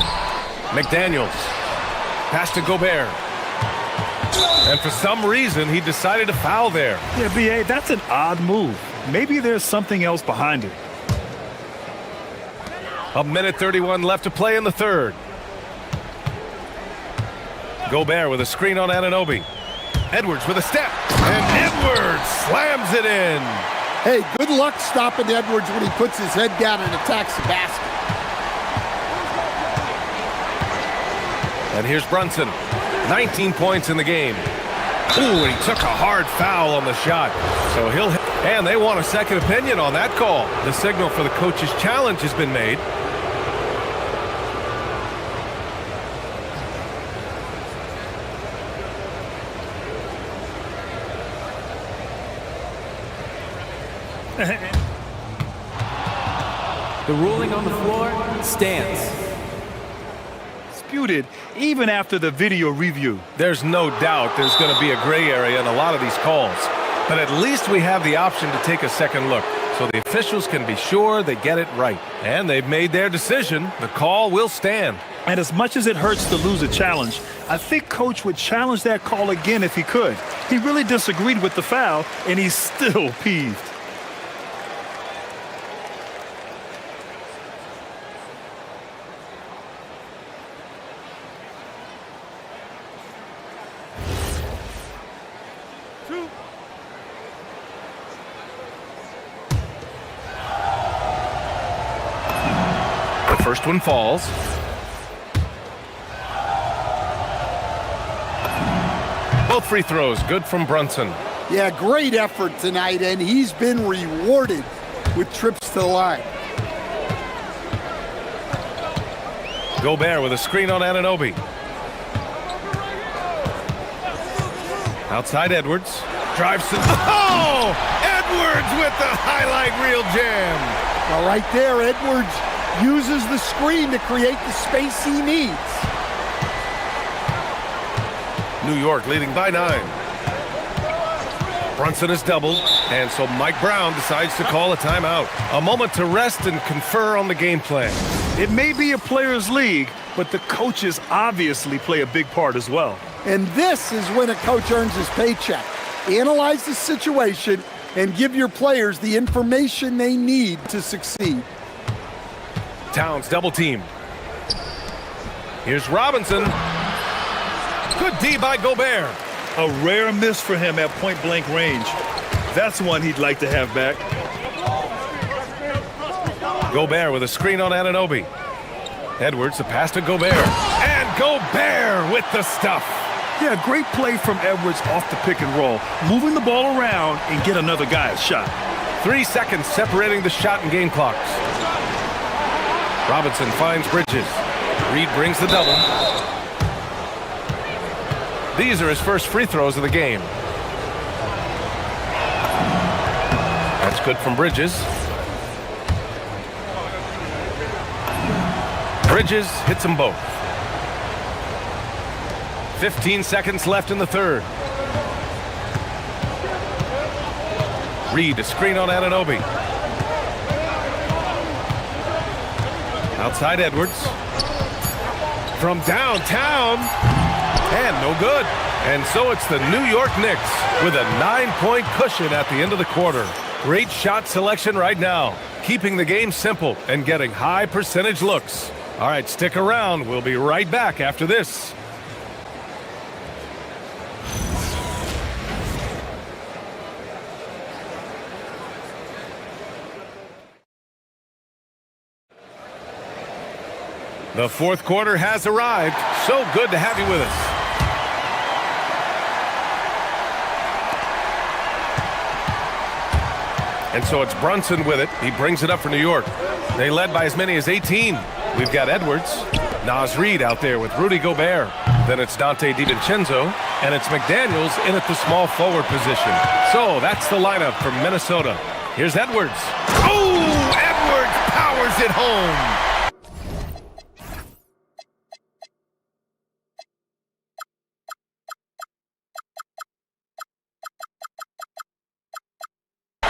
Speaker 1: McDaniels. Pass to Gobert. And for some reason, he decided to foul there.
Speaker 3: Yeah, B.A., that's an odd move. Maybe there's something else behind it.
Speaker 1: A minute 31 left to play in the third. Gobert with a screen on Anunoby. Edwards with a step. And Edwards slams it in.
Speaker 2: Hey, good luck stopping Edwards when he puts his head down and attacks the basket.
Speaker 1: And here's Brunson. 19 points in the game. Ooh, and he took a hard foul on the shot. So he'll hit. And they want a second opinion on that call. The signal for the coach's challenge has been made.
Speaker 5: The ruling on the floor stands.
Speaker 3: Disputed even after the video review.
Speaker 1: There's no doubt there's going to be a gray area in a lot of these calls. But at least we have the option to take a second look, so the officials can be sure they get it right. And they've made their decision. The call will stand.
Speaker 3: And as much as it hurts to lose a challenge, I think Coach would challenge that call again if he could. He really disagreed with the foul, and he's still peeved.
Speaker 1: First one falls. Both free throws good from Brunson.
Speaker 2: Yeah, great effort tonight, and he's been rewarded with trips to the line.
Speaker 1: Gobert with a screen on Anunoby. Outside Edwards. Drives to... Oh! Edwards with the highlight reel jam.
Speaker 2: Well, right there, Edwards uses the screen to create the space he needs.
Speaker 1: New York leading by 9. Brunson is doubled, and so Mike Brown decides to call a timeout. A moment to rest and confer on the game plan.
Speaker 3: It may be a players' league, but the coaches obviously play a big part as well.
Speaker 2: And this is when a coach earns his paycheck. Analyze the situation and give your players the information they need to succeed.
Speaker 1: Towns double team. Here's Robinson. Good D by Gobert.
Speaker 3: A rare miss for him at point-blank range. That's one he'd like to have back.
Speaker 1: Gobert with a screen on Anunoby. Edwards, the pass to Gobert. And Gobert with the stuff.
Speaker 3: Yeah, great play from Edwards off the pick and roll. Moving the ball around and get another guy a shot.
Speaker 1: 3 seconds separating the shot and game clocks. Robinson finds Bridges. Reed brings the double. These are his first free throws of the game. That's good from Bridges. Bridges hits them both. 15 seconds left in the third. Reed, a screen on Anunoby. Outside Edwards. From downtown. And no good. And so it's the New York Knicks with a 9-point cushion at the end of the quarter. Great shot selection right now, keeping the game simple and getting high percentage looks. All right, stick around. We'll be right back after this. The fourth quarter has arrived. So good to have you with us. And so it's Brunson with it. He brings it up for New York. They led by as many as 18. We've got Edwards, Naz Reid out there with Rudy Gobert. Then it's Dante DiVincenzo, and it's McDaniels in at the small forward position. So that's the lineup for Minnesota. Here's Edwards. Oh, Edwards powers it home.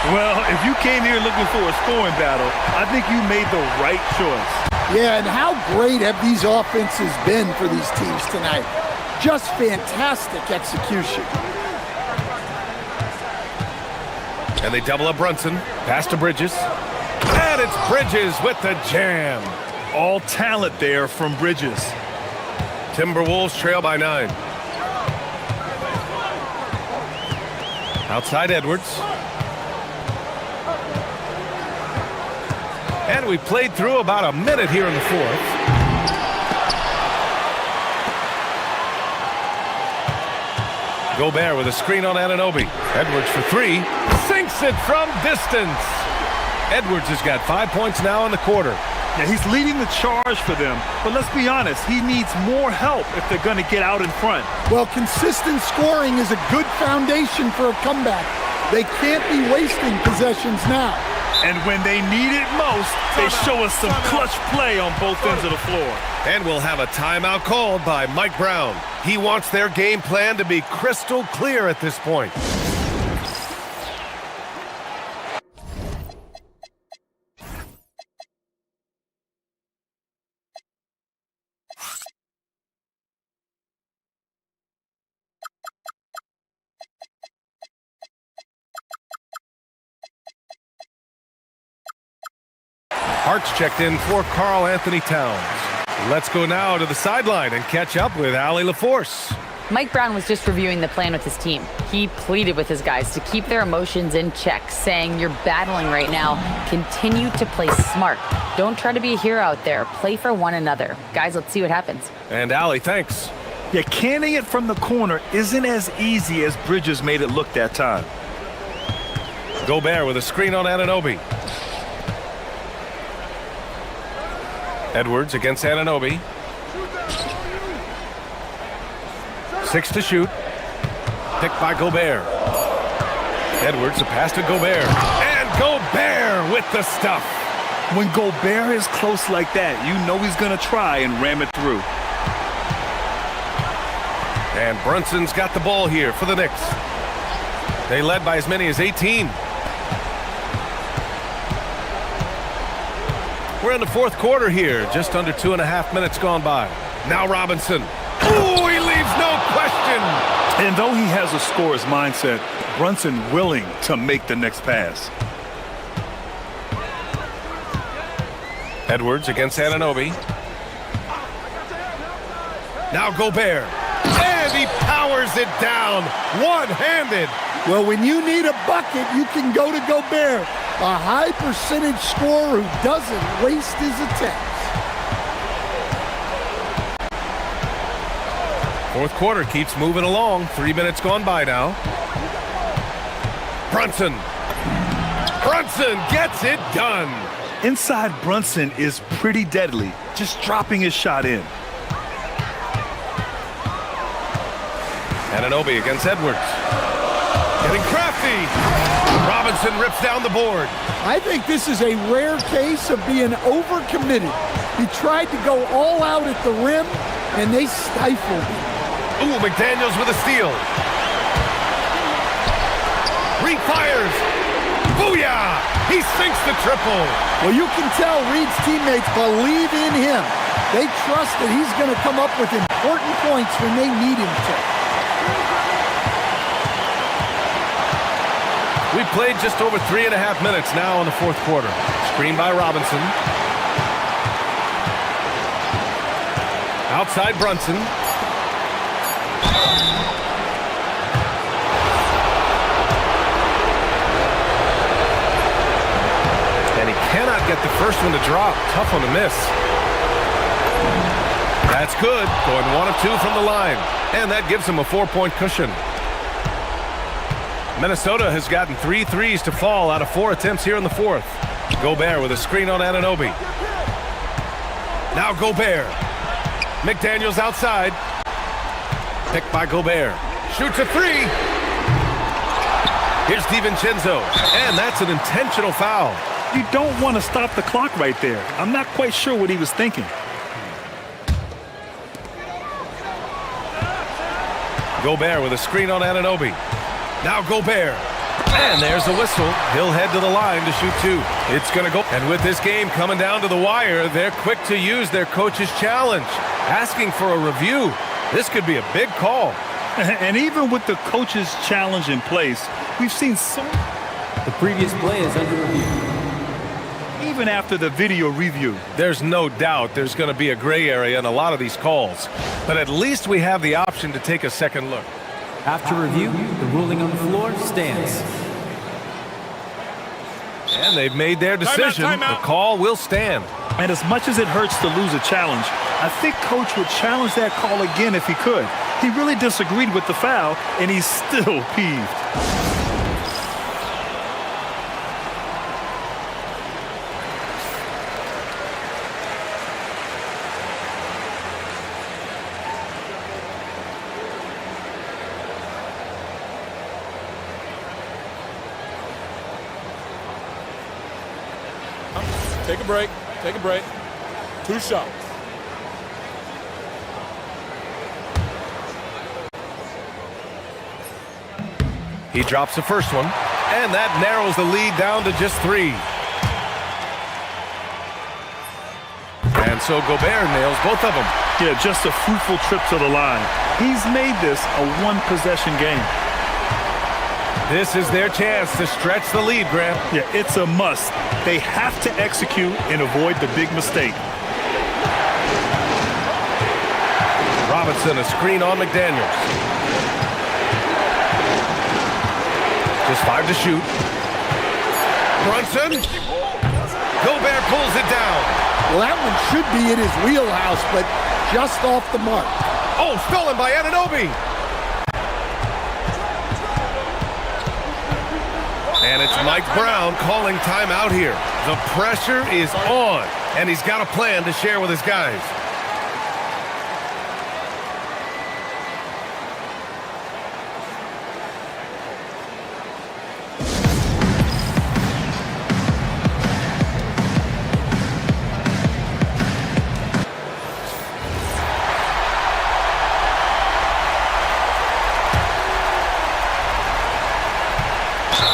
Speaker 3: Well, if you came here looking for a scoring battle, I think you made the right choice.
Speaker 2: Yeah, and how great have these offenses been for these teams tonight? Just fantastic execution.
Speaker 1: And they double up Brunson. Pass to Bridges. And it's Bridges with the jam.
Speaker 3: All talent there from Bridges.
Speaker 1: Timberwolves trail by 9. Outside Edwards. And we played through about a minute here in the fourth. Gobert with a screen on Anunoby. Edwards for 3. Sinks it from distance. Edwards has got 5 points now in the quarter.
Speaker 3: Yeah, he's leading the charge for them. But let's be honest, he needs more help if they're going to get out in front.
Speaker 2: Well, consistent scoring is a good foundation for a comeback. They can't be wasting possessions now.
Speaker 3: And when they need it most, they show us some clutch play on both ends of the floor.
Speaker 1: And we'll have a timeout called by Mike Brown. He wants their game plan to be crystal clear at this point. Hart's checked in for Karl Anthony Towns. Let's go now to the sideline and catch up with Allie LaForce.
Speaker 4: Mike Brown was just reviewing the plan with his team. He pleaded with his guys to keep their emotions in check, saying, "You're battling right now. Continue to play smart. Don't try to be a hero out there. Play for one another." Guys, let's see what happens.
Speaker 1: And Allie, thanks.
Speaker 3: Yeah, canning it from the corner isn't as easy as Bridges made it look that time.
Speaker 1: Gobert with a screen on Anunoby. Edwards against Anunoby. 6 to shoot. Picked by Gobert. Edwards, a pass to Gobert. And Gobert with the stuff.
Speaker 3: When Gobert is close like that, you know he's going to try and ram it through.
Speaker 1: And Brunson's got the ball here for the Knicks. They led by as many as 18. We're in the fourth quarter here. Just under 2.5 minutes gone by. Now Robinson. Ooh, he leaves no question.
Speaker 3: And though he has a scorer's mindset, Brunson willing to make the next pass.
Speaker 1: Edwards against Anunoby. Now Gobert. And he powers it down. One-handed.
Speaker 2: Well, when you need a bucket, you can go to Gobert. A high percentage scorer who doesn't waste his attempts.
Speaker 1: Fourth quarter keeps moving along. 3 minutes gone by now. Brunson. Brunson gets it done.
Speaker 3: Inside Brunson is pretty deadly, just dropping his shot in.
Speaker 1: Anunoby against Edwards. Getting crafty. Robinson rips down the board.
Speaker 2: I think this is a rare case of being overcommitted. He tried to go all out at the rim, and they stifled him.
Speaker 1: Ooh, McDaniels with a steal. Refires. Booyah! He sinks the triple.
Speaker 2: Well, you can tell Reed's teammates believe in him. They trust that he's going to come up with important points when they need him to.
Speaker 1: We've played just over 3.5 minutes now in the fourth quarter. Screen by Robinson. Outside Brunson. And he cannot get the first one to drop. Tough one to miss. That's good. Going 1 of 2 from the line. And that gives him a 4-point cushion. Minnesota has gotten 3 threes to fall out of 4 attempts here in the fourth. Gobert with a screen on Anunoby. Now Gobert. McDaniels outside. Picked by Gobert. Shoots a 3. Here's DiVincenzo. And that's an intentional foul.
Speaker 3: You don't want to stop the clock right there. I'm not quite sure what he was thinking.
Speaker 1: Gobert with a screen on Anunoby. Now Gobert. And there's the whistle. He'll head to the line to shoot 2. It's going to go. And with this game coming down to the wire, they're quick to use their coach's challenge. Asking for a review. This could be a big call.
Speaker 3: And even with the coach's challenge in place, we've seen so...
Speaker 5: The previous play is under review.
Speaker 3: Even after the video review.
Speaker 1: There's no doubt there's going to be a gray area in a lot of these calls. But at least we have the option to take a second look.
Speaker 5: After review, the ruling on the floor stands.
Speaker 1: And they've made their decision. The call will stand.
Speaker 3: And as much as it hurts to lose a challenge, I think Coach would challenge that call again if he could. He really disagreed with the foul, and he's still peeved.
Speaker 12: Take a break. Take a break. 2 shots.
Speaker 1: He drops the first one, and that narrows the lead down to just 3. And so Gobert nails both of them.
Speaker 3: Yeah, just a fruitful trip to the line. He's made this a 1-possession game.
Speaker 1: This is their chance to stretch the lead, Grant.
Speaker 3: Yeah, it's a must. They have to execute and avoid the big mistake.
Speaker 1: Robinson, a screen on McDaniels. Just 5 to shoot. Brunson. Gobert pulls it down.
Speaker 2: Well, that one should be in his wheelhouse, but just off the mark.
Speaker 1: Oh, stolen by Anunoby. And it's Mike Brown calling timeout here. The pressure is on, and he's got a plan to share with his guys.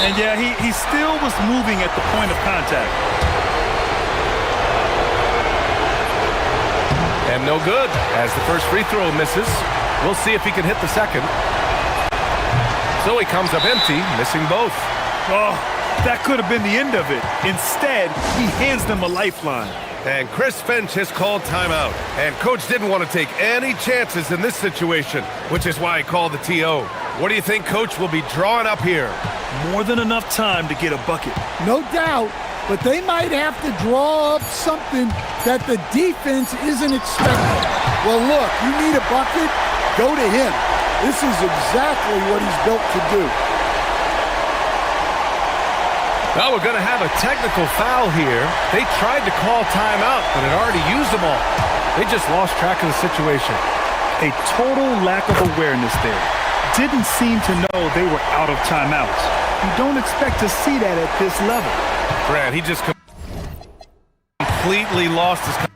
Speaker 3: And yeah, he still was moving at the point of contact.
Speaker 1: And no good, as the first free throw misses. We'll see if he can hit the second. So he comes up empty, missing both.
Speaker 3: Oh, that could have been the end of it. Instead, he hands them a lifeline.
Speaker 1: And Chris Finch has called timeout. And coach didn't want to take any chances in this situation, which is why he called the TO. What do you think coach will be drawing up here?
Speaker 3: More than enough time to get a bucket.
Speaker 2: No doubt, but they might have to draw up something that the defense isn't expecting. Well, look, you need a bucket, go to him. This is exactly what he's built to do.
Speaker 1: Well, we're going to have a technical foul here. They tried to call timeout, but had already used them all. They just lost track of the situation.
Speaker 3: A total lack of awareness there. Didn't seem to know they were out of timeouts. You don't expect to see that at this level.
Speaker 1: Brad, he just completely lost his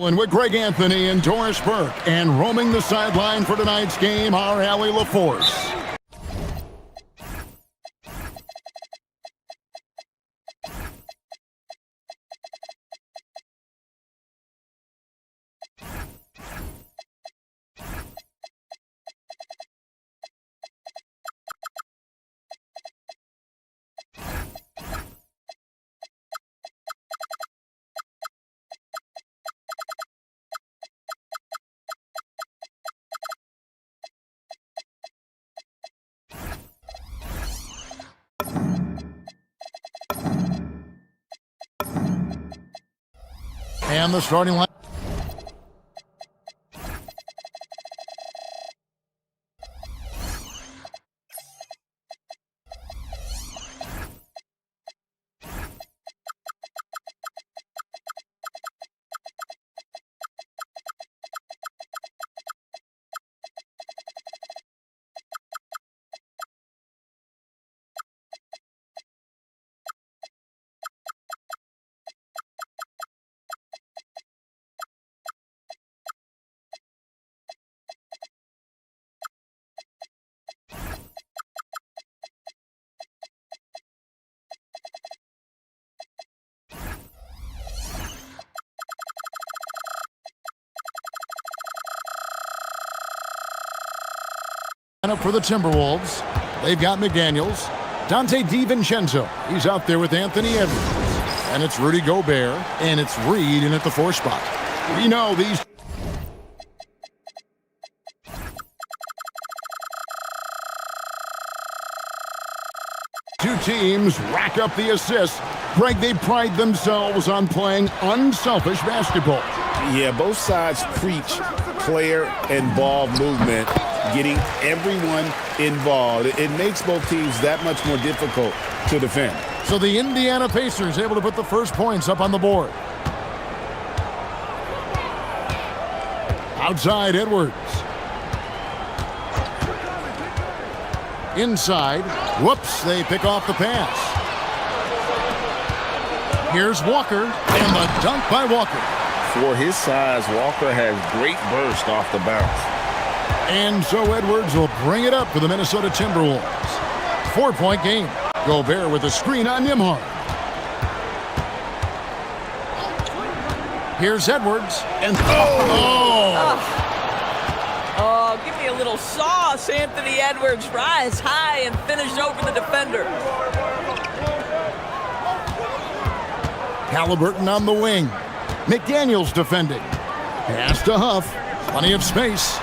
Speaker 6: And with Greg Anthony and Doris Burke, and roaming the sideline for tonight's game are Allie LaForce. And the starting line. Up for the Timberwolves. They've got McDaniels. Dante DiVincenzo. He's out there with Anthony Edwards. And it's Rudy Gobert. And it's Reed in at the 4 spot. We know these... two teams rack up the assists. Greg, they pride themselves on playing unselfish basketball.
Speaker 7: Yeah, both sides preach player and ball movement, getting everyone involved. It makes both teams that much more difficult to defend.
Speaker 6: So the Indiana Pacers able to put the first points up on the board. Outside Edwards. Inside. Whoops, they pick off the pass. Here's Walker, and the dunk by Walker.
Speaker 7: For his size, Walker has great burst off the bounce.
Speaker 6: And so Edwards will bring it up for the Minnesota Timberwolves. 4-point game. Gobert with a screen on Nembhard. Here's Edwards, and
Speaker 10: Oh, give me a little sauce, Anthony Edwards. Rise high and finish over the defender.
Speaker 6: Halliburton on the wing. McDaniels defending. Pass to Huff. Plenty of space.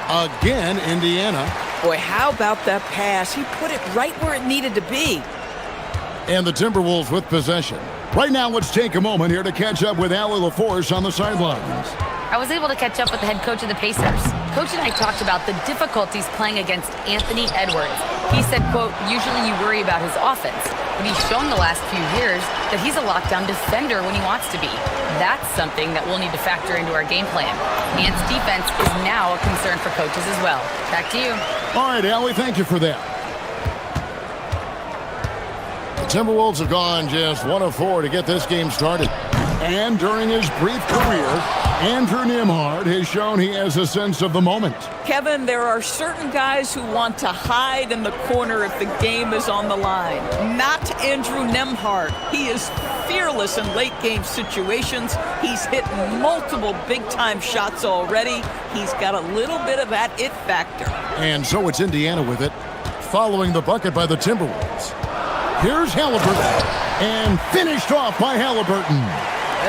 Speaker 6: Again, Indiana.
Speaker 10: Boy, how about that pass? He put it right where it needed to be.
Speaker 6: And the Timberwolves with possession. Right now, let's take a moment here to catch up with Allie LaForce on the sidelines.
Speaker 4: I was able to catch up with the head coach of the Pacers. Coach and I talked about the difficulties playing against Anthony Edwards. He said, quote, usually you worry about his offense, but he's shown the last few years that he's a lockdown defender when he wants to be. That's something that we'll need to factor into our game plan. Ant's defense is now a concern for coaches as well. Back to you.
Speaker 6: All right, Allie, thank you for that. The Timberwolves have gone just 1 of 4 to get this game started. And during his brief career, Andrew Nembhard has shown he has a sense of the moment.
Speaker 10: Kevin, there are certain guys who want to hide in the corner if the game is on the line. Not Andrew Nembhard. He is fearless in late-game situations. He's hit multiple big-time shots already. He's got a little bit of that it factor.
Speaker 6: And so it's Indiana with it, following the bucket by the Timberwolves. Here's Halliburton, and finished off by Halliburton.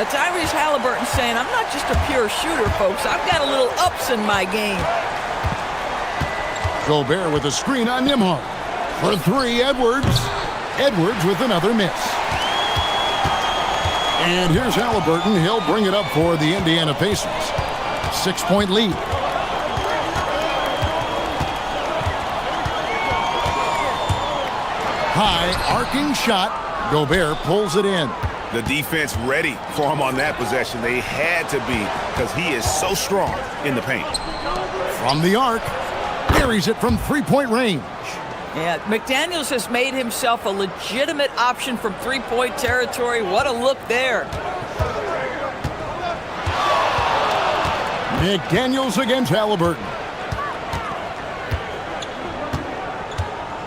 Speaker 10: Tyrese Halliburton saying, I'm not just a pure shooter, folks. I've got a little ups in my game.
Speaker 6: Gobert with a screen on Nembhard. For 3, Edwards. Edwards with another miss. And here's Halliburton. He'll bring it up for the Indiana Pacers. 6-point lead. High arcing shot. Gobert pulls it in.
Speaker 8: The defense ready for him on that possession. They had to be, because he is so strong in the paint.
Speaker 6: From the arc, buries it from 3-point range.
Speaker 10: Yeah, McDaniels has made himself a legitimate option from 3-point territory. What a look there.
Speaker 6: McDaniels against Halliburton.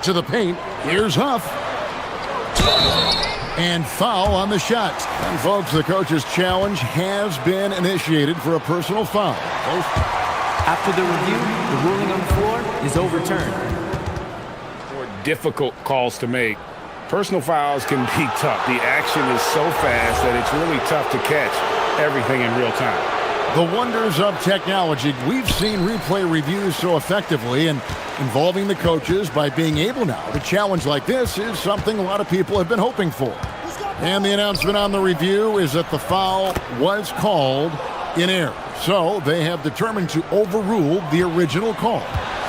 Speaker 6: To the paint. Here's Huff. And foul on the shot. And folks, the coach's challenge has been initiated for a personal foul.
Speaker 5: After the review, the ruling on the floor is overturned.
Speaker 7: More difficult calls to make. Personal fouls can be tough. The action is so fast that it's really tough to catch everything in real time.
Speaker 6: The wonders of technology. We've seen replay reviews so effectively, and involving the coaches by being able now to challenge like this is something a lot of people have been hoping for. And the announcement on the review is that the foul was called in error. So they have determined to overrule the original call.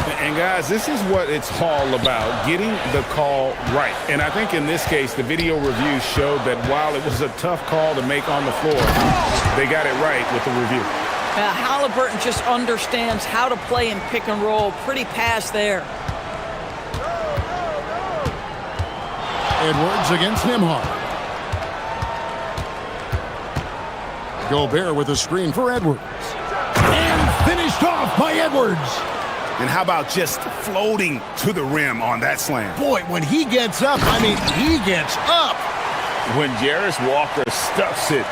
Speaker 7: And guys, this is what it's all about, getting the call right. And I think in this case, the video review showed that while it was a tough call to make on the floor, they got it right with the review.
Speaker 10: Halliburton just understands how to play in pick and roll. Pretty pass there.
Speaker 6: Edwards against Nimhard. Gobert with a screen for Edwards. And finished off by Edwards.
Speaker 8: And how about just floating to the rim on that slam?
Speaker 6: Boy, when he gets up, I mean, he gets up.
Speaker 7: When Jarris Walker stuffs it,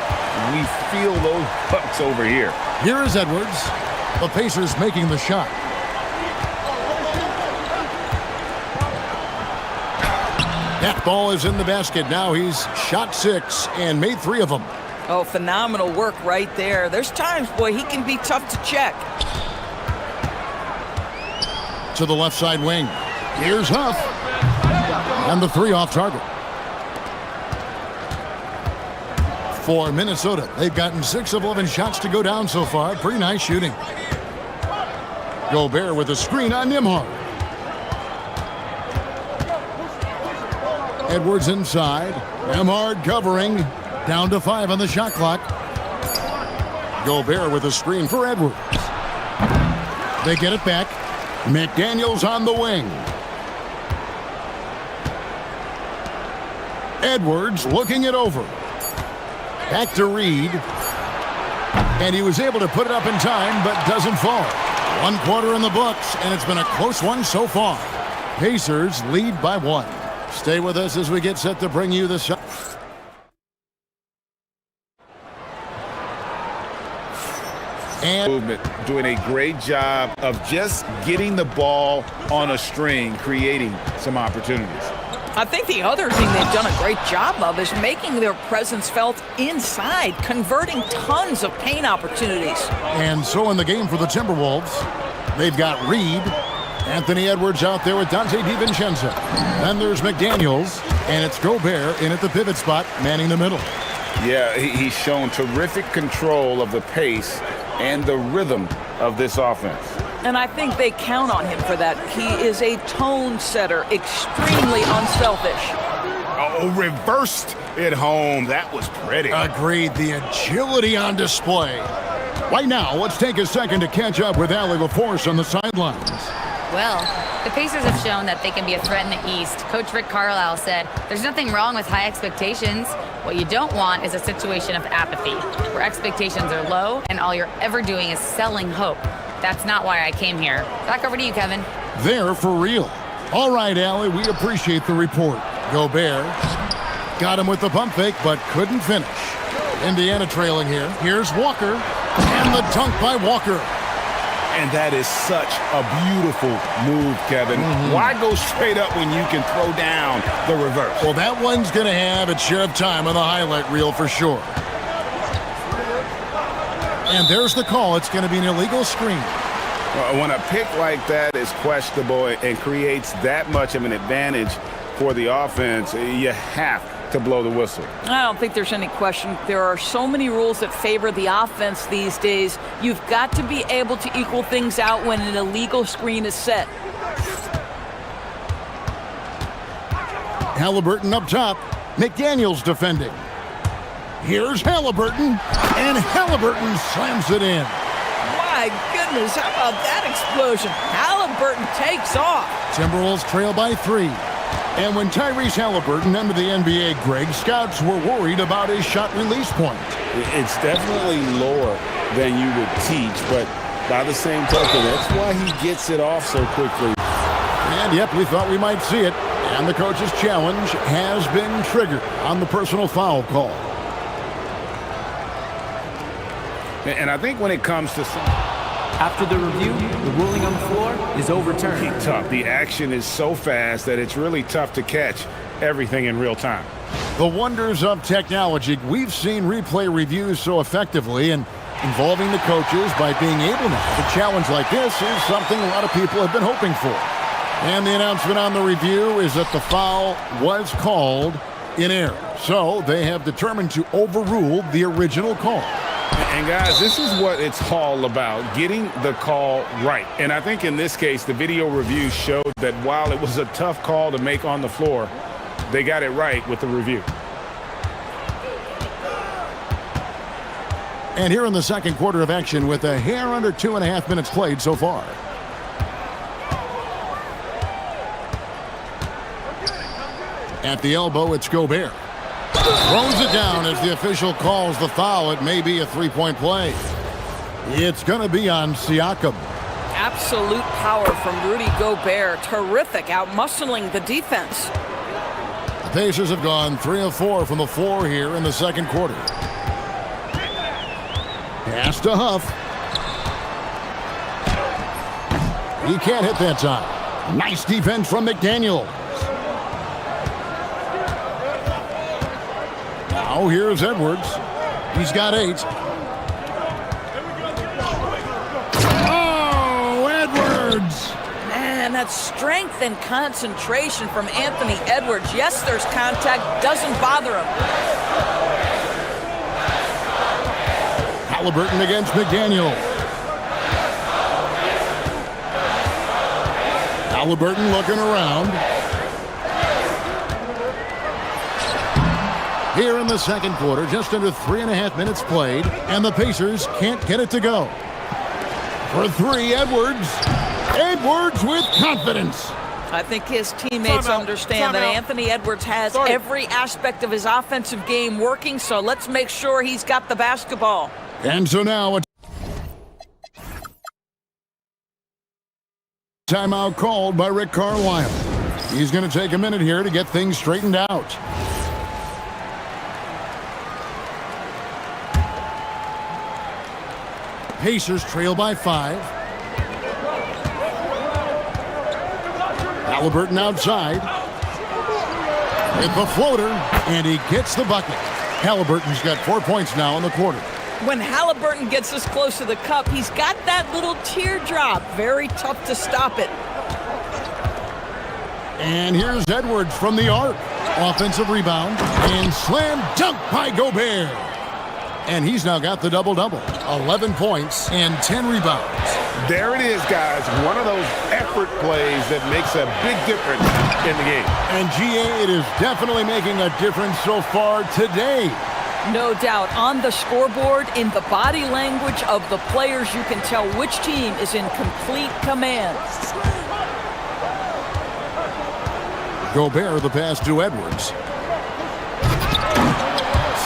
Speaker 7: we feel those bucks over here.
Speaker 6: Here is Edwards. The Pacers making the shot. That ball is in the basket. Now he's shot 6 and made 3 of them.
Speaker 10: Oh, phenomenal work right there. There's times, boy, he can be tough to check.
Speaker 6: To the left side wing. Here's Huff. And the 3 off target. For Minnesota, they've gotten 6 of 11 shots to go down so far. Pretty nice shooting. Gobert with a screen on Nimhard. Edwards inside. Nimhard covering. Down to 5 on the shot clock. Gobert with a screen for Edwards. They get it back. McDaniels on the wing. Edwards looking it over. Back to Reed. And he was able to put it up in time, but doesn't fall. 1 quarter in the books, and it's been a close one so far. Pacers lead by 1. Stay with us as we get set to bring you the shot. And
Speaker 7: movement, doing a great job of just getting the ball on a string, creating some opportunities.
Speaker 10: I think the other thing they've done a great job of is making their presence felt inside, converting tons of paint opportunities.
Speaker 6: And so in the game for the Timberwolves, they've got Reed, Anthony Edwards out there with Dante DiVincenzo. Then there's McDaniels, and it's Gobert in at the pivot spot, manning the middle.
Speaker 7: Yeah, he's shown terrific control of the pace and the rhythm of this offense.
Speaker 10: And I think they count on him for that. He is a tone setter, extremely unselfish.
Speaker 8: Oh, reversed it home. That was pretty.
Speaker 6: Agreed. The agility on display. Right now, let's take a second to catch up with Allie LaForce on the sidelines.
Speaker 4: Well, the Pacers have shown that they can be a threat in the East. Coach Rick Carlisle said, there's nothing wrong with high expectations. What you don't want is a situation of apathy, where expectations are low and all you're ever doing is selling hope. That's not why I came here. Back over to you, Kevin.
Speaker 6: They're for real. All right, Allie, we appreciate the report. Gobert got him with the pump fake, but couldn't finish. Indiana trailing here. Here's Walker, and the dunk by Walker.
Speaker 7: And that is such a beautiful move, Kevin. Why go straight up when you can throw down the reverse?
Speaker 6: Well, that one's going to have its share of time on the highlight reel for sure. And there's the call. It's going to be an illegal screen.
Speaker 7: When a pick like that is questionable and creates that much of an advantage for the offense, you have to blow the whistle.
Speaker 10: I don't think there's any question. There are so many rules that favor the offense these days. You've got to be able to equal things out when an illegal screen is set.
Speaker 6: Halliburton up top. McDaniels defending. Here's Halliburton, and Halliburton slams it in.
Speaker 10: My goodness, how about that explosion? Halliburton takes off.
Speaker 6: Timberwolves trail by 3. And when Tyrese Halliburton entered the NBA, Greg, scouts were worried about his shot release point.
Speaker 7: It's definitely lower than you would teach, but by the same token, that's why he gets it off so quickly.
Speaker 6: And yep, we thought we might see it. And the coach's challenge has been triggered on the personal foul call.
Speaker 7: And I think when it comes to
Speaker 5: After the review, the ruling on the floor is overturned.
Speaker 7: tough, the action is so fast that it's really tough to catch everything in real time.
Speaker 6: The wonders of technology. We've seen replay reviews so effectively, and involving the coaches by being able now to challenge like this is something a lot of people have been hoping for. And the announcement on the review is that the foul was called in error. So they have determined to overrule the original call.
Speaker 7: And guys, this is what it's all about, getting the call right. And I think in this case, the video review showed that while it was a tough call to make on the floor, they got it right with the review.
Speaker 6: And here in the second quarter of action with a hair under 2.5 minutes played so far. At the elbow, it's Gobert. Throws it down as the official calls the foul. It may be a three-point play. It's going to be on Siakam.
Speaker 10: Absolute power from Rudy Gobert. Terrific, out-muscling the defense.
Speaker 6: The Pacers have gone 3 of 4 from the floor here in the second quarter. Pass to Huff. He can't hit that time. Nice defense from McDaniel. Now here's Edwards. He's got 8. Oh, Edwards!
Speaker 10: Man, that's strength and concentration from Anthony Edwards. Yes, there's contact. Doesn't bother him.
Speaker 6: Halliburton against McDaniel. Halliburton looking around. Here in the second quarter, just under 3.5 minutes played, and the Pacers can't get it to go. For 3, Edwards. Edwards with confidence.
Speaker 10: I think his teammates understand that Anthony Edwards has every aspect of his offensive game working, so let's make sure he's got the basketball.
Speaker 6: And so now a timeout called by Rick Carlisle. He's going to take a minute here to get things straightened out. Pacers trail by 5. Halliburton outside. With the floater, and he gets the bucket. Halliburton's got 4 points now in the quarter.
Speaker 10: When Halliburton gets this close to the cup, he's got that little teardrop. Very tough to stop it.
Speaker 6: And here's Edwards from the arc. Offensive rebound and slam dunk by Gobert. And he's now got the double-double. 11 points and 10 rebounds.
Speaker 8: There it is, guys. One of those effort plays that makes a big difference in the game.
Speaker 6: And GA, it is definitely making a difference so far today.
Speaker 10: No doubt. On the scoreboard, in the body language of the players, you can tell which team is in complete command.
Speaker 6: Gobert, the pass to Edwards.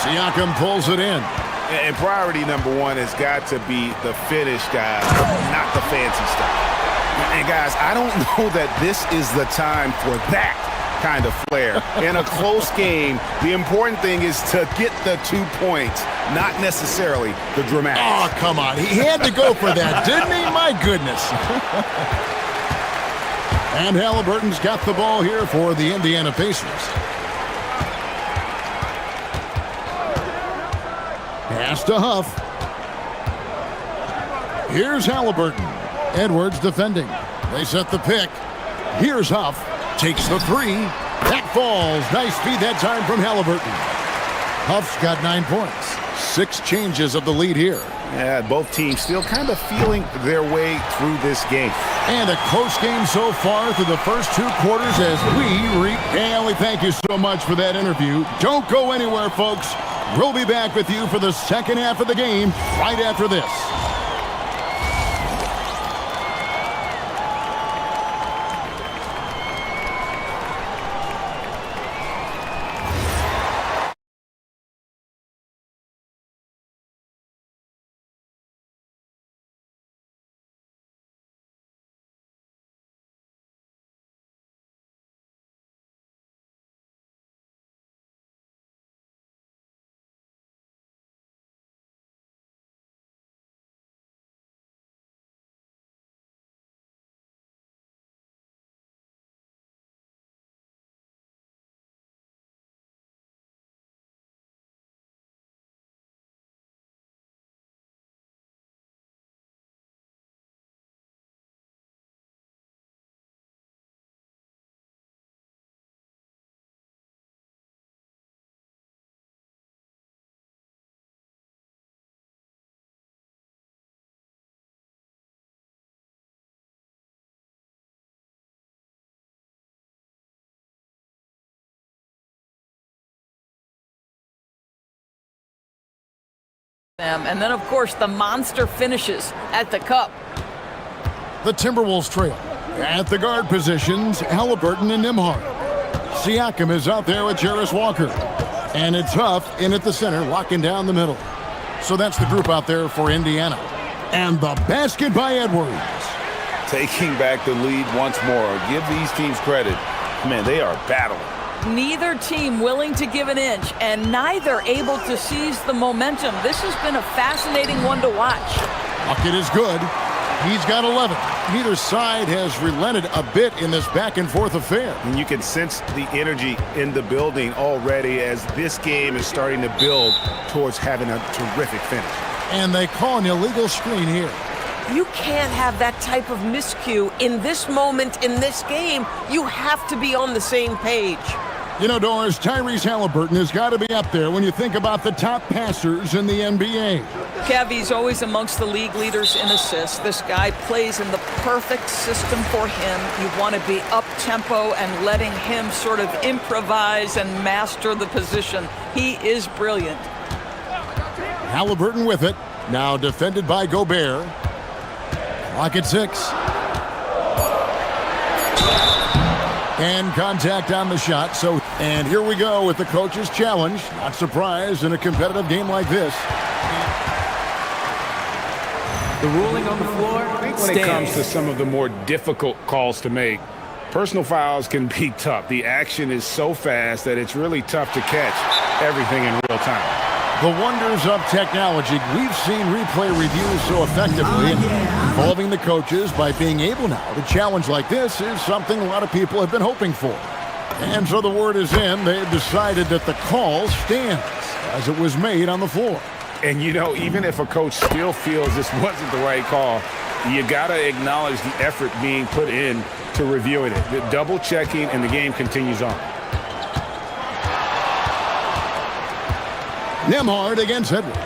Speaker 6: Siakam pulls it in.
Speaker 8: And priority number 1 has got to be the finish, guys, not the fancy stuff. And, guys, I don't know that this is the time for that kind of flair. In a close game, the important thing is to get the 2 points, not necessarily the dramatics.
Speaker 6: Oh, come on. He had to go for that, didn't he? My goodness. And Halliburton's got the ball here for the Indiana Pacers. Pass to Huff. Here's Halliburton. Edwards defending. They set the pick. Here's Huff. Takes the 3. That falls. Nice feed that time from Halliburton. Huff's got 9 points. 6 changes of the lead here.
Speaker 8: Yeah, both teams still kind of feeling their way through this game.
Speaker 6: And a close game so far through the first 2 quarters as we And we thank you so much for that interview. Don't go anywhere, folks. We'll be back with you for the second half of the game right after this.
Speaker 10: them. And then, of course, the monster finishes at the cup.
Speaker 6: The Timberwolves trail. At the guard positions, Halliburton and Nembhard. Siakam is out there with Jarris Walker. And it's Huff in at the center, locking down the middle. So that's the group out there for Indiana. And the basket by Edwards.
Speaker 8: Taking back the lead once more. Give these teams credit. Man, they are battling.
Speaker 10: Neither team willing to give an inch, and neither able to seize the momentum. This has been a fascinating one to watch.
Speaker 6: Bucket is good. He's got 11. Neither side has relented a bit in this back-and-forth affair.
Speaker 8: And you can sense the energy in the building already as this game is starting to build towards having a terrific finish.
Speaker 6: And they call an illegal screen here.
Speaker 11: You can't have that type of miscue in this moment in this game. You have to be on the same page.
Speaker 6: You know, Doris, Tyrese Halliburton has got to be up there when you think about the top passers in the NBA.
Speaker 10: Kevy's always amongst the league leaders in assists. This guy plays in the perfect system for him. You want to be up-tempo and letting him sort of improvise and master the position. He is brilliant.
Speaker 6: Halliburton with it. Now defended by Gobert. Clock at 6. And contact on the shot. And here we go with the coach's challenge. Not surprised in a competitive game like this.
Speaker 5: The ruling on the floor
Speaker 7: When
Speaker 5: stands.
Speaker 7: it comes to some of the more difficult calls to make, personal fouls can be tough. The action is so fast that it's really tough to catch everything in real time.
Speaker 6: The wonders of technology. We've seen replay reviews so effectively, involving the coaches by being able now to challenge like this is something a lot of people have been hoping for. And so the word is in. They have decided that the call stands as it was made on the floor.
Speaker 7: And, you know, even if a coach still feels this wasn't the right call, you got to acknowledge the effort being put in to reviewing it. The double checking, and the game continues on.
Speaker 6: Nembhard against Edwards.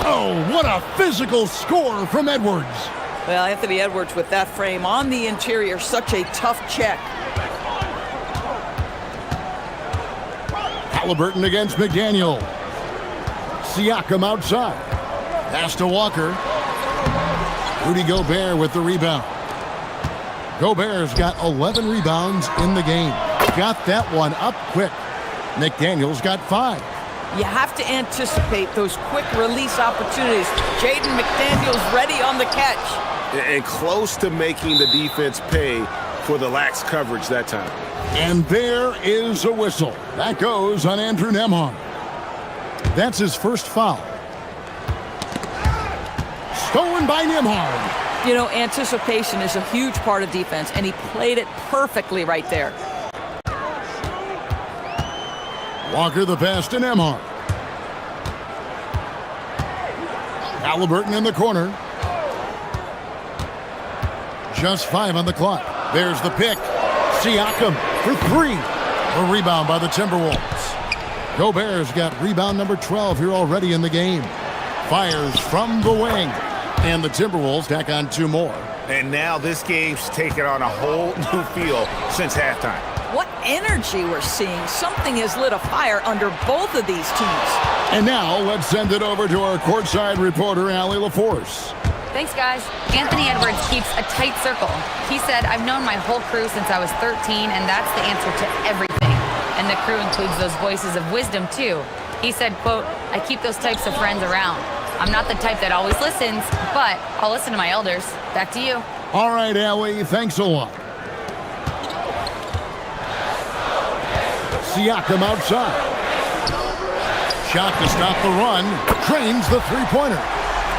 Speaker 6: Oh, what a physical score from Edwards.
Speaker 10: Well, Anthony Edwards with that frame on the interior, such a tough check.
Speaker 6: Halliburton against McDaniel. Siakam outside. Pass to Walker. Rudy Gobert with the rebound. Gobert's got 11 rebounds in the game. Got that one up quick. McDaniel's got 5.
Speaker 10: You have to anticipate those quick release opportunities. Jaden McDaniel's ready on the catch.
Speaker 8: And close to making the defense pay for the lax coverage that time.
Speaker 6: And there is a whistle. That goes on Andrew Nembhard. That's his first foul. Stolen by Nembhard.
Speaker 10: You know, anticipation is a huge part of defense, and he played it perfectly right there.
Speaker 6: Walker the pass to Nembhard. Halliburton in the corner. Just 5 on the clock. There's the pick. Siakam for 3. A rebound by the Timberwolves. Gobert's got rebound number 12 here already in the game. Fires from the wing. And the Timberwolves tack on 2 more.
Speaker 8: And now this game's taken on a whole new feel since halftime.
Speaker 10: What energy we're seeing. Something has lit a fire under both of these teams.
Speaker 6: And now let's send it over to our courtside reporter, Allie LaForce.
Speaker 4: Thanks, guys. Anthony Edwards keeps a tight circle. He said, I've known my whole crew since I was 13, and that's the answer to everything. And the crew includes those voices of wisdom, too. He said, quote, I keep those types of friends around. I'm not the type that always listens, but I'll listen to my elders. Back to you.
Speaker 6: All right, Allie, thanks a lot. Siakam outside. Shot to stop the run. Trains the three-pointer.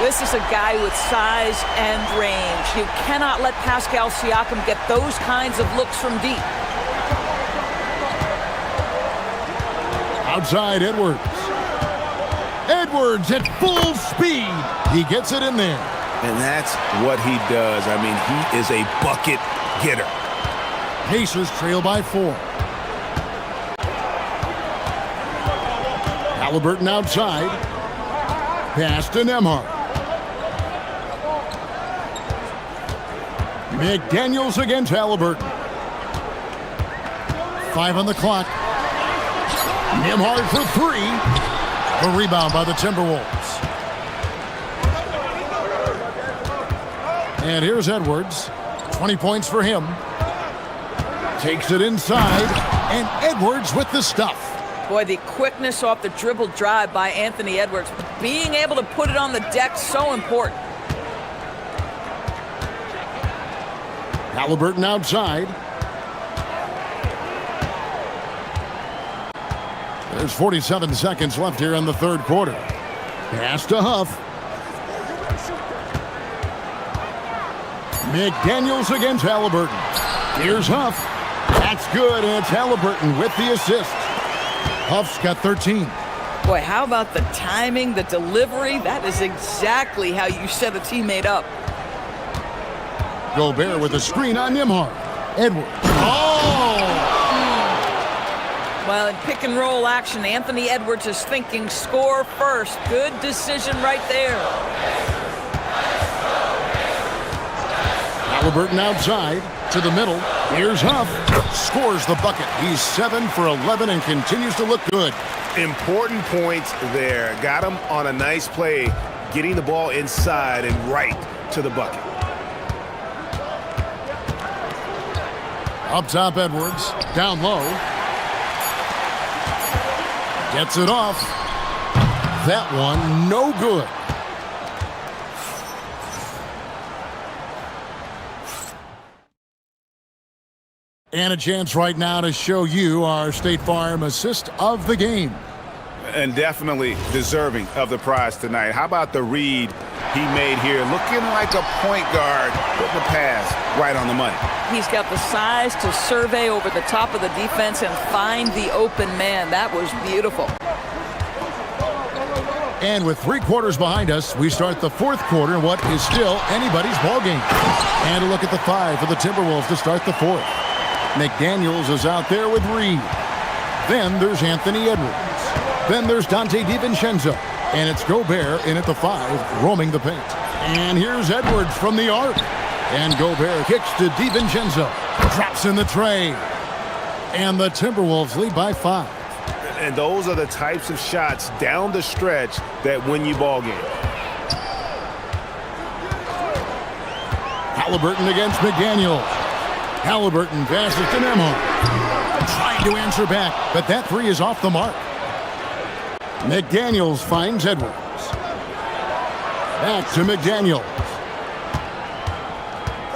Speaker 10: This is a guy with size and range. You cannot let Pascal Siakam get those kinds of looks from deep.
Speaker 6: Outside Edwards. Edwards at full speed. He gets it in there.
Speaker 8: And that's what he does. I mean, he is a bucket getter.
Speaker 6: Pacers trail by 4. Halliburton outside. Pass to Nembhard. McDaniels against Halliburton. 5 on the clock. Nembhard for three. The rebound by the Timberwolves. And here's Edwards. 20 points for him. Takes it inside, and Edwards with the stuff.
Speaker 10: Boy, the quickness off the dribble drive by Anthony Edwards. Being able to put it on the deck, so important.
Speaker 6: Halliburton outside. There's 47 seconds left here in the third quarter. Pass to Huff. McDaniels against Halliburton. Here's Huff. That's good, and it's Halliburton with the assist. Huff's got 13.
Speaker 10: Boy, how about the timing, the delivery? That is exactly how you set a teammate up.
Speaker 6: Gobert with a screen on Nembhard. Edwards. Oh!
Speaker 10: Well, in pick and roll action, Anthony Edwards is thinking score first. Good decision right there.
Speaker 6: Halliburton outside to the middle. Here's Huff. Scores the bucket. He's 7 for 11 and continues to look good.
Speaker 8: Important points there. Got him on a nice play, getting the ball inside and right to the bucket.
Speaker 6: Up top, Edwards. Down low. Gets it off. That one, no good. And a chance right now to show you our State Farm assist of the game.
Speaker 8: And definitely deserving of the prize tonight. How about the read he made here? Looking like a point guard, putting the pass right on the money.
Speaker 10: He's got the size to survey over the top of the defense and find the open man. That was beautiful.
Speaker 6: And with 3 quarters behind us, we start the fourth quarter in what is still anybody's ball game. And a look at the 5 for the Timberwolves to start the fourth. McDaniels is out there with Reed. Then there's Anthony Edwards. Then there's Dante DiVincenzo. And it's Gobert in at the 5, roaming the paint. And here's Edwards from the arc. And Gobert kicks to DiVincenzo. Drops in the tray. And the Timberwolves lead by 5.
Speaker 8: And those are the types of shots down the stretch that win you ball games.
Speaker 6: Halliburton against McDaniels. Halliburton passes to Nembhard. Trying to answer back, but that 3 is off the mark. McDaniels finds Edwards. Back to McDaniels.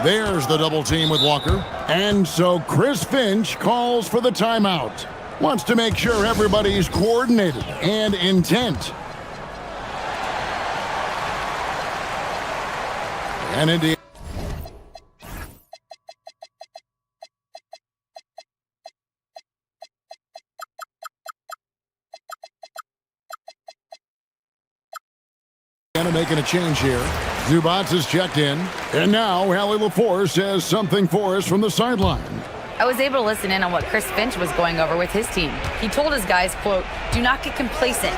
Speaker 6: There's the double team with Walker. And so Chris Finch calls for the timeout. Wants to make sure everybody's coordinated and intent. And Indiana. Making a change here. Zubats is checked in. And now Hallie LaForce says something for us from the sideline.
Speaker 4: I was able to listen in on what Chris Finch was going over with his team. He told his guys, quote, "Do not get complacent.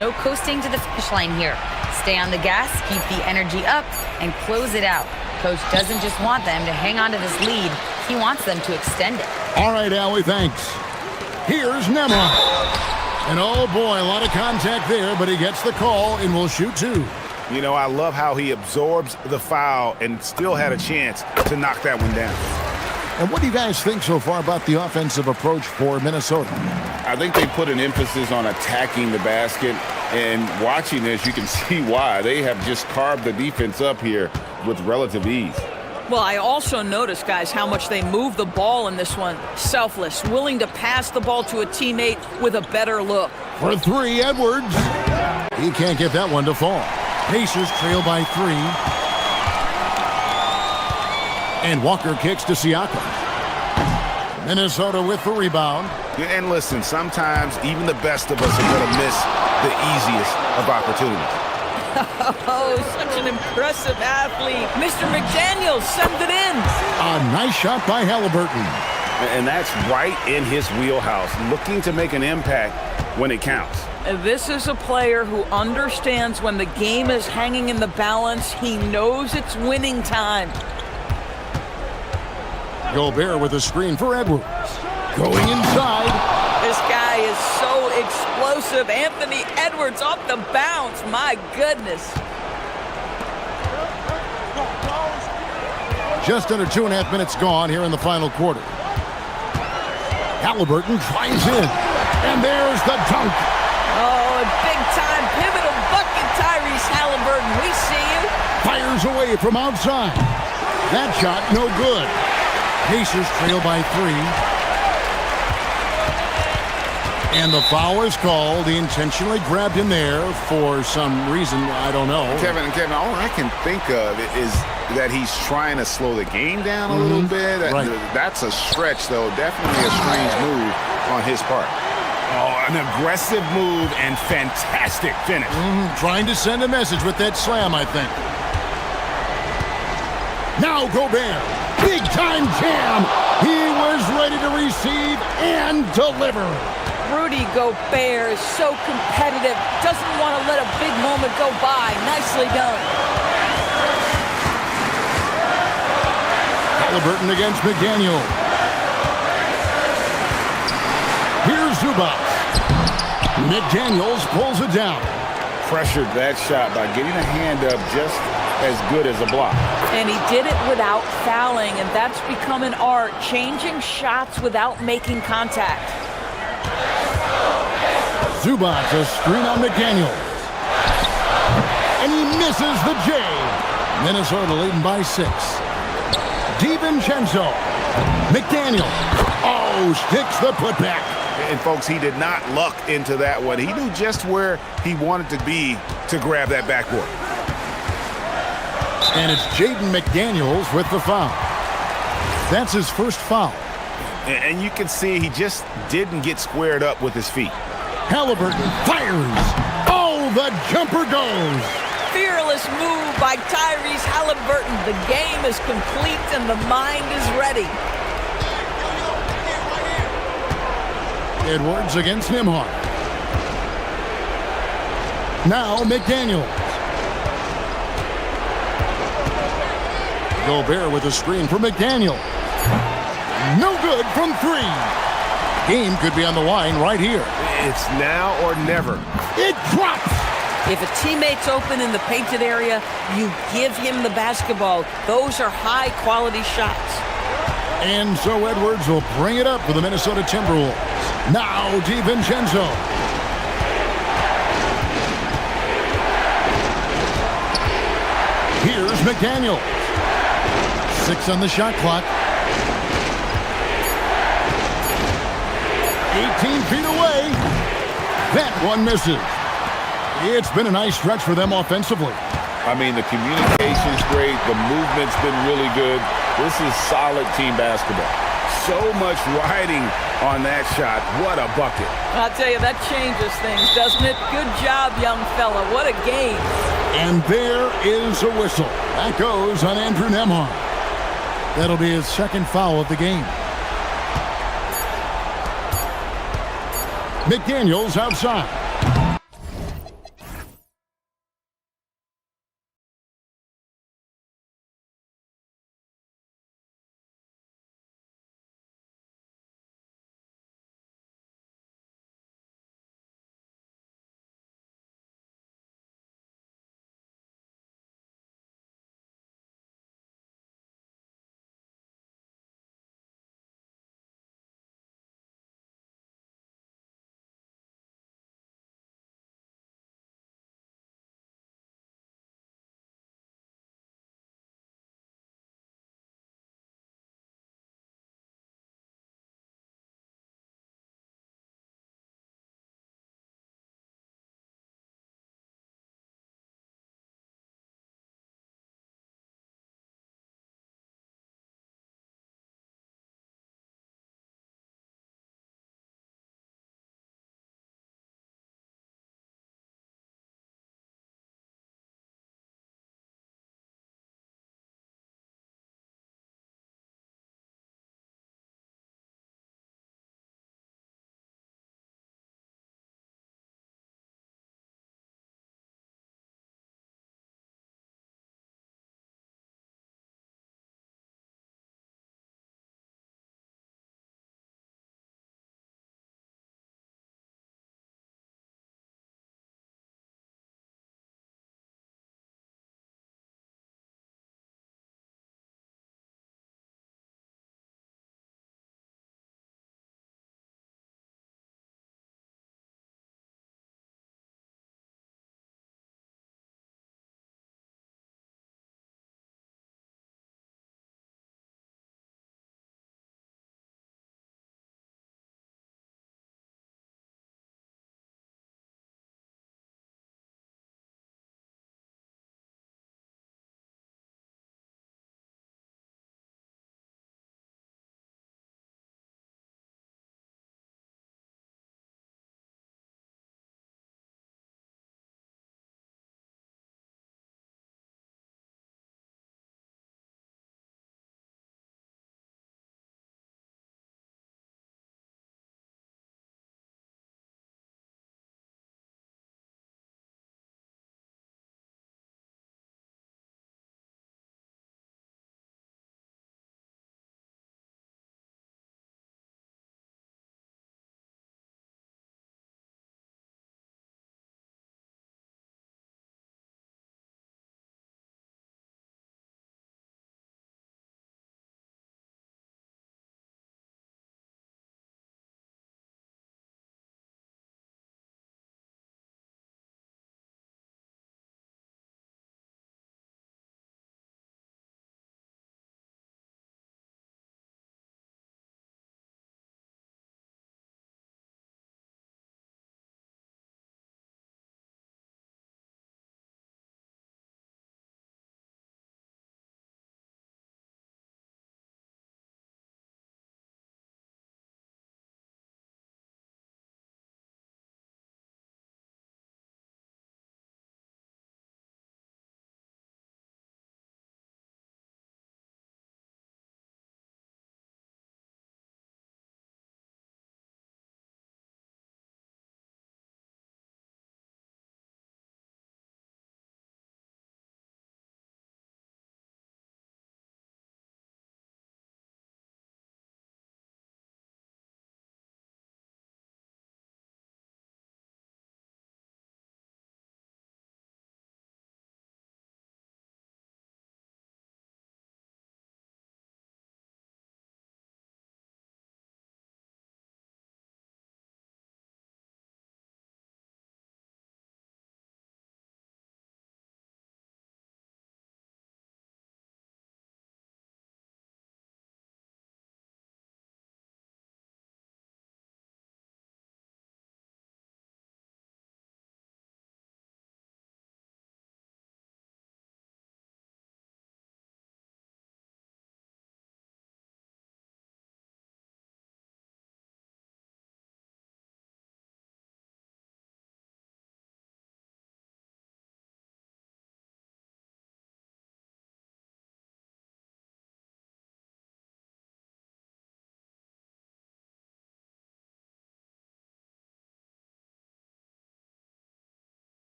Speaker 4: No coasting to the finish line here. Stay on the gas, keep the energy up, and close it out. Coach doesn't just want them to hang on to this lead. He wants them to extend it."
Speaker 6: All right, Allie, thanks. Here's Nembhard. And oh boy, a lot of contact there, but he gets the call and will shoot 2.
Speaker 8: You know, I love how he absorbs the foul and still had a chance to knock that one down.
Speaker 6: And what do you guys think so far about the offensive approach for Minnesota?
Speaker 7: I think they put an emphasis on attacking the basket, and watching this, you can see why. They have just carved the defense up here with relative ease.
Speaker 10: Well, I also noticed, guys, how much they move the ball in this one. Selfless, willing to pass the ball to a teammate with a better look.
Speaker 6: For 3, Edwards. He can't get that one to fall. Pacers trail by 3. And Walker kicks to Siakam. Minnesota with the rebound.
Speaker 8: And listen, sometimes even the best of us are going to miss the easiest of opportunities.
Speaker 10: Oh, such an impressive athlete. Mr. McDaniels sends it in.
Speaker 6: A nice shot by Halliburton.
Speaker 8: And that's right in his wheelhouse, looking to make an impact when it counts.
Speaker 10: This is a player who understands when the game is hanging in the balance. He knows it's winning time.
Speaker 6: Gobert with a screen for Edwards. Going inside.
Speaker 10: This guy is so explosive. Anthony Edwards off the bounce. My goodness.
Speaker 6: Just under 2.5 minutes gone here in the final quarter. Halliburton tries in, and there's the dunk.
Speaker 10: Oh, a big-time pivotal bucket, Tyrese Halliburton. We see you.
Speaker 6: Fires away from outside. That shot, no good. Pacers trail by 3. And the foul is called. He intentionally grabbed him there for some reason, I don't know.
Speaker 7: Kevin, all I can think of is that he's trying to slow the game down a little bit.
Speaker 6: Right.
Speaker 7: That's a stretch, though. Definitely a strange move on his part.
Speaker 8: Oh, an aggressive move and fantastic finish.
Speaker 6: Trying to send a message with that slam, I think. Now Gobert. Big time jam. He was ready to receive and deliver.
Speaker 10: Rudy Gobert is so competitive. Doesn't want to let a big moment go by. Nicely done.
Speaker 6: Halliburton against McDaniel. Here's Zubac. McDaniels pulls it down.
Speaker 7: Pressured that shot by getting a hand up just as good as a block.
Speaker 10: And he did it without fouling, and that's become an art, changing shots without making contact.
Speaker 6: Zubac, a screen on McDaniel. And he misses the J. Minnesota leading by 6. DiVincenzo. McDaniel. Oh, sticks the putback.
Speaker 8: And folks, he did not luck into that one. He knew just where he wanted to be to grab that backboard.
Speaker 6: And it's Jaden McDaniels with the foul. That's his first foul.
Speaker 8: And you can see he just didn't get squared up with his feet.
Speaker 6: Halliburton fires. Oh, the jumper goes.
Speaker 10: Fearless move by Tyrese Halliburton. The game is complete and the mind is ready.
Speaker 6: Edwards against Nembhard. Now McDaniel. Gobert with a screen for McDaniel. No good from 3. Game could be on the line right here.
Speaker 1: It's now or never.
Speaker 6: It drops.
Speaker 10: If a teammate's open in the painted area, you give him the basketball. Those are high-quality shots.
Speaker 6: And so Edwards will bring it up for the Minnesota Timberwolves. Now DiVincenzo. Here's McDaniel. 6 on the shot clock. 18 feet away. That one misses. It's been a nice stretch for them offensively.
Speaker 7: I mean, the communication's great. The movement's been really good. This is solid team basketball.
Speaker 8: So much riding on that shot. What a bucket.
Speaker 10: I'll tell you, that changes things, doesn't it? Good job, young fella. What a game.
Speaker 6: And there is a whistle. That goes on Andrew Nembhard. That'll be his second foul of the game. McDaniels outside.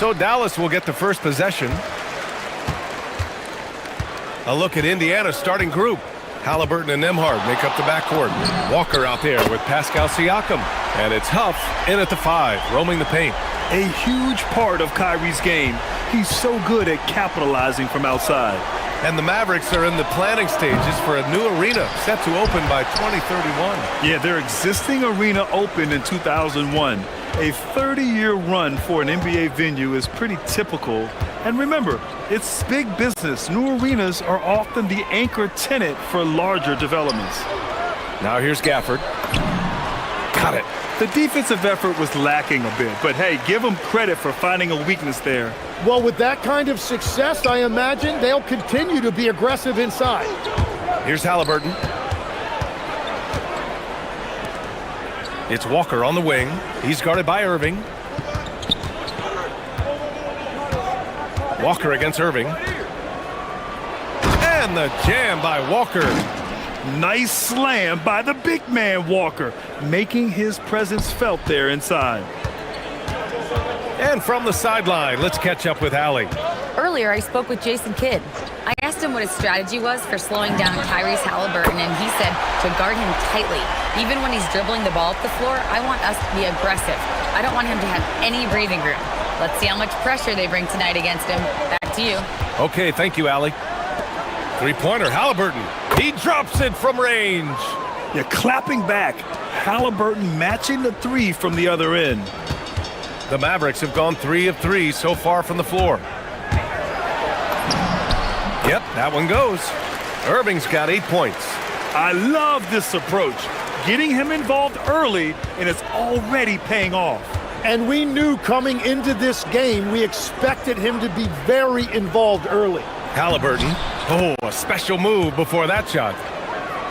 Speaker 1: So Dallas will get the first possession. A look at Indiana's starting group. Halliburton and Nembhard make up the backcourt. Walker out there with Pascal Siakam. And it's Huff in at the 5, roaming the paint.
Speaker 3: A huge part of Kyrie's game. He's so good at capitalizing from outside.
Speaker 1: And the Mavericks are in the planning stages for a new arena set to open by 2031.
Speaker 3: Yeah, their existing arena opened in 2001. A 30-year run for an NBA venue is pretty typical. And remember, it's big business. New arenas are often the anchor tenant for larger developments.
Speaker 1: Now here's Gafford. Got it.
Speaker 3: The defensive effort was lacking a bit, but hey, give them credit for finding a weakness there.
Speaker 2: Well, with that kind of success, I imagine they'll continue to be aggressive inside.
Speaker 1: Here's Halliburton. It's Walker on the wing. He's guarded by Irving. Walker against Irving. And the jam by Walker.
Speaker 3: Nice slam by the big man Walker, making his presence felt there inside.
Speaker 1: And from the sideline, let's catch up with Allie.
Speaker 4: Earlier, I spoke with Jason Kidd. I asked him what his strategy was for slowing down Tyrese Halliburton, and he said to guard him tightly. Even when he's dribbling the ball up the floor, I want us to be aggressive. I don't want him to have any breathing room. Let's see how much pressure they bring tonight against him. Back to you.
Speaker 1: Okay, thank you, Allie. Three-pointer, Halliburton. He drops it from range.
Speaker 3: You're clapping back. Halliburton matching the 3 from the other end.
Speaker 1: The Mavericks have gone 3 of 3 so far from the floor. Yep, that one goes. Irving's got 8 points.
Speaker 3: I love this approach. Getting him involved early, and it's already paying off.
Speaker 2: And we knew coming into this game, we expected him to be very involved early.
Speaker 1: Halliburton. Oh, a special move before that shot.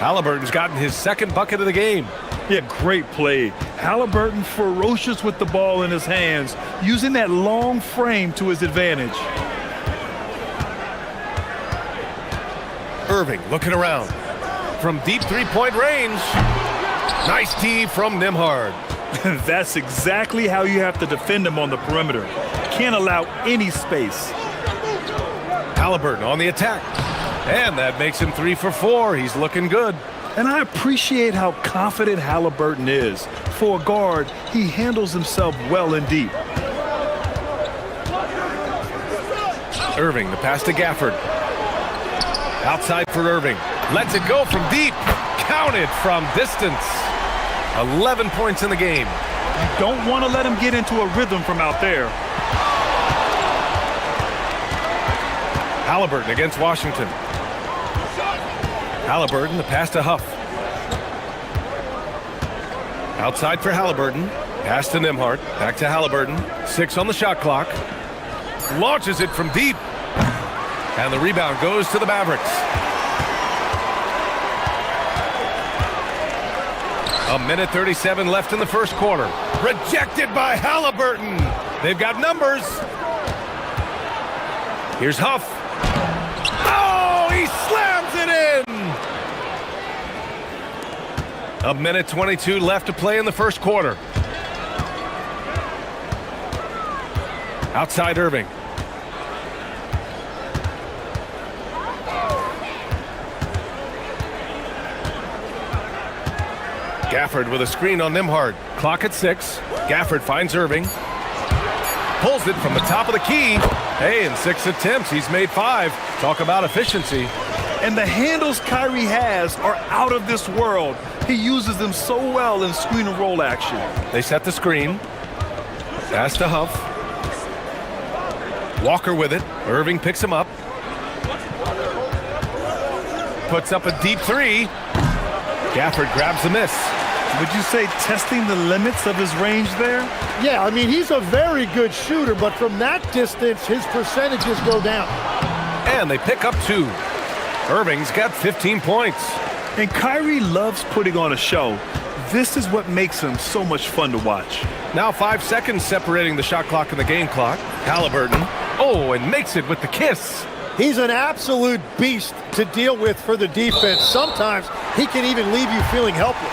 Speaker 1: Halliburton's gotten his second bucket of the game.
Speaker 3: Yeah, great play. Halliburton ferocious with the ball in his hands, using that long frame to his advantage.
Speaker 1: Irving looking around. From deep three-point range. Nice tee from Nembhard.
Speaker 3: That's exactly how you have to defend him on the perimeter. Can't allow any space.
Speaker 1: Halliburton on the attack. And that makes him 3 for 4. He's looking good.
Speaker 3: And I appreciate how confident Halliburton is. For a guard, he handles himself well and deep.
Speaker 1: Irving, the pass to Gafford. Outside for Irving. Lets it go from deep. Counted from distance. 11 points in the game.
Speaker 3: You don't want to let him get into a rhythm from out there.
Speaker 1: Halliburton against Washington. Halliburton, the pass to Huff. Outside for Halliburton. Pass to Nembhard. Back to Halliburton. 6 on the shot clock. Launches it from deep. And the rebound goes to the Mavericks. A minute 37 left in the first quarter. Rejected by Halliburton. They've got numbers. Here's Huff. Oh, he slams it in. A minute 22 left to play in the first quarter. Outside Irving. Gafford with a screen on Nembhard. Clock at 6. Gafford finds Irving. Pulls it from the top of the key. Hey, in 6 attempts, he's made 5. Talk about efficiency.
Speaker 3: And the handles Kyrie has are out of this world. He uses them so well in screen and roll action.
Speaker 1: They set the screen. Pass to Huff. Walker with it. Irving picks him up. Puts up a deep 3. Gafford grabs the miss.
Speaker 3: Would you say testing the limits of his range there?
Speaker 2: Yeah, I mean, he's a very good shooter, but from that distance, his percentages go down.
Speaker 1: And they pick up 2. Irving's got 15 points.
Speaker 3: And Kyrie loves putting on a show. This is what makes him so much fun to watch.
Speaker 1: Now 5 seconds separating the shot clock and the game clock. Halliburton. Oh, and makes it with the kiss.
Speaker 2: He's an absolute beast to deal with for the defense. Sometimes he can even leave you feeling helpless.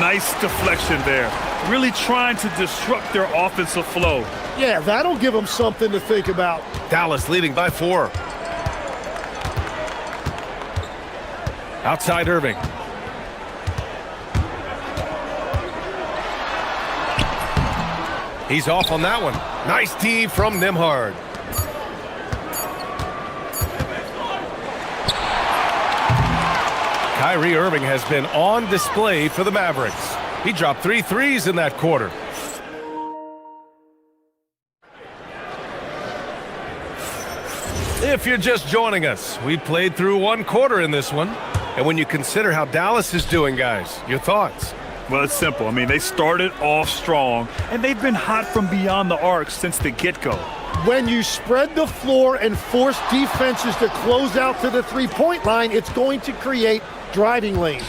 Speaker 3: Nice deflection there. really trying to disrupt their offensive flow.
Speaker 2: Yeah, that'll give them something to think about.
Speaker 1: Dallas leading by 4. Outside Irving. He's off on that one. Nice D from Nembhard. Kyrie Irving has been on display for the Mavericks. He dropped 3 threes in that quarter. If you're just joining us, we played through 1 quarter in this one. And when you consider how Dallas is doing, guys, your thoughts?
Speaker 3: Well, it's simple. I mean, they started off strong, and they've been hot from beyond the arc since the get-go.
Speaker 2: When you spread the floor and force defenses to close out to the three-point line, it's going to create driving lanes.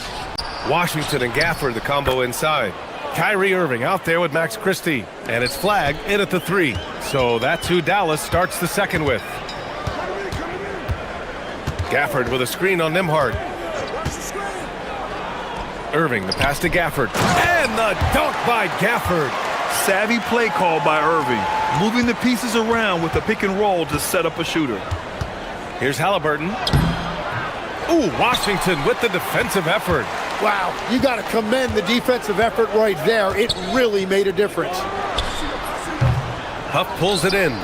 Speaker 1: Washington and Gafford, the combo inside. Kyrie Irving out there with Max Christie, and it's flagged in at the 3. So that's who Dallas starts the second with. Gafford with a screen on Nembhard. Irving, the pass to Gafford. And the dunk by Gafford.
Speaker 3: Savvy play call by Irving, moving the pieces around with a pick and roll to set up a shooter.
Speaker 1: Here's Halliburton. Ooh, Washington with the defensive effort.
Speaker 2: Wow, you got to commend the defensive effort right there. It really made a difference.
Speaker 1: Huff pulls it in.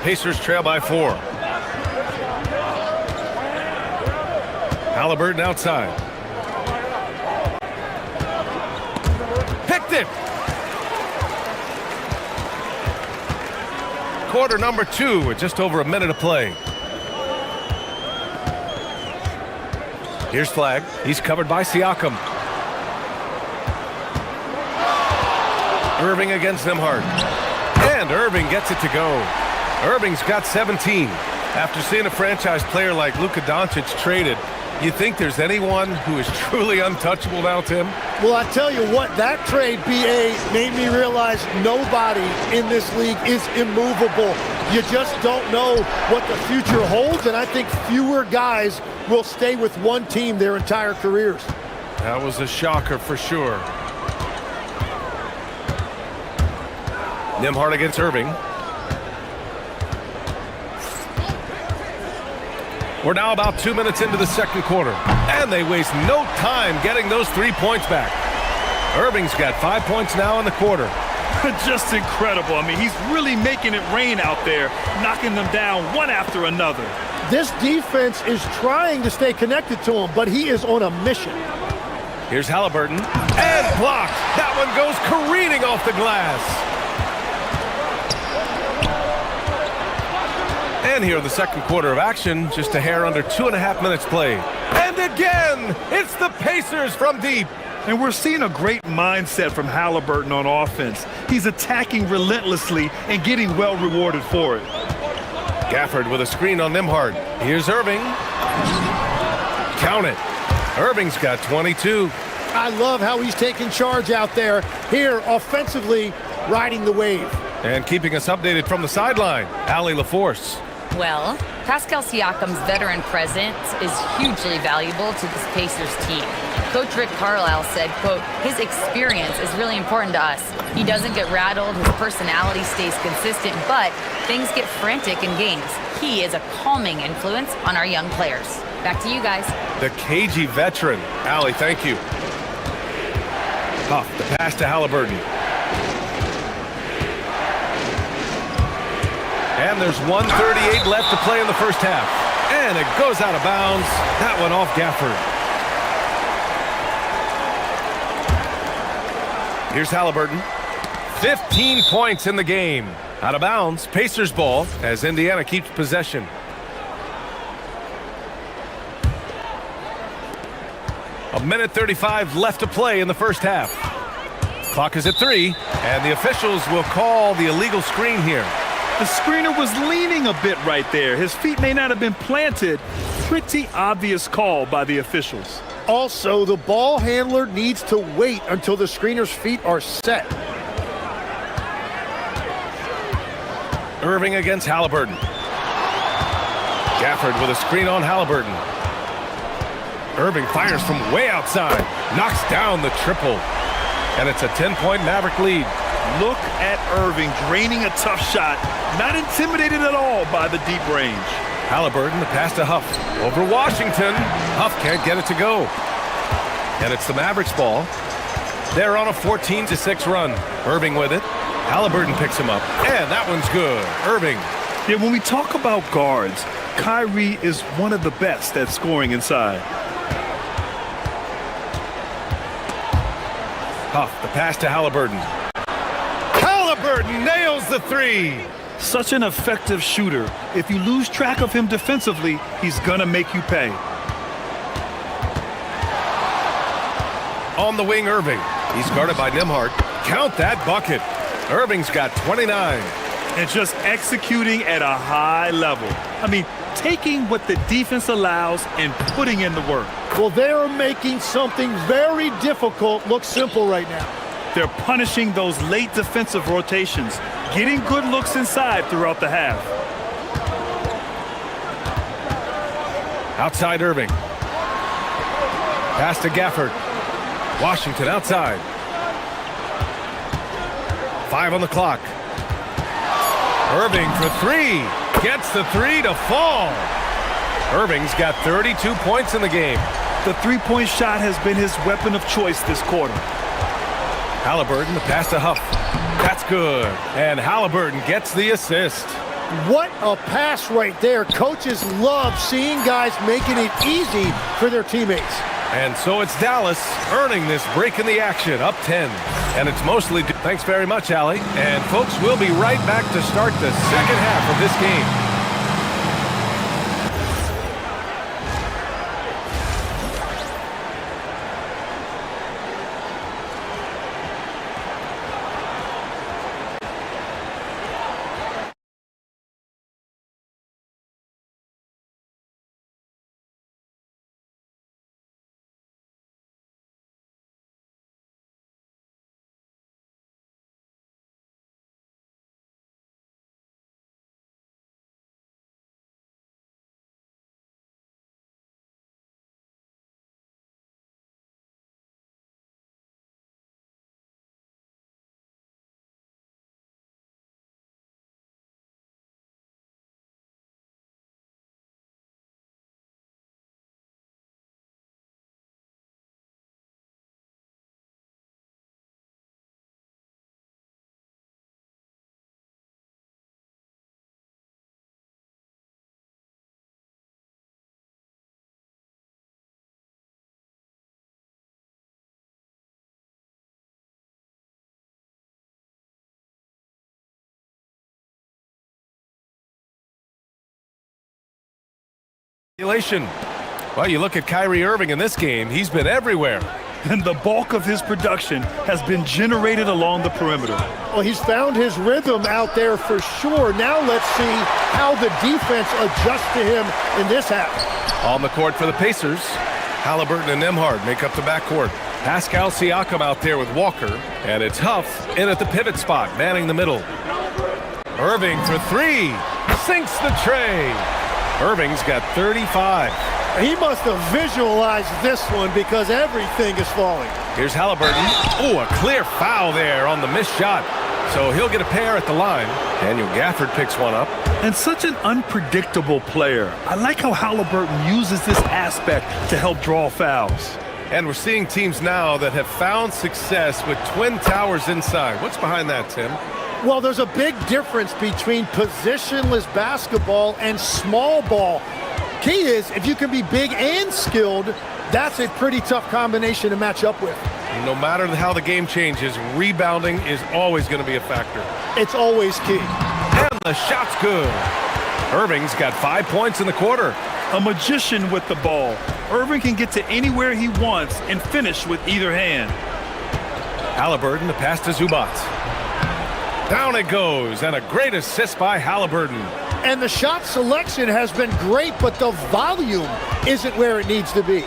Speaker 1: Pacers trail by 4. Halliburton outside. Picked it. Quarter number 2 with just over a minute of play. Here's Flag. He's covered by Siakam. Irving against Nembhard. And Irving gets it to go. Irving's got 17. After seeing a franchise player like Luka Doncic traded, you think there's anyone who is truly untouchable now, Tim?
Speaker 2: Well, I tell you what, that trade, BA, made me realize nobody in this league is immovable. You just don't know what the future holds, and I think fewer guys will stay with one team their entire careers.
Speaker 1: That was a shocker for sure. Nembhard against Irving. We're now about 2 minutes into the second quarter, and they waste no time getting those 3 points back. Irving's got 5 points now in the quarter.
Speaker 3: Just incredible. I mean, he's really making it rain out there, knocking them down one after another.
Speaker 2: This defense is trying to stay connected to him, but he is on a mission.
Speaker 1: Here's Halliburton, and blocked. That one goes careening off the glass. And here in the second quarter of action, just a hair under 2.5 minutes played. And again, it's the Pacers from deep.
Speaker 3: And we're seeing a great mindset from Halliburton on offense. He's attacking relentlessly and getting well rewarded for it.
Speaker 1: Gafford with a screen on Nembhard. Here's Irving. Count it. Irving's got 22.
Speaker 2: I love how he's taking charge out there. Here, offensively, riding the wave.
Speaker 1: And keeping us updated from the sideline, Allie LaForce.
Speaker 4: Well, Pascal Siakam's veteran presence is hugely valuable to this Pacers team. Coach Rick Carlisle said, quote, his experience is really important to us. He doesn't get rattled, his personality stays consistent, but things get frantic in games. He is a calming influence on our young players. Back to you guys.
Speaker 1: The cagey veteran. Allie, thank you. Huff, the pass to Halliburton. And there's 1:38 left to play in the first half. And it goes out of bounds. That one off Gafford. Here's Halliburton. 15 points in the game. Out of bounds. Pacers ball as Indiana keeps possession. A minute 35 left to play in the first half. Clock is at 3, and the officials will call the illegal screen here.
Speaker 3: The screener was leaning a bit right there. His feet may not have been planted. Pretty obvious call by the officials.
Speaker 2: Also, the ball handler needs to wait until the screener's feet are set.
Speaker 1: Irving against Halliburton. Gafford with a screen on Halliburton. Irving fires from way outside. Knocks down the triple. And it's a 10-point Maverick lead.
Speaker 3: Look at Irving draining a tough shot, not intimidated at all by the deep range.
Speaker 1: Halliburton, the pass to Huff. Over Washington. Huff can't get it to go. And it's the Mavericks ball. They're on a 14-6 run. Irving with it. Halliburton picks him up. And that one's good. Irving.
Speaker 3: Yeah, when we talk about guards, Kyrie is one of the best at scoring inside.
Speaker 1: Huff, the pass to Halliburton. Halliburton nails the three.
Speaker 3: Such an effective shooter. If you lose track of him defensively, he's gonna make you pay.
Speaker 1: On the wing, Irving. He's guarded by Nembhard. Count that bucket. Irving's got 29.
Speaker 3: And just executing at a high level. I mean, taking what the defense allows and putting in the work.
Speaker 2: Well, they're making something very difficult look simple right now.
Speaker 3: They're punishing those late defensive rotations, getting good looks inside throughout the half.
Speaker 1: Outside Irving. Pass to Gafford. Washington outside. 5 on the clock. Irving for three. Gets the three to fall. Irving's got 32 points in the game.
Speaker 3: The three-point shot has been his weapon of choice this quarter.
Speaker 1: Halliburton, the pass to Huff. That's good. And Halliburton gets the assist.
Speaker 2: What a pass right there. Coaches love seeing guys making it easy for their teammates.
Speaker 1: And so it's Dallas earning this break in the action, up 10. And it's mostly... Thanks very much, Allie. And folks, we'll be right back to start the second half of this game. Well, you look at Kyrie Irving in this game, he's been everywhere.
Speaker 3: And the bulk of his production has been generated along the perimeter.
Speaker 2: Well, he's found his rhythm out there for sure. Now let's see how the defense adjusts to him in this half.
Speaker 1: On the court for the Pacers, Halliburton and Nembhard make up the backcourt. Pascal Siakam out there with Walker, and it's Huff in at the pivot spot, manning the middle. Irving for three, sinks the tray. Irving's got 35.
Speaker 2: He must have visualized this one because everything is falling.
Speaker 1: Here's Halliburton. Oh, a clear foul there on the missed shot. So he'll get a pair at the line. Daniel Gafford picks one up.
Speaker 3: And such an unpredictable player. I like how Halliburton uses this aspect to help draw fouls.
Speaker 1: And we're seeing teams now that have found success with twin towers inside. What's behind that, Tim?
Speaker 2: Well, there's a big difference between positionless basketball and small ball. Key is, if you can be big and skilled, that's a pretty tough combination to match up with.
Speaker 1: No matter how the game changes, rebounding is always going to be a factor.
Speaker 2: It's always key.
Speaker 1: And the shot's good. Irving's got 5 points in the quarter.
Speaker 3: A magician with the ball. Irving can get to anywhere he wants and finish with either hand.
Speaker 1: Halliburton, the pass to Zubac. Down it goes, and a great assist by Halliburton.
Speaker 2: And the shot selection has been great, but the volume isn't where it needs to be.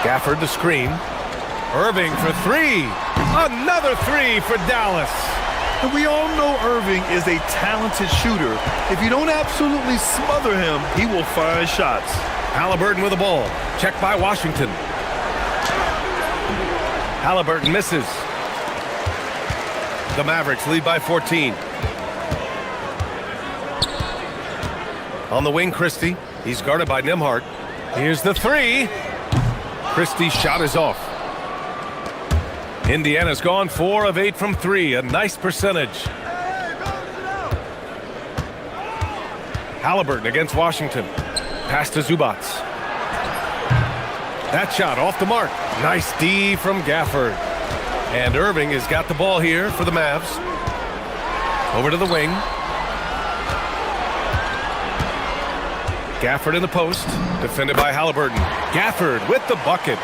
Speaker 1: Gafford the screen. Irving for three. Another three for Dallas.
Speaker 3: And we all know Irving is a talented shooter. If you don't absolutely smother him, he will find shots.
Speaker 1: Halliburton with the ball. Checked by Washington. Halliburton misses. The Mavericks lead by 14. On the wing, Christie. He's guarded by Nembhard. Here's the three. Christie's shot is off. Indiana's gone 4 of 8 from 3. A nice percentage. Halliburton against Washington. Pass to Zubac. That shot off the mark. Nice D from Gafford. And Irving has got the ball here for the Mavs. Over to the wing. Gafford in the post. Defended by Halliburton. Gafford with the bucket.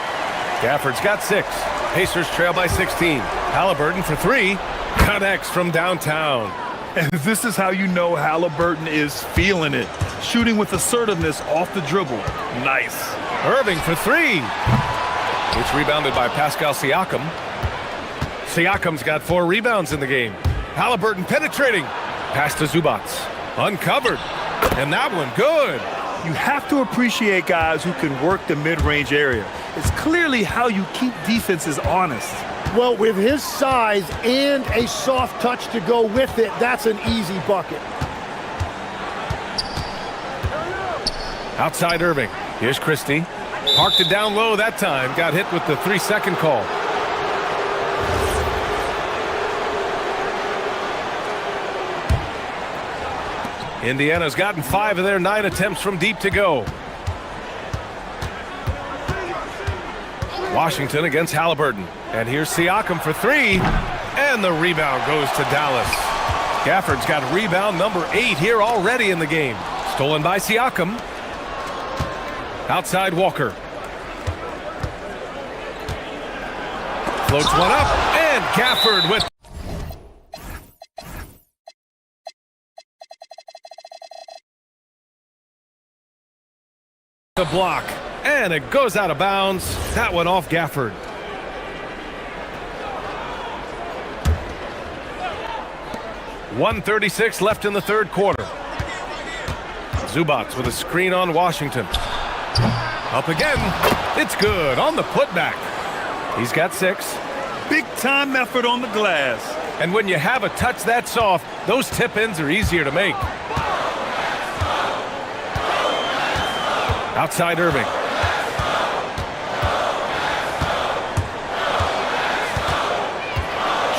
Speaker 1: Gafford's got 6. Pacers trail by 16. Halliburton for 3. Connects from downtown.
Speaker 3: And this is how you know Halliburton is feeling it. Shooting with assertiveness off the dribble. Nice.
Speaker 1: Irving for 3. It's rebounded by Pascal Siakam. Siakam's got 4 rebounds in the game. Halliburton penetrating. Pass to Zubac. Uncovered. And that one good.
Speaker 3: You have to appreciate guys who can work the mid-range area. It's clearly how you keep defenses honest.
Speaker 2: Well, with his size and a soft touch to go with it, that's an easy bucket.
Speaker 1: Outside Irving. Here's Christie. Parked it down low that time. Got hit with the 3-second call. Indiana's gotten 5 of their 9 attempts from deep to go. Washington against Halliburton. And here's Siakam for 3. And the rebound goes to Dallas. Gafford's got rebound number 8 here already in the game. Stolen by Siakam. Outside Walker. Floats one up. And Gafford with the block. And it goes out of bounds. That one off Gafford. .136 left in the third quarter. Zubac with a screen on Washington. Up again. It's good on the putback. He's got 6.
Speaker 3: Big time effort on the glass.
Speaker 1: And when you have a touch that soft, those tip-ins are easier to make. Outside Irving.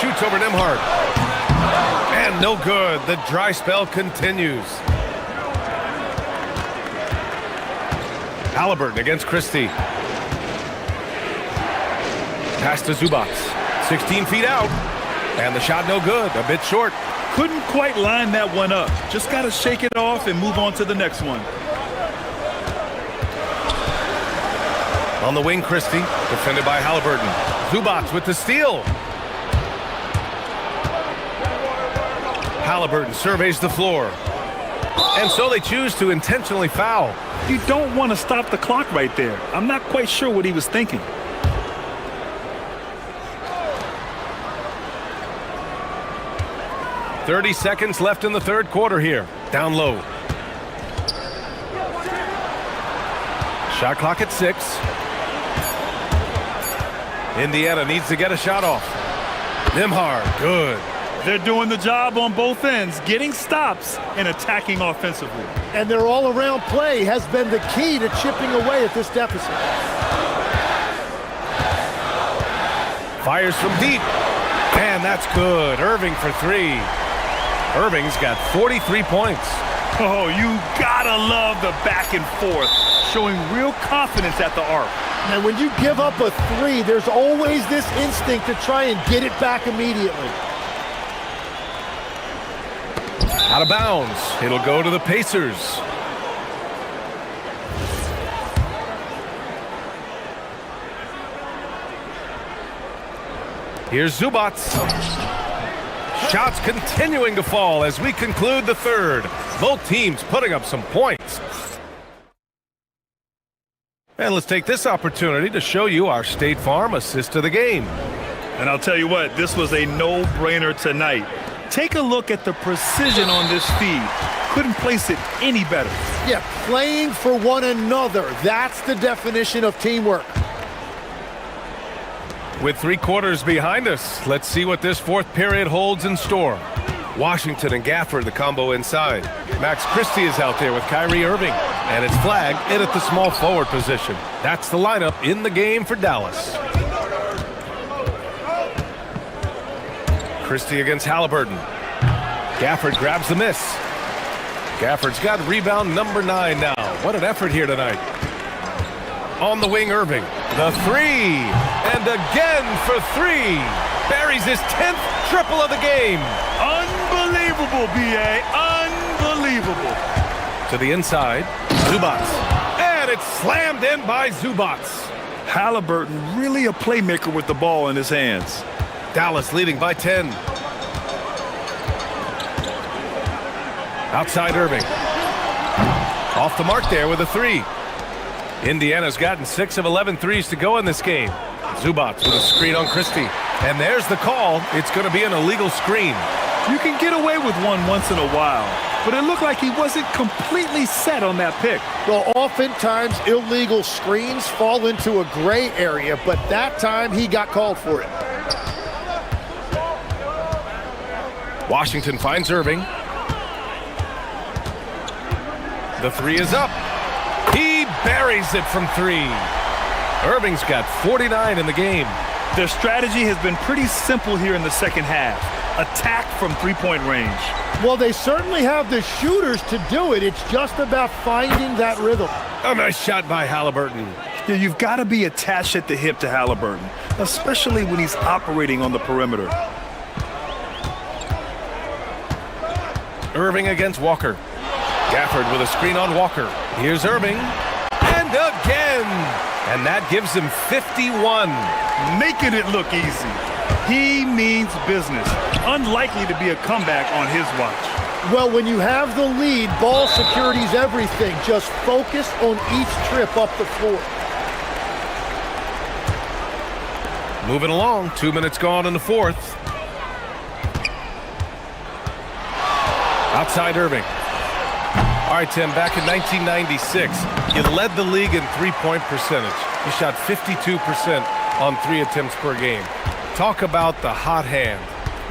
Speaker 1: Shoots over Nembhard. And no good. The dry spell continues. Halliburton against Christie. Pass to Zubac. 16 feet out. And the shot no good. A bit short.
Speaker 3: Couldn't quite line that one up. Just got to shake it off and move on to the next one.
Speaker 1: On the wing, Christie. Defended by Halliburton. Zubac with the steal. Halliburton surveys the floor. And so they choose to intentionally foul.
Speaker 3: You don't want to stop the clock right there. I'm not quite sure what he was thinking.
Speaker 1: .30 seconds left in the third quarter here. Down low. Shot clock at 6. Indiana needs to get a shot off. Nembhard, good.
Speaker 3: They're doing the job on both ends, getting stops and attacking offensively.
Speaker 2: And their all-around play has been the key to chipping away at this deficit.
Speaker 1: Fires from deep. And that's good. Irving for 3. Irving's got 43 points.
Speaker 3: Oh, you gotta love the back and forth, showing real confidence at the arc.
Speaker 2: And when you give up a 3, there's always this instinct to try and get it back immediately.
Speaker 1: Out of bounds. It'll go to the Pacers. Here's Zubac. Shots continuing to fall as we conclude the third. Both teams putting up some points. And let's take this opportunity to show you our State Farm assist of the game.
Speaker 3: And I'll tell you what, this was a no-brainer tonight. Take a look at the precision on this feed. Couldn't place it any better.
Speaker 2: Yeah, playing for one another. That's the definition of teamwork.
Speaker 1: With 3 quarters behind us, let's see what this fourth period holds in store. Washington and Gafford, the combo inside. Max Christie is out there with Kyrie Irving. And it's flagged in at the small forward position. That's the lineup in the game for Dallas. Christie against Halliburton. Gafford grabs the miss. Gafford's got rebound number 9 now. What an effort here tonight. On the wing, Irving. The 3. And again for 3. Buries his 10th triple of the game.
Speaker 3: Unbelievable, B.A. Unbelievable.
Speaker 1: To the inside, Zubats. And it's slammed in by Zubats.
Speaker 3: Halliburton really a playmaker with the ball in his hands.
Speaker 1: Dallas leading by 10. Outside Irving. Off the mark there with a 3. Indiana's gotten 6 of 11 threes to go in this game. Zubats with a screen on Christie. And there's the call. It's going to be an illegal screen.
Speaker 3: You can get away with one once in a while, but it looked like he wasn't completely set on that pick.
Speaker 2: Well, oftentimes illegal screens fall into a gray area, but that time he got called for it.
Speaker 1: Washington finds Irving. The 3 is up. He buries it from 3. Irving's got 49 in the game.
Speaker 3: Their strategy has been pretty simple here in the second half. Attack from 3-point range.
Speaker 2: Well, they certainly have the shooters to do it. It's just about finding that rhythm.
Speaker 1: A nice shot by Halliburton.
Speaker 3: Yeah, you've got to be attached at the hip to Halliburton, especially when he's operating on the perimeter.
Speaker 1: Irving against Walker. Gafford with a screen on Walker. Here's Irving. And again. And that gives him 51.
Speaker 3: Making it look easy. He means business. Unlikely to be a comeback on his watch.
Speaker 2: Well, when you have the lead, ball security's everything. Just focus on each trip up the floor.
Speaker 1: Moving along. 2 minutes gone in the fourth. Outside Irving. All right, Tim, back in 1996, you led the league in three-point percentage. You shot 52% on 3 attempts per game. Talk about the hot hand.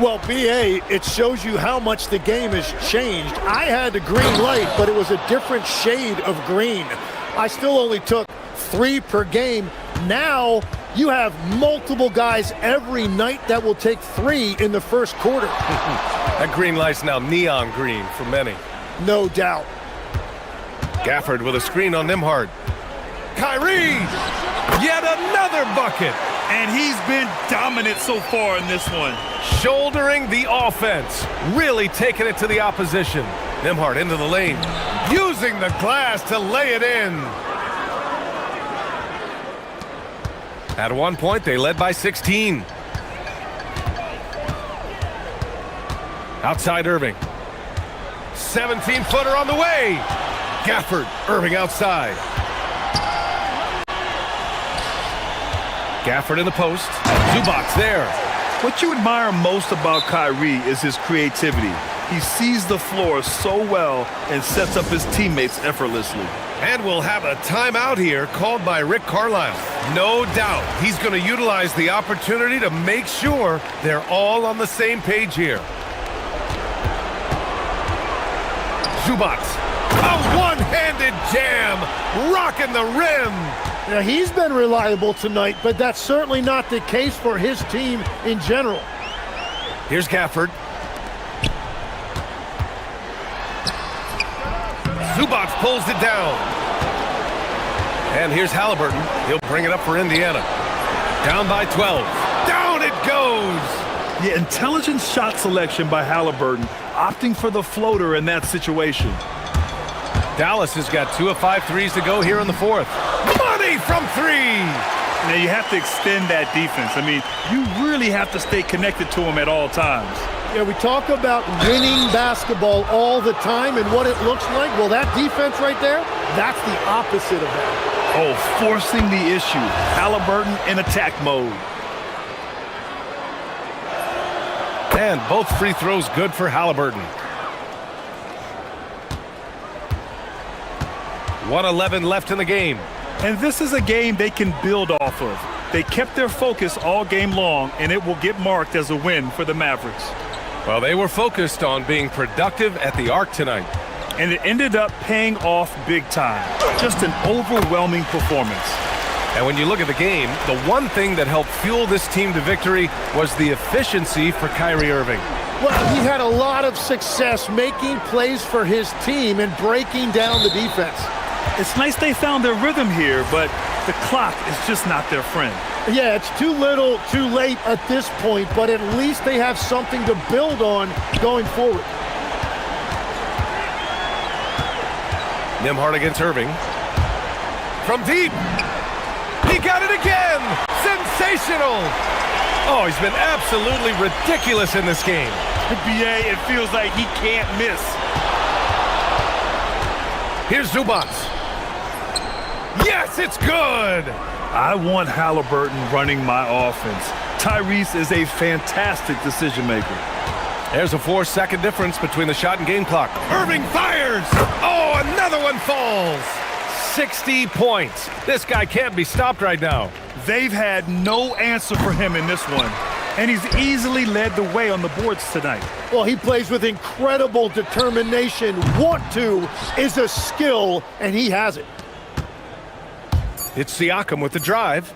Speaker 2: Well, B.A., it shows you how much the game has changed. I had the green light, but it was a different shade of green. I still only took 3 per game. Now you have multiple guys every night that will take 3 in the first quarter.
Speaker 1: That green light's now neon green for many.
Speaker 2: No doubt.
Speaker 1: Gafford with a screen on Nembhard. Kyrie! Yet another bucket!
Speaker 3: And he's been dominant so far in this one.
Speaker 1: Shouldering the offense. Really taking it to the opposition. Nembhard into the lane. Using the glass to lay it in. At one point, they led by 16. Outside Irving. 17-footer on the way. Gafford, Irving outside. Gafford in the post. Zubats there.
Speaker 3: What you admire most about Kyrie is his creativity. He sees the floor so well and sets up his teammates effortlessly.
Speaker 1: And we'll have a timeout here called by Rick Carlisle. No doubt he's going to utilize the opportunity to make sure they're all on the same page here. Zubats. A one-handed jam, rocking the rim.
Speaker 2: Now, he's been reliable tonight, but that's certainly not the case for his team in general.
Speaker 1: Here's Gafford. Zubats pulls it down. And here's Halliburton. He'll bring it up for Indiana. Down by 12. Down it goes.
Speaker 3: Yeah, intelligent shot selection by Halliburton, opting for the floater in that situation.
Speaker 1: Dallas has got 2 of 5 threes to go here in the fourth. Money from 3.
Speaker 3: Now you have to extend that defense. I mean, you really have to stay connected to him at all times.
Speaker 2: Yeah, we talk about winning basketball all the time and what it looks like. Well, that defense right there, that's the opposite of that.
Speaker 3: Oh, forcing the issue. Halliburton in attack mode.
Speaker 1: And both free throws good for Halliburton. 1:11 left in the game.
Speaker 3: And this is a game they can build off of. They kept their focus all game long, and it will get marked as a win for the Mavericks.
Speaker 1: Well, they were focused on being productive at the arc tonight.
Speaker 3: And it ended up paying off big time. Just an overwhelming performance.
Speaker 1: And when you look at the game, the one thing that helped fuel this team to victory was the efficiency for Kyrie Irving.
Speaker 2: Well, he had a lot of success making plays for his team and breaking down the defense.
Speaker 3: It's nice they found their rhythm here, but the clock is just not their friend.
Speaker 2: Yeah, it's too little, too late at this point, but at least they have something to build on going forward.
Speaker 1: Nembhard against Irving. From deep. He got it again. Sensational. Oh, he's been absolutely ridiculous in this game.
Speaker 3: BA, it feels like he can't miss.
Speaker 1: Here's Zubats. Yes, it's good.
Speaker 3: I want Halliburton running my offense. Tyrese is a fantastic decision maker.
Speaker 1: There's a 4-second difference between the shot and game clock. Irving fires. Oh, another one falls. 60 points. This guy can't be stopped right now.
Speaker 3: They've had no answer for him in this one, and he's easily led the way on the boards tonight.
Speaker 2: Well, he plays with incredible determination. Want to is a skill, and he has it.
Speaker 1: It's Siakam with the drive.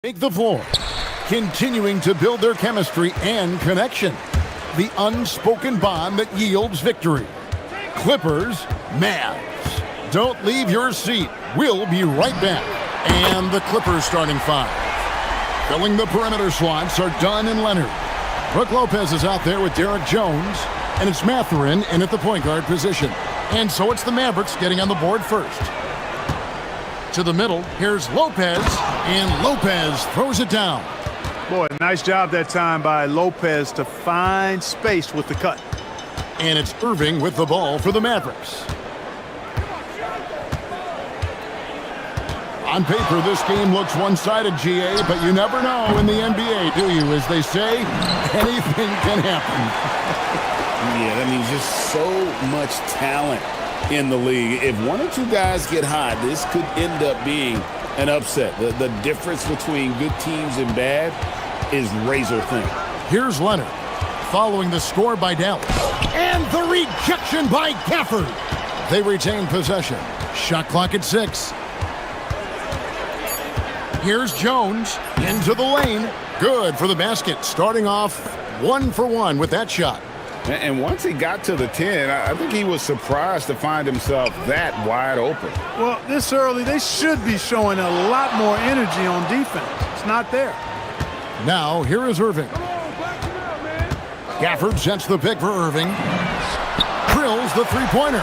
Speaker 6: Take the floor, continuing to build their chemistry and connection. The unspoken bond that yields victory. Clippers, Mavs. Don't leave your seat. We'll be right back. And the Clippers starting five. Filling the perimeter slots are Dunn and Leonard. Brook Lopez is out there with Derek Jones. And it's Mathurin in at the point guard position. And so it's the Mavericks getting on the board first. To the middle, here's Lopez, and Lopez throws it down.
Speaker 9: Boy, nice job that time by Lopez to find space with the cut.
Speaker 6: And it's Irving with the ball for the Mavericks. On paper, this game looks one-sided, GA, but you never know in the NBA, do you? As they say, anything can happen.
Speaker 7: Yeah, that means just so much talent in the league. If one or two guys get hot, this could end up being an upset. The difference between good teams and bad is razor thin.
Speaker 6: Here's Leonard, following the score by Dallas. And the rejection by Gafford. They retain possession. Shot clock at 6. Here's Jones into the lane. Good for the basket. Starting off 1 for 1 with that shot.
Speaker 7: And once he got to the 10, I think he was surprised to find himself that wide open.
Speaker 9: Well, this early, they should be showing a lot more energy on defense. It's not there.
Speaker 6: Now, here is Irving. Gafford sets the pick for Irving. Drills the three-pointer.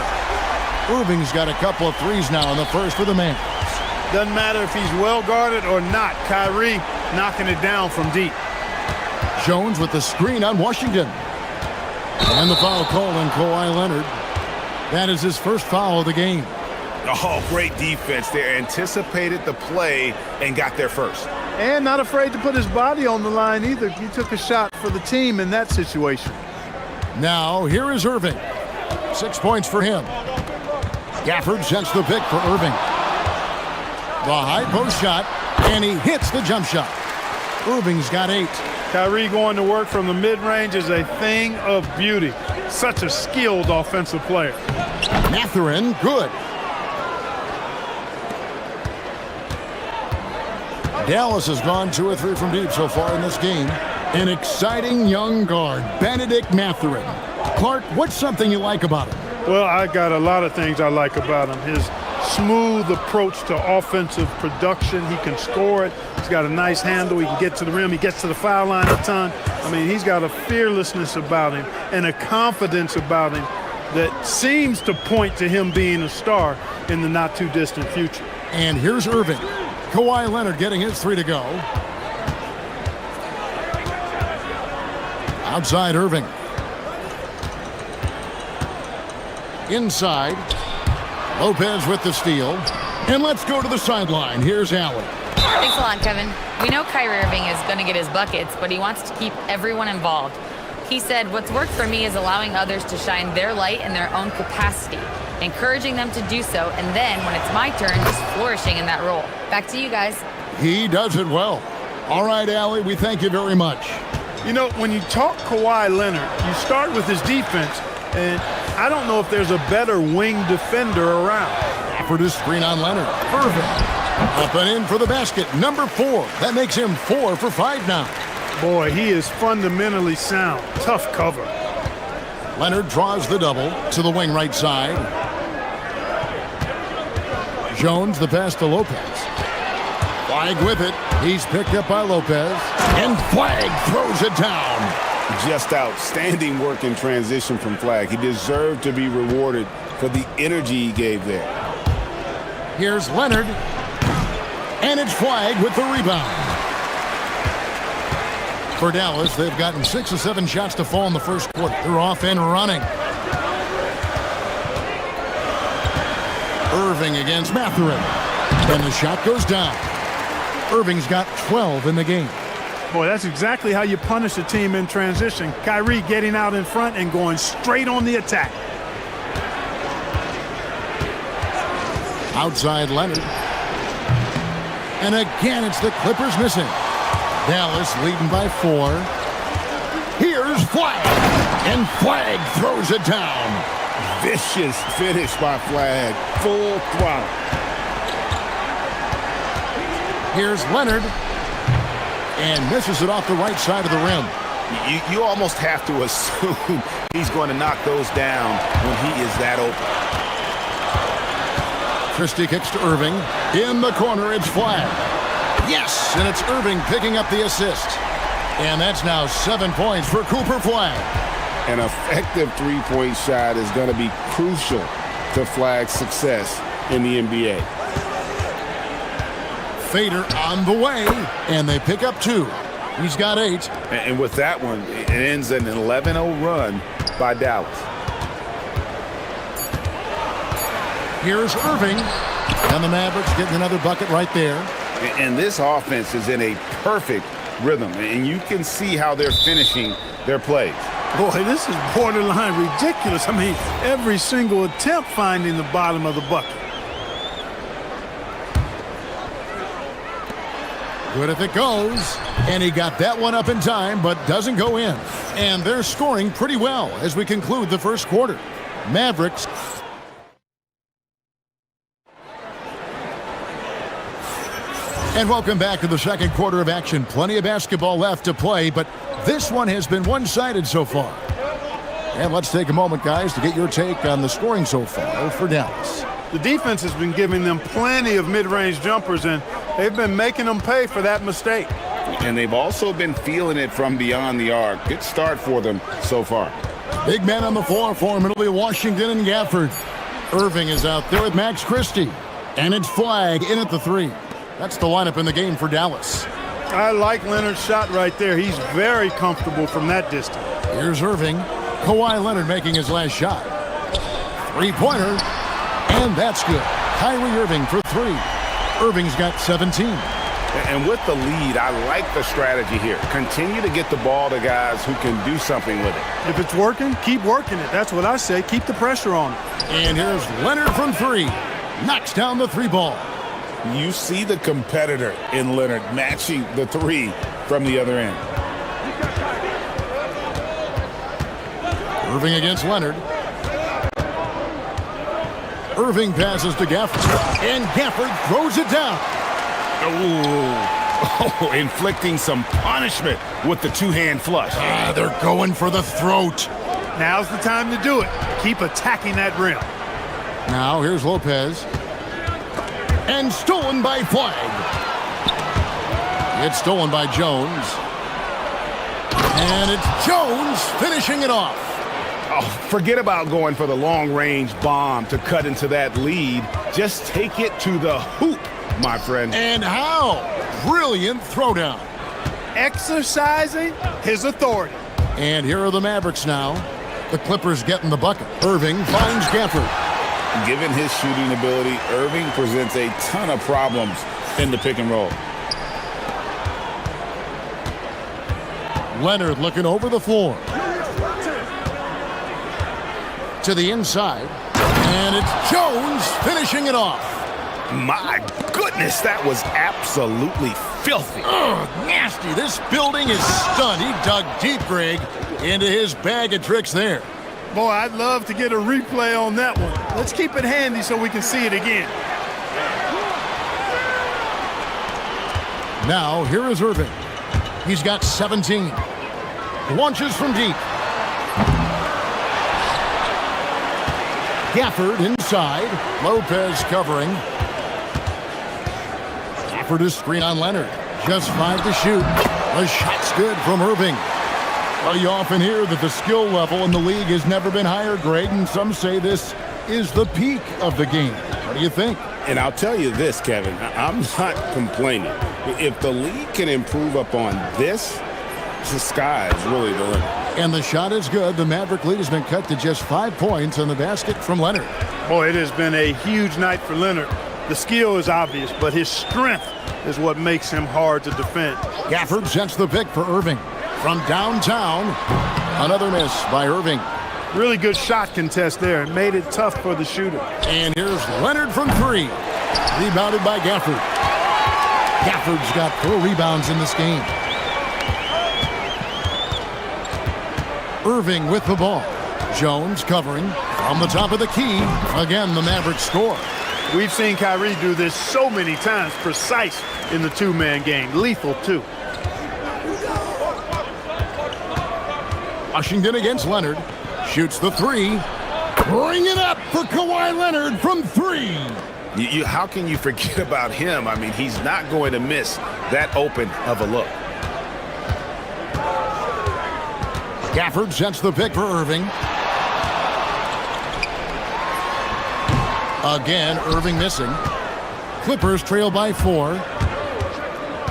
Speaker 6: Irving's got a couple of threes now in the first for the man.
Speaker 9: Doesn't matter if he's well guarded or not. Kyrie knocking it down from deep.
Speaker 6: Jones with the screen on Washington. And the foul called on Kawhi Leonard. That is his first foul of the game.
Speaker 8: Oh, great defense there. Anticipated the play and got there first.
Speaker 9: And not afraid to put his body on the line either. He took a shot for the team in that situation.
Speaker 6: Now, here is Irving. 6 points for him. Gafford sets the pick for Irving. The high post shot, and he hits the jump shot. Irving's got 8.
Speaker 9: Kyrie going to work from the mid-range is a thing of beauty. Such a skilled offensive player.
Speaker 6: Mathurin, good. Dallas has gone 2 or 3 from deep so far in this game. An exciting young guard, Benedict Mathurin. Clark, what's something you like about him?
Speaker 9: Well, I got a lot of things I like about him. His smooth approach to offensive production. He can score it. He's got a nice handle. He can get to the rim. He gets to the foul line a ton. I mean, he's got a fearlessness about him and a confidence about him that seems to point to him being a star in the not-too-distant future.
Speaker 6: And here's Irving. Kawhi Leonard getting his 3 to go. Outside Irving. Inside. Lopez with the steal. And let's go to the sideline. Here's Allen.
Speaker 4: Thanks a lot, Kevin. We know Kyrie Irving is going to get his buckets, but he wants to keep everyone involved. He said, what's worked for me is allowing others to shine their light in their own capacity, encouraging them to do so, and then when it's my turn, just flourishing in that role. Back to you guys.
Speaker 6: He does it well. All right, Allie, we thank you very much.
Speaker 9: You know, when you talk Kawhi Leonard, you start with his defense, and I don't know if there's a better wing defender around.
Speaker 6: For the screen on Leonard. Irving. Up and in for the basket. Number 4. That makes him 4 for 5 now.
Speaker 9: Boy, he is fundamentally sound. Tough cover.
Speaker 6: Leonard draws the double to the wing right side. Jones the pass to Lopez. Flag with it. He's picked up by Lopez. And Flag throws it down.
Speaker 7: Just outstanding work in transition from Flag. He deserved to be rewarded for the energy he gave there.
Speaker 6: Here's Leonard. And it's Flag with the rebound. For Dallas, they've gotten 6 or 7 shots to fall in the first quarter. They're off and running. Irving against Mathurin. And the shot goes down. Irving's got 12 in the game.
Speaker 9: Boy, that's exactly how you punish a team in transition. Kyrie getting out in front and going straight on the attack.
Speaker 6: Outside Leonard. And again, it's the Clippers missing. Dallas leading by 4. Here's Flag. And Flag throws it down.
Speaker 7: Vicious finish by Flag. Full throttle.
Speaker 6: Here's Leonard. and misses it off the right side of the rim.
Speaker 8: You almost have to assume he's going to knock those down when he is that open.
Speaker 6: Christie kicks to Irving. In the corner, it's Flag. Yes, and it's Irving picking up the assist. And that's now 7 points for Cooper Flag.
Speaker 7: An effective three-point shot is going to be crucial to Flag's success in the NBA.
Speaker 6: Fader on the way, and they pick up 2. He's got 8.
Speaker 8: And with that one, it ends in an 11-0 run by Dallas.
Speaker 6: Here's Irving, and the Mavericks getting another bucket right there.
Speaker 8: And this offense is in a perfect rhythm, and you can see how they're finishing their plays.
Speaker 9: Boy, this is borderline ridiculous. I mean, every single attempt finding the bottom of the bucket.
Speaker 6: Good if it goes. And he got that one up in time, but doesn't go in. And they're scoring pretty well as we conclude the first quarter. Mavericks. And welcome back to the second quarter of action. Plenty of basketball left to play, but this one has been one-sided so far. And let's take a moment, guys, to get your take on the scoring so far for Dallas.
Speaker 9: The defense has been giving them plenty of mid-range jumpers, and they've been making them pay for that mistake.
Speaker 8: And they've also been feeling it from beyond the arc. Good start for them so far.
Speaker 6: Big man on the floor for him. It'll be Washington and Gafford. Irving is out there with Max Christie. And it's Flag in at the 3. That's the lineup in the game for Dallas.
Speaker 9: I like Leonard's shot right there. He's very comfortable from that distance.
Speaker 6: Here's Irving. Kawhi Leonard making his last shot. Three-pointer. And that's good. Kyrie Irving for 3. Irving's got 17.
Speaker 8: And with the lead, I like the strategy here. Continue to get the ball to guys who can do something with it.
Speaker 9: If it's working, keep working it. That's what I say. Keep the pressure on it.
Speaker 6: And here's Leonard from 3. Knocks down the 3 ball.
Speaker 8: You see the competitor in Leonard matching the 3 from the other end.
Speaker 6: Irving against Leonard. Irving passes to Gafford. And Gafford throws it down.
Speaker 8: Oh, inflicting some punishment with the two-hand flush.
Speaker 6: They're going for the throat.
Speaker 9: Now's the time to do it. Keep attacking that rim.
Speaker 6: Now here's Lopez. And stolen by Flag. It's stolen by Jones. And it's Jones finishing it off.
Speaker 8: Oh, forget about going for the long-range bomb to cut into that lead. Just take it to the hoop, my friend.
Speaker 6: And how? Brilliant throwdown.
Speaker 9: Exercising his authority.
Speaker 6: And here are the Mavericks now. The Clippers getting the bucket. Irving finds Gafford.
Speaker 8: Given his shooting ability, Irving presents a ton of problems in the pick and roll.
Speaker 6: Leonard looking over the floor. To the inside. And it's Jones finishing it off.
Speaker 8: My goodness, that was absolutely filthy.
Speaker 6: Ugh, nasty. This building is stunned. He dug deep, Greg, into his bag of tricks there.
Speaker 9: Boy, I'd love to get a replay on that one. Let's keep it handy so we can see it again.
Speaker 6: Now, here is Irving. He's got 17. Launches from deep. Gafford inside. Lopez covering. Gafford is screen on Leonard. Just 5 to shoot. The shot's good from Irving. Well, you often hear that the skill level in the league has never been higher, Greg, and some say this is the peak of the game. What do you think?
Speaker 7: And I'll tell you this, Kevin, I'm not complaining. If the league can improve upon this, the sky is really the limit.
Speaker 6: And the shot is good. The Maverick lead has been cut to just 5 points on the basket from Leonard.
Speaker 9: Boy, it has been a huge night for Leonard. The skill is obvious, but his strength is what makes him hard to defend.
Speaker 6: Gafford sets the pick for Irving. From downtown, another miss by Irving.
Speaker 9: Really good shot contest there. It made it tough for the shooter.
Speaker 6: And here's Leonard from 3. Rebounded by Gafford. Gafford's got 4 rebounds in this game. Irving with the ball. Jones covering from the top of the key. Again, the Mavericks score.
Speaker 9: We've seen Kyrie do this so many times. Precise in the two-man game. Lethal, too.
Speaker 6: Washington against Leonard. Shoots the three. Bring it up for Kawhi Leonard from three.
Speaker 8: How can you forget about him? I mean, he's not going to miss that open of a look.
Speaker 6: Gafford sets the pick for Irving. Again, Irving missing. Clippers trail by 4.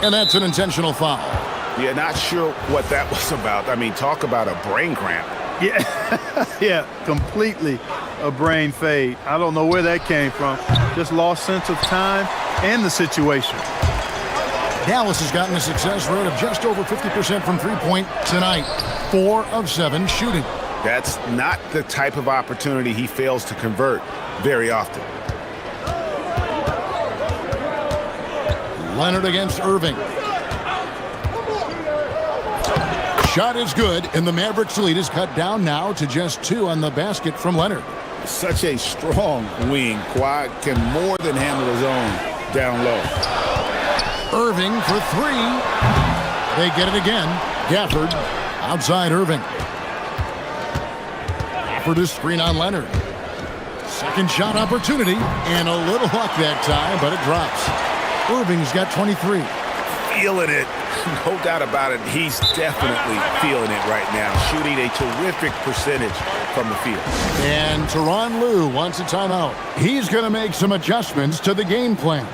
Speaker 6: And that's an intentional foul.
Speaker 8: Yeah, not sure what that was about. I mean, talk about a brain cramp.
Speaker 9: Yeah, yeah, completely a brain fade. I don't know where that came from. Just lost sense of time and the situation.
Speaker 6: Dallas has gotten a success rate of just over 50% from three-point tonight. 4 of 7 shooting.
Speaker 8: That's not the type of opportunity he fails to convert very often.
Speaker 6: Leonard against Irving. Shot is good, and the Mavericks' lead is cut down now to just 2 on the basket from Leonard.
Speaker 7: Such a strong wing. Kawhi can more than handle his own down low.
Speaker 6: Irving for 3. They get it again. Gafford outside Irving. Gafford is screen on Leonard. Second shot opportunity, and a little luck that time, but it drops. Irving's got 23.
Speaker 8: Feeling it. No doubt about it. He's definitely feeling it right now. Shooting a terrific percentage from the field.
Speaker 6: And Tyronn Lue wants a timeout. He's going to make some adjustments to the game plan.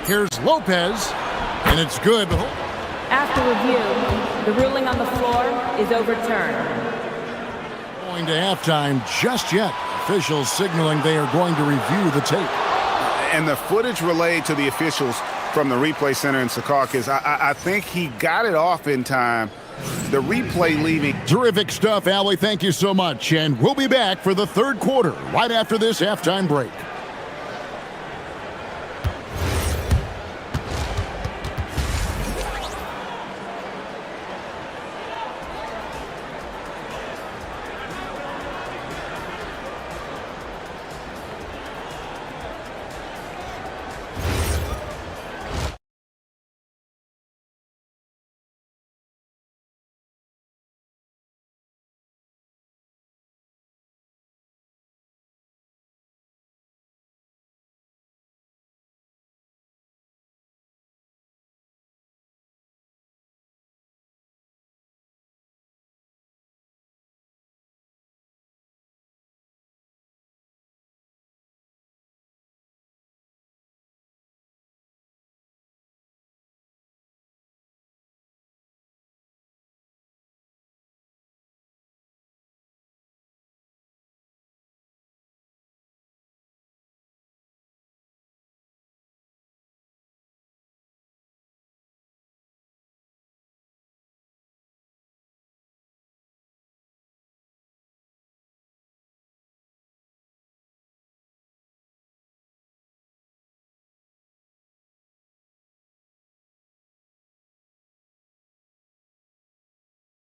Speaker 6: Here's Lopez, and it's good.
Speaker 13: After review, the ruling on the floor is overturned.
Speaker 6: Going to halftime just yet. Officials signaling they are going to review the tape.
Speaker 8: And the footage relayed to the officials from the replay center in Secaucus, I think he got it off in time. The replay leaving.
Speaker 6: Terrific stuff, Allie. Thank you so much. And we'll be back for the third quarter right after this halftime break.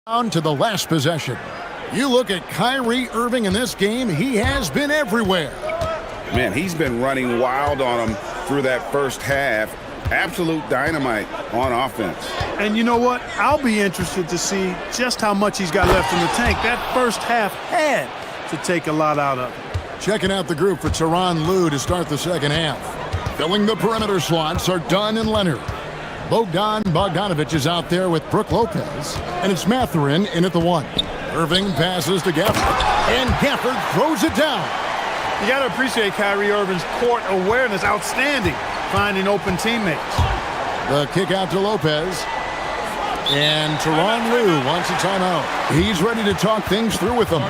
Speaker 6: On to the last possession. You look at Kyrie Irving in this game, he has been everywhere.
Speaker 7: Man, he's been running wild on him through that first half. Absolute dynamite on offense.
Speaker 9: And you know what? I'll be interested to see just how much he's got left in the tank. That first half had to take a lot out of it.
Speaker 6: Checking out the group for Tyronn Lue to start the second half. Filling the perimeter slots are Dunn and Leonard. Bogdanovich is out there with Brook Lopez, and it's Mathurin in at the 1. Irving passes to Gafford, and Gafford throws it down.
Speaker 9: You got to appreciate Kyrie Irving's court awareness, outstanding, finding open teammates.
Speaker 6: The kick out to Lopez, and Tyronn Lue wants a timeout. He's ready to talk things through with them.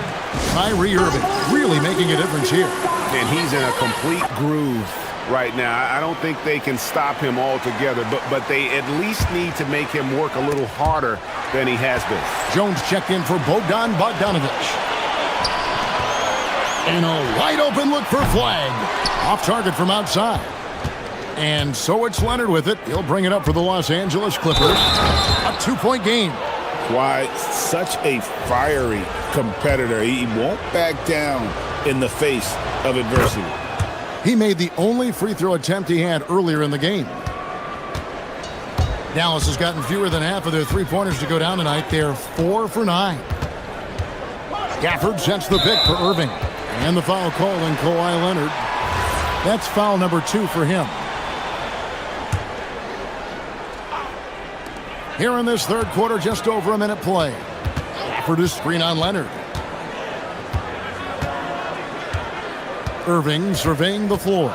Speaker 6: Kyrie Irving really making a difference here.
Speaker 8: And he's in a complete groove right now. I don't think they can stop him altogether, but they at least need to make him work a little harder than he has been.
Speaker 6: Jones checked in for Bogdanovich. And a wide open look for Flag. Off target from outside. And so it's Leonard with it. He'll bring it up for the Los Angeles Clippers. A 2-point game.
Speaker 7: Why, such a fiery competitor. He won't back down in the face of adversity.
Speaker 6: He made the only free throw attempt he had earlier in the game. Dallas has gotten fewer than half of their three-pointers to go down tonight. They're 4 for 9. Gafford sets the pick for Irving. And the foul call on Kawhi Leonard. That's foul number 2 for him. Here in this third quarter, just over a minute play. Gafford is screen on Leonard. Irving surveying the floor.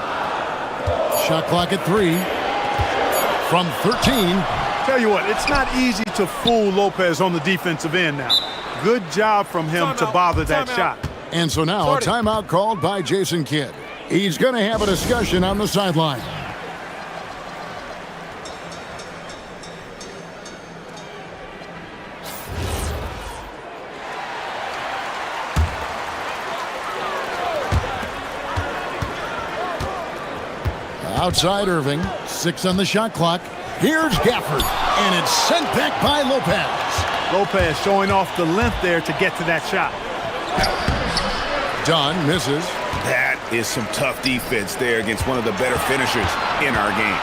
Speaker 6: Shot clock at 3. From 13.
Speaker 9: Tell you what, it's not easy to fool Lopez on the defensive end now. Good job from him to bother that shot.
Speaker 6: And so now a timeout called by Jason Kidd. He's going to have a discussion on the sideline. Outside Irving, 6 on the shot clock. Here's Gafford, and it's sent back by Lopez.
Speaker 9: Lopez showing off the length there to get to that shot.
Speaker 6: Dunn misses.
Speaker 8: That is some tough defense there against one of the better finishers in our game.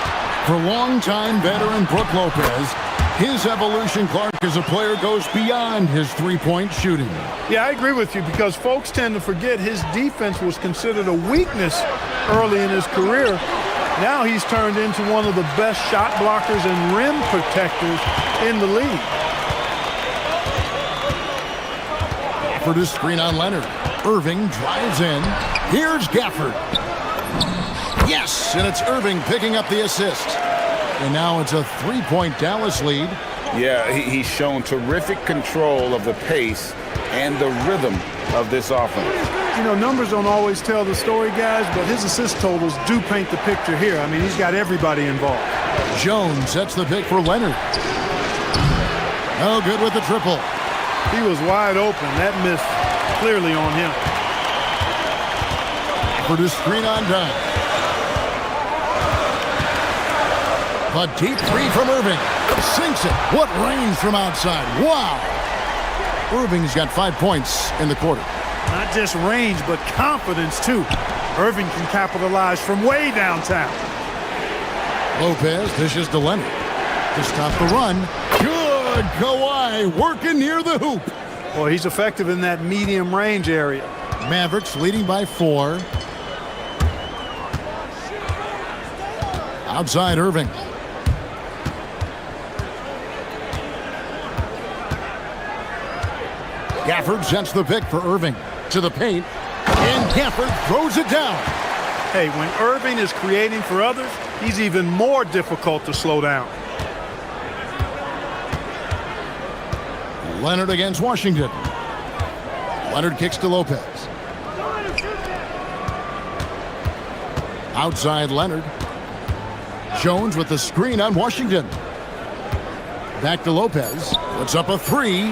Speaker 6: For longtime veteran Brook Lopez, his evolution, Clark, as a player goes beyond his three-point shooting.
Speaker 9: Yeah, I agree with you because folks tend to forget his defense was considered a weakness early in his career. Now he's turned into one of the best shot blockers and rim protectors in the league.
Speaker 6: For the screen on Leonard. Irving drives in. Here's Gafford. Yes, and it's Irving picking up the assist. And now it's a 3-point Dallas lead.
Speaker 7: Yeah, he's shown terrific control of the pace and the rhythm of this offense.
Speaker 9: You know, numbers don't always tell the story, guys, but his assist totals do paint the picture here. I mean, he's got everybody involved.
Speaker 6: Jones sets the pick for Leonard. No good with the triple.
Speaker 9: He was wide open. That missed clearly on him.
Speaker 6: For the screen on Dunn. A deep 3 from Irving. Sinks it. What range from outside. Wow. Irving's got 5 points in the quarter.
Speaker 9: Not just range, but confidence, too. Irving can capitalize from way downtown.
Speaker 6: Lopez dishes to Leonard. To stop the run. Good. Kawhi working near the hoop.
Speaker 9: Well, he's effective in that medium range area.
Speaker 6: Mavericks leading by 4. Outside Irving. Gafford sets the pick for Irving. To the paint. And Gafford throws it down.
Speaker 9: Hey, when Irving is creating for others, he's even more difficult to slow down.
Speaker 6: Leonard against Washington. Leonard kicks to Lopez. Outside Leonard. Jones with the screen on Washington. Back to Lopez. Puts up a 3.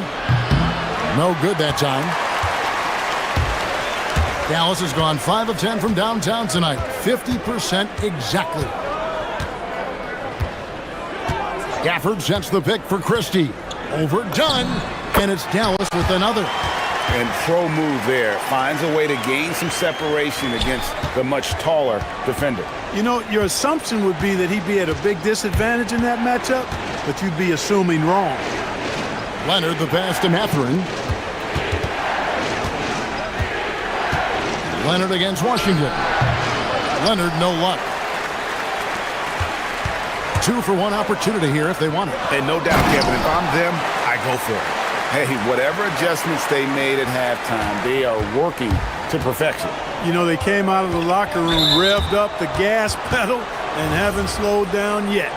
Speaker 6: No good that time. Dallas has gone 5 of 10 from downtown tonight. 50% exactly. Gafford sets the pick for Christie. Overdone. And it's Dallas with another.
Speaker 7: And pro move there. Finds a way to gain some separation against the much taller defender.
Speaker 9: You know, your assumption would be that he'd be at a big disadvantage in that matchup, but you'd be assuming wrong.
Speaker 6: Leonard the pass to Mathurin. Leonard against Washington. Leonard no luck. 2 for 1 opportunity here if they want it.
Speaker 8: And no doubt, Kevin, if I'm them, I go for it.
Speaker 7: Hey, whatever adjustments they made at halftime, they are working to perfection.
Speaker 9: You know, they came out of the locker room, revved up the gas pedal, and haven't slowed down yet.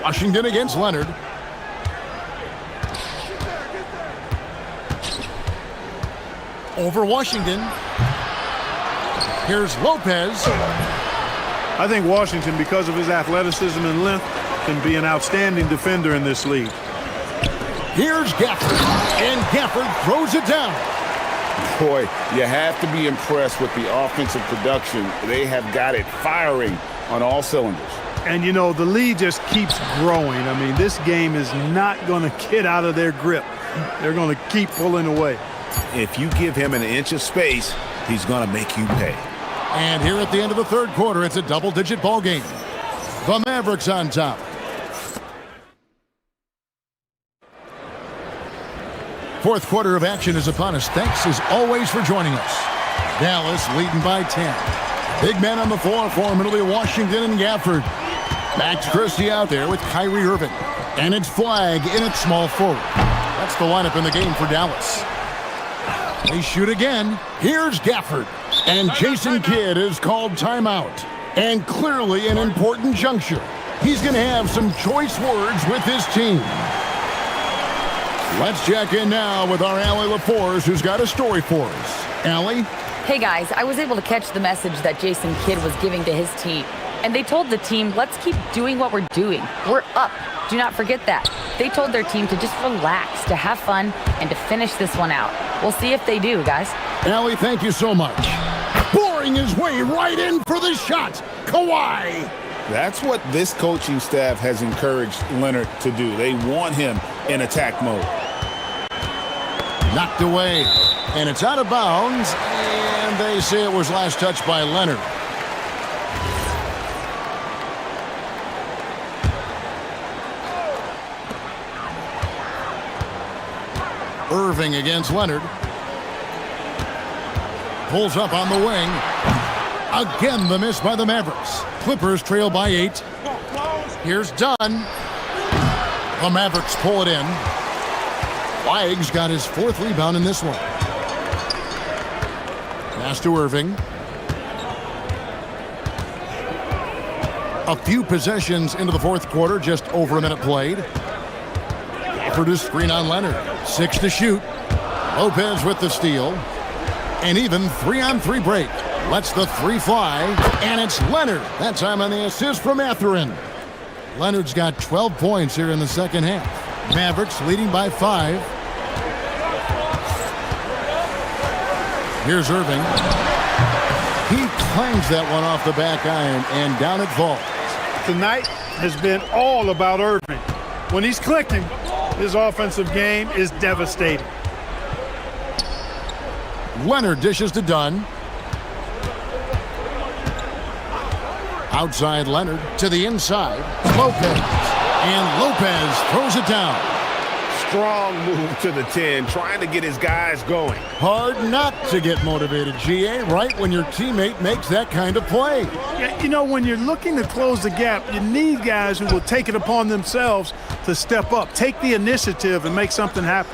Speaker 6: Washington against Leonard. Over Washington. Here's Lopez.
Speaker 9: I think Washington, because of his athleticism and length, can be an outstanding defender in this league.
Speaker 6: Here's Gafford. And Gafford throws it down.
Speaker 7: Boy, you have to be impressed with the offensive production. They have got it firing on all cylinders.
Speaker 9: And, you know, the lead just keeps growing. I mean, this game is not going to get out of their grip. They're going to keep pulling away.
Speaker 8: If you give him an inch of space, he's going to make you pay.
Speaker 6: And here at the end of the third quarter, it's a double-digit ball game. The Mavericks on top. Fourth quarter of action is upon us. Thanks as always for joining us. Dallas leading by 10. Big man on the floor for Middle Washington and Gafford. Max Christie out there with Kyrie Irving. And it's Flag in at small forward. That's the lineup in the game for Dallas. They shoot again. Here's Gafford. And Jason Kidd is called timeout. And clearly an important juncture. He's going to have some choice words with his team. Let's check in now with our Allie LaForce, who's got a story for us. Allie?
Speaker 4: Hey guys, I was able to catch the message that Jason Kidd was giving to his team. And they told the team, let's keep doing what we're doing. We're up. Do not forget that. They told their team to just relax, to have fun, and to finish this one out. We'll see if they do, guys.
Speaker 6: Allie, thank you so much. Boring his way right in for the shot. Kawhi.
Speaker 7: That's what this coaching staff has encouraged Leonard to do. They want him in attack mode.
Speaker 6: Knocked away. And it's out of bounds. And they say it was last touched by Leonard. Irving against Leonard. Pulls up on the wing. Again, the miss by the Mavericks. Clippers trail by 8. Here's Dunn. The Mavericks pull it in. Flag's got his fourth rebound in this one. Pass to Irving. A few possessions into the fourth quarter, just over a minute played. Gafford is screen on Leonard. 6 to shoot. Lopez with the steal. And even 3-on-3 break. Lets the 3 fly. And it's Leonard. That time on the assist from Mathurin. Leonard's got 12 points here in the second half. Mavericks leading by 5. Here's Irving. He clangs that one off the back iron, and down it falls.
Speaker 9: Tonight has been all about Irving. When he's clicking, his offensive game is devastating.
Speaker 6: Leonard dishes to Dunn. Outside Leonard to the inside. Lopez. And Lopez throws it down.
Speaker 8: Strong move to the 10, trying to get his guys going.
Speaker 6: Hard not to get motivated, GA, right when your teammate makes that kind of play.
Speaker 9: Yeah, you know, when you're looking to close the gap, you need guys who will take it upon themselves to step up, take the initiative, and make something happen.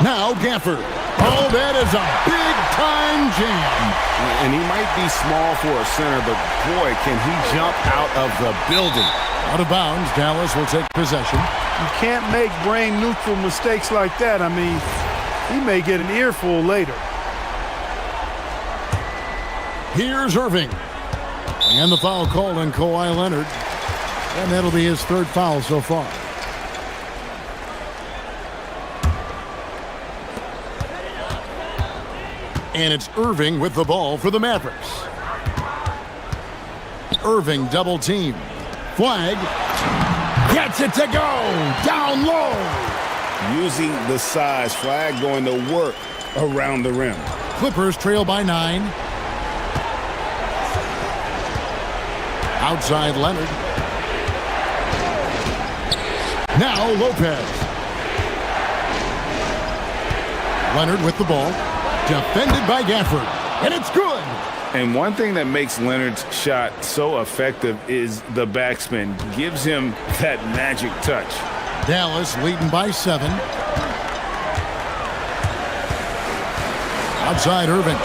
Speaker 6: Now Gafford. Oh, that is a big-time jam.
Speaker 7: And he might be small for a center, but boy, can he jump out of the building.
Speaker 6: Out of bounds, Dallas will take possession.
Speaker 9: You can't make brain-neutral mistakes like that. I mean, he may get an earful later.
Speaker 6: Here's Irving. And the foul called on Kawhi Leonard. And that'll be his third foul so far. And it's Irving with the ball for the Mavericks. Irving double team. Flag gets it to go down low.
Speaker 7: Using the size, Flag going to work around the rim.
Speaker 6: Clippers trail by 9. Outside Leonard. Now Lopez. Leonard with the ball. Defended by Gafford. And it's good.
Speaker 7: And one thing that makes Leonard's shot so effective is the backspin. Gives him that magic touch.
Speaker 6: Dallas leading by 7. Outside Irving.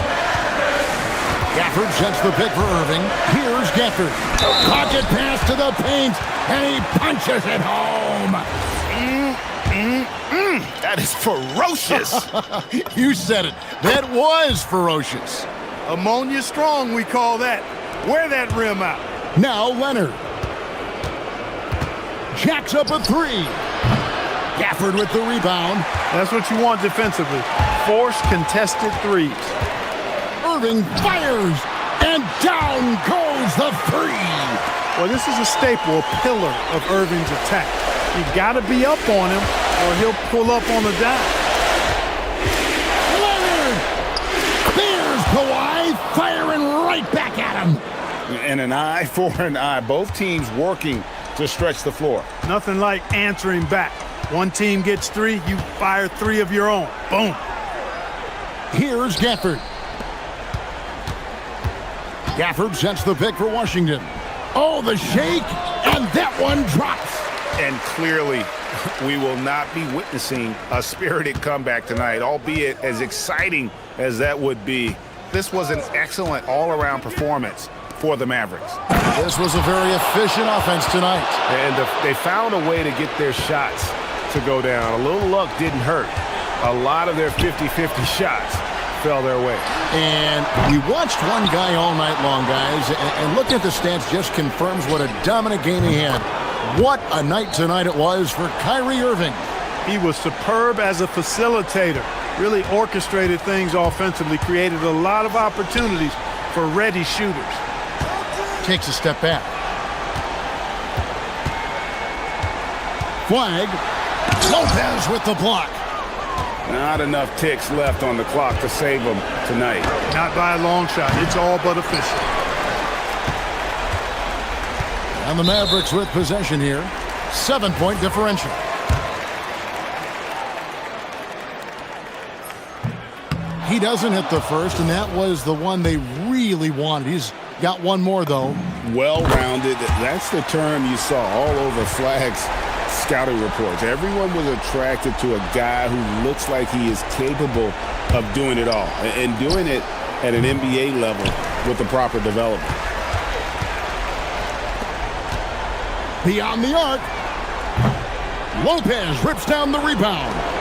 Speaker 6: Gafford sets the pick for Irving. Here's Gafford. Pocket pass to the paint. And he punches it home.
Speaker 8: That is ferocious.
Speaker 6: You said it. That was ferocious.
Speaker 9: Ammonia strong, we call that. Wear that rim out.
Speaker 6: Now Leonard. Jacks up a 3. Gafford with the rebound.
Speaker 9: That's what you want defensively. Force contested threes.
Speaker 6: Irving fires. And down goes the 3.
Speaker 9: Well, this is a staple, a pillar of Irving's attack. You got to be up on him or he'll pull up on the dime.
Speaker 6: Leonard! There's Kawhi firing right back at him.
Speaker 8: And an eye for an eye. Both teams working to stretch the floor.
Speaker 9: Nothing like answering back. One team gets 3, you fire 3 of your own. Boom.
Speaker 6: Here's Gafford. Gafford sets the pick for Washington. Oh, the shake, and that one drops.
Speaker 8: And clearly, we will not be witnessing a spirited comeback tonight, albeit as exciting as that would be. This was an excellent all-around performance for the Mavericks.
Speaker 6: This was a very efficient offense tonight.
Speaker 8: And they found a way to get their shots to go down. A little luck didn't hurt. A lot of their 50-50 shots fell their way.
Speaker 6: And we watched one guy all night long, guys, and looking at the stats just confirms what a dominant game he had. What a night tonight it was for Kyrie Irving.
Speaker 9: He was superb as a facilitator, really orchestrated things offensively, created a lot of opportunities for ready shooters.
Speaker 6: Takes a step back. Flag. Lopez with the block.
Speaker 8: Not enough ticks left on the clock to save them tonight.
Speaker 9: Not by a long shot. It's all but official.
Speaker 6: And the Mavericks with possession here. 7-point differential. He doesn't hit the first, and that was the one they really wanted. He's got one more, though.
Speaker 7: Well-rounded. That's the term you saw all over Flag's scouting reports. Everyone was attracted to a guy who looks like he is capable of doing it all and doing it at an NBA level with the proper development.
Speaker 6: Beyond the arc. Lopez rips down the rebound.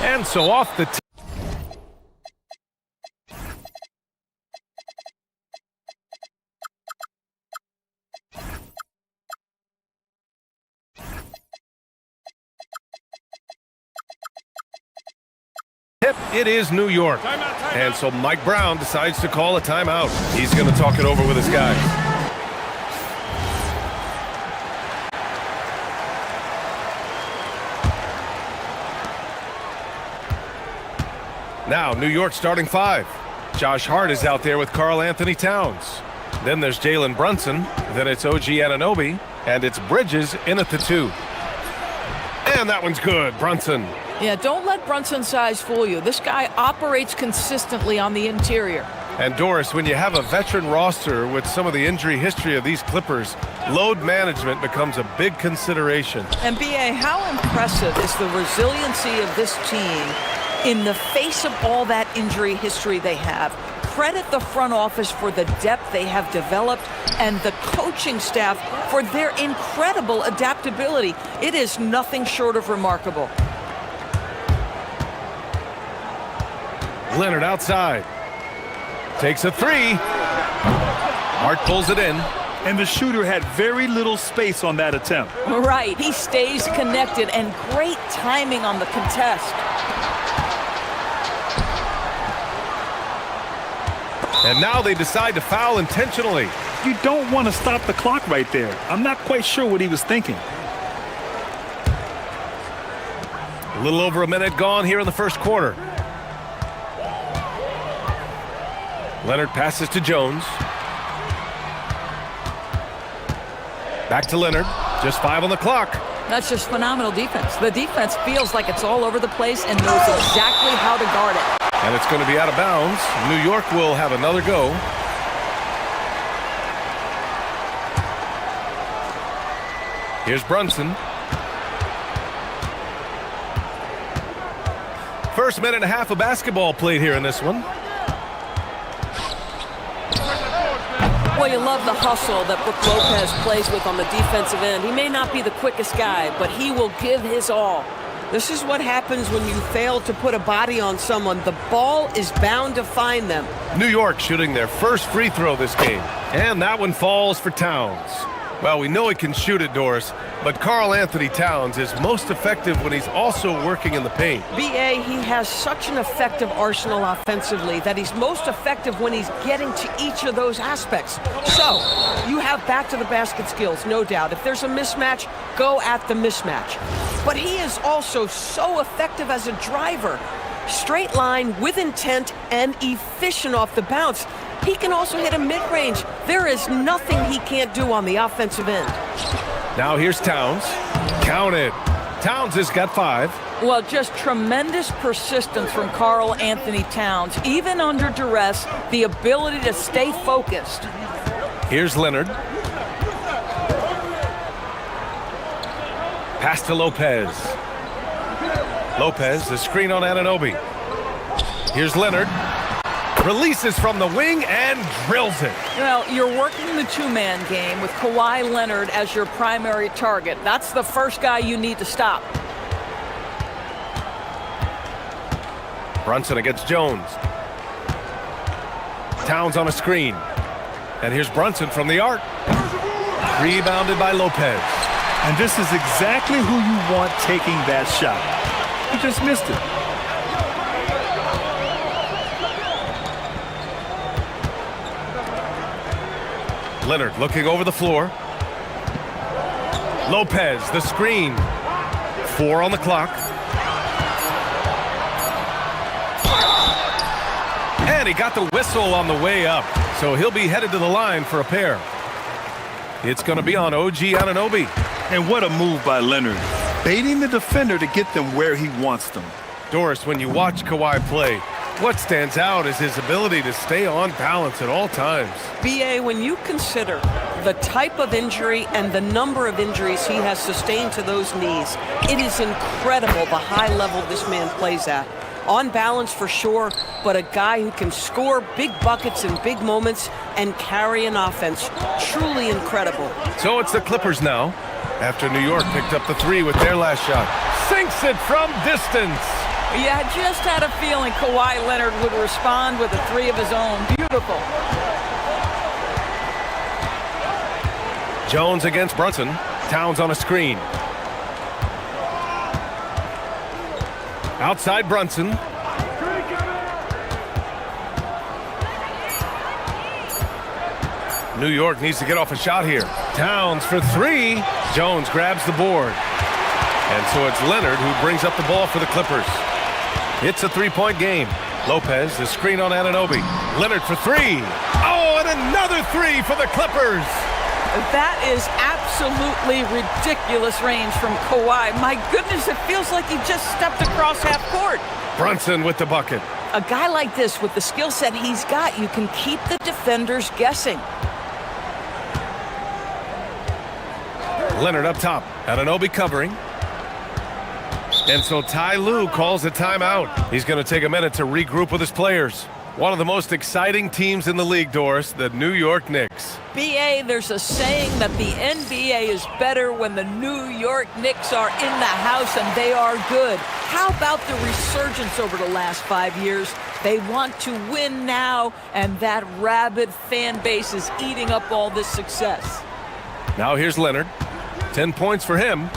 Speaker 1: And so off the tip, it is New York. And so Mike Brown decides to call a timeout. He's going to talk it over with his guys. Now, New York starting five. Josh Hart is out there with Karl Anthony Towns. Then there's Jalen Brunson. Then it's OG Anunoby. And it's Bridges in at the two. And that one's good. Brunson.
Speaker 10: Yeah, don't let Brunson's size fool you. This guy operates consistently on the interior.
Speaker 1: And Doris, when you have a veteran roster with some of the injury history of these Clippers, load management becomes a big consideration.
Speaker 10: And B.A., how impressive is the resiliency of this team in the face of all that injury history they have? Credit the front office for the depth they have developed and the coaching staff for their incredible adaptability. It is nothing short of remarkable.
Speaker 1: Leonard outside. Takes a three. Hart pulls it in.
Speaker 3: And the shooter had very little space on that attempt.
Speaker 10: Right. He stays connected and great timing on the contest.
Speaker 1: And now they decide to foul intentionally.
Speaker 3: You don't want to stop the clock right there. I'm not quite sure what he was thinking.
Speaker 1: A little over a minute gone here in the first quarter. Leonard passes to Jones. Back to Leonard. Just 5 on the clock.
Speaker 10: That's just phenomenal defense. The defense feels like it's all over the place and knows exactly how to guard it.
Speaker 1: And it's going to be out of bounds. New York will have another go. Here's Brunson. First minute and a half of basketball played here in this one.
Speaker 11: Well, you love the hustle that Brook Lopez plays with on the defensive end. He may not be the quickest guy, but he will give his all. This is what happens when you fail to put a body on someone. The ball is bound to find them.
Speaker 1: New York shooting their first free throw this game. And that one falls for Towns. Well, we know he can shoot it, Doris, but Karl Anthony Towns is most effective when he's also working in the paint.
Speaker 11: B.A., he has such an effective arsenal offensively that he's most effective when he's getting to each of those aspects. So, you have back-to-the-basket skills, no doubt. If there's a mismatch, go at the mismatch. But he is also so effective as a driver. Straight line, with intent, and efficient off the bounce. He can also hit a mid-range. There is nothing he can't do on the offensive end.
Speaker 1: Now here's Towns. Count it. Towns has got 5.
Speaker 10: Well, just tremendous persistence from Karl Anthony Towns. Even under duress, the ability to stay focused.
Speaker 1: Here's Leonard. Pass to Lopez. Lopez, the screen on Anunoby. Here's Leonard. Releases from the wing and drills it.
Speaker 10: Well, you're working the two-man game with Kawhi Leonard as your primary target. That's the first guy you need to stop.
Speaker 1: Brunson against Jones. Towns on a screen. And here's Brunson from the arc. Rebounded by Lopez.
Speaker 3: And this is exactly who you want taking that shot. He just missed it.
Speaker 1: Leonard looking over the floor. Lopez, the screen. 4 on the clock. And he got the whistle on the way up. So he'll be headed to the line for a pair. It's going to be on OG Anunoby.
Speaker 3: And what a move by Leonard. Baiting the defender to get them where he wants them.
Speaker 1: Doris, when you watch Kawhi play, what stands out is his ability to stay on balance at all times.
Speaker 11: B.A., when you consider the type of injury and the number of injuries he has sustained to those knees, it is incredible the high level this man plays at. On balance for sure, but a guy who can score big buckets in big moments and carry an offense. Truly incredible.
Speaker 1: So it's the Clippers now, after New York picked up the 3 with their last shot. sinks it from distance.
Speaker 10: Yeah, I just had a feeling Kawhi Leonard would respond with a three of his own. Beautiful.
Speaker 1: Jones against Brunson. Towns on a screen. Outside Brunson. New York needs to get off a shot here. Towns for three. Jones grabs the board. And so it's Leonard who brings up the ball for the Clippers. It's a three-point game. Lopez, the screen on Anunoby. Leonard for three. Oh, and another three for the Clippers.
Speaker 10: That is absolutely ridiculous range from Kawhi. My goodness, it feels like he just stepped across half court.
Speaker 1: Brunson with the bucket.
Speaker 10: A guy like this, with the skill set he's got, you can keep the defenders guessing.
Speaker 1: Leonard up top. Anunoby covering. And so Ty Lue calls a timeout. He's going to take a minute to regroup with his players. One of the most exciting teams in the league, Doris, the New York Knicks.
Speaker 10: BA, there's a saying that the NBA is better when the New York Knicks are in the house, and they are good. How about the resurgence over the last 5 years? They want to win now, and that rabid fan base is eating up all this success.
Speaker 1: Now here's Leonard. 10 points for him.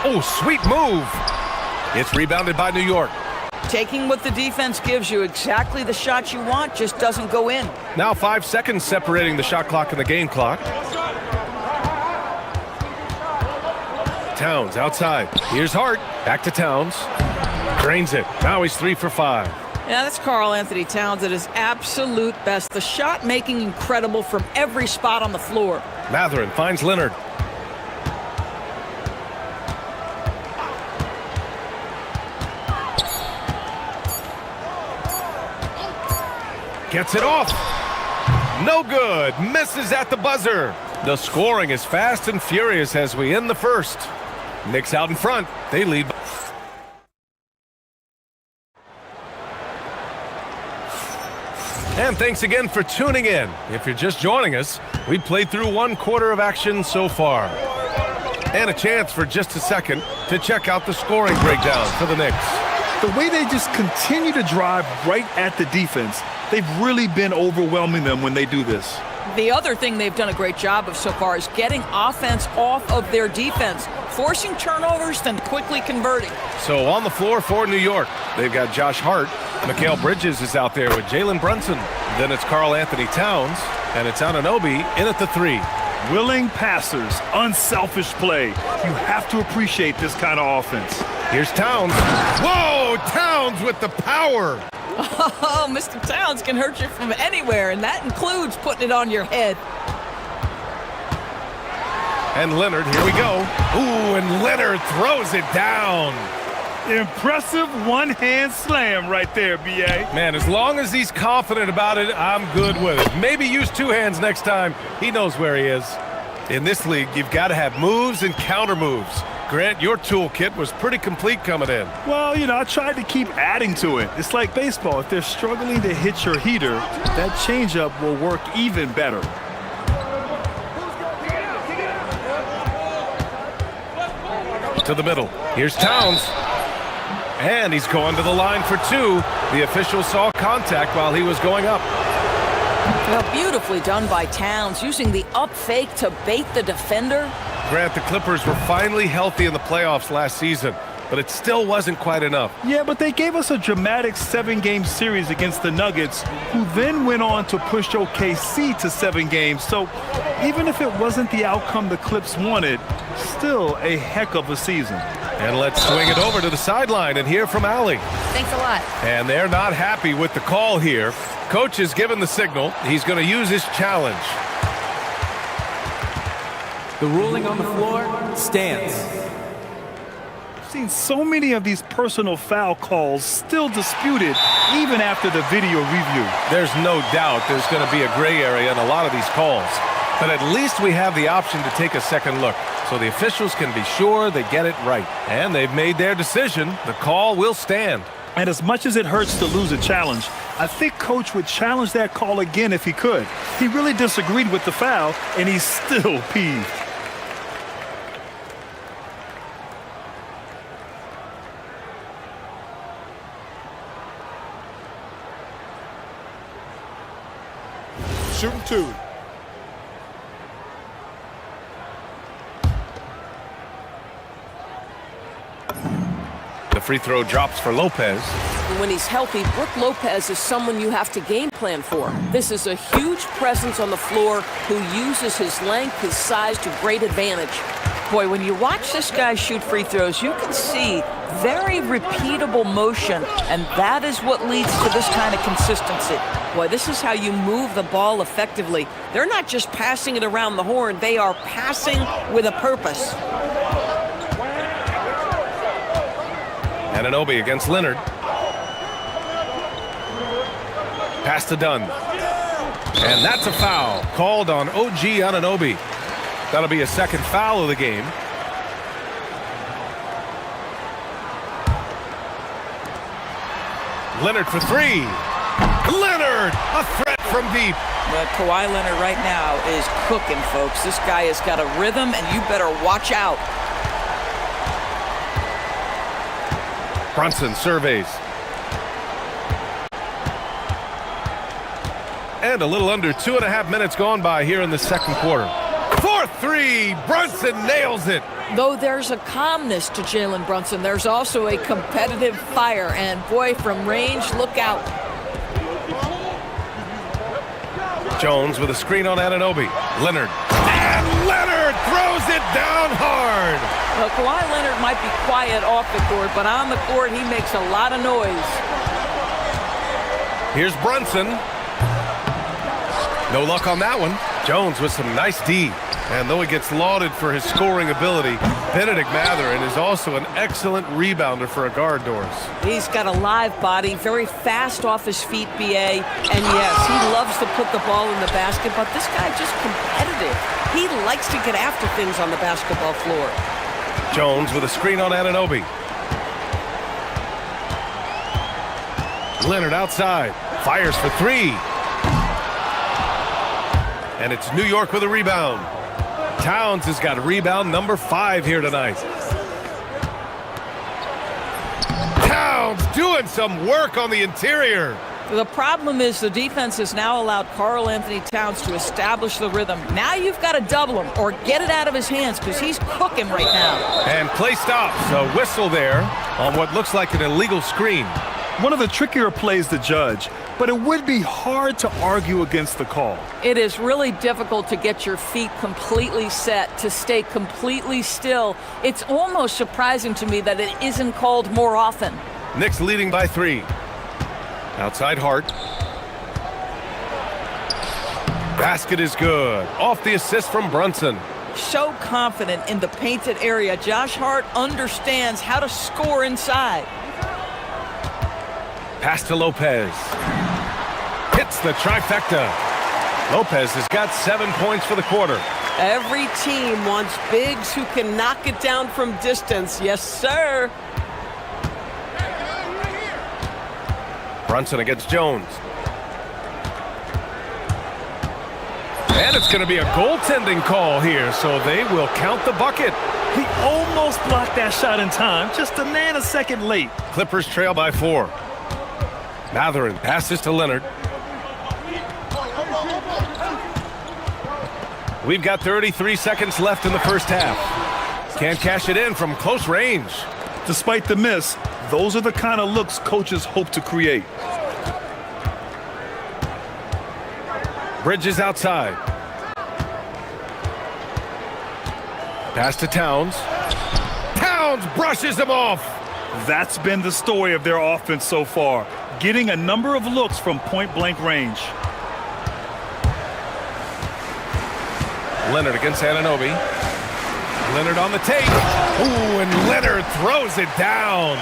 Speaker 1: Oh, sweet move. It's rebounded by New York.
Speaker 10: Taking what the defense gives you, exactly the shot you want, just doesn't go in.
Speaker 1: Now 5 seconds separating the shot clock and the game clock. Towns outside. Here's Hart. Back to Towns. Drains it. Now he's 3 for 5.
Speaker 10: Yeah, that's Karl Anthony Towns at his absolute best. The shot making incredible from every spot on the floor.
Speaker 1: Matherin finds Leonard. Gets it off. No good. Misses at the buzzer. The scoring is fast and furious as we end the first. Knicks out in front. They lead. And thanks again for tuning in. If you're just joining us, we played through 1 quarter of action so far. And a chance for just a second to check out the scoring breakdown for the Knicks.
Speaker 3: The way they just continue to drive right at the defense, they've really been overwhelming them when they do this.
Speaker 10: The other thing they've done a great job of so far is getting offense off of their defense, forcing turnovers, then quickly converting.
Speaker 1: So on the floor for New York, they've got Josh Hart. Mikal Bridges is out there with Jalen Brunson. Then it's Karl Anthony Towns, and it's Anunoby in at the 3.
Speaker 3: Willing passers, unselfish play. You have to appreciate this kind of offense.
Speaker 1: Here's Towns. Whoa, Towns with the power.
Speaker 10: Oh, Mr. Towns can hurt you from anywhere, and that includes putting it on your head.
Speaker 1: And Leonard, here we go. Ooh, and Leonard throws it down.
Speaker 3: Impressive one-hand slam right there, B.A.
Speaker 1: Man, as long as he's confident about it, I'm good with it. Maybe use 2 hands next time. He knows where he is. In this league, you've got to have moves and counter moves. Grant, your toolkit was pretty complete coming in.
Speaker 3: Well, you know, I tried to keep adding to it. It's like baseball. If they're struggling to hit your heater, that changeup will work even better.
Speaker 1: To the middle. Here's Towns. And he's going to the line for 2. The official saw contact while he was going up.
Speaker 10: Well, beautifully done by Towns, using the up fake to bait the defender.
Speaker 1: Grant, the Clippers were finally healthy in the playoffs last season, but it still wasn't quite enough.
Speaker 3: Yeah, but they gave us a dramatic 7-game series against the Nuggets, who then went on to push OKC to 7 games. So even if it wasn't the outcome the Clips wanted, still a heck of a season.
Speaker 1: And let's swing it over to the sideline and hear from Allie.
Speaker 4: Thanks a lot.
Speaker 1: And they're not happy with the call here. Coach has given the signal. He's going to use his challenge.
Speaker 5: The ruling on the floor stands.
Speaker 3: I've seen so many of these personal foul calls still disputed even after the video review.
Speaker 1: There's no doubt there's going to be a gray area in a lot of these calls. But at least we have the option to take a second look, so the officials can be sure they get it right. And they've made their decision. The call will stand.
Speaker 3: And as much as it hurts to lose a challenge, I think Coach would challenge that call again if he could. He really disagreed with the foul, and he's still peeved.
Speaker 12: Shooting 2.
Speaker 1: The free throw drops for Lopez.
Speaker 11: When he's healthy, Brook Lopez is someone you have to game plan for. This is a huge presence on the floor who uses his length, his size to great advantage.
Speaker 10: Boy, when you watch this guy shoot free throws, you can see very repeatable motion, and that is what leads to this kind of consistency. Boy, this is how you move the ball effectively. They're not just passing it around the horn, they are passing with a purpose.
Speaker 1: Anunoby against Leonard. Pass to Dunn. And that's a foul called on OG Anunoby. That'll be a second foul of the game. Leonard for three. Leonard, a threat from deep.
Speaker 10: But Kawhi Leonard right now is cooking, folks. This guy has got a rhythm, and you better watch out.
Speaker 1: Brunson surveys. And a little under 2.5 minutes gone by here in the second quarter. 4-3, Brunson nails it.
Speaker 10: Though there's a calmness to Jalen Brunson, there's also a competitive fire. And boy, from range, look out.
Speaker 1: Jones with a screen on Anunoby. Leonard. And Leonard throws it down hard.
Speaker 10: Well, Kawhi Leonard might be quiet off the court, but on the court, he makes a lot of noise.
Speaker 1: Here's Brunson. No luck on that one. Jones with some nice D. And though he gets lauded for his scoring ability, Benedict Mathurin is also an excellent rebounder for a guard, Doris.
Speaker 10: He's got a live body, very fast off his feet, BA. And yes, he loves to put the ball in the basket, but this guy just competitive. He likes to get after things on the basketball floor.
Speaker 1: Jones with a screen on Anunoby. Leonard outside. Fires for three. And it's New York with a rebound. Towns has got rebound number 5 here tonight. Towns doing some work on the interior.
Speaker 10: The problem is the defense has now allowed Karl Anthony Towns to establish the rhythm. Now you've got to double him or get it out of his hands because he's cooking right now.
Speaker 1: And play stops. A whistle there on what looks like an illegal screen.
Speaker 3: One of the trickier plays to judge, but it would be hard to argue against the call.
Speaker 10: It is really difficult to get your feet completely set, to stay completely still. It's almost surprising to me that it isn't called more often.
Speaker 1: Knicks leading by 3. Outside Hart. Basket is good. Off the assist from Brunson.
Speaker 10: So confident in the painted area. Josh Hart understands how to score inside.
Speaker 1: Pass to Lopez. Hits the trifecta. Lopez has got 7 points for the quarter.
Speaker 11: Every team wants bigs who can knock it down from distance. Yes, sir.
Speaker 1: Brunson against Jones. And it's going to be a goaltending call here, so they will count the bucket.
Speaker 3: He almost blocked that shot in time, just a nanosecond late.
Speaker 1: Clippers trail by 4. Mathurin passes to Leonard. We've got 33 seconds left in the first half. Can't cash it in from close range.
Speaker 3: Despite the miss, those are the kind of looks coaches hope to create.
Speaker 1: Bridges outside. Pass to Towns. Towns brushes him off.
Speaker 3: That's been the story of their offense so far, getting a number of looks from point-blank range.
Speaker 1: Leonard against Anunoby. Leonard on the take. Ooh, and Leonard throws it down.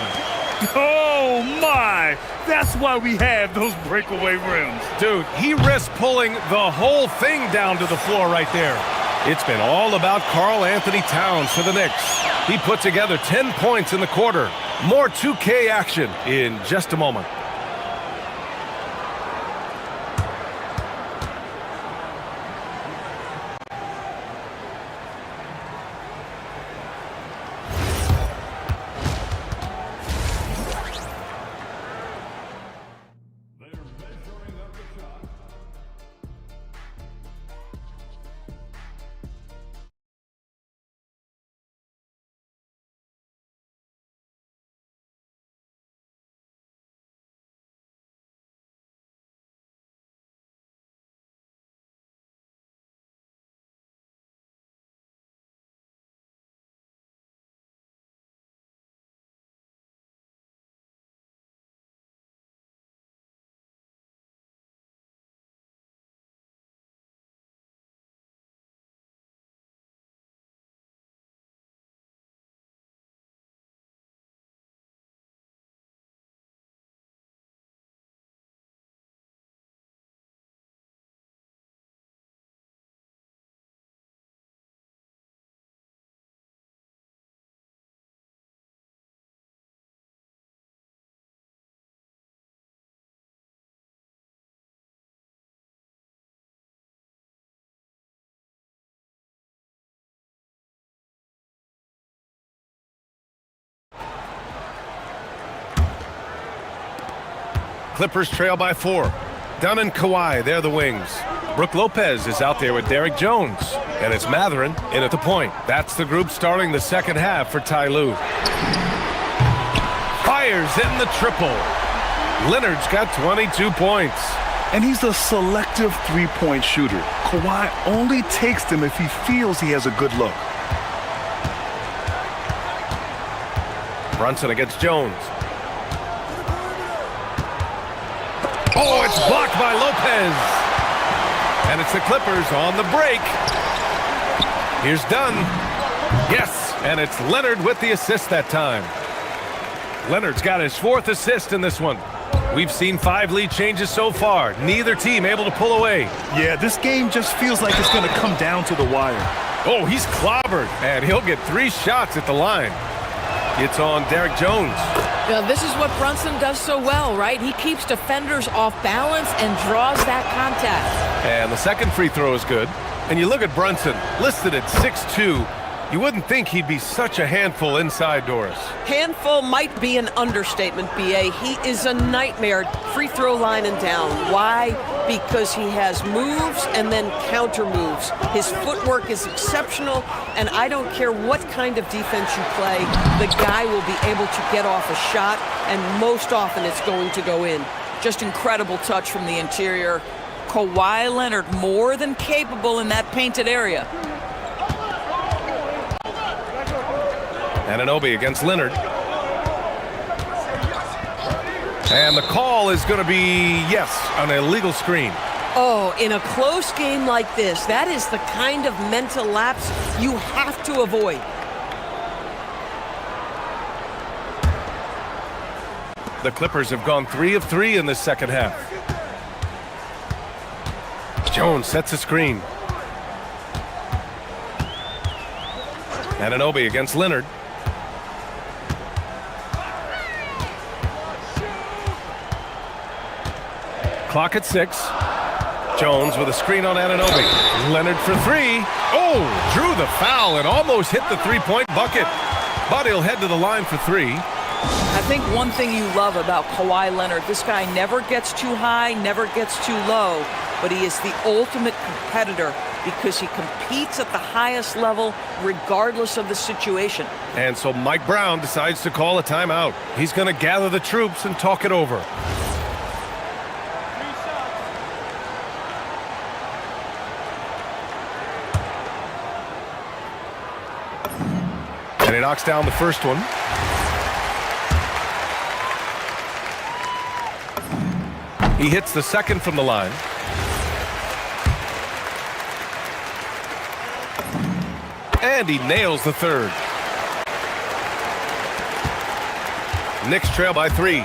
Speaker 3: Oh, my! That's why we have those breakaway rims.
Speaker 1: Dude, he risked pulling the whole thing down to the floor right there. It's been all about Karl Anthony Towns for the Knicks. He put together 10 points in the quarter. More 2K action in just a moment. Clippers trail by 4. Dunn and Kawhi, they're the wings. Brook Lopez is out there with Derek Jones. And it's Mathurin in at the point. That's the group starting the second half for Ty Lue. Fires in the triple. Leonard's got 22 points.
Speaker 3: And he's a selective three-point shooter. Kawhi only takes them if he feels he has a good look.
Speaker 1: Brunson against Jones. Oh, it's blocked by Lopez. And it's the Clippers on the break. Here's Dunn. Yes, and it's Leonard with the assist that time. Leonard's got his 4th assist in this one. We've seen 5 lead changes so far. Neither team able to pull away.
Speaker 3: Yeah, this game just feels like it's going to come down to the wire.
Speaker 1: Oh, he's clobbered, and he'll get 3 shots at the line. It's on Derek Jones.
Speaker 10: Now, this is what Brunson does so well, right? He keeps defenders off balance and draws that contact.
Speaker 1: And the second free throw is good. And you look at Brunson, listed at 6'2". You wouldn't think he'd be such a handful inside doors.
Speaker 11: Handful might be an understatement, B.A. He is a nightmare free throw line and down. Why? Because he has moves and then counter moves. His footwork is exceptional, and I don't care what kind of defense you play, the guy will be able to get off a shot, and most often it's going to go in. Just incredible touch from the interior. Kawhi Leonard more than capable in that painted area.
Speaker 1: Anunoby against Leonard. And the call is going to be, yes, an illegal screen.
Speaker 11: Oh, in a close game like this, that is the kind of mental lapse you have to avoid.
Speaker 1: The Clippers have gone 3 of 3 in this second half. Jones sets a screen. Anunoby against Leonard. Clock at 6. Jones with a screen on Anunoby. Leonard for 3. Oh, drew the foul and almost hit the three-point bucket. But he'll head to the line for 3.
Speaker 10: I think one thing you love about Kawhi Leonard, this guy never gets too high, never gets too low, but he is the ultimate competitor because he competes at the highest level regardless of the situation.
Speaker 1: And so Mike Brown decides to call a timeout. He's going to gather the troops and talk it over. And he knocks down the first one. He hits the second from the line. And he nails the third. Knicks trail by 3.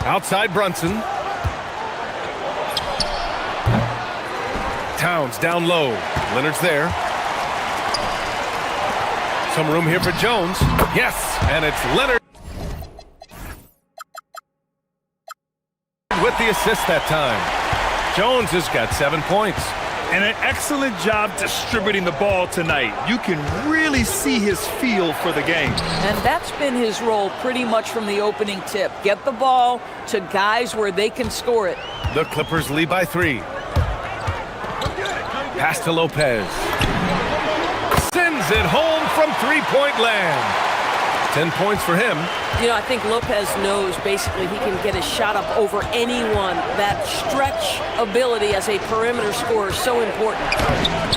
Speaker 1: Outside Brunson. Towns down low. Leonard's there. Some room here for Jones. Yes, and it's Leonard with the assist that time. Jones has got 7 points.
Speaker 3: And an excellent job distributing the ball tonight. You can really see his feel for the game.
Speaker 10: And that's been his role pretty much from the opening tip. Get the ball to guys where they can score it.
Speaker 1: The Clippers lead by 3. Pass to Lopez. Sends it home from three-point land. 10 points for him.
Speaker 11: You know, I think Lopez knows basically he can get his shot up over anyone. That stretch ability as a perimeter scorer is so important.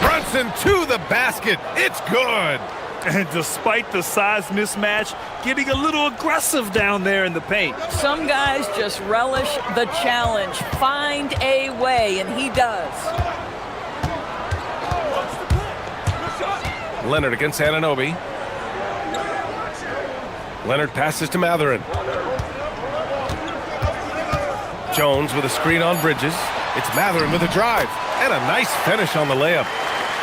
Speaker 1: Brunson to the basket. It's good.
Speaker 3: And despite the size mismatch, getting a little aggressive down there in the paint.
Speaker 10: Some guys just relish the challenge. Find a way, and he does.
Speaker 1: Leonard against Anunoby. Leonard passes to Mathurin. Jones with a screen on Bridges. It's Mathurin with a drive. And a nice finish on the layup.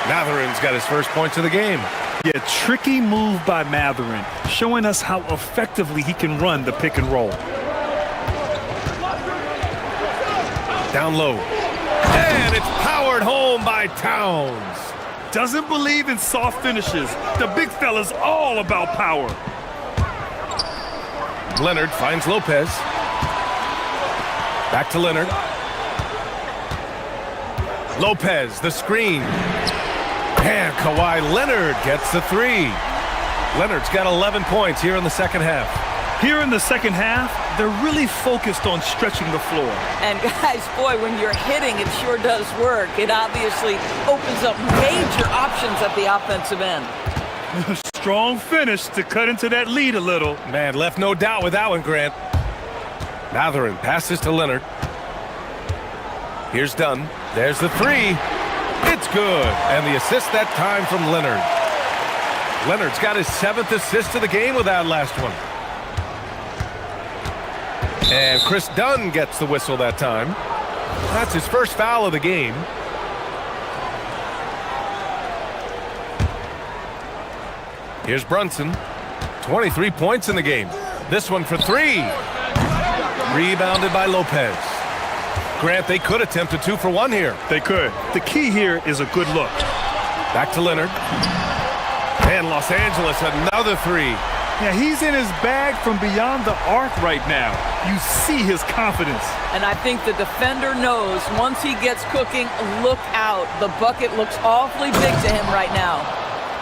Speaker 1: Mathurin's got his first points of the game.
Speaker 3: Yeah, tricky move by Mathurin, showing us how effectively he can run the pick and roll.
Speaker 1: Down low. And it's powered home by Towns.
Speaker 3: Doesn't believe in soft finishes. The big fella's all about power.
Speaker 1: Leonard finds Lopez. Back to Leonard. Lopez, the screen. And Kawhi Leonard gets the three. Leonard's got 11 points here in the second half.
Speaker 3: Here in the second half, they're really focused on stretching the floor.
Speaker 10: And guys, boy, when you're hitting, it sure does work. It obviously opens up major options at the offensive end.
Speaker 3: Strong finish to cut into that lead a little.
Speaker 1: Man, left no doubt with that one, Grant. Matherin passes to Leonard. Here's Dunn. There's the three. It's good. And the assist that time from Leonard. Leonard's got his 7th assist of the game with that last one. And Chris Dunn gets the whistle that time. That's his first foul of the game. Here's Brunson. 23 points in the game. This one for three. Rebounded by Lopez. Grant, they could attempt a 2-for-1 here.
Speaker 3: They could. The key here is a good look.
Speaker 1: Back to Leonard. And Los Angeles, another three.
Speaker 3: Yeah, he's in his bag from beyond the arc right now. You see his confidence.
Speaker 10: And I think the defender knows once he gets cooking, look out. The bucket looks awfully big to him right now.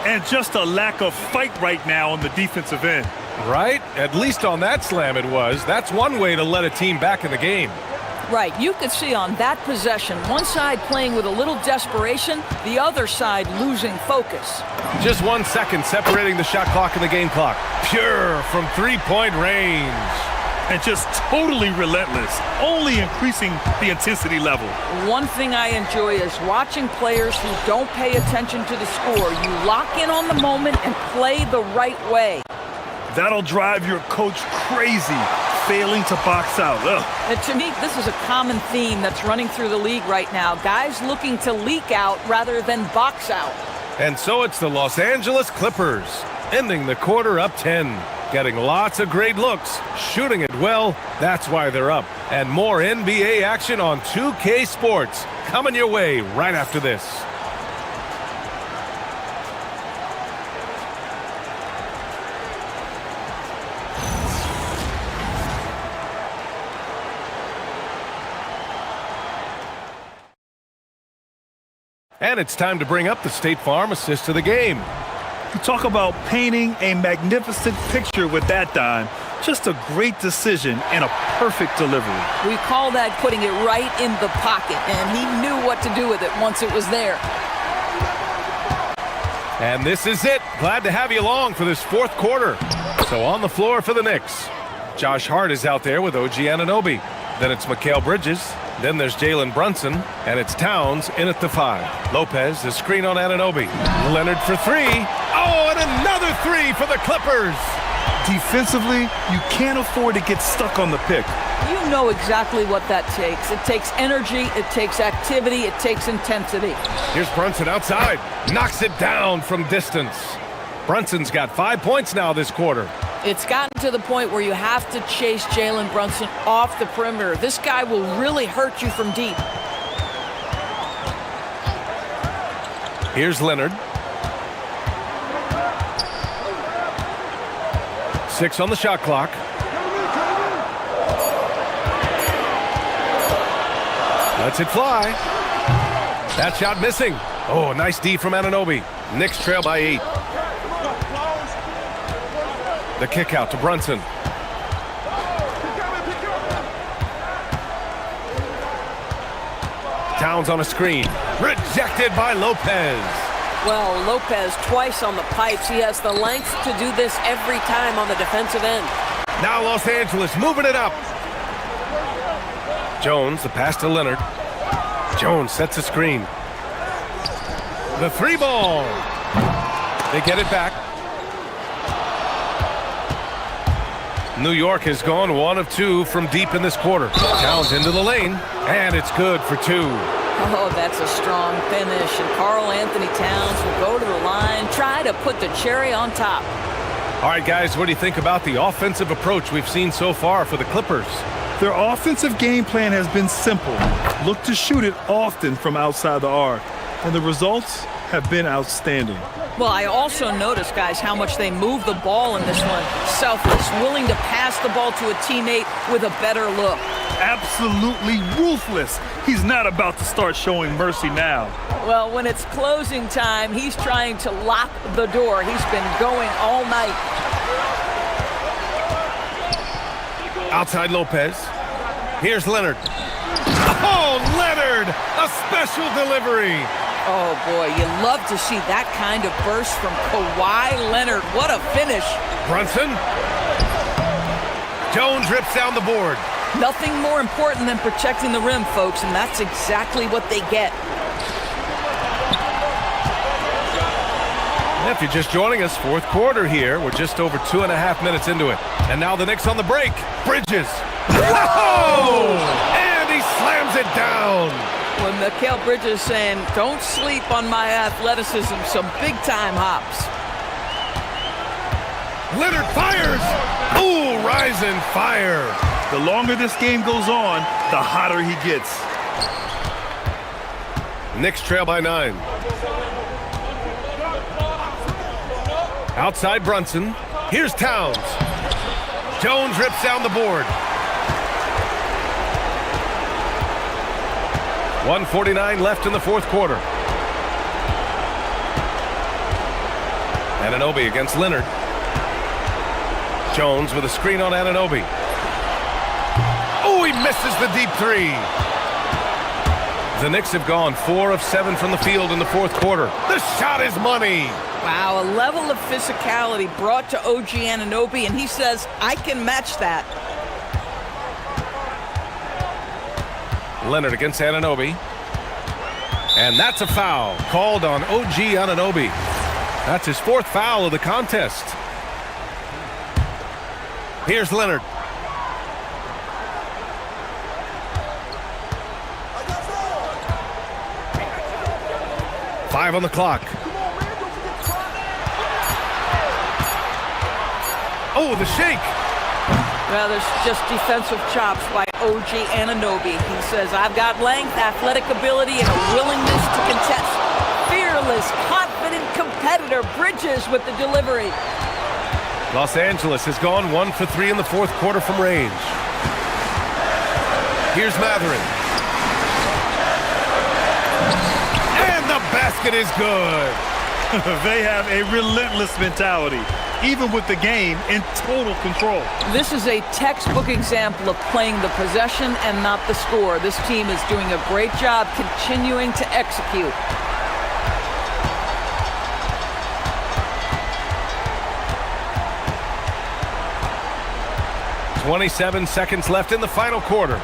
Speaker 3: And just a lack of fight right now on the defensive end.
Speaker 1: Right? At least on that slam it was. That's one way to let a team back in the game.
Speaker 10: Right, you could see on that possession, one side playing with a little desperation, the other side losing focus.
Speaker 1: Just 1 second separating the shot clock and the game clock. Pure from three-point range.
Speaker 3: And just totally relentless, only increasing the intensity level.
Speaker 10: One thing I enjoy is watching players who don't pay attention to the score. You lock in on the moment and play the right way.
Speaker 3: That'll drive your coach crazy, failing to box out. Ugh.
Speaker 10: And to me, this is a common theme that's running through the league right now. Guys looking to leak out rather than box out.
Speaker 1: And so it's the Los Angeles Clippers, ending the quarter up 10. Getting lots of great looks, shooting it well, that's why they're up. And more NBA action on 2K Sports coming your way right after this. And it's time to bring up the State Farm assist of the game.
Speaker 3: You talk about painting a magnificent picture with that dime. Just a great decision and a perfect delivery.
Speaker 10: We call that putting it right in the pocket, and he knew what to do with it once it was there.
Speaker 1: And this is it. Glad to have you along for this fourth quarter. So on the floor for the Knicks, Josh Hart is out there with OG Anunoby. Then it's Mikal Bridges. Then there's Jalen Brunson, and it's Towns in at the 5. Lopez, the screen on Anunoby. Leonard for three. Oh, and another three for the Clippers.
Speaker 3: Defensively, you can't afford to get stuck on the pick.
Speaker 10: You know exactly what that takes. It takes energy, it takes activity, it takes intensity.
Speaker 1: Here's Brunson outside. Knocks it down from distance. Brunson's got 5 points now this quarter.
Speaker 10: It's gotten to the point where you have to chase Jalen Brunson off the perimeter. This guy will really hurt you from deep.
Speaker 1: Here's Leonard. 6 on the shot clock. Lets it fly. That shot missing. Oh, nice D from Anunoby. Knicks trail by 8. The kick out to Brunson. Towns on a screen. Rejected by Lopez.
Speaker 11: Well, Lopez twice on the pipes. He has the length to do this every time on the defensive end.
Speaker 1: Now Los Angeles moving it up. Jones, the pass to Leonard. Jones sets a screen. The three ball. They get it back. New York has gone 1 of 2 from deep in this quarter. Towns into the lane, and it's good for 2.
Speaker 10: Oh, that's a strong finish. And Karl Anthony Towns will go to the line, try to put the cherry on top.
Speaker 1: All right, guys, what do you think about the offensive approach we've seen so far for the Clippers?
Speaker 3: Their offensive game plan has been simple. Look to shoot it often from outside the arc. And the results have been outstanding.
Speaker 10: Well, I also noticed, guys, how much they move the ball in this one. Selfless, willing to pass the ball to a teammate with a better look.
Speaker 3: Absolutely ruthless. He's not about to start showing mercy now.
Speaker 10: Well, when it's closing time, he's trying to lock the door. He's been going all night.
Speaker 1: Outside Lopez. Here's Leonard. Oh, Leonard! A special delivery.
Speaker 10: Oh, boy, you love to see that kind of burst from Kawhi Leonard. What a finish.
Speaker 1: Brunson. Jones rips down the board.
Speaker 10: Nothing more important than protecting the rim, folks, and that's exactly what they get.
Speaker 1: If you're just joining us, fourth quarter here. We're just over 2.5 minutes into it. And now the Knicks on the break. Bridges. Oh! And he slams it down.
Speaker 10: When Mikal Bridges saying, don't sleep on my athleticism, some big-time hops.
Speaker 1: Leonard fires. Ooh, rising fire.
Speaker 3: The longer this game goes on, the hotter he gets.
Speaker 1: Knicks trail by 9. Outside Brunson. Here's Towns. Jones rips down the board. 1:49 left in the fourth quarter. Anunoby against Leonard. Jones with a screen on Anunoby. Oh, he misses the deep three. The Knicks have gone 4 of 7 from the field in the fourth quarter. The shot is money.
Speaker 10: Wow, a level of physicality brought to OG Anunoby, and he says, I can match that.
Speaker 1: Leonard against Anunoby. And that's a foul called on OG Anunoby. That's his 4th foul of the contest. Here's Leonard. Five on the clock. Oh, the shake.
Speaker 10: Well, there's just defensive chops by OG Anunoby. He says, I've got length, athletic ability, and a willingness to contest. Fearless, confident competitor. Bridges with the delivery.
Speaker 1: Los Angeles has gone 1 for 3 in the fourth quarter from range. Here's Mathurin. And the basket is good.
Speaker 3: They have a relentless mentality, even with the game in total control.
Speaker 10: This is a textbook example of playing the possession and not the score. This team is doing a great job continuing to execute.
Speaker 1: .27 seconds left in the final quarter.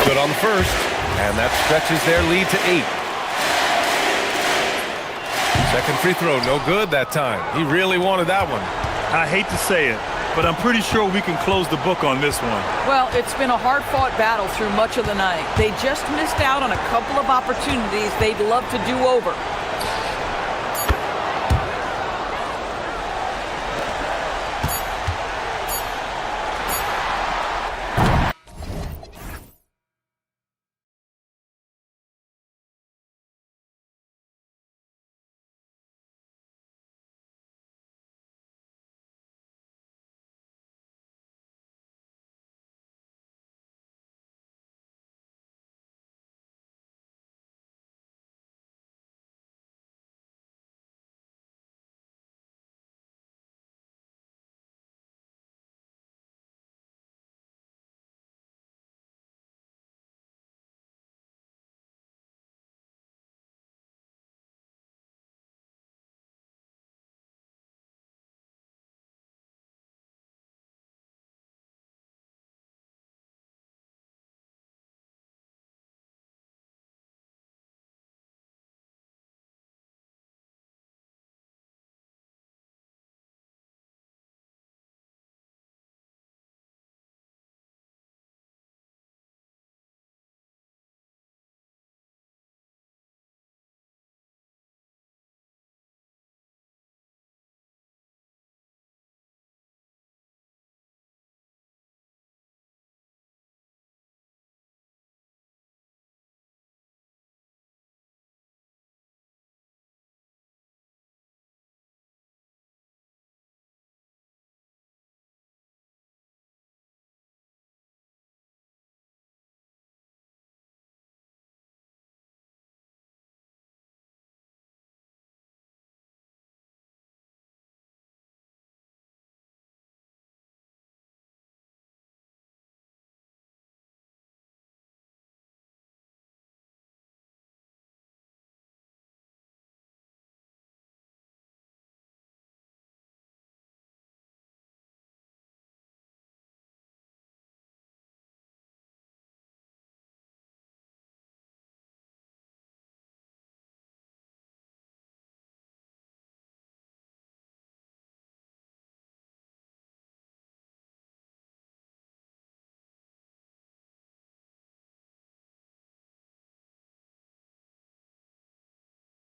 Speaker 1: Good on the first, and that stretches their lead to 8. Second free throw, no good that time. He really wanted that one.
Speaker 3: I hate to say it, but I'm pretty sure we can close the book on this one.
Speaker 10: Well, it's been a hard-fought battle through much of the night. They just missed out on a couple of opportunities they'd love to do over.